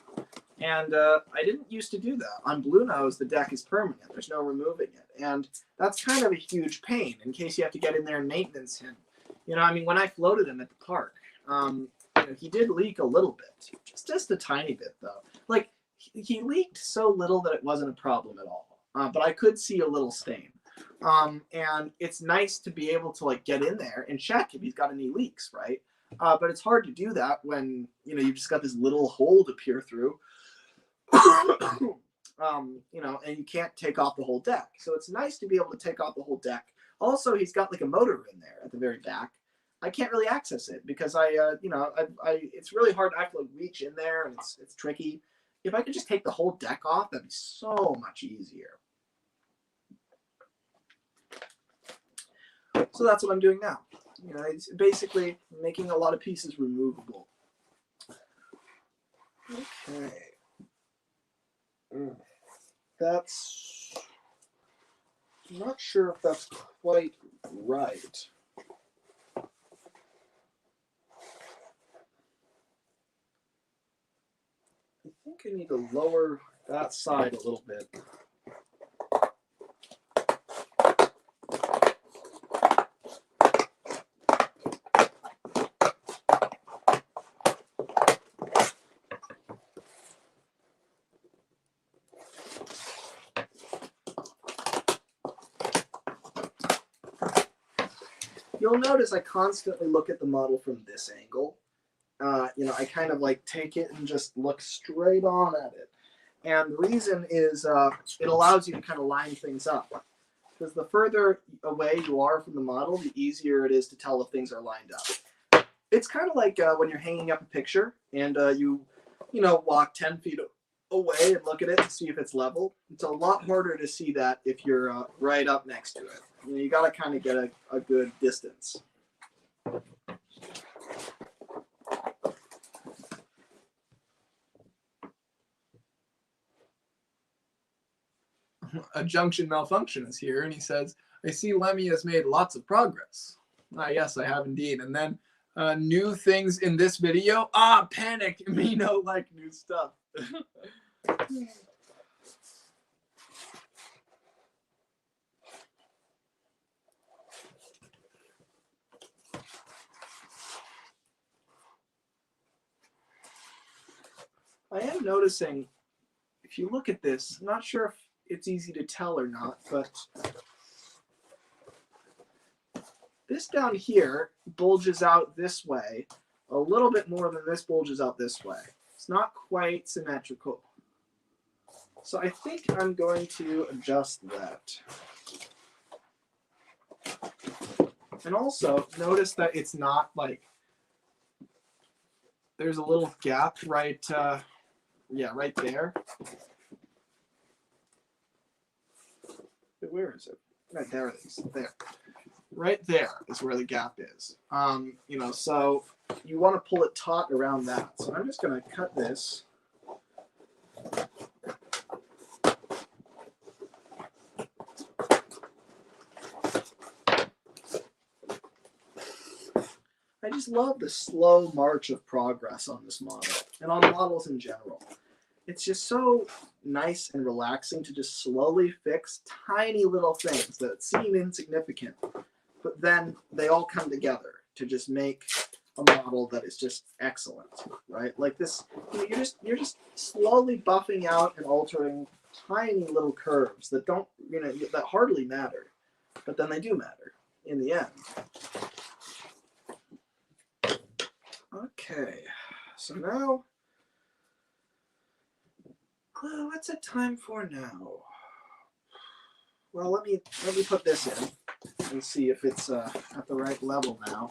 And I didn't used to do that. On Blue Nose, the deck is permanent. There's no removing it. And that's kind of a huge pain in case you have to get in there and maintenance him. You know, I mean, when I floated him at the park, you know, he did leak a little bit. Just a tiny bit, though. Like, he leaked so little that it wasn't a problem at all. But I could see a little stain. And it's nice to be able to like get in there and check if he's got any leaks, right? But it's hard to do that when, you know, you've just got this little hole to peer through, you know, and you can't take off the whole deck. So it's nice to be able to take off the whole deck. Also, he's got like a motor in there at the very back. I can't really access it because you know, it's really hard. I have to like reach in there and it's tricky. If I could just take the whole deck off, that'd be so much easier. So that's what I'm doing now. You know, it's basically making a lot of pieces removable. Okay. That's, I'm not sure if that's quite right. I think I need to lower that side a little bit. You'll notice I constantly look at the model from this angle. You know, I kind of like take it and just look straight on at it. And the reason is it allows you to kind of line things up. Because the further away you are from the model, the easier it is to tell if things are lined up. It's kind of like when you're hanging up a picture and you know, walk 10 feet away and look at it to see if it's level. It's a lot harder to see that if you're right up next to it. You know, you got to kind of get a good distance. A junction malfunction is here, and he says, I see Lemmy has made lots of progress. Yes, I have indeed. And then new things in this video. Panic. Me no like new stuff. I am noticing, if you look at this, I'm not sure if it's easy to tell or not, but this down here bulges out this way a little bit more than this bulges out this way. It's not quite symmetrical. So I think I'm going to adjust that. And also notice that it's not like, there's a little gap right, right there. Where is it? Right there it is. There. Right there is where the gap is. You know, so you want to pull it taut around that. So I'm just going to cut this. I just love the slow march of progress on this model and on models in general. It's just so nice and relaxing to just slowly fix tiny little things that seem insignificant, but then they all come together to just make a model that is just excellent, right? Like this, you know, you're just slowly buffing out and altering tiny little curves that don't, you know, that hardly matter, but then they do matter in the end. Okay, so now, what's it time for now? Well, let me put this in and see if it's at the right level now.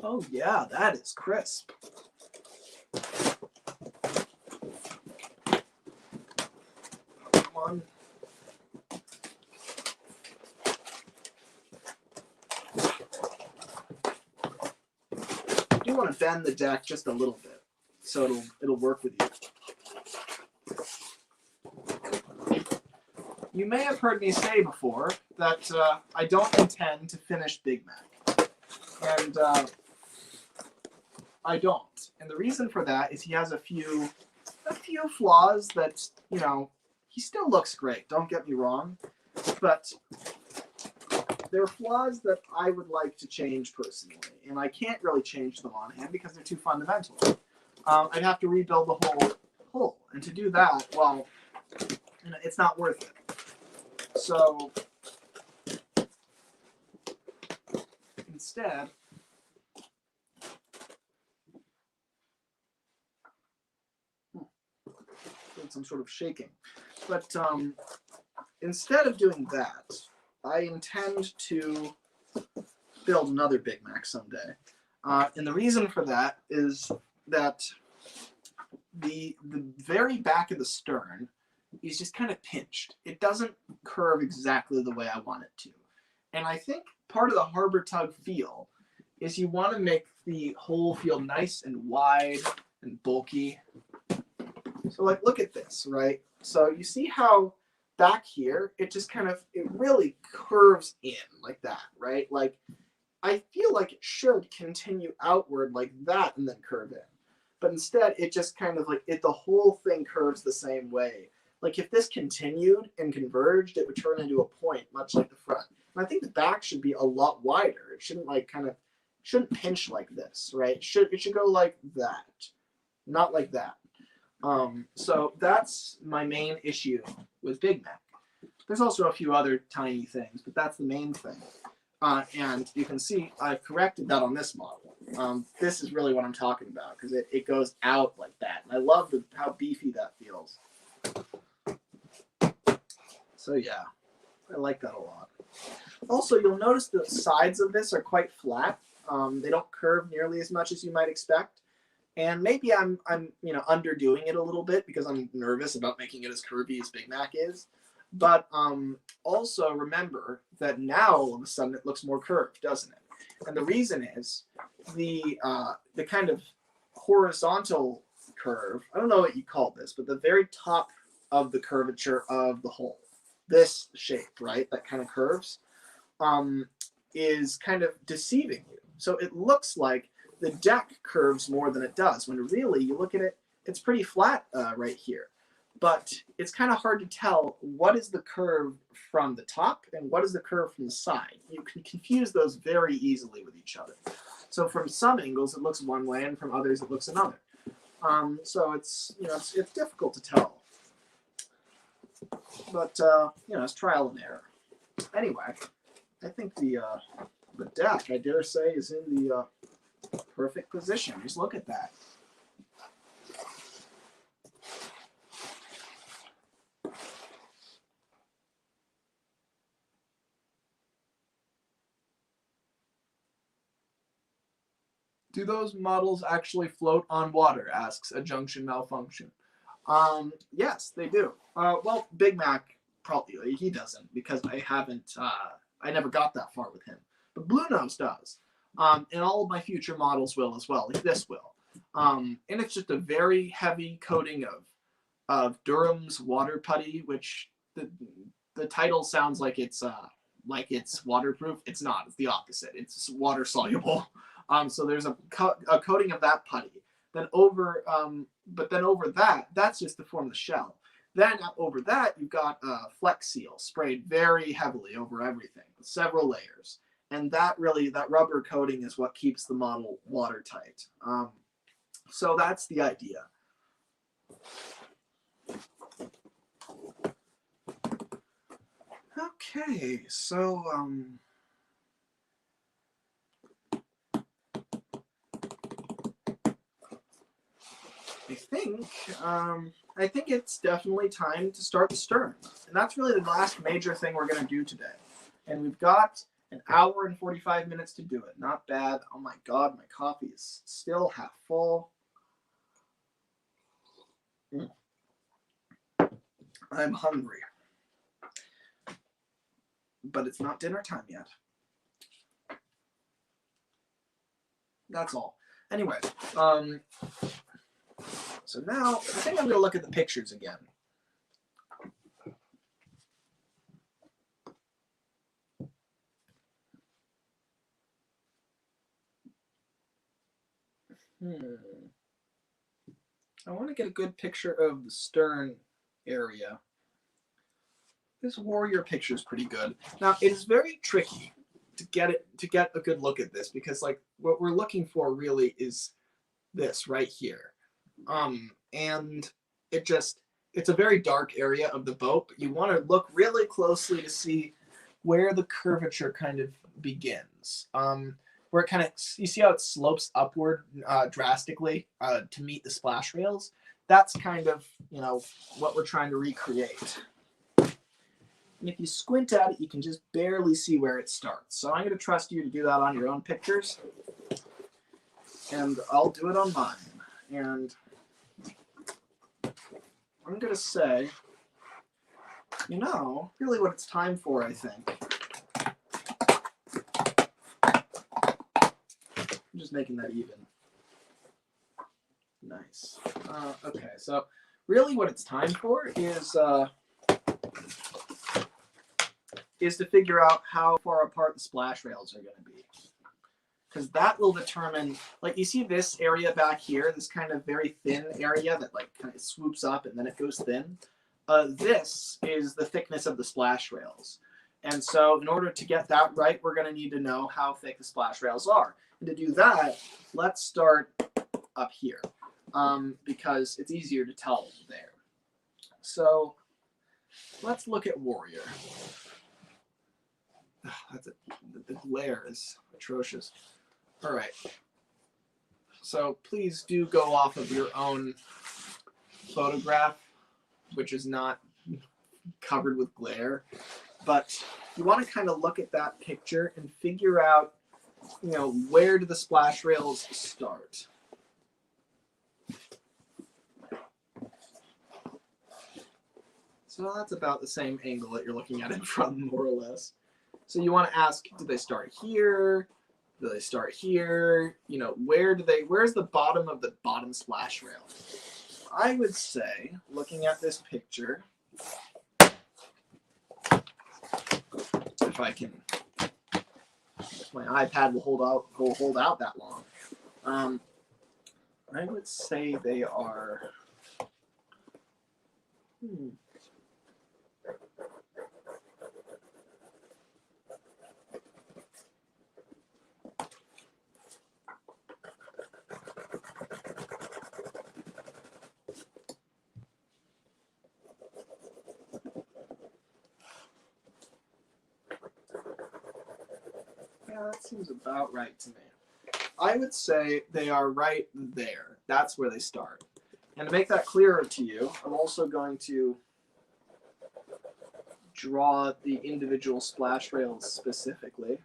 Oh yeah, that is crisp. Come on. You do want to bend the deck just a little bit, so it'll work with you. You may have heard me say before that I don't intend to finish Big Mac, and I don't. And the reason for that is he has a few flaws that, you know, he still looks great, don't get me wrong, but there are flaws that I would like to change personally, and I can't really change them on hand because they're too fundamental. I'd have to rebuild the whole hull, and to do that, well, you know, it's not worth it. So instead, some sort of shaking. But instead of doing that, I intend to build another Big Mac someday. And the reason for that is that the very back of the stern is just kind of pinched. It doesn't curve exactly the way I want it to. And I think part of the Harbor Tug feel is you want to make the whole feel nice and wide and bulky. So like, look at this, right? So you see how back here, it just kind of, it really curves in like that, right? Like, I feel like it should continue outward like that and then curve in. But instead, it just kind of like, the whole thing curves the same way. Like if this continued and converged, it would turn into a point, much like the front. And I think the back should be a lot wider. It shouldn't like shouldn't pinch like this, right? It should go like that, not like that. So that's my main issue with Big Mac. There's also a few other tiny things, but that's the main thing. And you can see I've corrected that on this model. This is really what I'm talking about because it goes out like that. And I love how beefy that feels. So yeah, I like that a lot. Also, you'll notice the sides of this are quite flat. They don't curve nearly as much as you might expect. And maybe I'm underdoing it a little bit because I'm nervous about making it as curvy as Big Mac is. But also remember that now all of a sudden it looks more curved, doesn't it? And the reason is the kind of horizontal curve. I don't know what you call this, but the very top of the curvature of the hole, this shape, right, that kind of curves, is kind of deceiving you. So it looks like the deck curves more than it does, when really you look at it, it's pretty flat right here. But it's kind of hard to tell what is the curve from the top and what is the curve from the side. You can confuse those very easily with each other. So from some angles it looks one way, and from others it looks another. So it's it's difficult to tell. But it's trial and error. Anyway, I think the deck, I dare say, is in the perfect position. Just look at that. Do those models actually float on water? Asks a junction malfunction. Yes, they do. Well, Big Mac probably he doesn't because I haven't. I never got that far with him. But Blue Nose does. And all of my future models will as well. Like this will. And it's just a very heavy coating of Durham's water putty, which the title sounds like it's waterproof. It's not. It's the opposite. It's water soluble. So there's a coating of that putty. Then over that, that's just to form the shell. Then over that, you've got Flex Seal sprayed very heavily over everything, with several layers. And that rubber coating is what keeps the model watertight. So that's the idea. Okay, so I think it's definitely time to start the stern. And that's really the last major thing we're going to do today. And we've got an hour and 45 minutes to do it. Not bad. Oh my God, my coffee is still half full. I'm hungry. But it's not dinner time yet. That's all. Anyway, so now I think I'm going to look at the pictures again. I want to get a good picture of the stern area. This warrior picture is pretty good. Now it is very tricky to get a good look at this because like what we're looking for really is this right here. And it's a very dark area of the boat, but you want to look really closely to see where the curvature kind of begins. Where it kind of, you see how it slopes upward drastically to meet the splash rails? That's kind of, what we're trying to recreate. And if you squint at it, you can just barely see where it starts. So I'm going to trust you to do that on your own pictures. And I'll do it on mine. And I'm going to say, really what it's time for, I think. I'm just making that even. Nice. Okay, so really what it's time for is to figure out how far apart the splash rails are going to be. Because that will determine, like you see this area back here, this kind of very thin area that like kind of swoops up and then it goes thin. This is the thickness of the splash rails. And so in order to get that right, we're going to need to know how thick the splash rails are. And to do that, let's start up here because it's easier to tell there. So let's look at Warrior. The glare is atrocious. All right. So please do go off of your own photograph, which is not covered with glare. But you want to kind of look at that picture and figure out, where do the splash rails start? So that's about the same angle that you're looking at it from, more or less. So you want to ask, do they start here? Do they start here? Where's the bottom of the bottom splash rail? I would say, looking at this picture, if my iPad will hold out that long. I would say they are. Yeah, that seems about right to me. I would say they are right there. That's where they start. And to make that clearer to you, I'm also going to draw the individual splash rails specifically.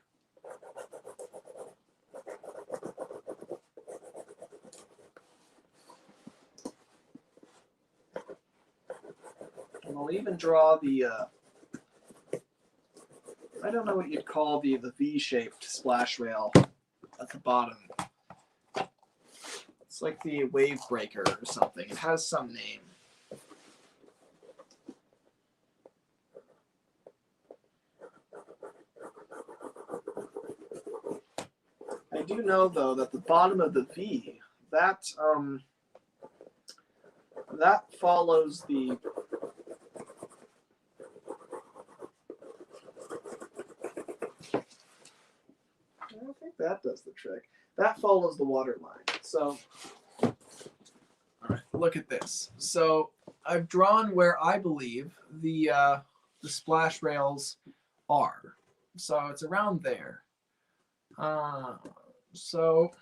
And I'll even draw the, I don't know what you'd call the V-shaped splash rail at the bottom. It's like the wave breaker or something. It has some name. I do know though that the bottom of the V, that follows the I don't think that does the trick. That follows the water line. So, all right, look at this. So I've drawn where I believe the splash rails are. So it's around there. So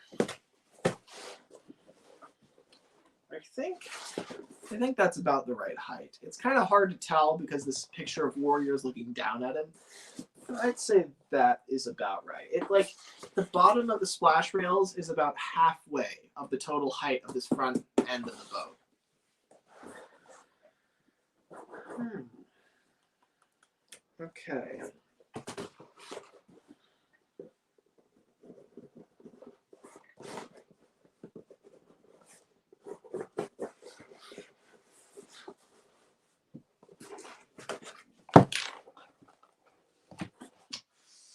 I think that's about the right height. It's kind of hard to tell because this picture of warriors looking down at him. I'd say that is about right. It like the bottom of the splash rails is about halfway of the total height of this front end of the boat. Okay.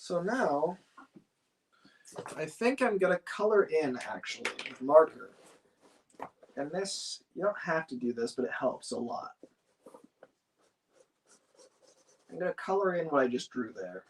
So now, I think I'm going to color in, actually, with marker. And this, you don't have to do this, but it helps a lot. I'm going to color in what I just drew there.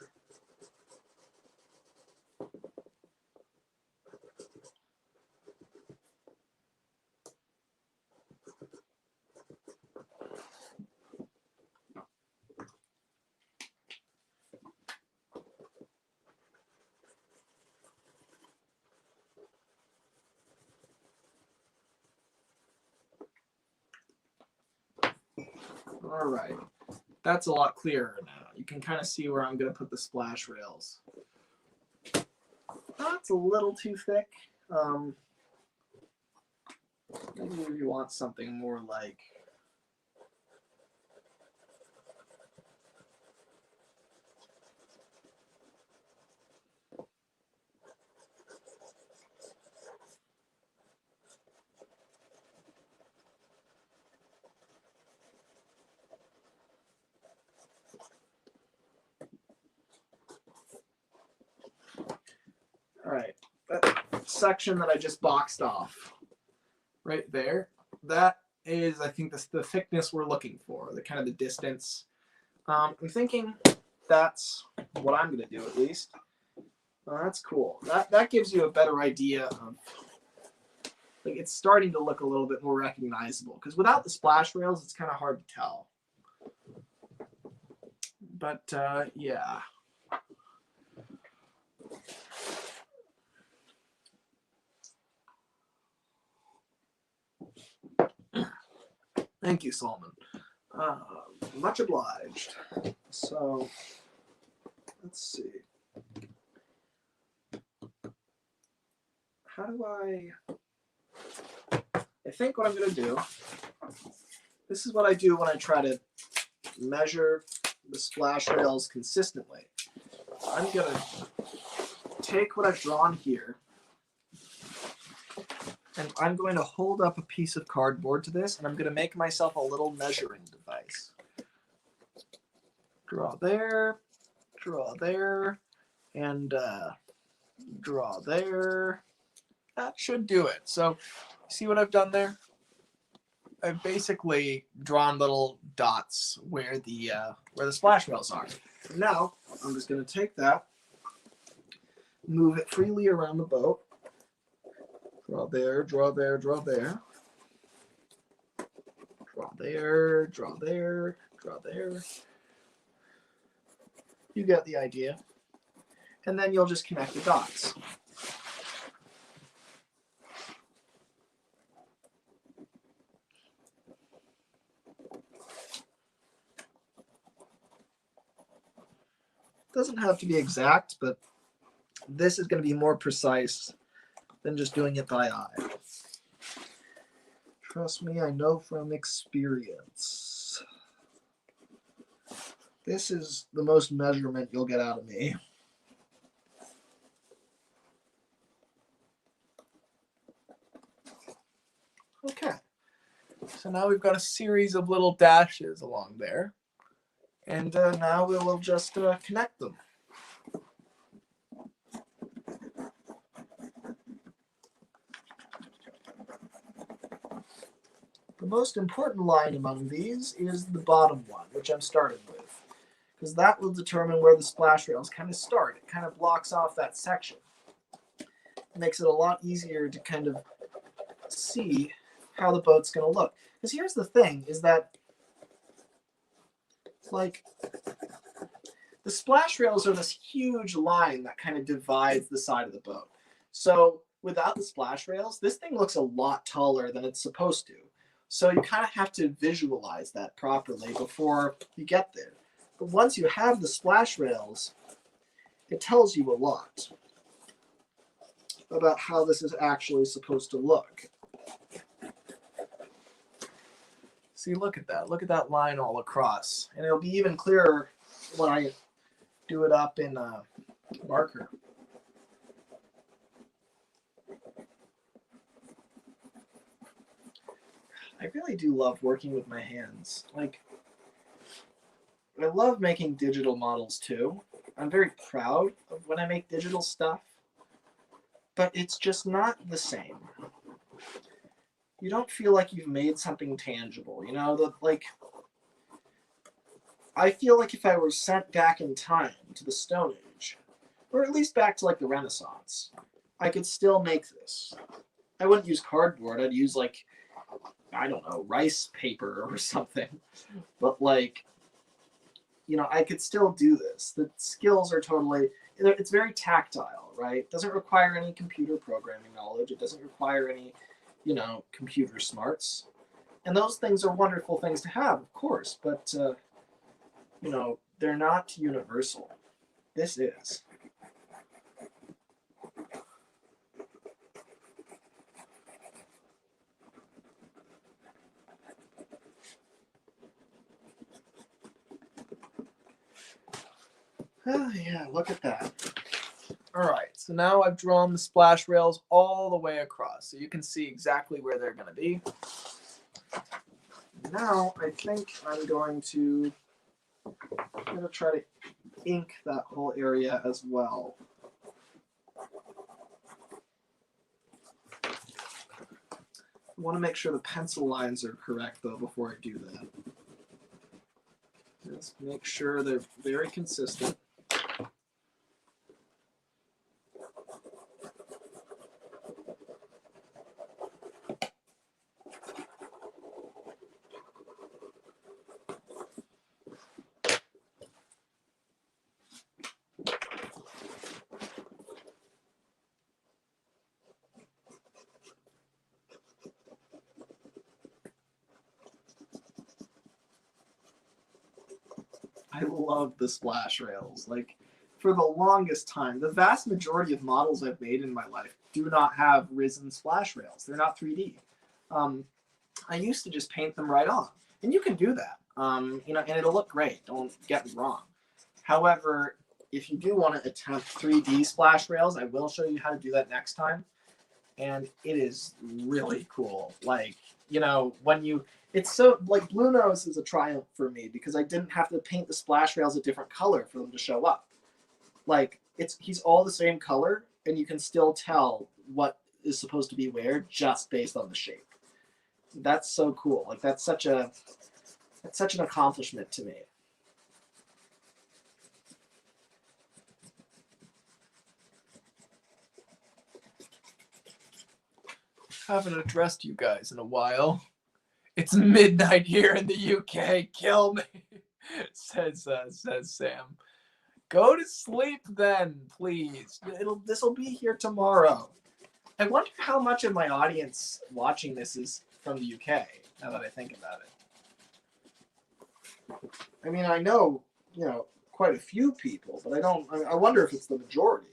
All right, that's a lot clearer now. You can kind of see where I'm going to put the splash rails. That's a little too thick. Maybe you want something more like. All right, that section that I just boxed off, right there, that is, I think, the thickness we're looking for, the kind of the distance. I'm thinking that's what I'm going to do at least. That's cool. That gives you a better idea of, like, it's starting to look a little bit more recognizable because without the splash rails, it's kind of hard to tell. But yeah. Thank you, Solomon. Much obliged. So, let's see. How do I think what I'm going to do, this is what I do when I try to measure the splash rails consistently. I'm going to take what I've drawn here, and I'm going to hold up a piece of cardboard to this, and I'm going to make myself a little measuring device. Draw there, and draw there. That should do it. So See what I've done there? I've basically drawn little dots where the splash rails are. Now, I'm just going to take that, move it freely around the boat. Draw there, draw there, draw there. Draw there, draw there, draw there. You get the idea. And then you'll just connect the dots. Doesn't have to be exact, but this is going to be more precise than just doing it by eye. Trust me, I know from experience. This is the most measurement you'll get out of me. Okay. So now we've got a series of little dashes along there. And now we will just connect them. The most important line among these is the bottom one, which I'm starting with, because that will determine where the splash rails kind of start. It kind of blocks off that section. It makes it a lot easier to kind of see how the boat's going to look. Because here's the thing, is that like the splash rails are this huge line that kind of divides the side of the boat. So without the splash rails, this thing looks a lot taller than it's supposed to. So you kind of have to visualize that properly before you get there. But once you have the splash rails, it tells you a lot about how this is actually supposed to look. See, look at that. Look at that line all across. And it'll be even clearer when I do it up in marker. I really do love working with my hands. Like, I love making digital models too. I'm very proud of when I make digital stuff, but it's just not the same. You don't feel like you've made something tangible, you know? I feel like if I were sent back in time to the Stone Age, or at least back to like the Renaissance, I could still make this. I wouldn't use cardboard. I'd use like, I don't know, rice paper or something. But like, you know, I could still do this. The skills are totally, it's very tactile, right? It doesn't require any computer programming knowledge. It doesn't require any, you know, computer smarts. And those things are wonderful things to have, of course, but, you know, they're not universal. This is. Oh, yeah, look at that. All right, so now I've drawn the splash rails all the way across, so you can see exactly where they're going to be. Now I think I'm going to try to ink that whole area as well. I want to make sure the pencil lines are correct though before I do that. Just make sure they're very consistent. I love the splash rails. Like, for the longest time, the vast majority of models I've made in my life do not have risen splash rails. They're not 3D. I used to just paint them right on, and you can do that. You know, and it'll look great. Don't get me wrong. However, if you do want to attempt 3D splash rails, I will show you how to do that next time, and it is really cool. Like, you know, when you it's so, like, Blue Nose is a triumph for me because I didn't have to paint the splash rails a different color for them to show up. Like, he's all the same color, and you can still tell what is supposed to be where just based on the shape. That's so cool. Like that's such an accomplishment to me. Haven't addressed you guys in a while. It's midnight here in the UK. Kill me, says Sam. Go to sleep then, please. This'll be here tomorrow. I wonder how much of my audience watching this is from the UK, now that I think about it. I mean, I know, quite a few people, but I wonder if it's the majority.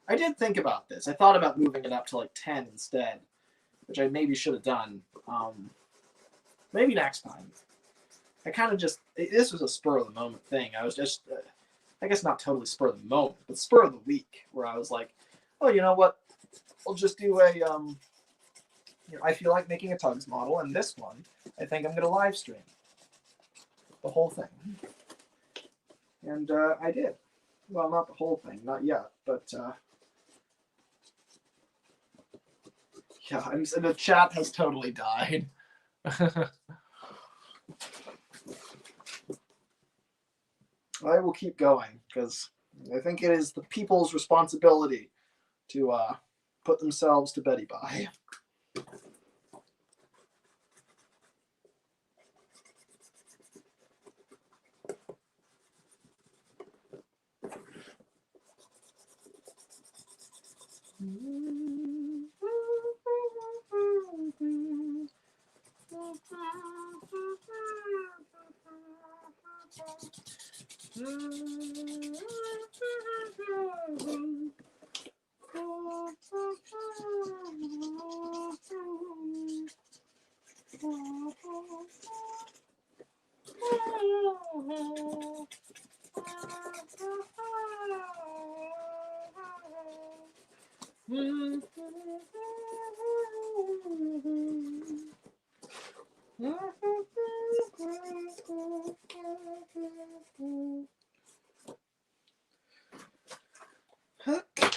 I did think about this. I thought about moving it up to like 10 instead, which I maybe should have done. Maybe next time. I kind of this was a spur of the moment thing. I was just, I guess not totally spur of the moment, but spur of the week, where I was like, oh, you know what? I'll just do a, I feel like making a TUGS model, and this one, I think I'm going to live stream the whole thing. And I did. Well, not the whole thing, not yet, but yeah, the chat has totally died. I will keep going because I think it is the people's responsibility to put themselves to Betty by.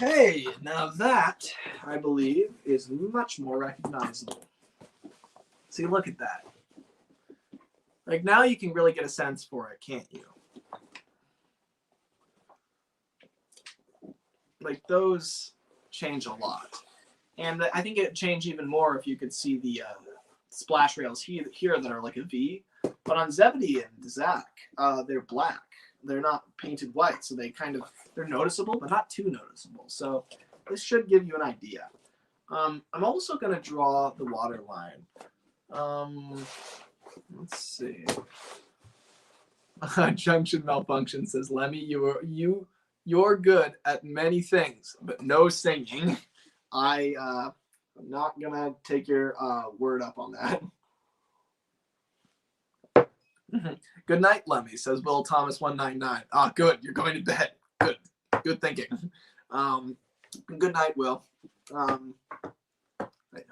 Okay, now that, I believe, is much more recognizable. See, look at that. Like, now you can really get a sense for it, can't you? Like, those change a lot. And I think it'd change even more if you could see the splash rails here that are like a V. But on Zebedee and Zach, they're black. They're not painted white, so they're noticeable, but not too noticeable. So this should give you an idea. I'm also going to draw the water line. Let's see. Junction malfunction says, Lemmy, you're good at many things, but no singing. I'm not going to take your word up on that. Good night, Lemmy, says Will Thomas 199. Ah, good. You're going to bed. Good thinking. Good night, Will. I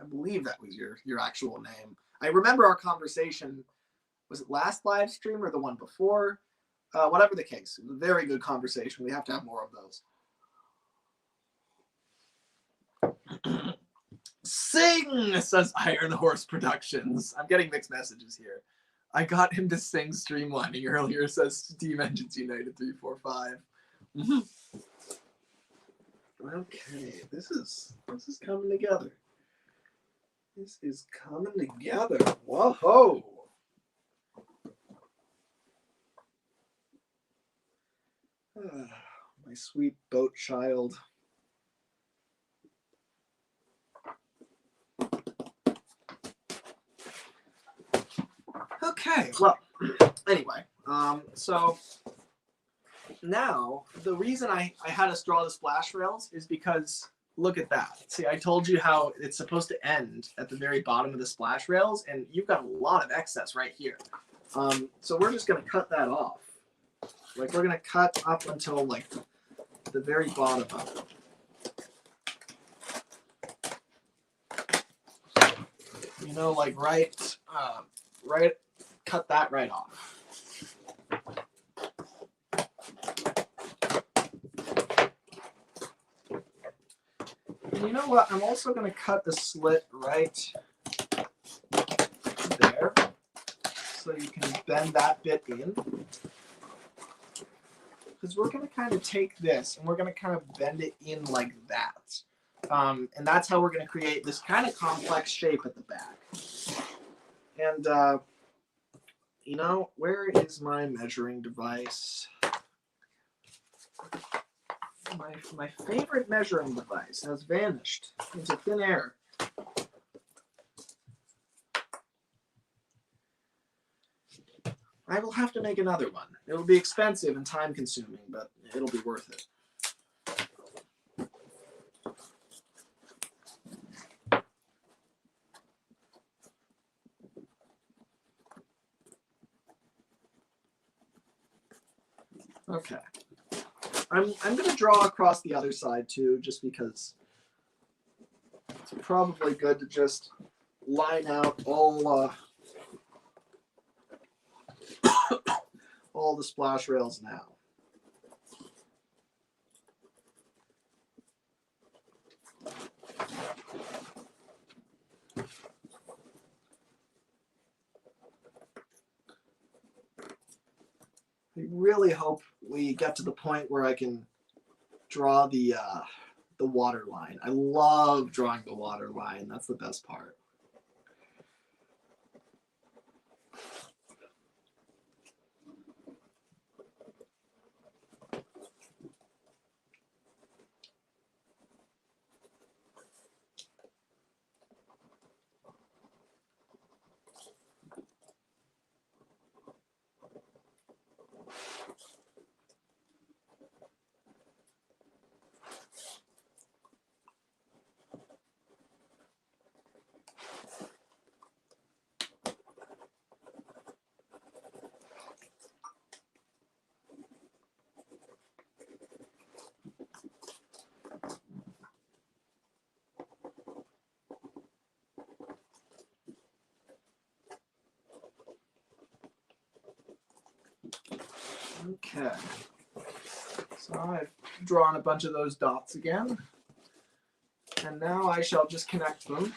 believe that was your actual name. I remember our conversation. Was it last live stream or the one before? Whatever the case, it was a very good conversation. We have to have more of those. Sing, says Iron Horse Productions. I'm getting mixed messages here. I got him to sing streamlining earlier, says Steam Engines United 345. Okay, this is coming together. This is coming together. Whoa! My sweet boat child. Okay, well, anyway, so now the reason I had us draw the splash rails is because look at that. See, I told you how it's supposed to end at the very bottom of the splash rails, and you've got a lot of excess right here. So we're just going to cut that off. Like, we're going to cut up until, like, the very bottom of it. You know, like, right, cut that right off. you know what? I'm also going to cut a slit right there, so you can bend that bit in. Because we're going to kind of take this and we're going to kind of bend it in like that. And that's how we're going to create this kind of complex shape at the back. And, you know, where is my measuring device? My favorite measuring device has vanished into thin air. I will have to make another one. It'll be expensive and time consuming, but it'll be worth it. Okay. I'm going to draw across the other side too, just because it's probably good to just line out all the splash rails now. I really hope we get to the point where I can draw the water line. I love drawing the water line. That's the best part. Okay, so I've drawn a bunch of those dots again, and now I shall just connect them.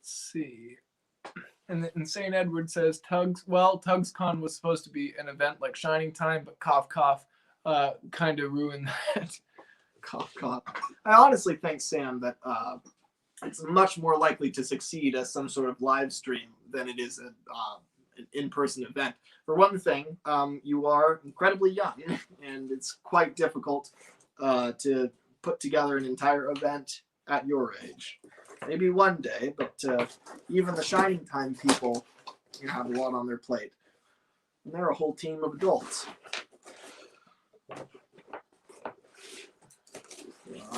See. And St. Edward says Tugs. Well, TugsCon was supposed to be an event like Shining Time, but cough cough, kind of ruined that. Cough, cough. I honestly think, Sam, that it's much more likely to succeed as some sort of live stream than it is an in-person event. For one thing, you are incredibly young, and it's quite difficult to put together an entire event at your age. Maybe one day, but even the Shining Time people have a lot on their plate. And they're a whole team of adults.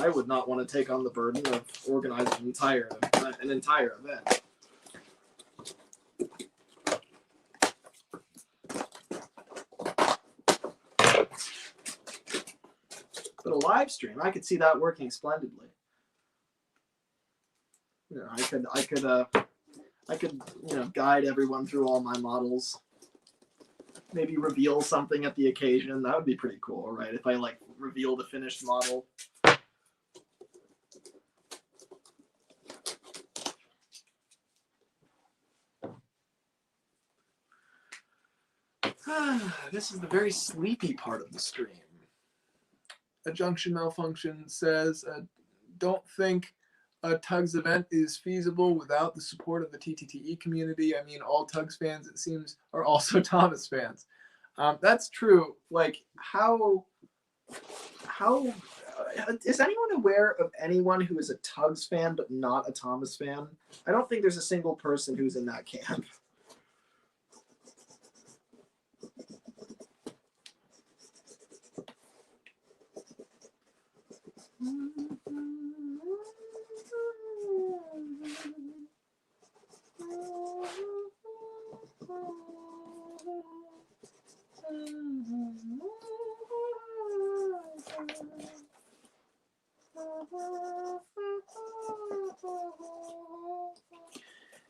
I would not want to take on the burden of organizing an entire event. But a live stream, I could see that working splendidly. You know, I could, you know, guide everyone through all my models. Maybe reveal something at the occasion. That would be pretty cool, right? If I like reveal the finished model. This is the very sleepy part of the stream. A junction malfunction says, don't think a TUGS event is feasible without the support of the TTTE community. I mean, all TUGS fans, it seems, are also Thomas fans. That's true. Like, how is anyone aware of anyone who is a TUGS fan but not a Thomas fan? I don't think there's a single person who's in that camp.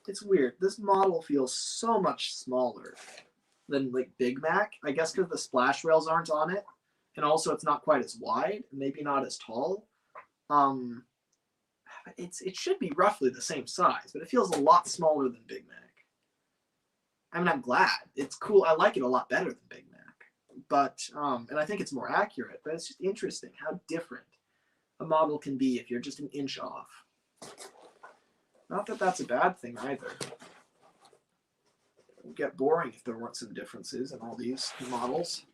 It's weird. This model feels so much smaller than like Big Mac. I guess because the splash rails aren't on it, and also it's not quite as wide, maybe not as tall. It should be roughly the same size, but it feels a lot smaller than Big Mac. I mean, I'm glad. It's cool. I like it a lot better than Big Mac, but and I think it's more accurate. But it's just interesting how different a model can be if you're just an inch off. Not that that's a bad thing either. It would get boring if there weren't some differences in all these models.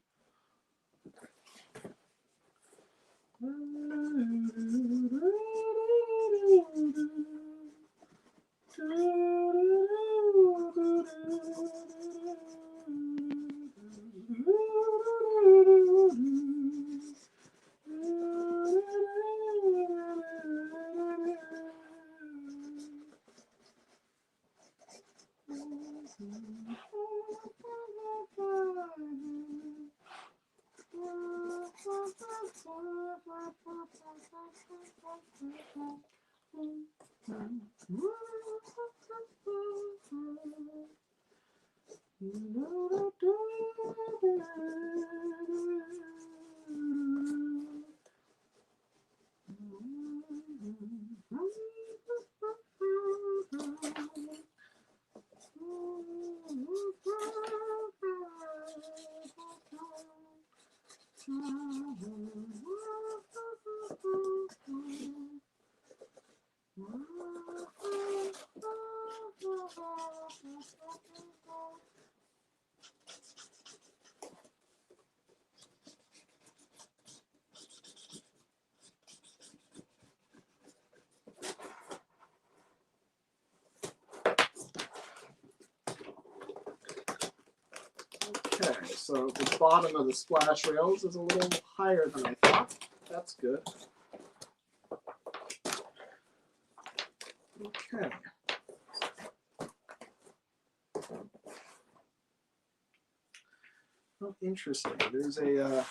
Okay, so the bottom of the splash rails is a little higher than I thought. That's good. Okay. Oh, interesting. There's a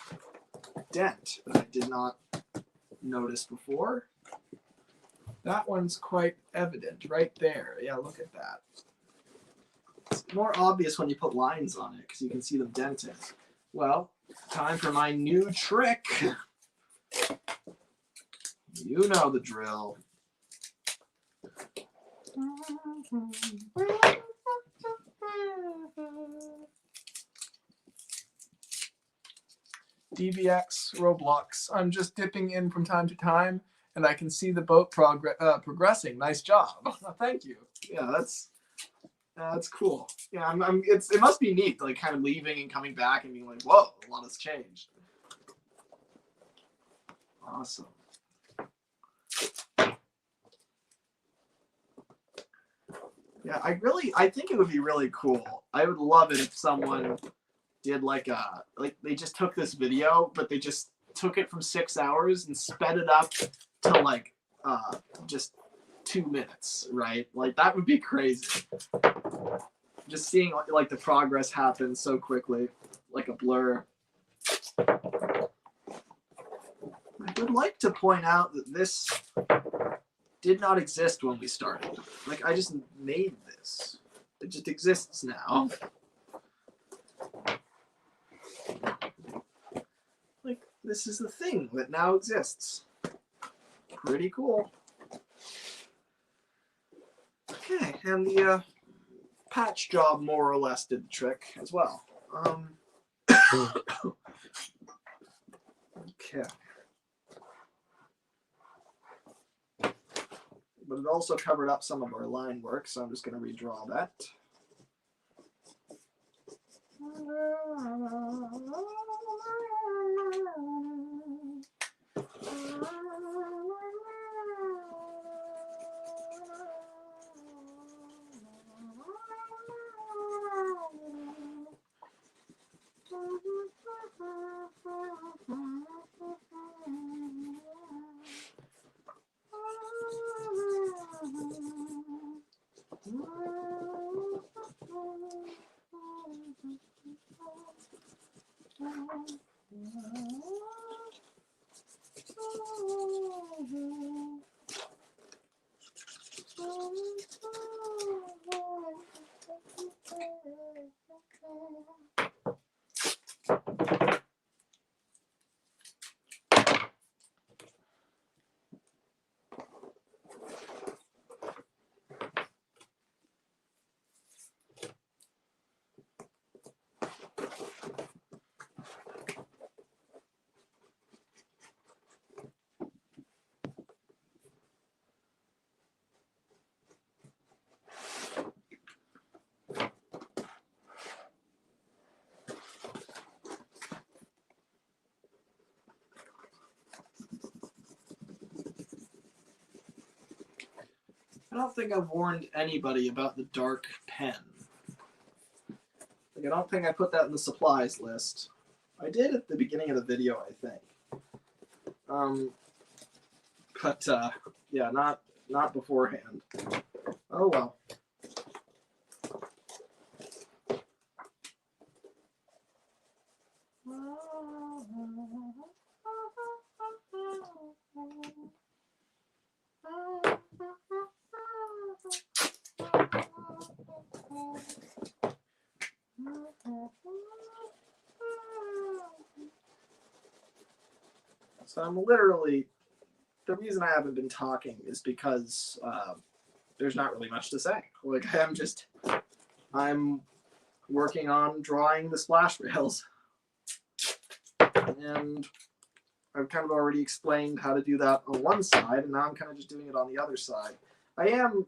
dent that I did not notice before. That one's quite evident right there. Yeah, look at that. It's more obvious when you put lines on it because you can see them dented. Well, time for my new trick. You know the drill. DBX Roblox. I'm just dipping in from time to time, and I can see the boat progressing. Nice job. Thank you. Yeah, that's cool. Yeah, it must be neat, like kind of leaving and coming back and being like, whoa, a lot has changed. Awesome. Yeah, I think it would be really cool. I would love it if someone did like they just took this video, but they just took it from 6 hours and sped it up to like just 2 minutes, right? Like that would be crazy. Just seeing like the progress happen so quickly, like a blur. I would like to point out that this did not exist when we started. Like I just made this. It just exists now. Like this is the thing that now exists. Pretty cool. Okay, and the patch job more or less did the trick as well. Okay. But it also covered up some of our line work, so I'm just going to redraw that. I don't think I've warned anybody about the dark pen. Like, I don't think I put that in the supplies list. I did at the beginning of the video, I think. But yeah, not beforehand. Oh well. So I'm literally, the reason I haven't been talking is because there's not really much to say. Like I'm working on drawing the splash rails. And I've kind of already explained how to do that on one side, and now I'm kind of just doing it on the other side. I am,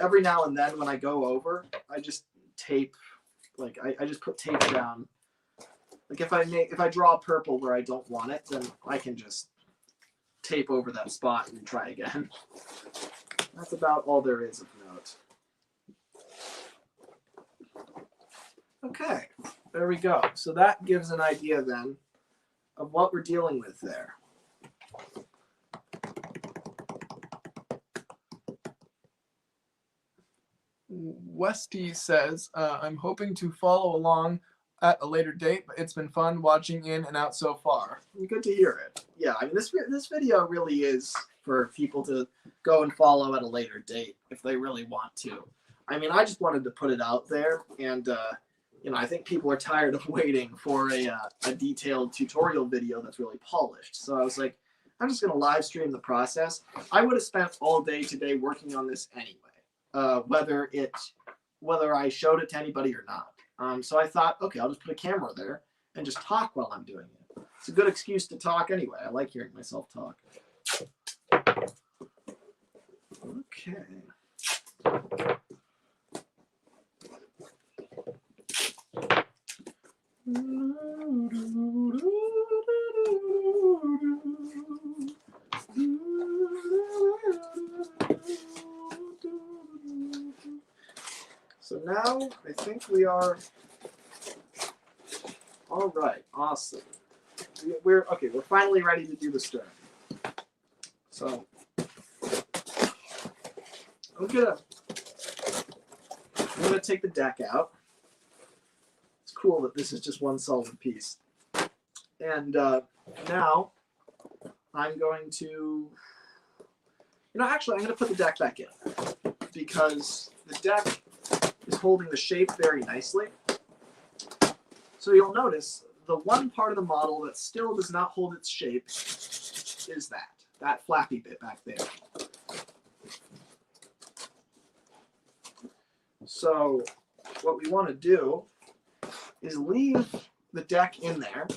every now and then when I go over, I just tape, like I just put tape down. Like if I draw purple where I don't want it, then I can just tape over that spot and try again. That's about all there is of note. Okay, there we go. So that gives an idea then of what we're dealing with there. Westy says, I'm hoping to follow along at a later date, but it's been fun watching in and out so far. Good to hear it. Yeah, I mean, this video really is for people to go and follow at a later date if they really want to. I mean, I just wanted to put it out there, and you know, I think people are tired of waiting for a detailed tutorial video that's really polished. So I was like, I'm just going to live stream the process. I would have spent all day today working on this anyway, whether I showed it to anybody or not. So I thought, okay, I'll just put a camera there and just talk while I'm doing it. It's a good excuse to talk anyway. I like hearing myself talk. Okay. So now I think we are all right. Awesome. We're finally ready to do the stern. So I'm gonna take the deck out. It's cool that this is just one solid piece. And now I'm going to, actually I'm going to put the deck back in because the deck is holding the shape very nicely. So you'll notice the one part of the model that still does not hold its shape is that flappy bit back there. So what we want to do is leave the deck in there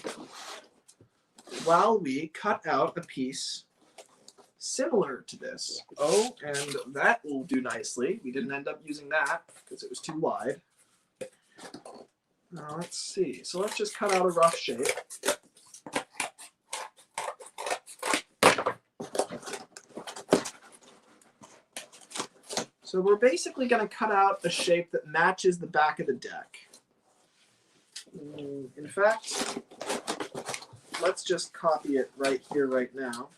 while we cut out a piece similar to this. Oh, and that will do nicely. We didn't end up using that because it was too wide. Now let's see. So let's just cut out a rough shape. So we're basically going to cut out a shape that matches the back of the deck. In fact, let's just copy it right here, right now.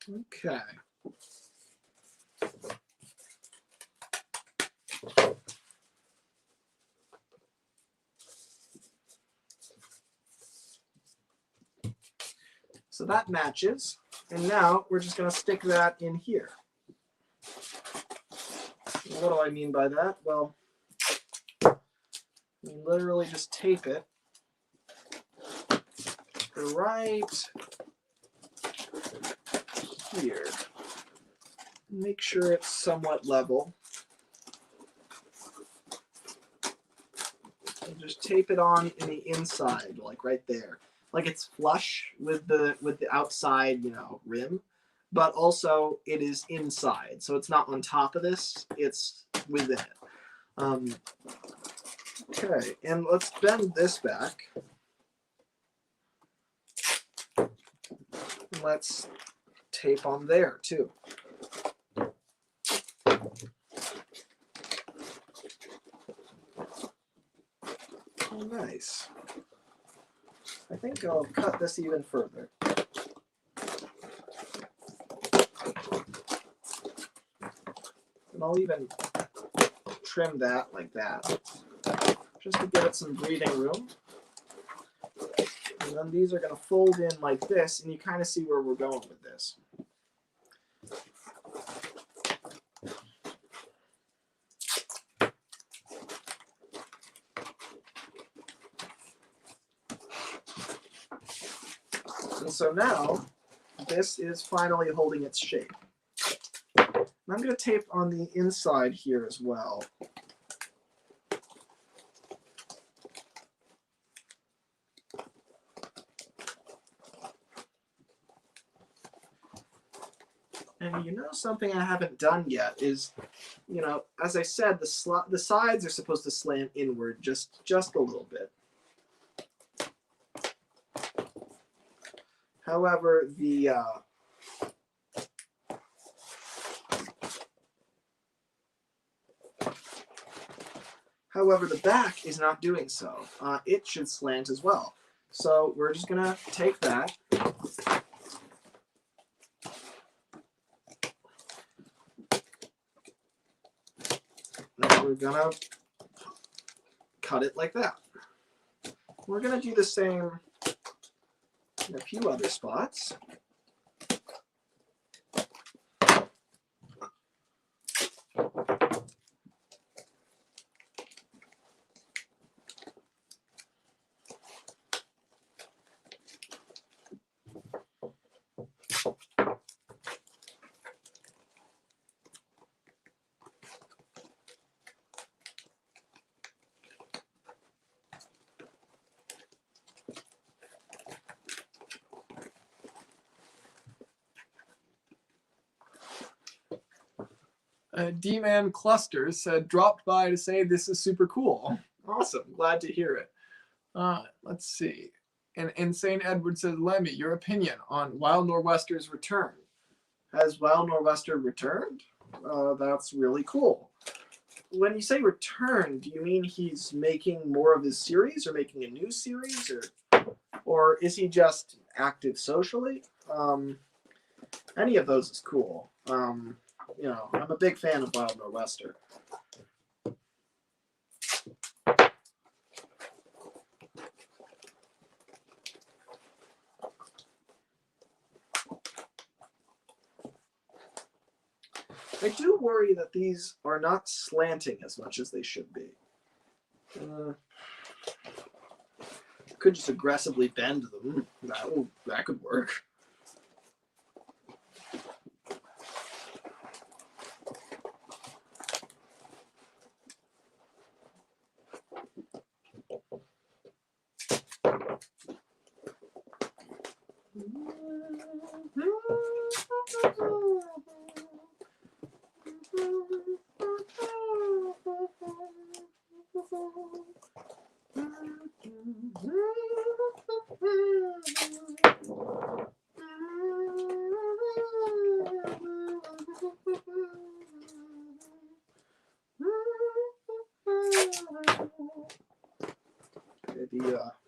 Okay. So that matches, and now we're just going to stick that in here. What do I mean by that? Well, we literally just tape it right here. Make sure it's somewhat level. And just tape it on in the inside, like right there. Like it's flush with the outside, rim, but also it is inside. So it's not on top of this, it's within it. Okay, and let's bend this back. Let's tape on there too. Oh, nice. I think I'll cut this even further. And I'll even trim that like that, just to give it some breathing room. And then these are going to fold in like this, and you kind of see where we're going with this. And so now, this is finally holding its shape. And I'm going to tape on the inside here as well. And something I haven't done yet is, as I said, the sides are supposed to slant inward just a little bit. However, the back is not doing so. It should slant as well. So we're just gonna take that we're gonna cut it like that. We're gonna do the same in a few other spots. D-Man Cluster said, dropped by to say this is super cool. Awesome. Glad to hear it. Let's see. And Insane Edward says, Lemmy, your opinion on Wild Nor'Wester's return. Has Wild Nor'Wester returned? That's really cool. When you say return, do you mean he's making more of his series or making a new series, or is he just active socially? Any of those is cool. You know, I'm a big fan of Wild Nor'Wester. I do worry that these are not slanting as much as they should be. Could just aggressively bend them. That could work.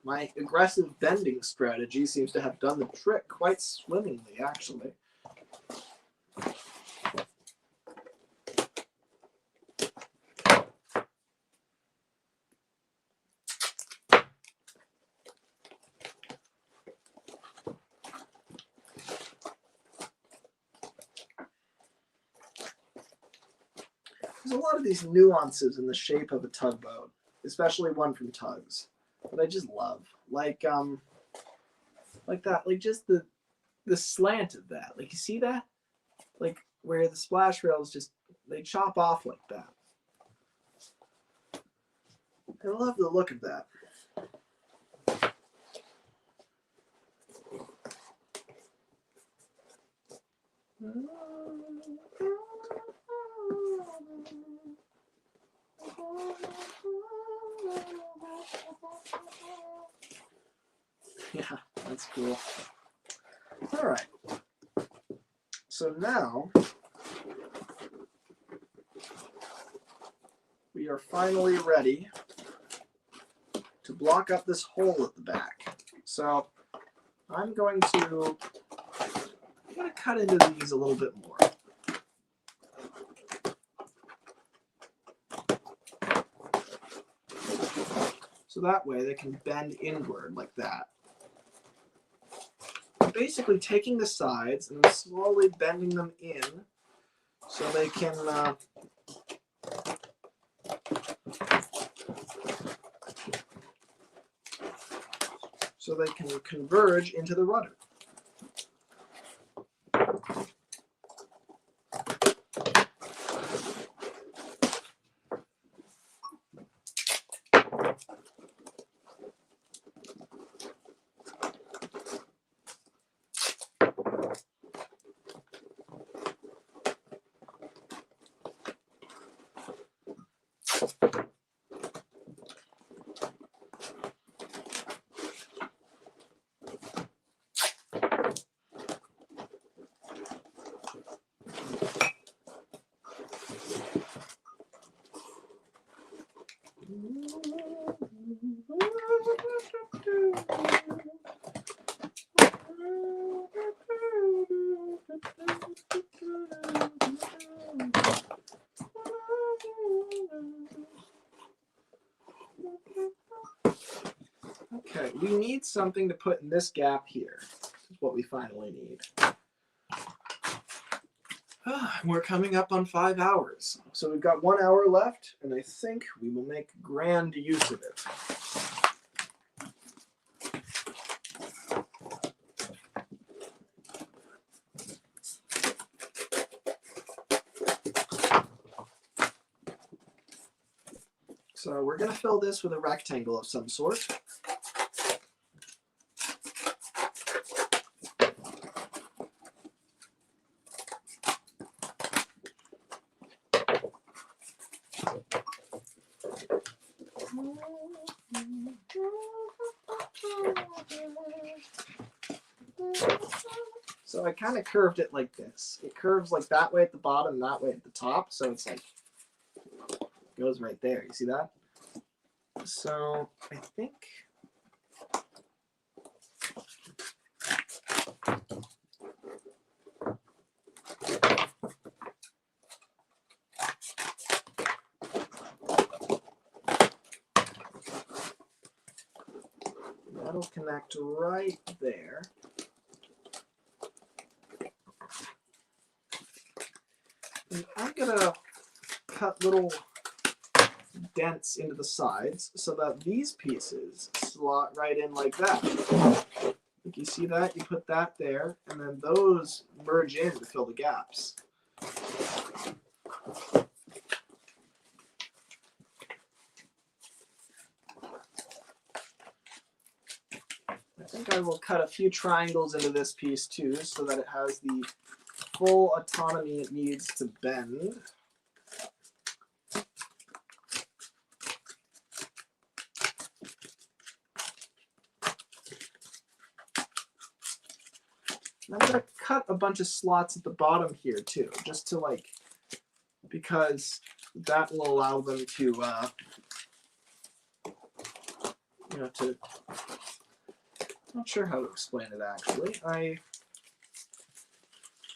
My aggressive bending strategy seems to have done the trick quite swimmingly, actually. There's a lot of these nuances in the shape of a tugboat, especially one from Tugs, that I just love. Like that, like just the slant of that. Like, you see that? Like where the splash rails just, they chop off like that. I love the look of that. Yeah, that's cool. All right. So now we are finally ready to block up this hole at the back. So I'm going to cut into these a little bit more. So that way they can bend inward like that. Basically taking the sides and slowly bending them in so they can converge into the rudder. we need something to put in this gap here. This is what we finally need. We're coming up on 5 hours. So we've got 1 hour left, and I think we will make grand use of it. So we're going to fill this with a rectangle of some sort. So I kind of curved it like this. It curves like that way at the bottom, that way at the top. So it's like, goes right there. You see that? So I think that'll connect right there. And I'm gonna cut little dents into the sides so that these pieces slot right in like that. Like you see that? You put that there, and then those merge in to fill the gaps. I think I will cut a few triangles into this piece too, so that it has the full autonomy it needs to bend. I'm going to cut a bunch of slots at the bottom here too, just to like, because that will allow them to, you know, to, I'm not sure how to explain it actually. I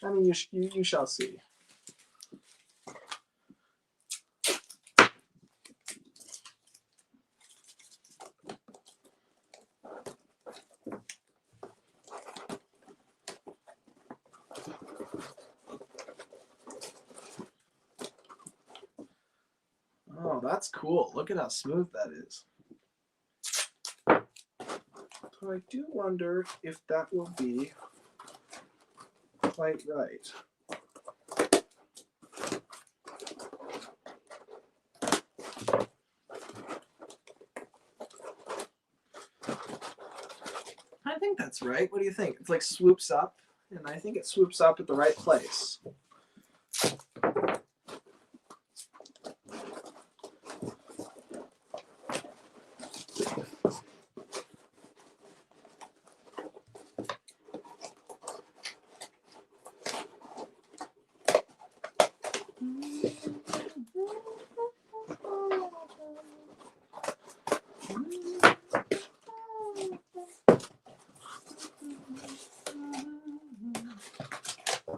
mean, you shall see. Oh, that's cool. Look at how smooth that is. So I do wonder if that will be quite right. I think that's right. What do you think? It's like swoops up, and I think it swoops up at the right place.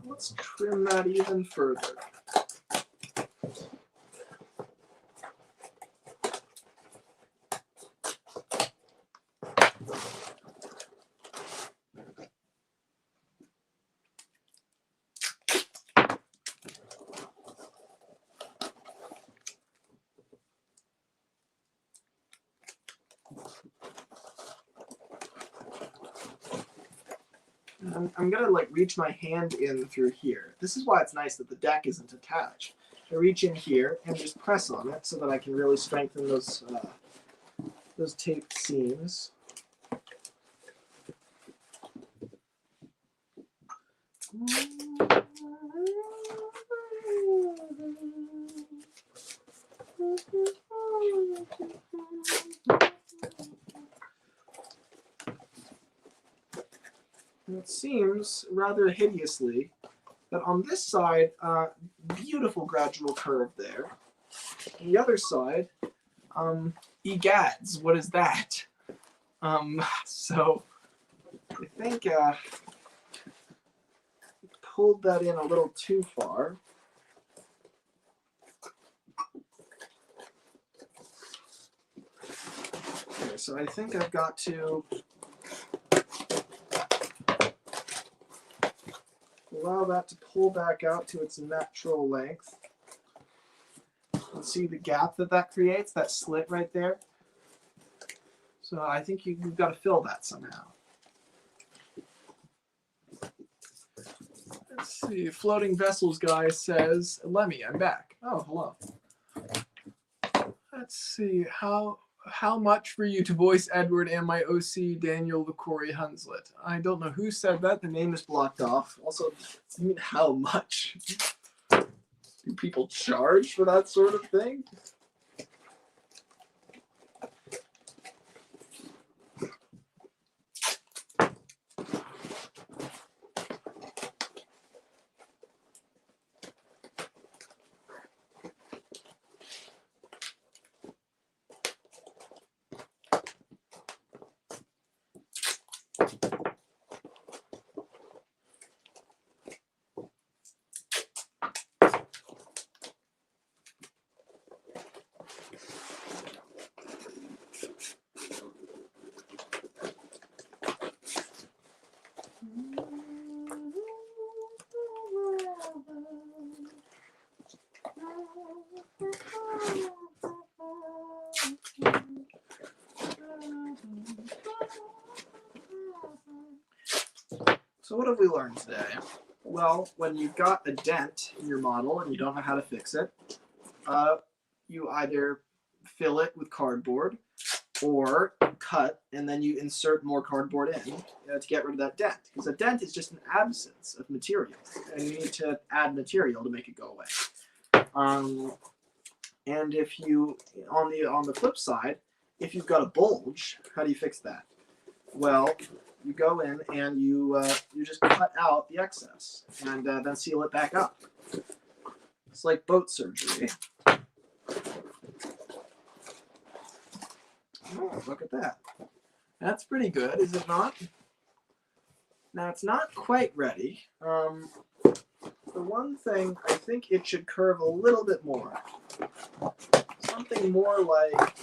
Let's trim that even further. I'm gonna like reach my hand in through here. This is why it's nice that the deck isn't attached. I reach in here and just press on it so that I can really strengthen those taped seams. And it seems rather hideously that on this side, beautiful gradual curve there. On the other side, egads, what is that? So I think pulled that in a little too far. There, so I think I've got to allow that to pull back out to its natural length. And see the gap that creates, that slit right there? So I think you've got to fill that somehow. Let's see, Floating Vessels guy says, Lemmy, I'm back. Oh, hello. Let's see, how much for you to voice Edward and my OC Daniel the Corey Hunslet? I don't know who said that. The name is blocked off. Also, I mean, how much? Do people charge for that sort of thing? So what have we learned today? Well, when you've got a dent in your model and you don't know how to fix it, you either fill it with cardboard or cut and then you insert more cardboard in to get rid of that dent. Because a dent is just an absence of material, and you need to add material to make it go away. And if you, on the flip side, if you've got a bulge, how do you fix that? Well, you go in and you just cut out the excess and then seal it back up. It's like boat surgery. Oh, look at that. That's pretty good, is it not? Now, it's not quite ready. The one thing, I think it should curve a little bit more. Something more like...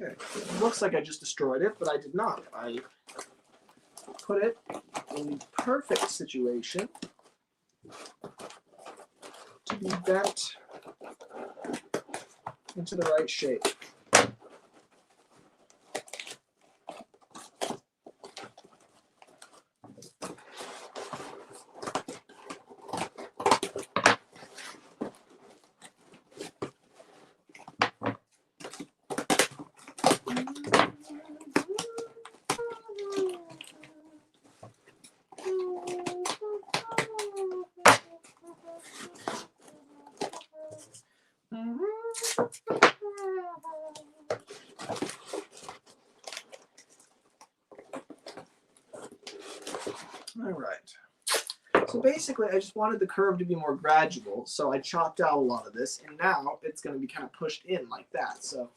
Okay, it looks like I just destroyed it, but I did not. I put it in the perfect situation to be bent into the right shape. All right. So basically, I just wanted the curve to be more gradual, so I chopped out a lot of this, and now it's going to be kind of pushed in like that. So.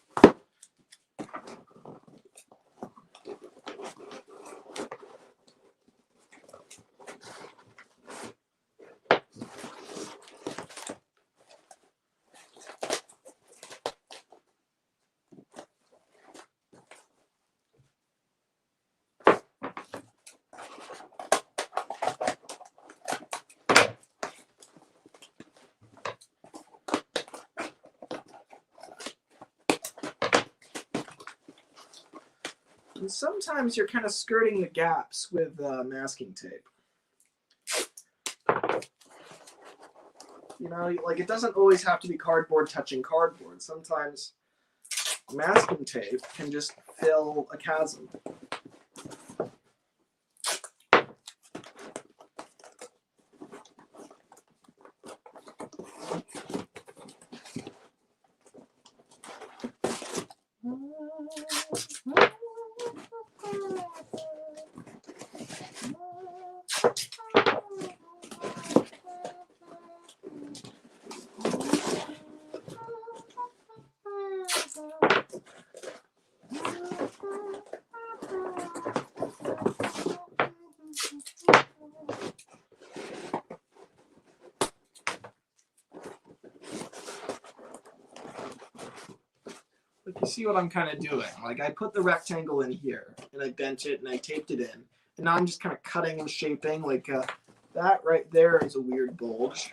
And sometimes you're kind of skirting the gaps with masking tape. You know, like it doesn't always have to be cardboard touching cardboard. Sometimes masking tape can just fill a chasm. Like, you see what I'm kind of doing? Like, I put the rectangle in here, and I bent it, and I taped it in. And now I'm just kind of cutting and shaping. Like, that right there is a weird bulge.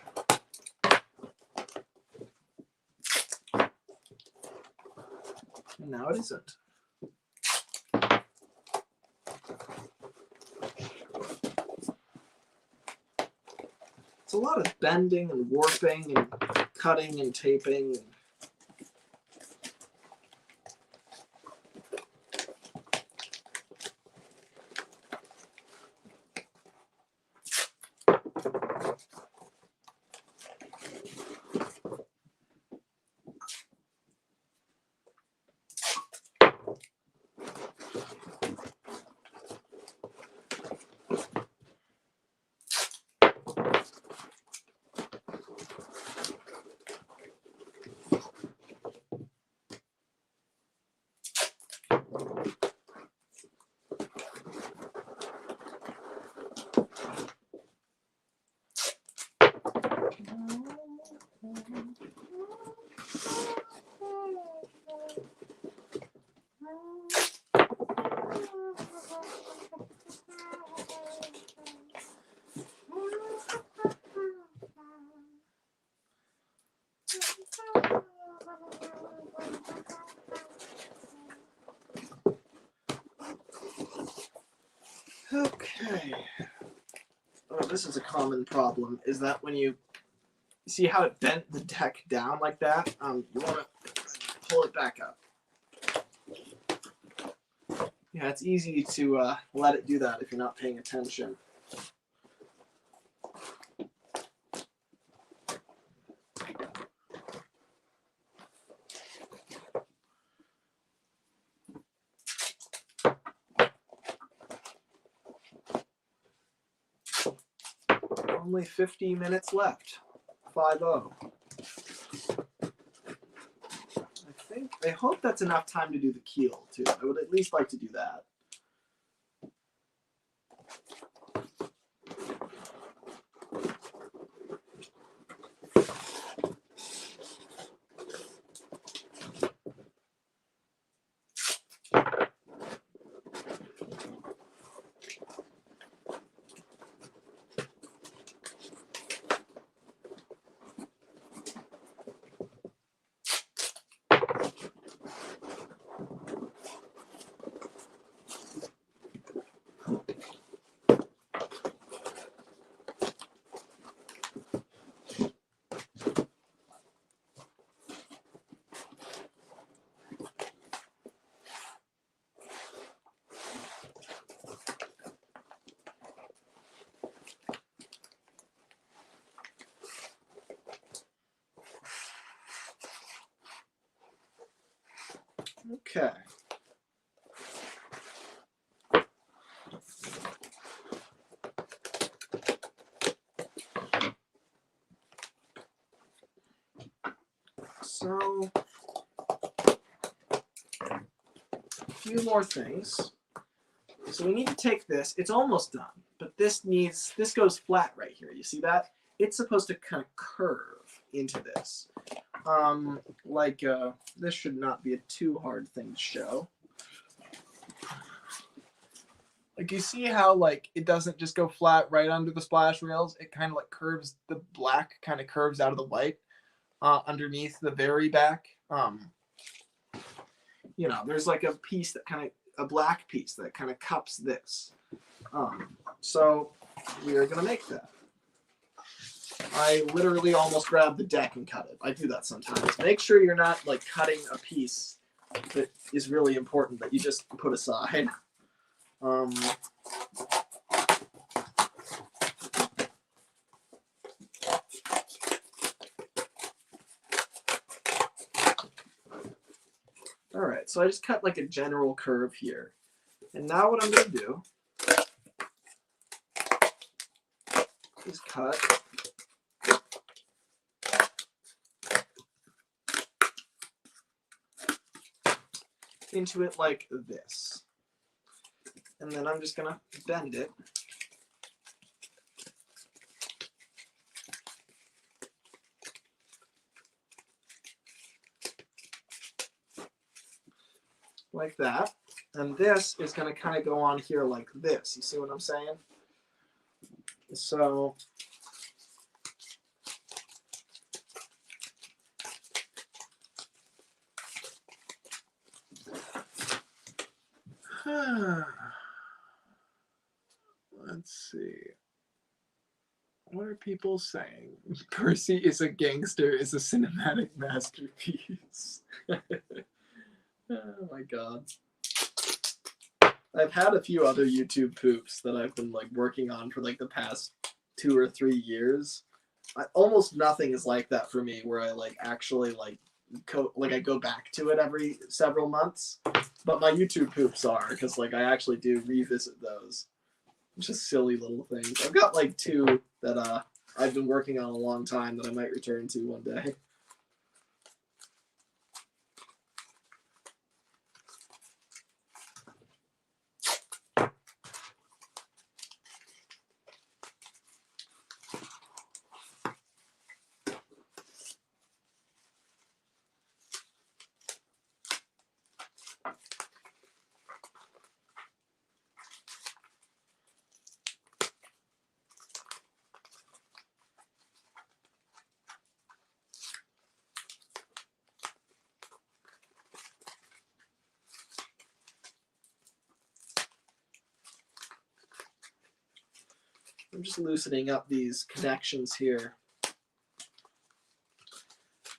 And now it isn't. It's a lot of bending and warping and cutting and taping. Okay. Oh, this is a common problem, is that when you see how it bent the deck down like that, you want to pull it back up. Yeah, it's easy to let it do that if you're not paying attention. Only 50 minutes left. 5-0. I hope that's enough time to do the keel too. I would at least like to do that. Okay. So, a few more things. So we need to take this. It's almost done, but this goes flat right here. You see that? It's supposed to kind of curve into this. This should not be a too hard thing to show. Like, you see how, like, it doesn't just go flat right under the splash rails? It kind of, like, curves, the black kind of curves out of the white underneath the very back. There's, like, a piece that kind of, a black piece that kind of cups this. So we are going to make that. I literally almost grabbed the deck and cut it. I do that sometimes. Make sure you're not, like, cutting a piece that is really important that you just put aside. Alright, so I just cut like a general curve here. And now what I'm going to do is cut into it like this. And then I'm just going to bend it. like that. And this is going to kind of go on here like this. You see what I'm saying? So let's see. What are people saying? Percy is a gangster is a cinematic masterpiece. Oh my god. I've had a few other YouTube poops that I've been like working on for like the past 2 or 3 years. Almost nothing is like that for me, where I like actually like I go back to it every several months. But my YouTube poops are, because like I actually do revisit those. Just silly little things. I've got like 2 that I've been working on a long time that I might return to one day. I'm just loosening up these connections here.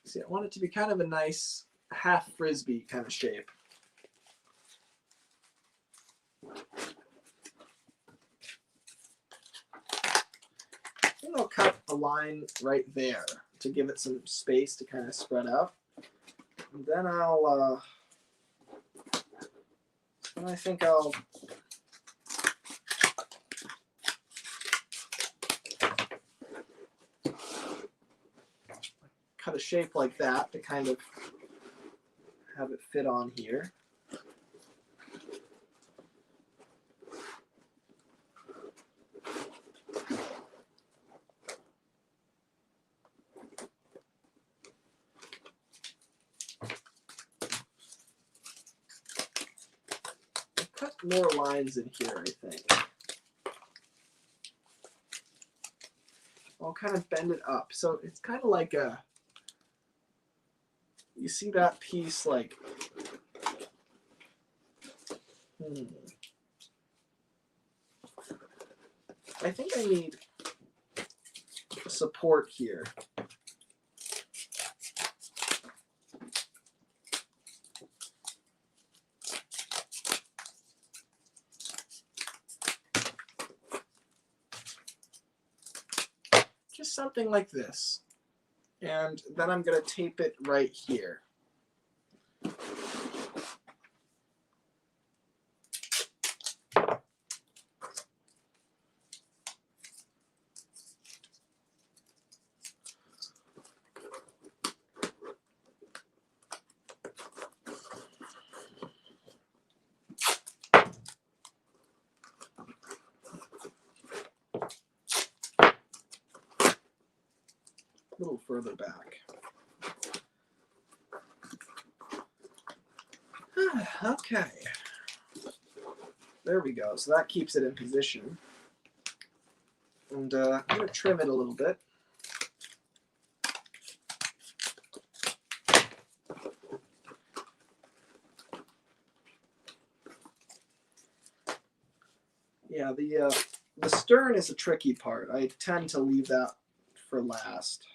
See, I want it to be kind of a nice half frisbee kind of shape. I think I'll cut a line right there to give it some space to kind of spread out. And then I think I'll cut a shape like that to kind of have it fit on here. Cut more lines in here, I think. I'll kind of bend it up. So it's kind of like a, you see that piece like, I think I need support here. Just something like this. And then I'm going to tape it right here. A little further back. Okay. There we go. So that keeps it in position. And I'm going to trim it a little bit. Yeah, the stern is a tricky part. I tend to leave that for last.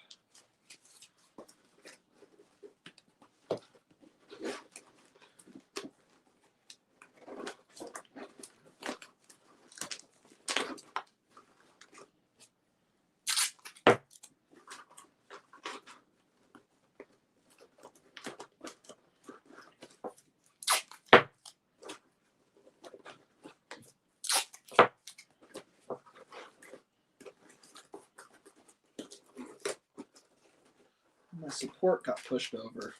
My support got pushed over.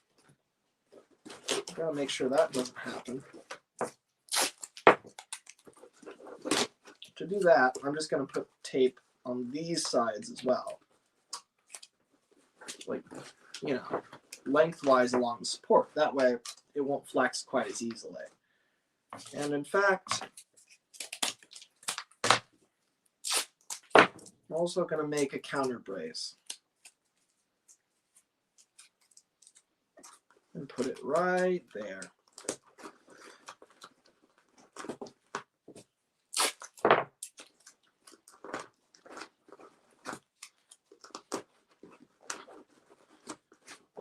Gotta make sure that doesn't happen. To do that, I'm just gonna put tape on these sides as well. Like, you know, lengthwise along the support. That way it won't flex quite as easily. And in fact, I'm also going to make a counter brace and put it right there.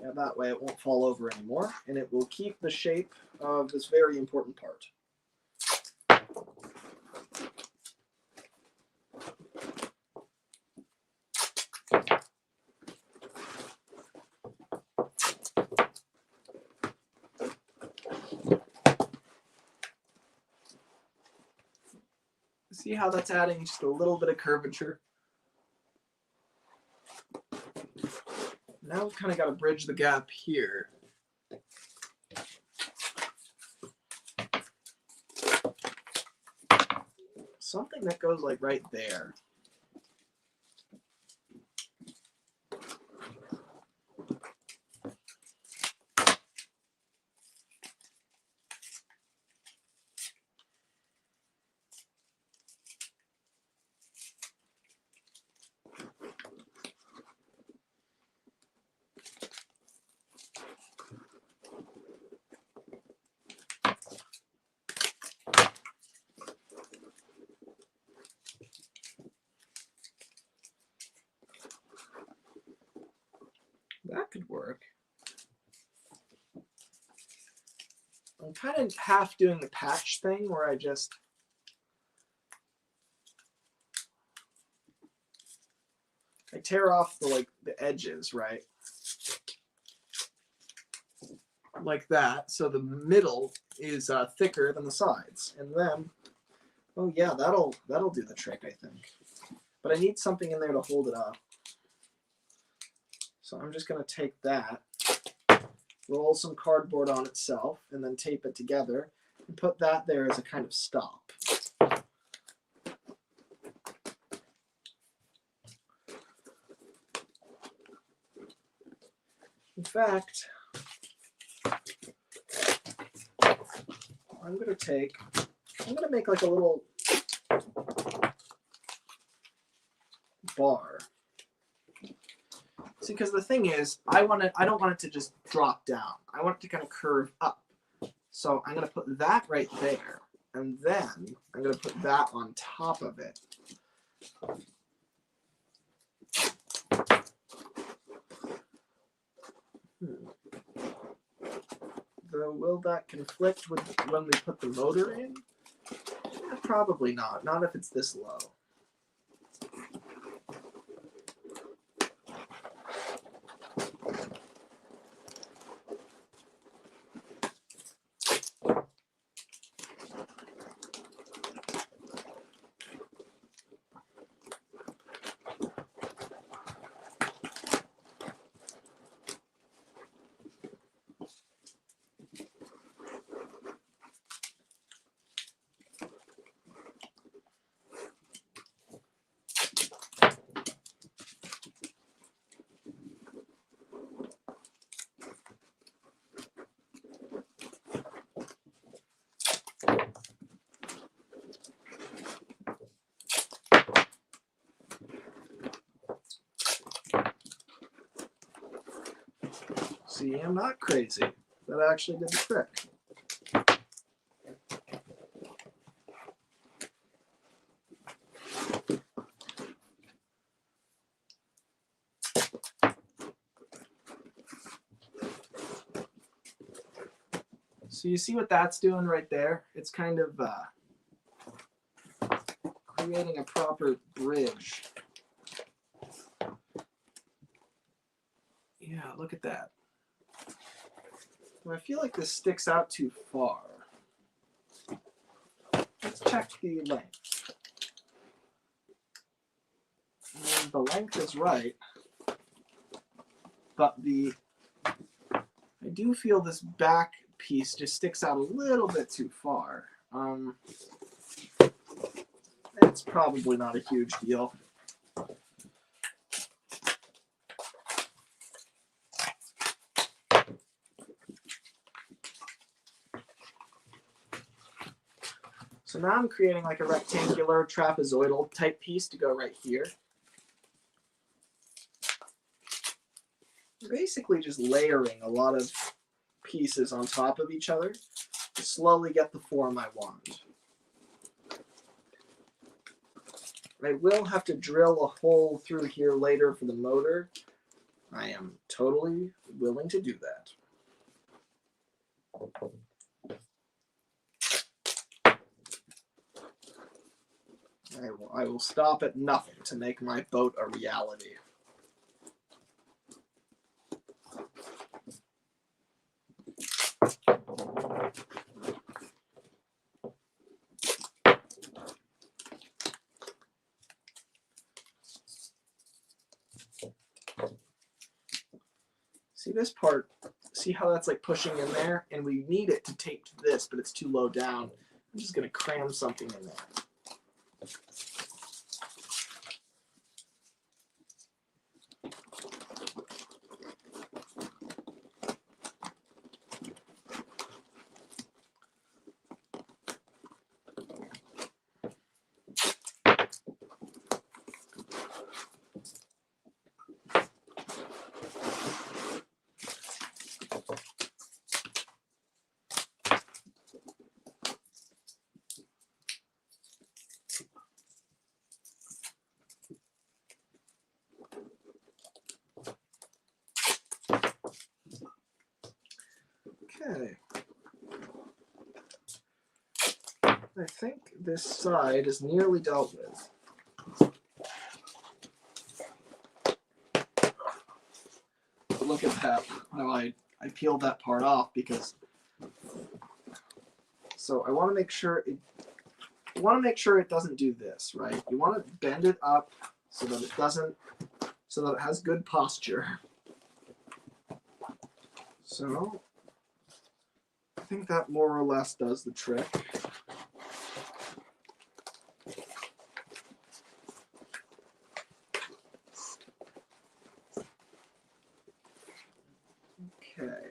Yeah, that way it won't fall over anymore, and it will keep the shape of this very important part. See how that's adding just a little bit of curvature? Now we've kind of got to bridge the gap here. Something that goes like right there. That could work. I'm kind of half doing the patch thing where I tear off the edges, right? Like that, so the middle is thicker than the sides, and then, oh yeah, that'll do the trick, I think. But I need something in there to hold it up. So I'm just going to take that, roll some cardboard on itself, and then tape it together, and put that there as a kind of stop. In fact, I'm going to make like a little bar. See, because the thing is, I don't want it to just drop down. I want it to kind of curve up. So I'm going to put that right there, and then I'm going to put that on top of it. Though, will that conflict with when we put the motor in? Probably not. Not if it's this low. See, I'm not crazy. That actually did the trick. So you see what that's doing right there? It's kind of creating a proper bridge. Yeah, look at that. I feel like this sticks out too far. Let's check the length. And the length is right, but I do feel this back piece just sticks out a little bit too far. It's probably not a huge deal. So now I'm creating like a rectangular trapezoidal type piece to go right here. Basically just layering a lot of pieces on top of each other to slowly get the form I want. I will have to drill a hole through here later for the motor. I am totally willing to do that. I will stop at nothing to make my boat a reality. See this part? See how that's like pushing in there? And we need it to tape to this, but it's too low down. I'm just going to cram something in there. Okay. I think this side is nearly dealt with. Look at that. Now I peeled that part off because so I want to make sure it doesn't do this, right? You want to bend it up so that it has good posture. So I think that more or less does the trick. Okay.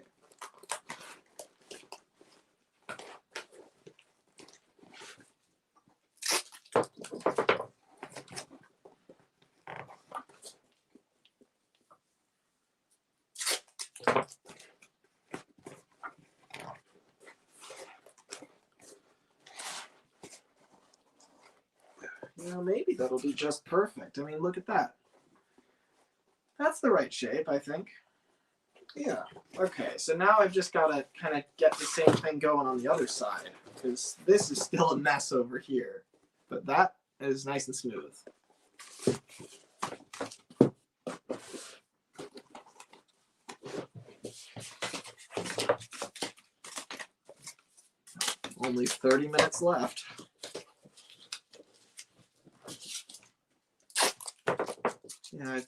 You know, maybe that'll be just perfect. I mean, look at that. That's the right shape, I think. Yeah. Okay, so now I've just got to kind of get the same thing going on the other side, because this is still a mess over here. But that is nice and smooth. Only 30 minutes left. Yeah, I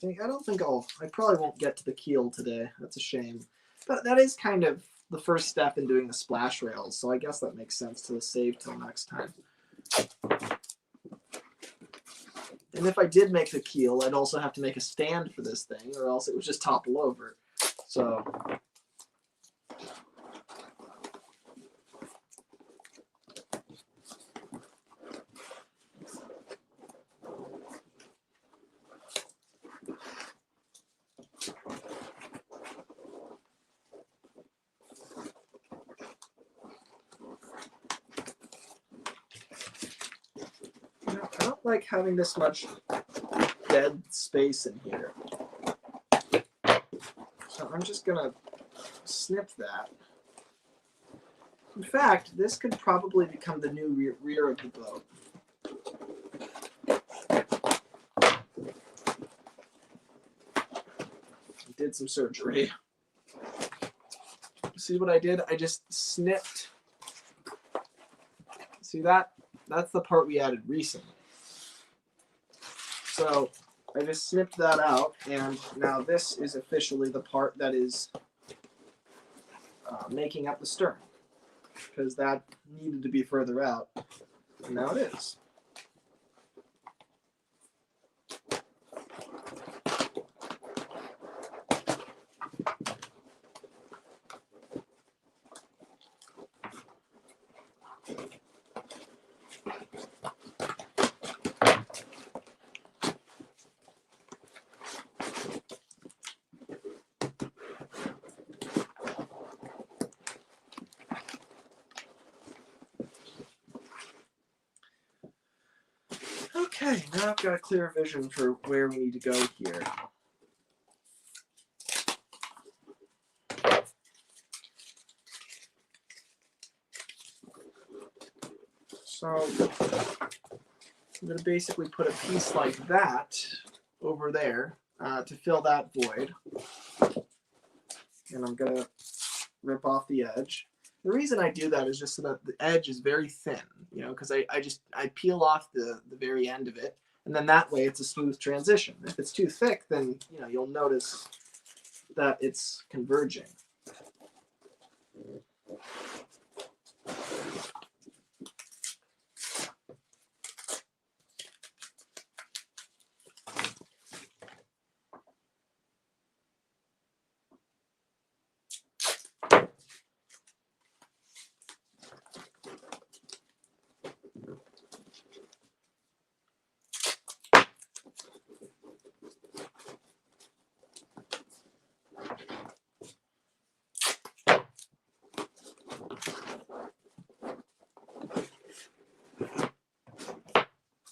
probably won't get to the keel today. That's a shame. But that is kind of the first step in doing the splash rails, so I guess that makes sense to save till next time. And if I did make the keel, I'd also have to make a stand for this thing, or else it would just topple over. So I don't like having this much dead space in here. So I'm just gonna snip that. In fact, this could probably become the new rear of the boat. I did some surgery. See what I did? I just snipped. See that? That's the part we added recently. So I just snipped that out, and now this is officially the part that is making up the stern, because that needed to be further out, and now it is. Okay, now I've got a clear vision for where we need to go here. So I'm going to basically put a piece like that over there to fill that void. And I'm going to rip off the edge. The reason I do that is just so that the edge is very thin, you know, because I peel off the very end of it, and then that way it's a smooth transition. If it's too thick, then, you know, you'll notice that it's converging.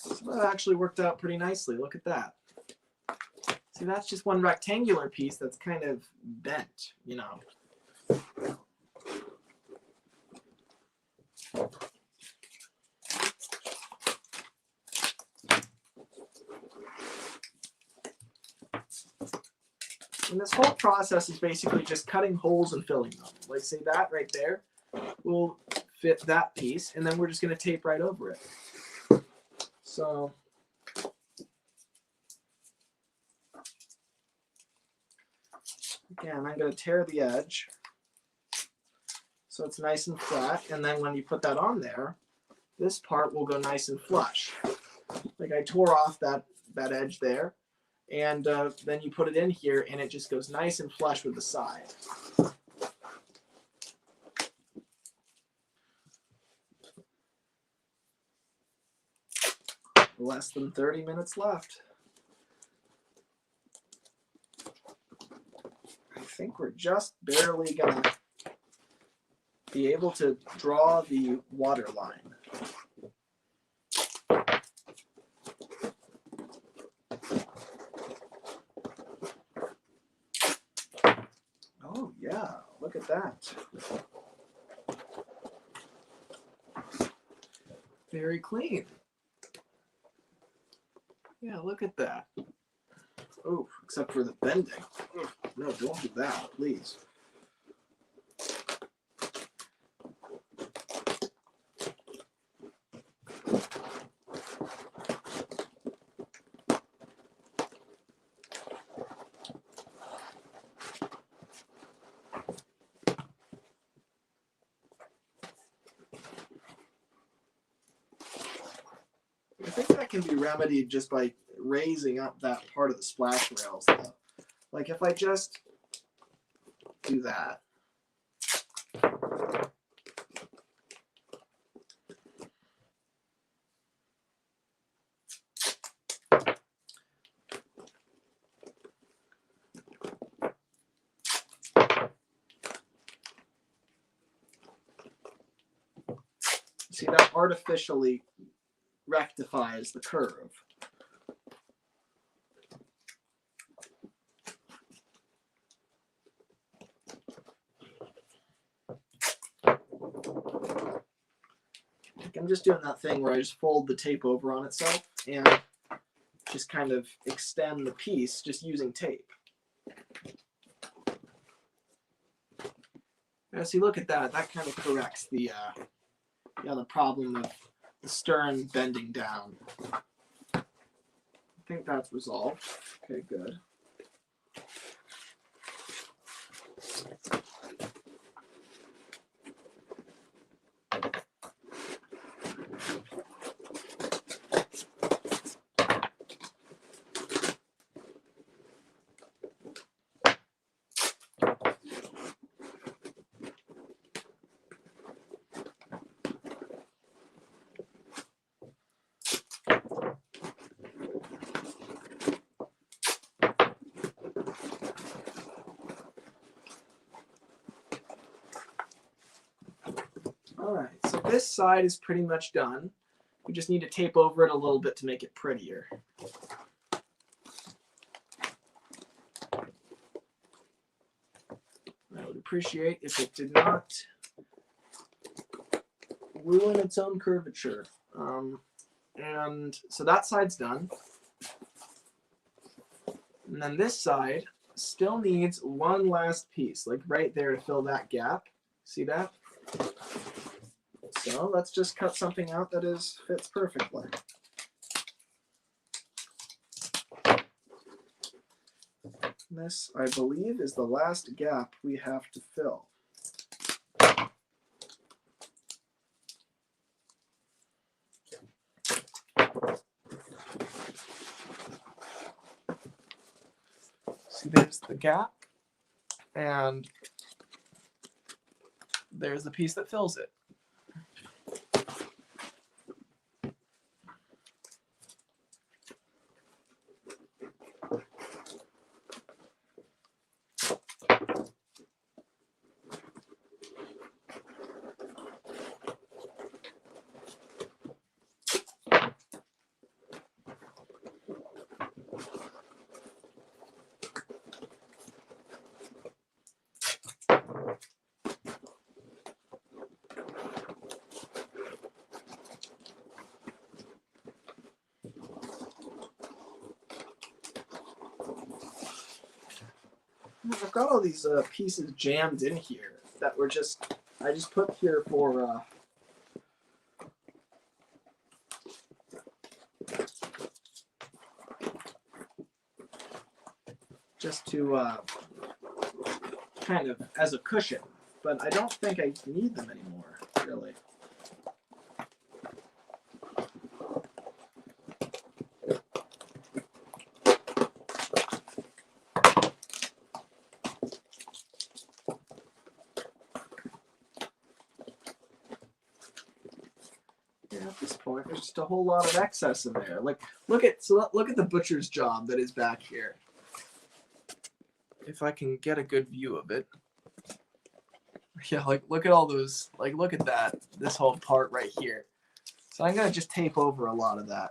So that actually worked out pretty nicely. Look at that. See, that's just one rectangular piece that's kind of bent, you know. And this whole process is basically just cutting holes and filling them. Like, say that right there will fit that piece, and then we're just going to tape right over it. So again, I'm going to tear the edge so it's nice and flat, and then when you put that on there, this part will go nice and flush. Like I tore off that edge there, and then you put it in here, and it just goes nice and flush with the side. Less than 30 minutes left. I think we're just barely gonna be able to draw the water line. Oh yeah, look at that. Very clean. Yeah, look at that. Oh, except for the bending. Ugh, no, don't do that, please. I think that can be remedied just by raising up that part of the splash rails, though. Like if I just do that. See, that artificially rectifies the curve. I'm just doing that thing where I just fold the tape over on itself and just kind of extend the piece just using tape. Now see, look at that. That kind of corrects the problem of the stern bending down. I think that's resolved. Okay, good. All right, so this side is pretty much done. We just need to tape over it a little bit to make it prettier. I would appreciate if it did not ruin its own curvature. And so that side's done. And then this side still needs one last piece, like right there to fill that gap. See that? So let's just cut something out that fits perfectly. This, I believe, is the last gap we have to fill. See, there's the gap, and there's the piece that fills it. I've got all these pieces jammed in here that were I just put here for just to kind of as a cushion, but I don't think I need them anymore, really. At this point, there's just a whole lot of excess in there. Like, look at the butcher's job that is back here. If I can get a good view of it. Yeah, like look at all those. Like, look at that. This whole part right here. So I'm gonna just tape over a lot of that.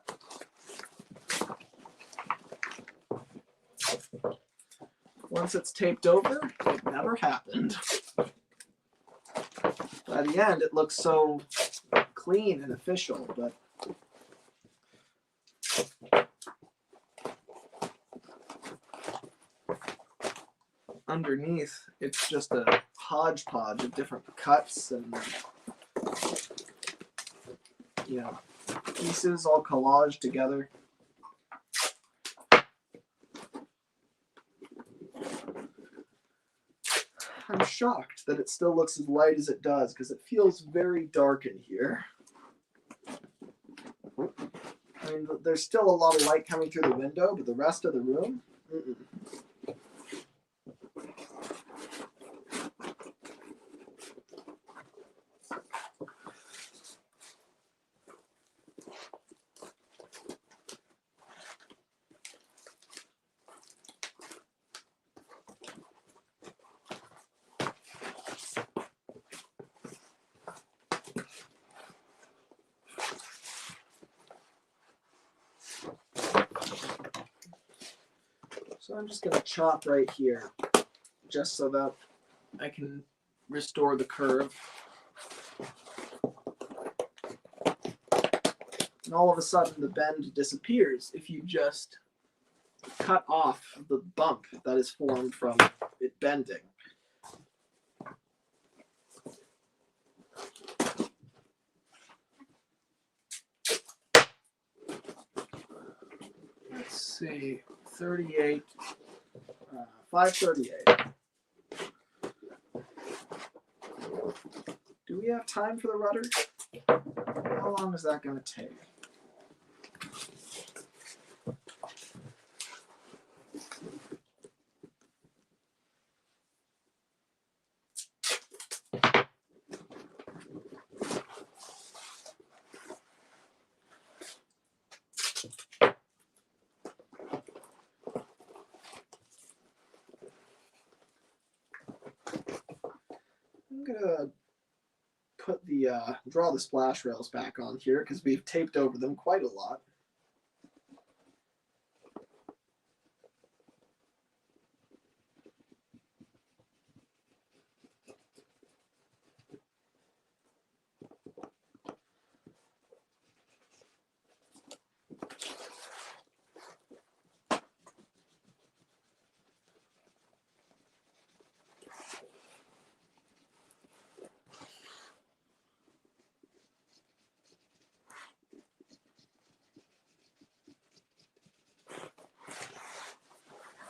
Once it's taped over, it never happened. By the end, it looks so clean and official, but underneath, it's just a hodgepodge of different cuts and, you know, pieces all collaged together. I'm shocked that it still looks as light as it does because it feels very dark in here. I mean, there's still a lot of light coming through the window, but the rest of the room, So I'm just going to chop right here, just so that I can restore the curve. And all of a sudden the bend disappears if you just cut off the bump that is formed from it bending. Let's see, 38, 538. Do we have time for the rudder? How long is that going to take? I'm gonna put the draw the splash rails back on here because we've taped over them quite a lot.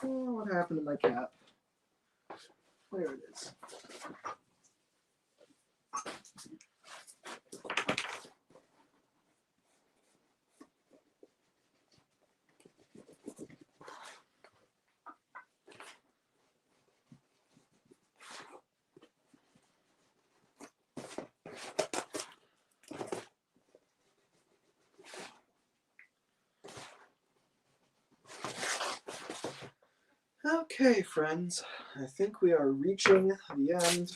Oh, what happened to my cap? There it is. Okay, friends, I think we are reaching the end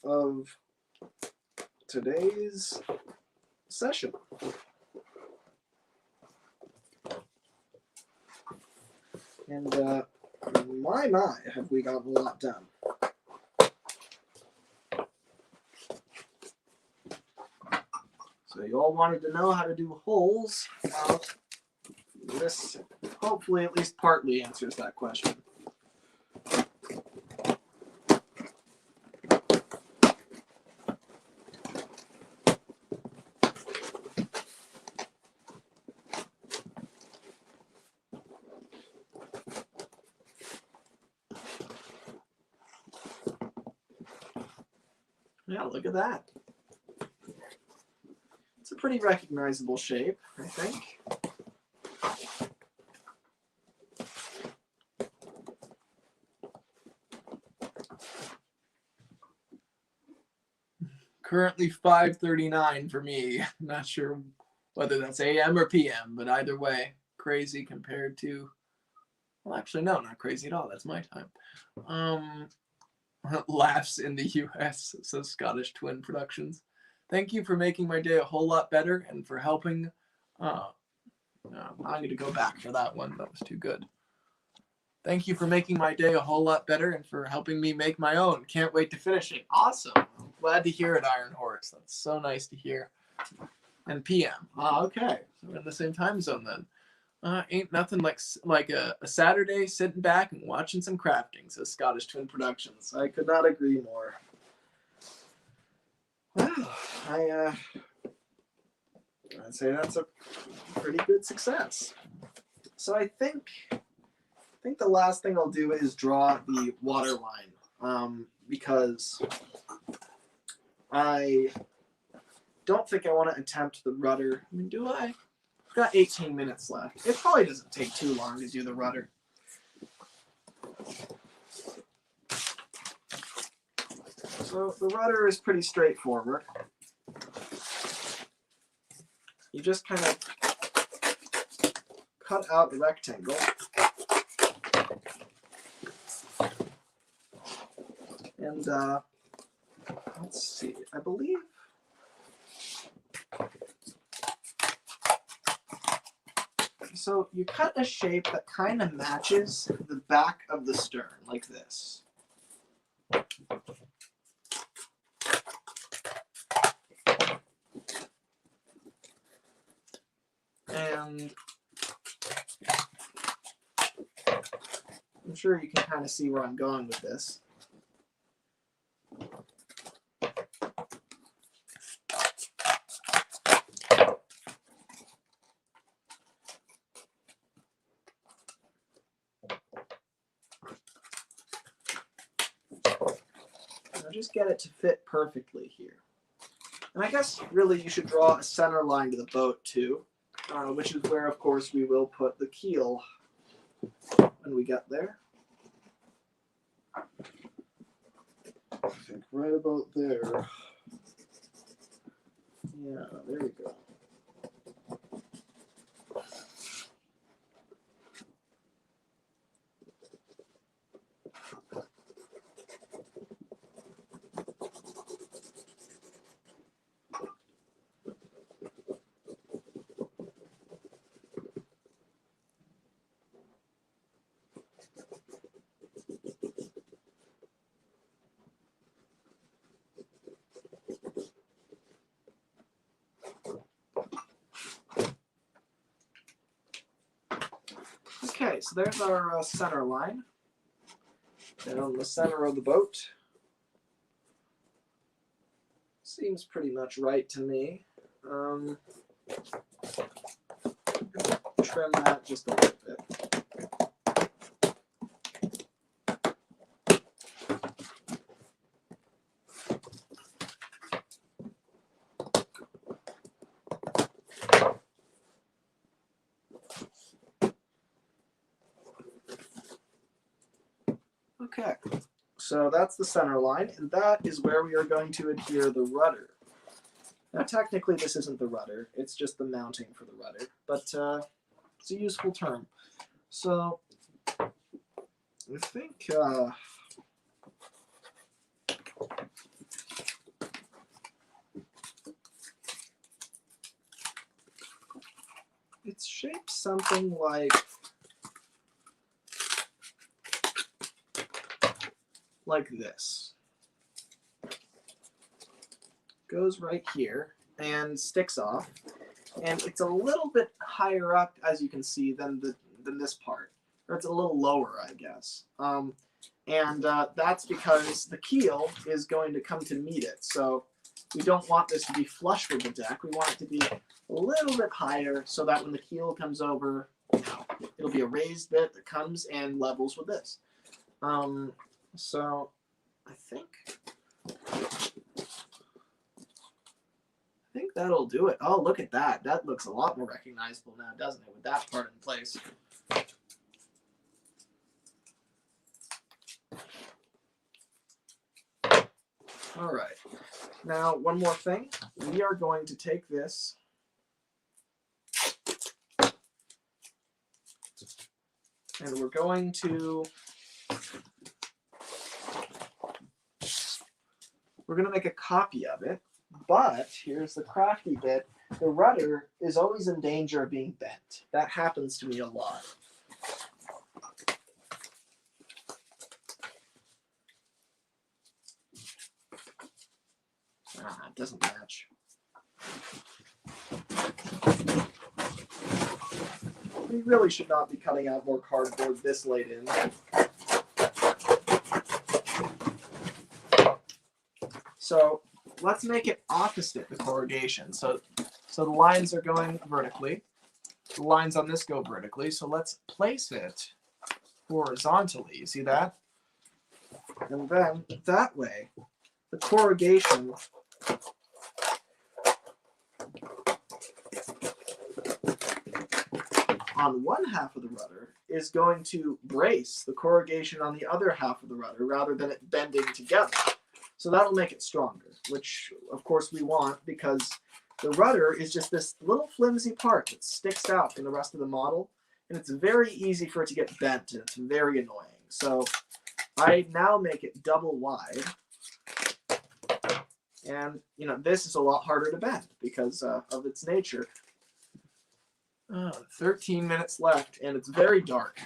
of today's session. And my, have we gotten a lot done. So you all wanted to know how to do holes. Well, this hopefully at least partly answers that question. Yeah, look at that. It's a pretty recognizable shape, I think. Currently 5:39 for me. Not sure whether that's AM or PM, but either way, crazy compared to. Well, actually, no, not crazy at all. That's my time. Laughs in the U.S. says Scottish Twin Productions. Thank you for making my day a whole lot better and for helping. I need to go back for that one. That was too good. Thank you for making my day a whole lot better and for helping me make my own. Can't wait to finish it. Awesome. Glad to hear it, Iron Horse. That's so nice to hear. And PM. Okay. So we're in the same time zone then. Ain't nothing like a Saturday sitting back and watching some crafting, says Scottish Twin Productions. I could not agree more. Well, I'd say that's a pretty good success. So I think the last thing I'll do is draw the water line, because I don't think I want to attempt the rudder. I mean, do I? I've got 18 minutes left. It probably doesn't take too long to do the rudder. So the rudder is pretty straightforward. You just kind of cut out a rectangle. And let's see, I believe so you cut a shape that kind of matches the back of the stern, like this. And I'm sure you can kind of see where I'm going with this. Just get it to fit perfectly here. And I guess really you should draw a center line to the boat too, which is where of course we will put the keel when we get there. I think right about there. Yeah, there we go. Okay, so there's our center line down the center of the boat. Seems pretty much right to me. Trim that just a little bit. Okay, so that's the center line, and that is where we are going to adhere the rudder. Now, technically, this isn't the rudder, it's just the mounting for the rudder, but it's a useful term. So, I think it's shaped something like this. Goes right here and sticks off, and it's a little bit higher up, as you can see, than this part, or it's a little lower, I guess. And that's because the keel is going to come to meet it. So we don't want this to be flush with the deck. We want it to be a little bit higher, so that when the keel comes over, it'll be a raised bit that comes and levels with this. So I think that'll do it. Oh, look at that. That looks a lot more recognizable now, doesn't it, with that part in place. All right. Now, one more thing. We are going to take this and we're going to make a copy of it. But here's the crafty bit. The rudder is always in danger of being bent. That happens to me a lot. It doesn't match. We really should not be cutting out more cardboard this late in. So let's make it opposite the corrugation. So the lines are going vertically. The lines on this go vertically. So let's place it horizontally. You see that? And then that way, the corrugation on one half of the rudder is going to brace the corrugation on the other half of the rudder rather than it bending together. So that'll make it stronger, which of course we want because the rudder is just this little flimsy part that sticks out from the rest of the model, and it's very easy for it to get bent, and it's very annoying. So I now make it double wide, and this is a lot harder to bend because of its nature. 13 minutes left, and it's very dark.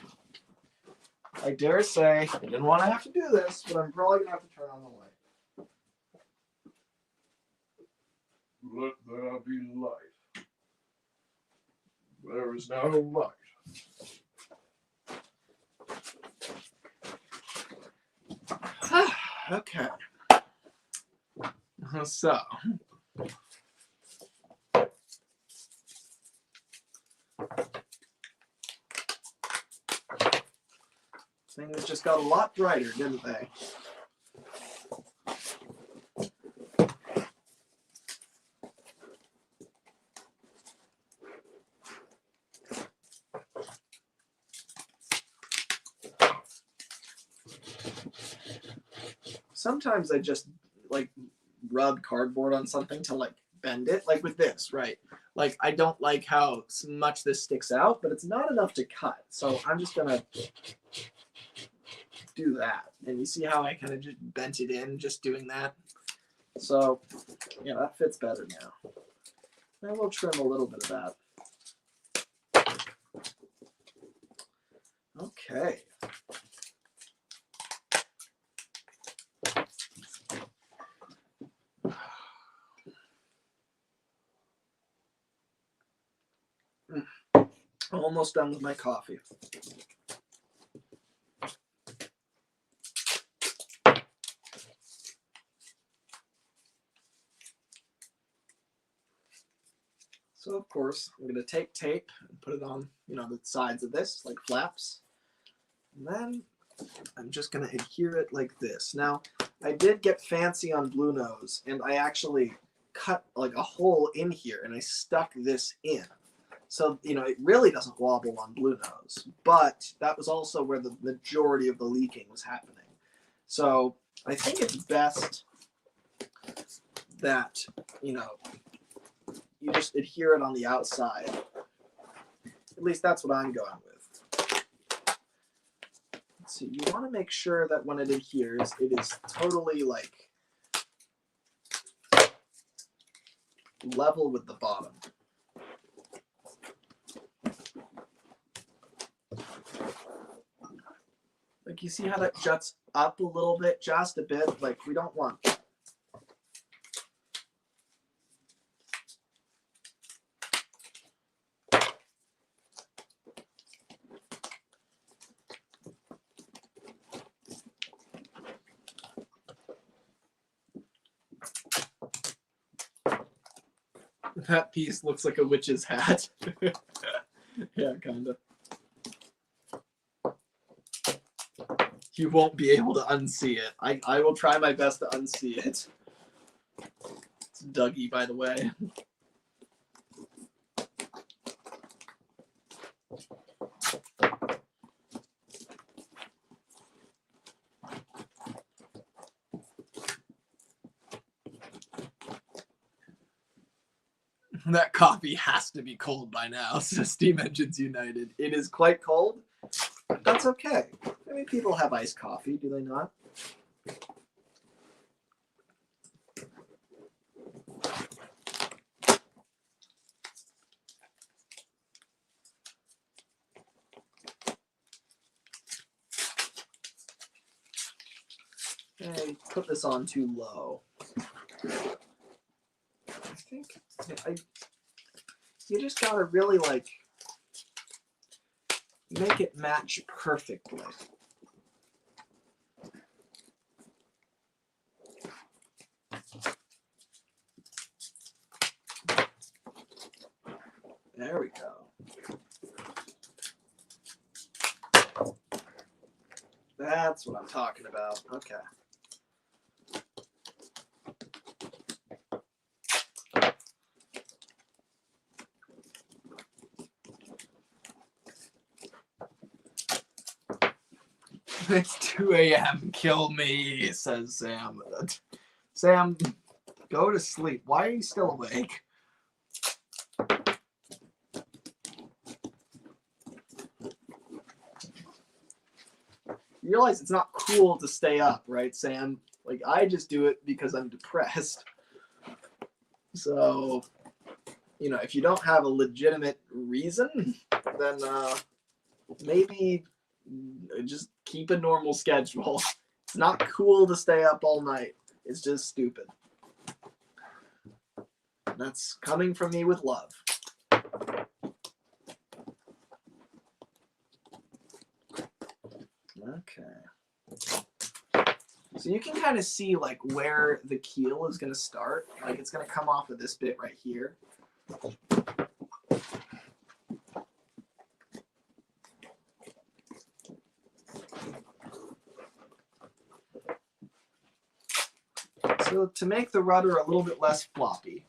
I dare say I didn't want to have to do this, but I'm probably going to have to turn on the light. Let there be light. There is now light. Okay. So. Things just got a lot brighter, didn't they? Sometimes I just rub cardboard on something to bend it, like with this, right? I don't like how much this sticks out, but it's not enough to cut. So I'm just gonna do that. And you see how I kind of just bent it in just doing that? So yeah, that fits better now. And we'll trim a little bit of that. Okay. Almost done with my coffee. So of course, I'm going to take tape and put it on, the sides of this, like flaps. And then I'm just going to adhere it like this. Now, I did get fancy on Blue Nose, and I actually cut like a hole in here, and I stuck this in. So, it really doesn't wobble on Blue Nose, but that was also where the majority of the leaking was happening. So I think it's best that, you just adhere it on the outside. At least that's what I'm going with. Let's see, you want to make sure that when it adheres, it is totally like level with the bottom. Like, you see how that juts up a little bit, just a bit? Like, we don't want that. That piece looks like a witch's hat. Yeah, kind of. You won't be able to unsee it. I will try my best to unsee it. It's Dougie, by the way. That coffee has to be cold by now, says Steam Engines United. It is quite cold, but that's okay. I mean, people have iced coffee, do they not? Hey, put this on too low. I think you just gotta really like make it match perfectly. There we go. That's what I'm talking about. Okay. It's 2 a.m. Kill me, says Sam. Sam, go to sleep. Why are you still awake? You realize it's not cool to stay up, right, Sam? Like, I just do it because I'm depressed. So, if you don't have a legitimate reason, then maybe just keep a normal schedule. It's not cool to stay up all night. It's just stupid. That's coming from me with love. Okay. So you can kind of see like where the keel is going to start. Like it's going to come off of this bit right here. So to make the rudder a little bit less floppy,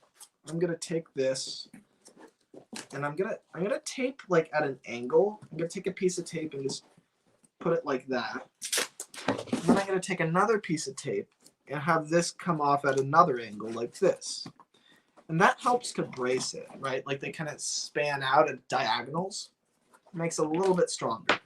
I'm going to take this and I'm going to tape like at an angle. I'm going to take a piece of tape and just put it like that. And then I'm going to take another piece of tape and have this come off at another angle like this. And that helps to brace it, right? Like they kind of span out at diagonals. It makes it a little bit stronger.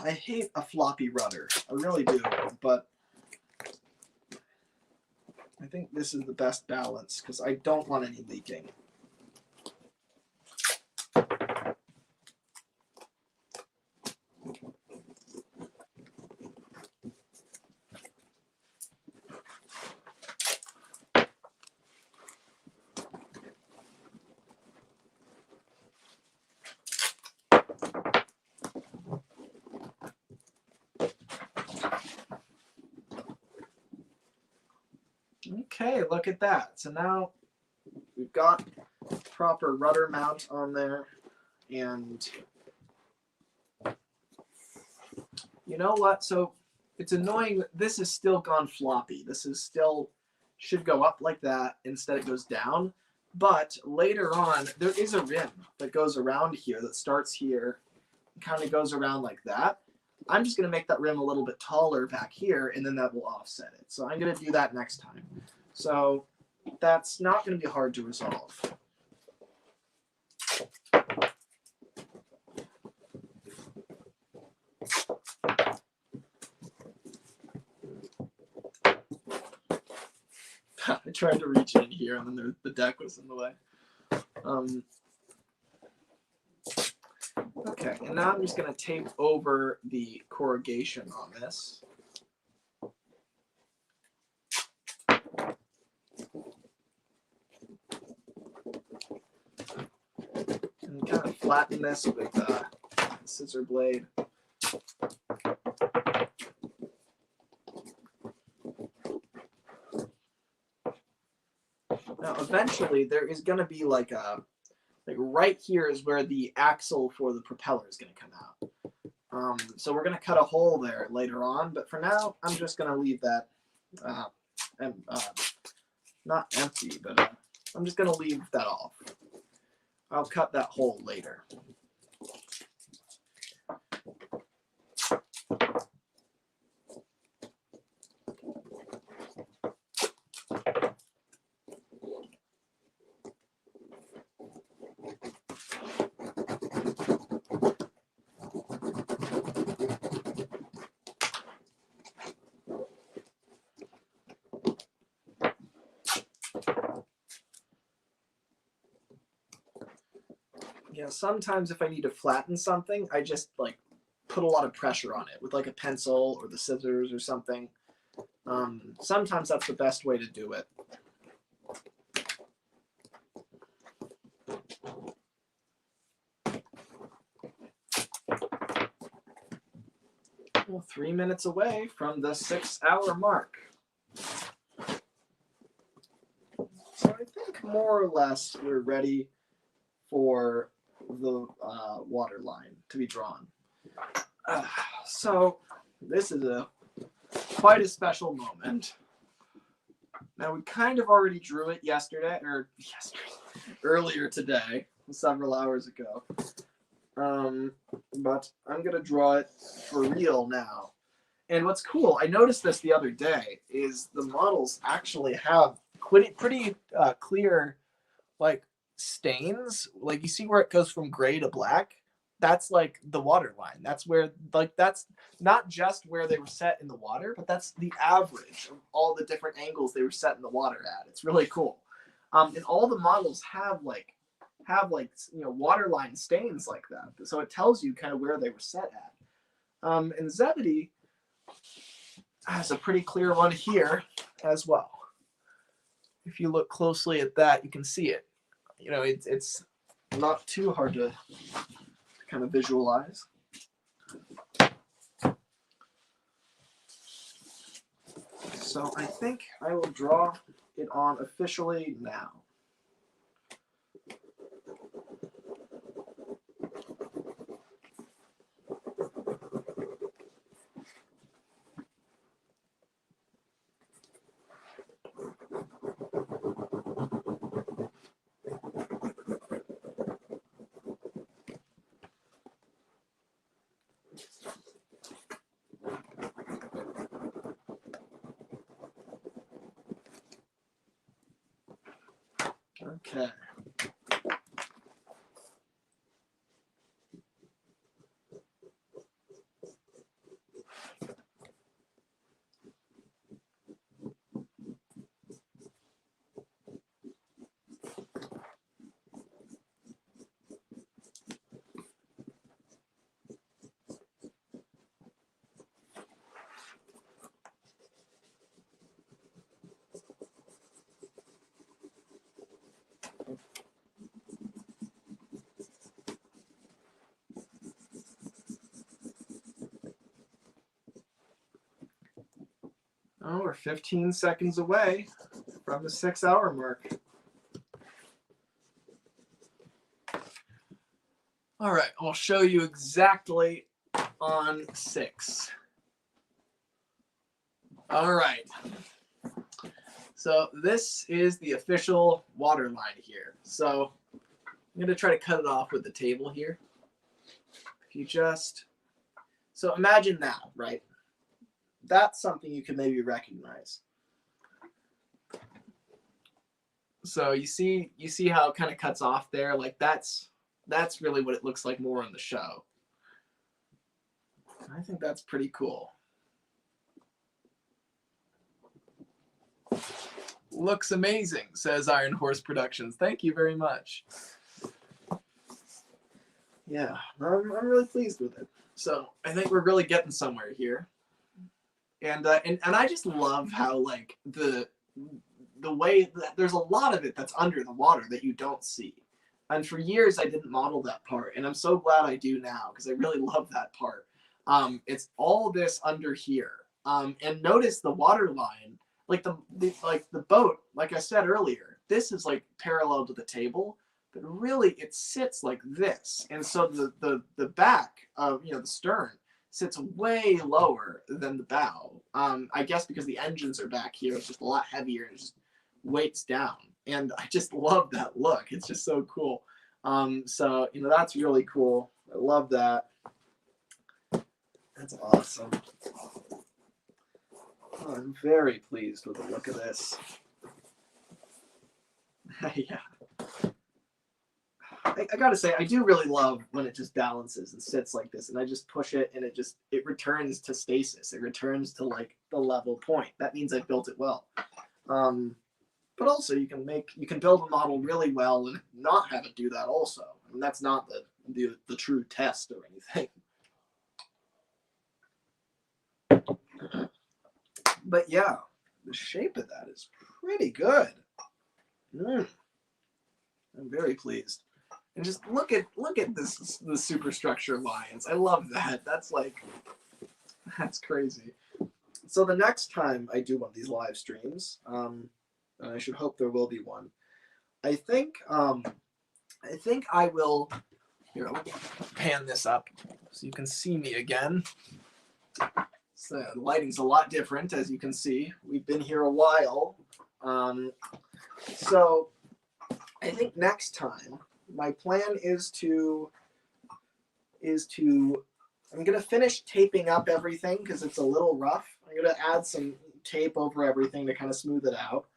I hate a floppy rudder. I really do, but I think this is the best balance because I don't want any leaking. Okay, look at that. So now we've got proper rudder mount on there, and you know what? So it's annoying that this is still gone floppy. This is still should go up like that. Instead it goes down. But later on, there is a rim that goes around here that starts here, kind of goes around like that. I'm just going to make that rim a little bit taller back here, and then that will offset it. So I'm going to do that next time. So that's not going to be hard to resolve. I tried to reach in here, and then the deck was in the way. Okay, and now I'm just going to tape over the corrugation on this. And kind of flatten this with a scissor blade. Now, eventually, there is going to be like right here is where the axle for the propeller is going to come out. So we're going to cut a hole there later on, but for now, I'm just going to leave that not empty, but I'm just going to leave that off. I'll cut that hole later. Yeah, sometimes if I need to flatten something, I just like put a lot of pressure on it with like a pencil or the scissors or something. Sometimes that's the best way to do it. Well, 3 minutes away from the 6-hour mark. So I think more or less we're ready for the water line to be drawn. So this is quite a special moment. Now we kind of already drew it earlier today, several hours ago. But I'm gonna draw it for real now. And what's cool, I noticed this the other day, is the models actually have pretty clear like stains. Like you see where it goes from gray to black. That's like the water line. That's where that's not just where they were set in the water, but that's the average of all the different angles they were set in the water at. It's really cool. And all the models have water line stains like that. So it tells you kind of where they were set at. And Zebedee has a pretty clear one here as well. If you look closely at that, you can see it. You know, it's not too hard to kind of visualize. So I think I will draw it on officially now. Okay. Oh, we're 15 seconds away from the 6-hour mark. All right, I'll show you exactly on 6. All right. So this is the official water line here. So I'm going to try to cut it off with the table here. If you just... So imagine that, right? That's something you can maybe recognize. So you see how it kind of cuts off there? Like that's really what it looks like more on the show. I think that's pretty cool. Looks amazing, says Iron Horse Productions. Thank you very much. Yeah, I'm really pleased with it. So I think we're really getting somewhere here. And I just love how like the way that there's a lot of it that's under the water that you don't see. And for years I didn't model that part, and I'm so glad I do now because I really love that part. It's all this under here. And notice the water line, like the boat, like I said earlier, this is like parallel to the table, but really it sits like this. And so the back of, you know, the stern sits way lower than the bow. I guess because the engines are back here, it's just a lot heavier and it just weights down. And I just love that look. It's just so cool. So, you know, that's really cool. I love that. That's awesome. Oh, I'm very pleased with the look of this. Yeah. I gotta say, I do really love when it just balances and sits like this, and I just push it and it returns to stasis. It returns to like the level point. That means I built it well. But also you can build a model really well and not have it do that also. I mean, that's not the true test or anything. But yeah, the shape of that is pretty good. I'm very pleased. And just look at the superstructure lines. I love that. That's crazy. So the next time I do one of these live streams, and I should hope there will be one, I think I will. Here, I'll pan this up so you can see me again. So the lighting's a lot different, as you can see. We've been here a while. So I think next time my plan is to I'm gonna finish taping up everything because it's a little rough. I'm gonna add some tape over everything to kind of smooth it out.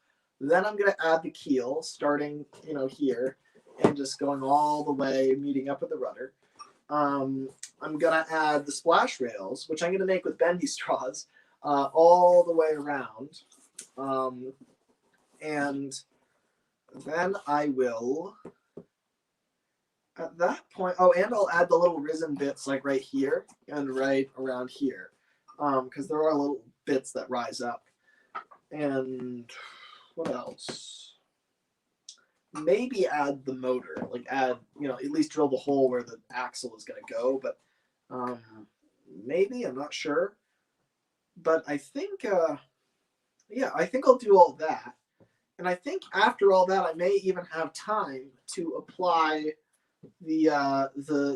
Then I'm gonna add the keel, starting, you know, here and just going all the way, meeting up with the rudder. I'm gonna add the splash rails, which I'm gonna make with bendy straws, all the way around. And then I will, at that point, oh, and I'll add the little risen bits like right here and right around here, because there are little bits that rise up. And what else? Maybe add the motor, like add, you know, at least drill the hole where the axle is going to go, but maybe, I'm not sure. But I think, yeah, I think I'll do all that. And I think after all that, I may even have time to apply the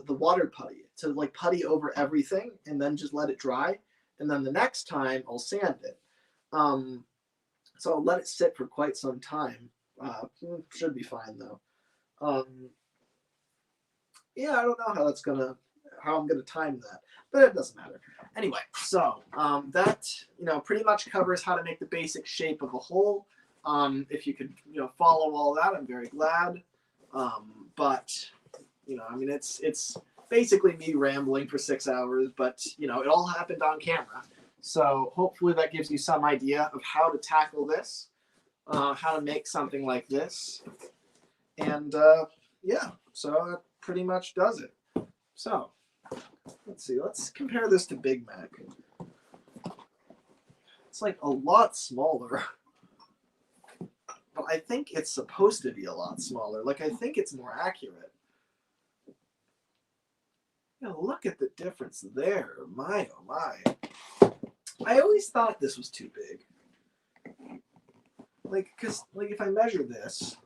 water putty, to like putty over everything and then just let it dry. And then the next time I'll sand it. So I'll let it sit for quite some time. Should be fine though. Yeah, I don't know how I'm gonna time that, but it doesn't matter. Anyway, so that, you know, pretty much covers how to make the basic shape of a hole. If you could, you know, follow all that, I'm very glad. But you know, I mean, it's basically me rambling for 6 hours, but you know, it all happened on camera. So hopefully that gives you some idea of how to tackle this. How to make something like this, and yeah, so that pretty much does it. So let's see, let's compare this to Big Mac. It's like a lot smaller, but I think it's supposed to be a lot smaller. Like, I think it's more accurate. Yeah, look at the difference there. My oh my. I always thought this was too big. like, because like if I measure this,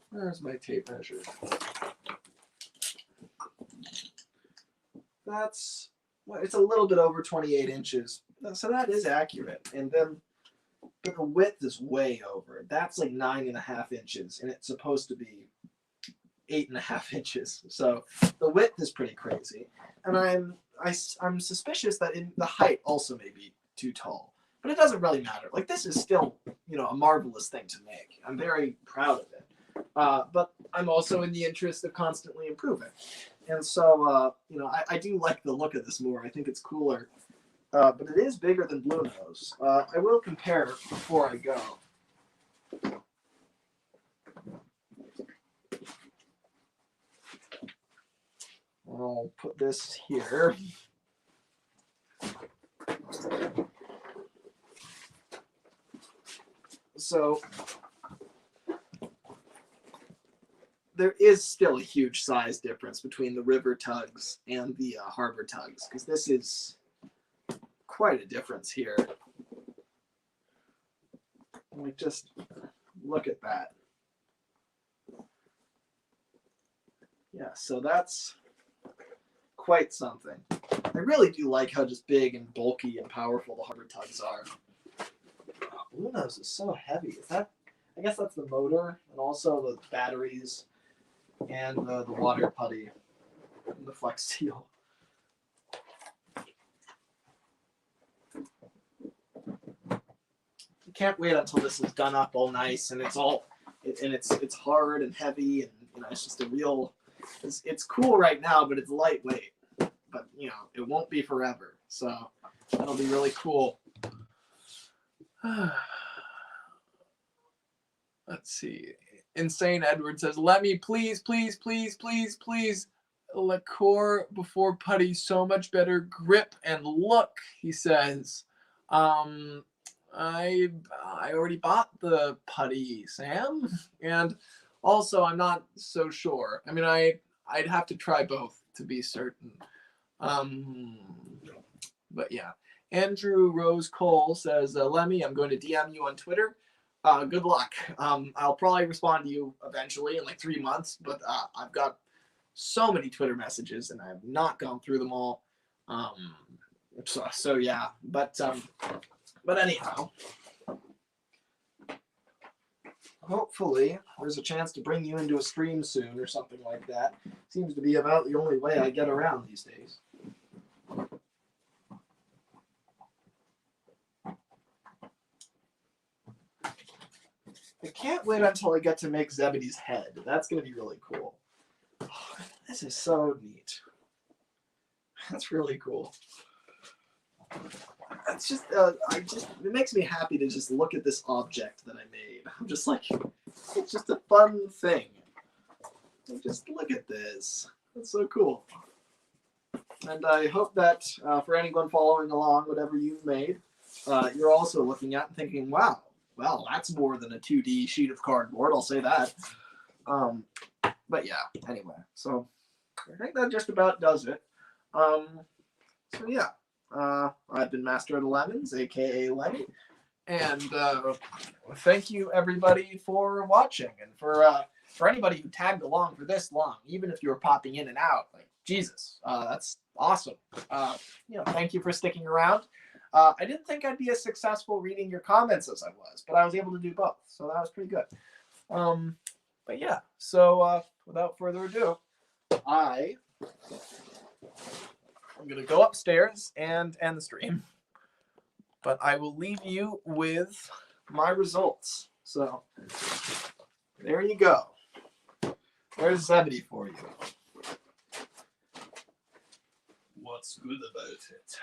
where's my tape measure? That's, well, it's a little bit over 28 inches. So that is accurate. And then, but the width is way over. That's like 9.5 inches, and it's supposed to be 8.5 inches. So the width is pretty crazy. And I'm suspicious that the height also may be too tall. But it doesn't really matter. Like, this is still, you know, a marvelous thing to make. I'm very proud of it. But I'm also in the interest of constantly improving. And so, you know, I do like the look of this more. I think it's cooler. But it is bigger than Blue Nose. I will compare before I go. I'll put this here. So there is still a huge size difference between the river tugs and the harbor tugs, because this is quite a difference here. Like, just look at that. Yeah, so that's quite something. I really do like how just big and bulky and powerful the harbor tugs are. Blue Nose is so heavy. Is that? I guess that's the motor, and also the batteries, and the water putty, and the flex seal. Can't wait until this is done up all nice and it's all, and it's hard and heavy, and you know, it's just a real. It's cool right now, but it's lightweight. But you know, it won't be forever. So that'll be really cool. Let's see. Insane Edward says, "Lemmy, please, please, please, please, please, liqueur before putty, so much better grip and look." He says, I already bought the putty, Sam, and also I'm not so sure. I mean, I'd have to try both to be certain. But yeah. Andrew Rose Cole says, "Lemmy, I'm going to DM you on Twitter. Good luck. I'll probably respond to you eventually in like 3 months, but I've got so many Twitter messages and I've not gone through them all. So yeah, but anyhow, hopefully there's a chance to bring you into a stream soon or something like that. Seems to be about the only way I get around these days." I can't wait until I get to make Zebedee's head. That's going to be really cool. Oh, this is so neat. That's really cool. It's just, it makes me happy to just look at this object that I made. I'm just like, it's just a fun thing. Just look at this. That's so cool. And I hope that for anyone following along, whatever you've made, you're also looking at and thinking, wow, well, that's more than a 2D sheet of cardboard, I'll say that. But yeah, anyway, so I think that just about does it. So yeah, I've been Master of the Lemons, aka Lemmy, and thank you everybody for watching, and for anybody who tagged along for this long, even if you were popping in and out, like Jesus, that's awesome. You know, thank you for sticking around. I didn't think I'd be as successful reading your comments as I was, but I was able to do both, so that was pretty good. But yeah, so without further ado, I'm going to go upstairs and end the stream, but I will leave you with my results. So there you go. There's Zebedee for you. What's good about it?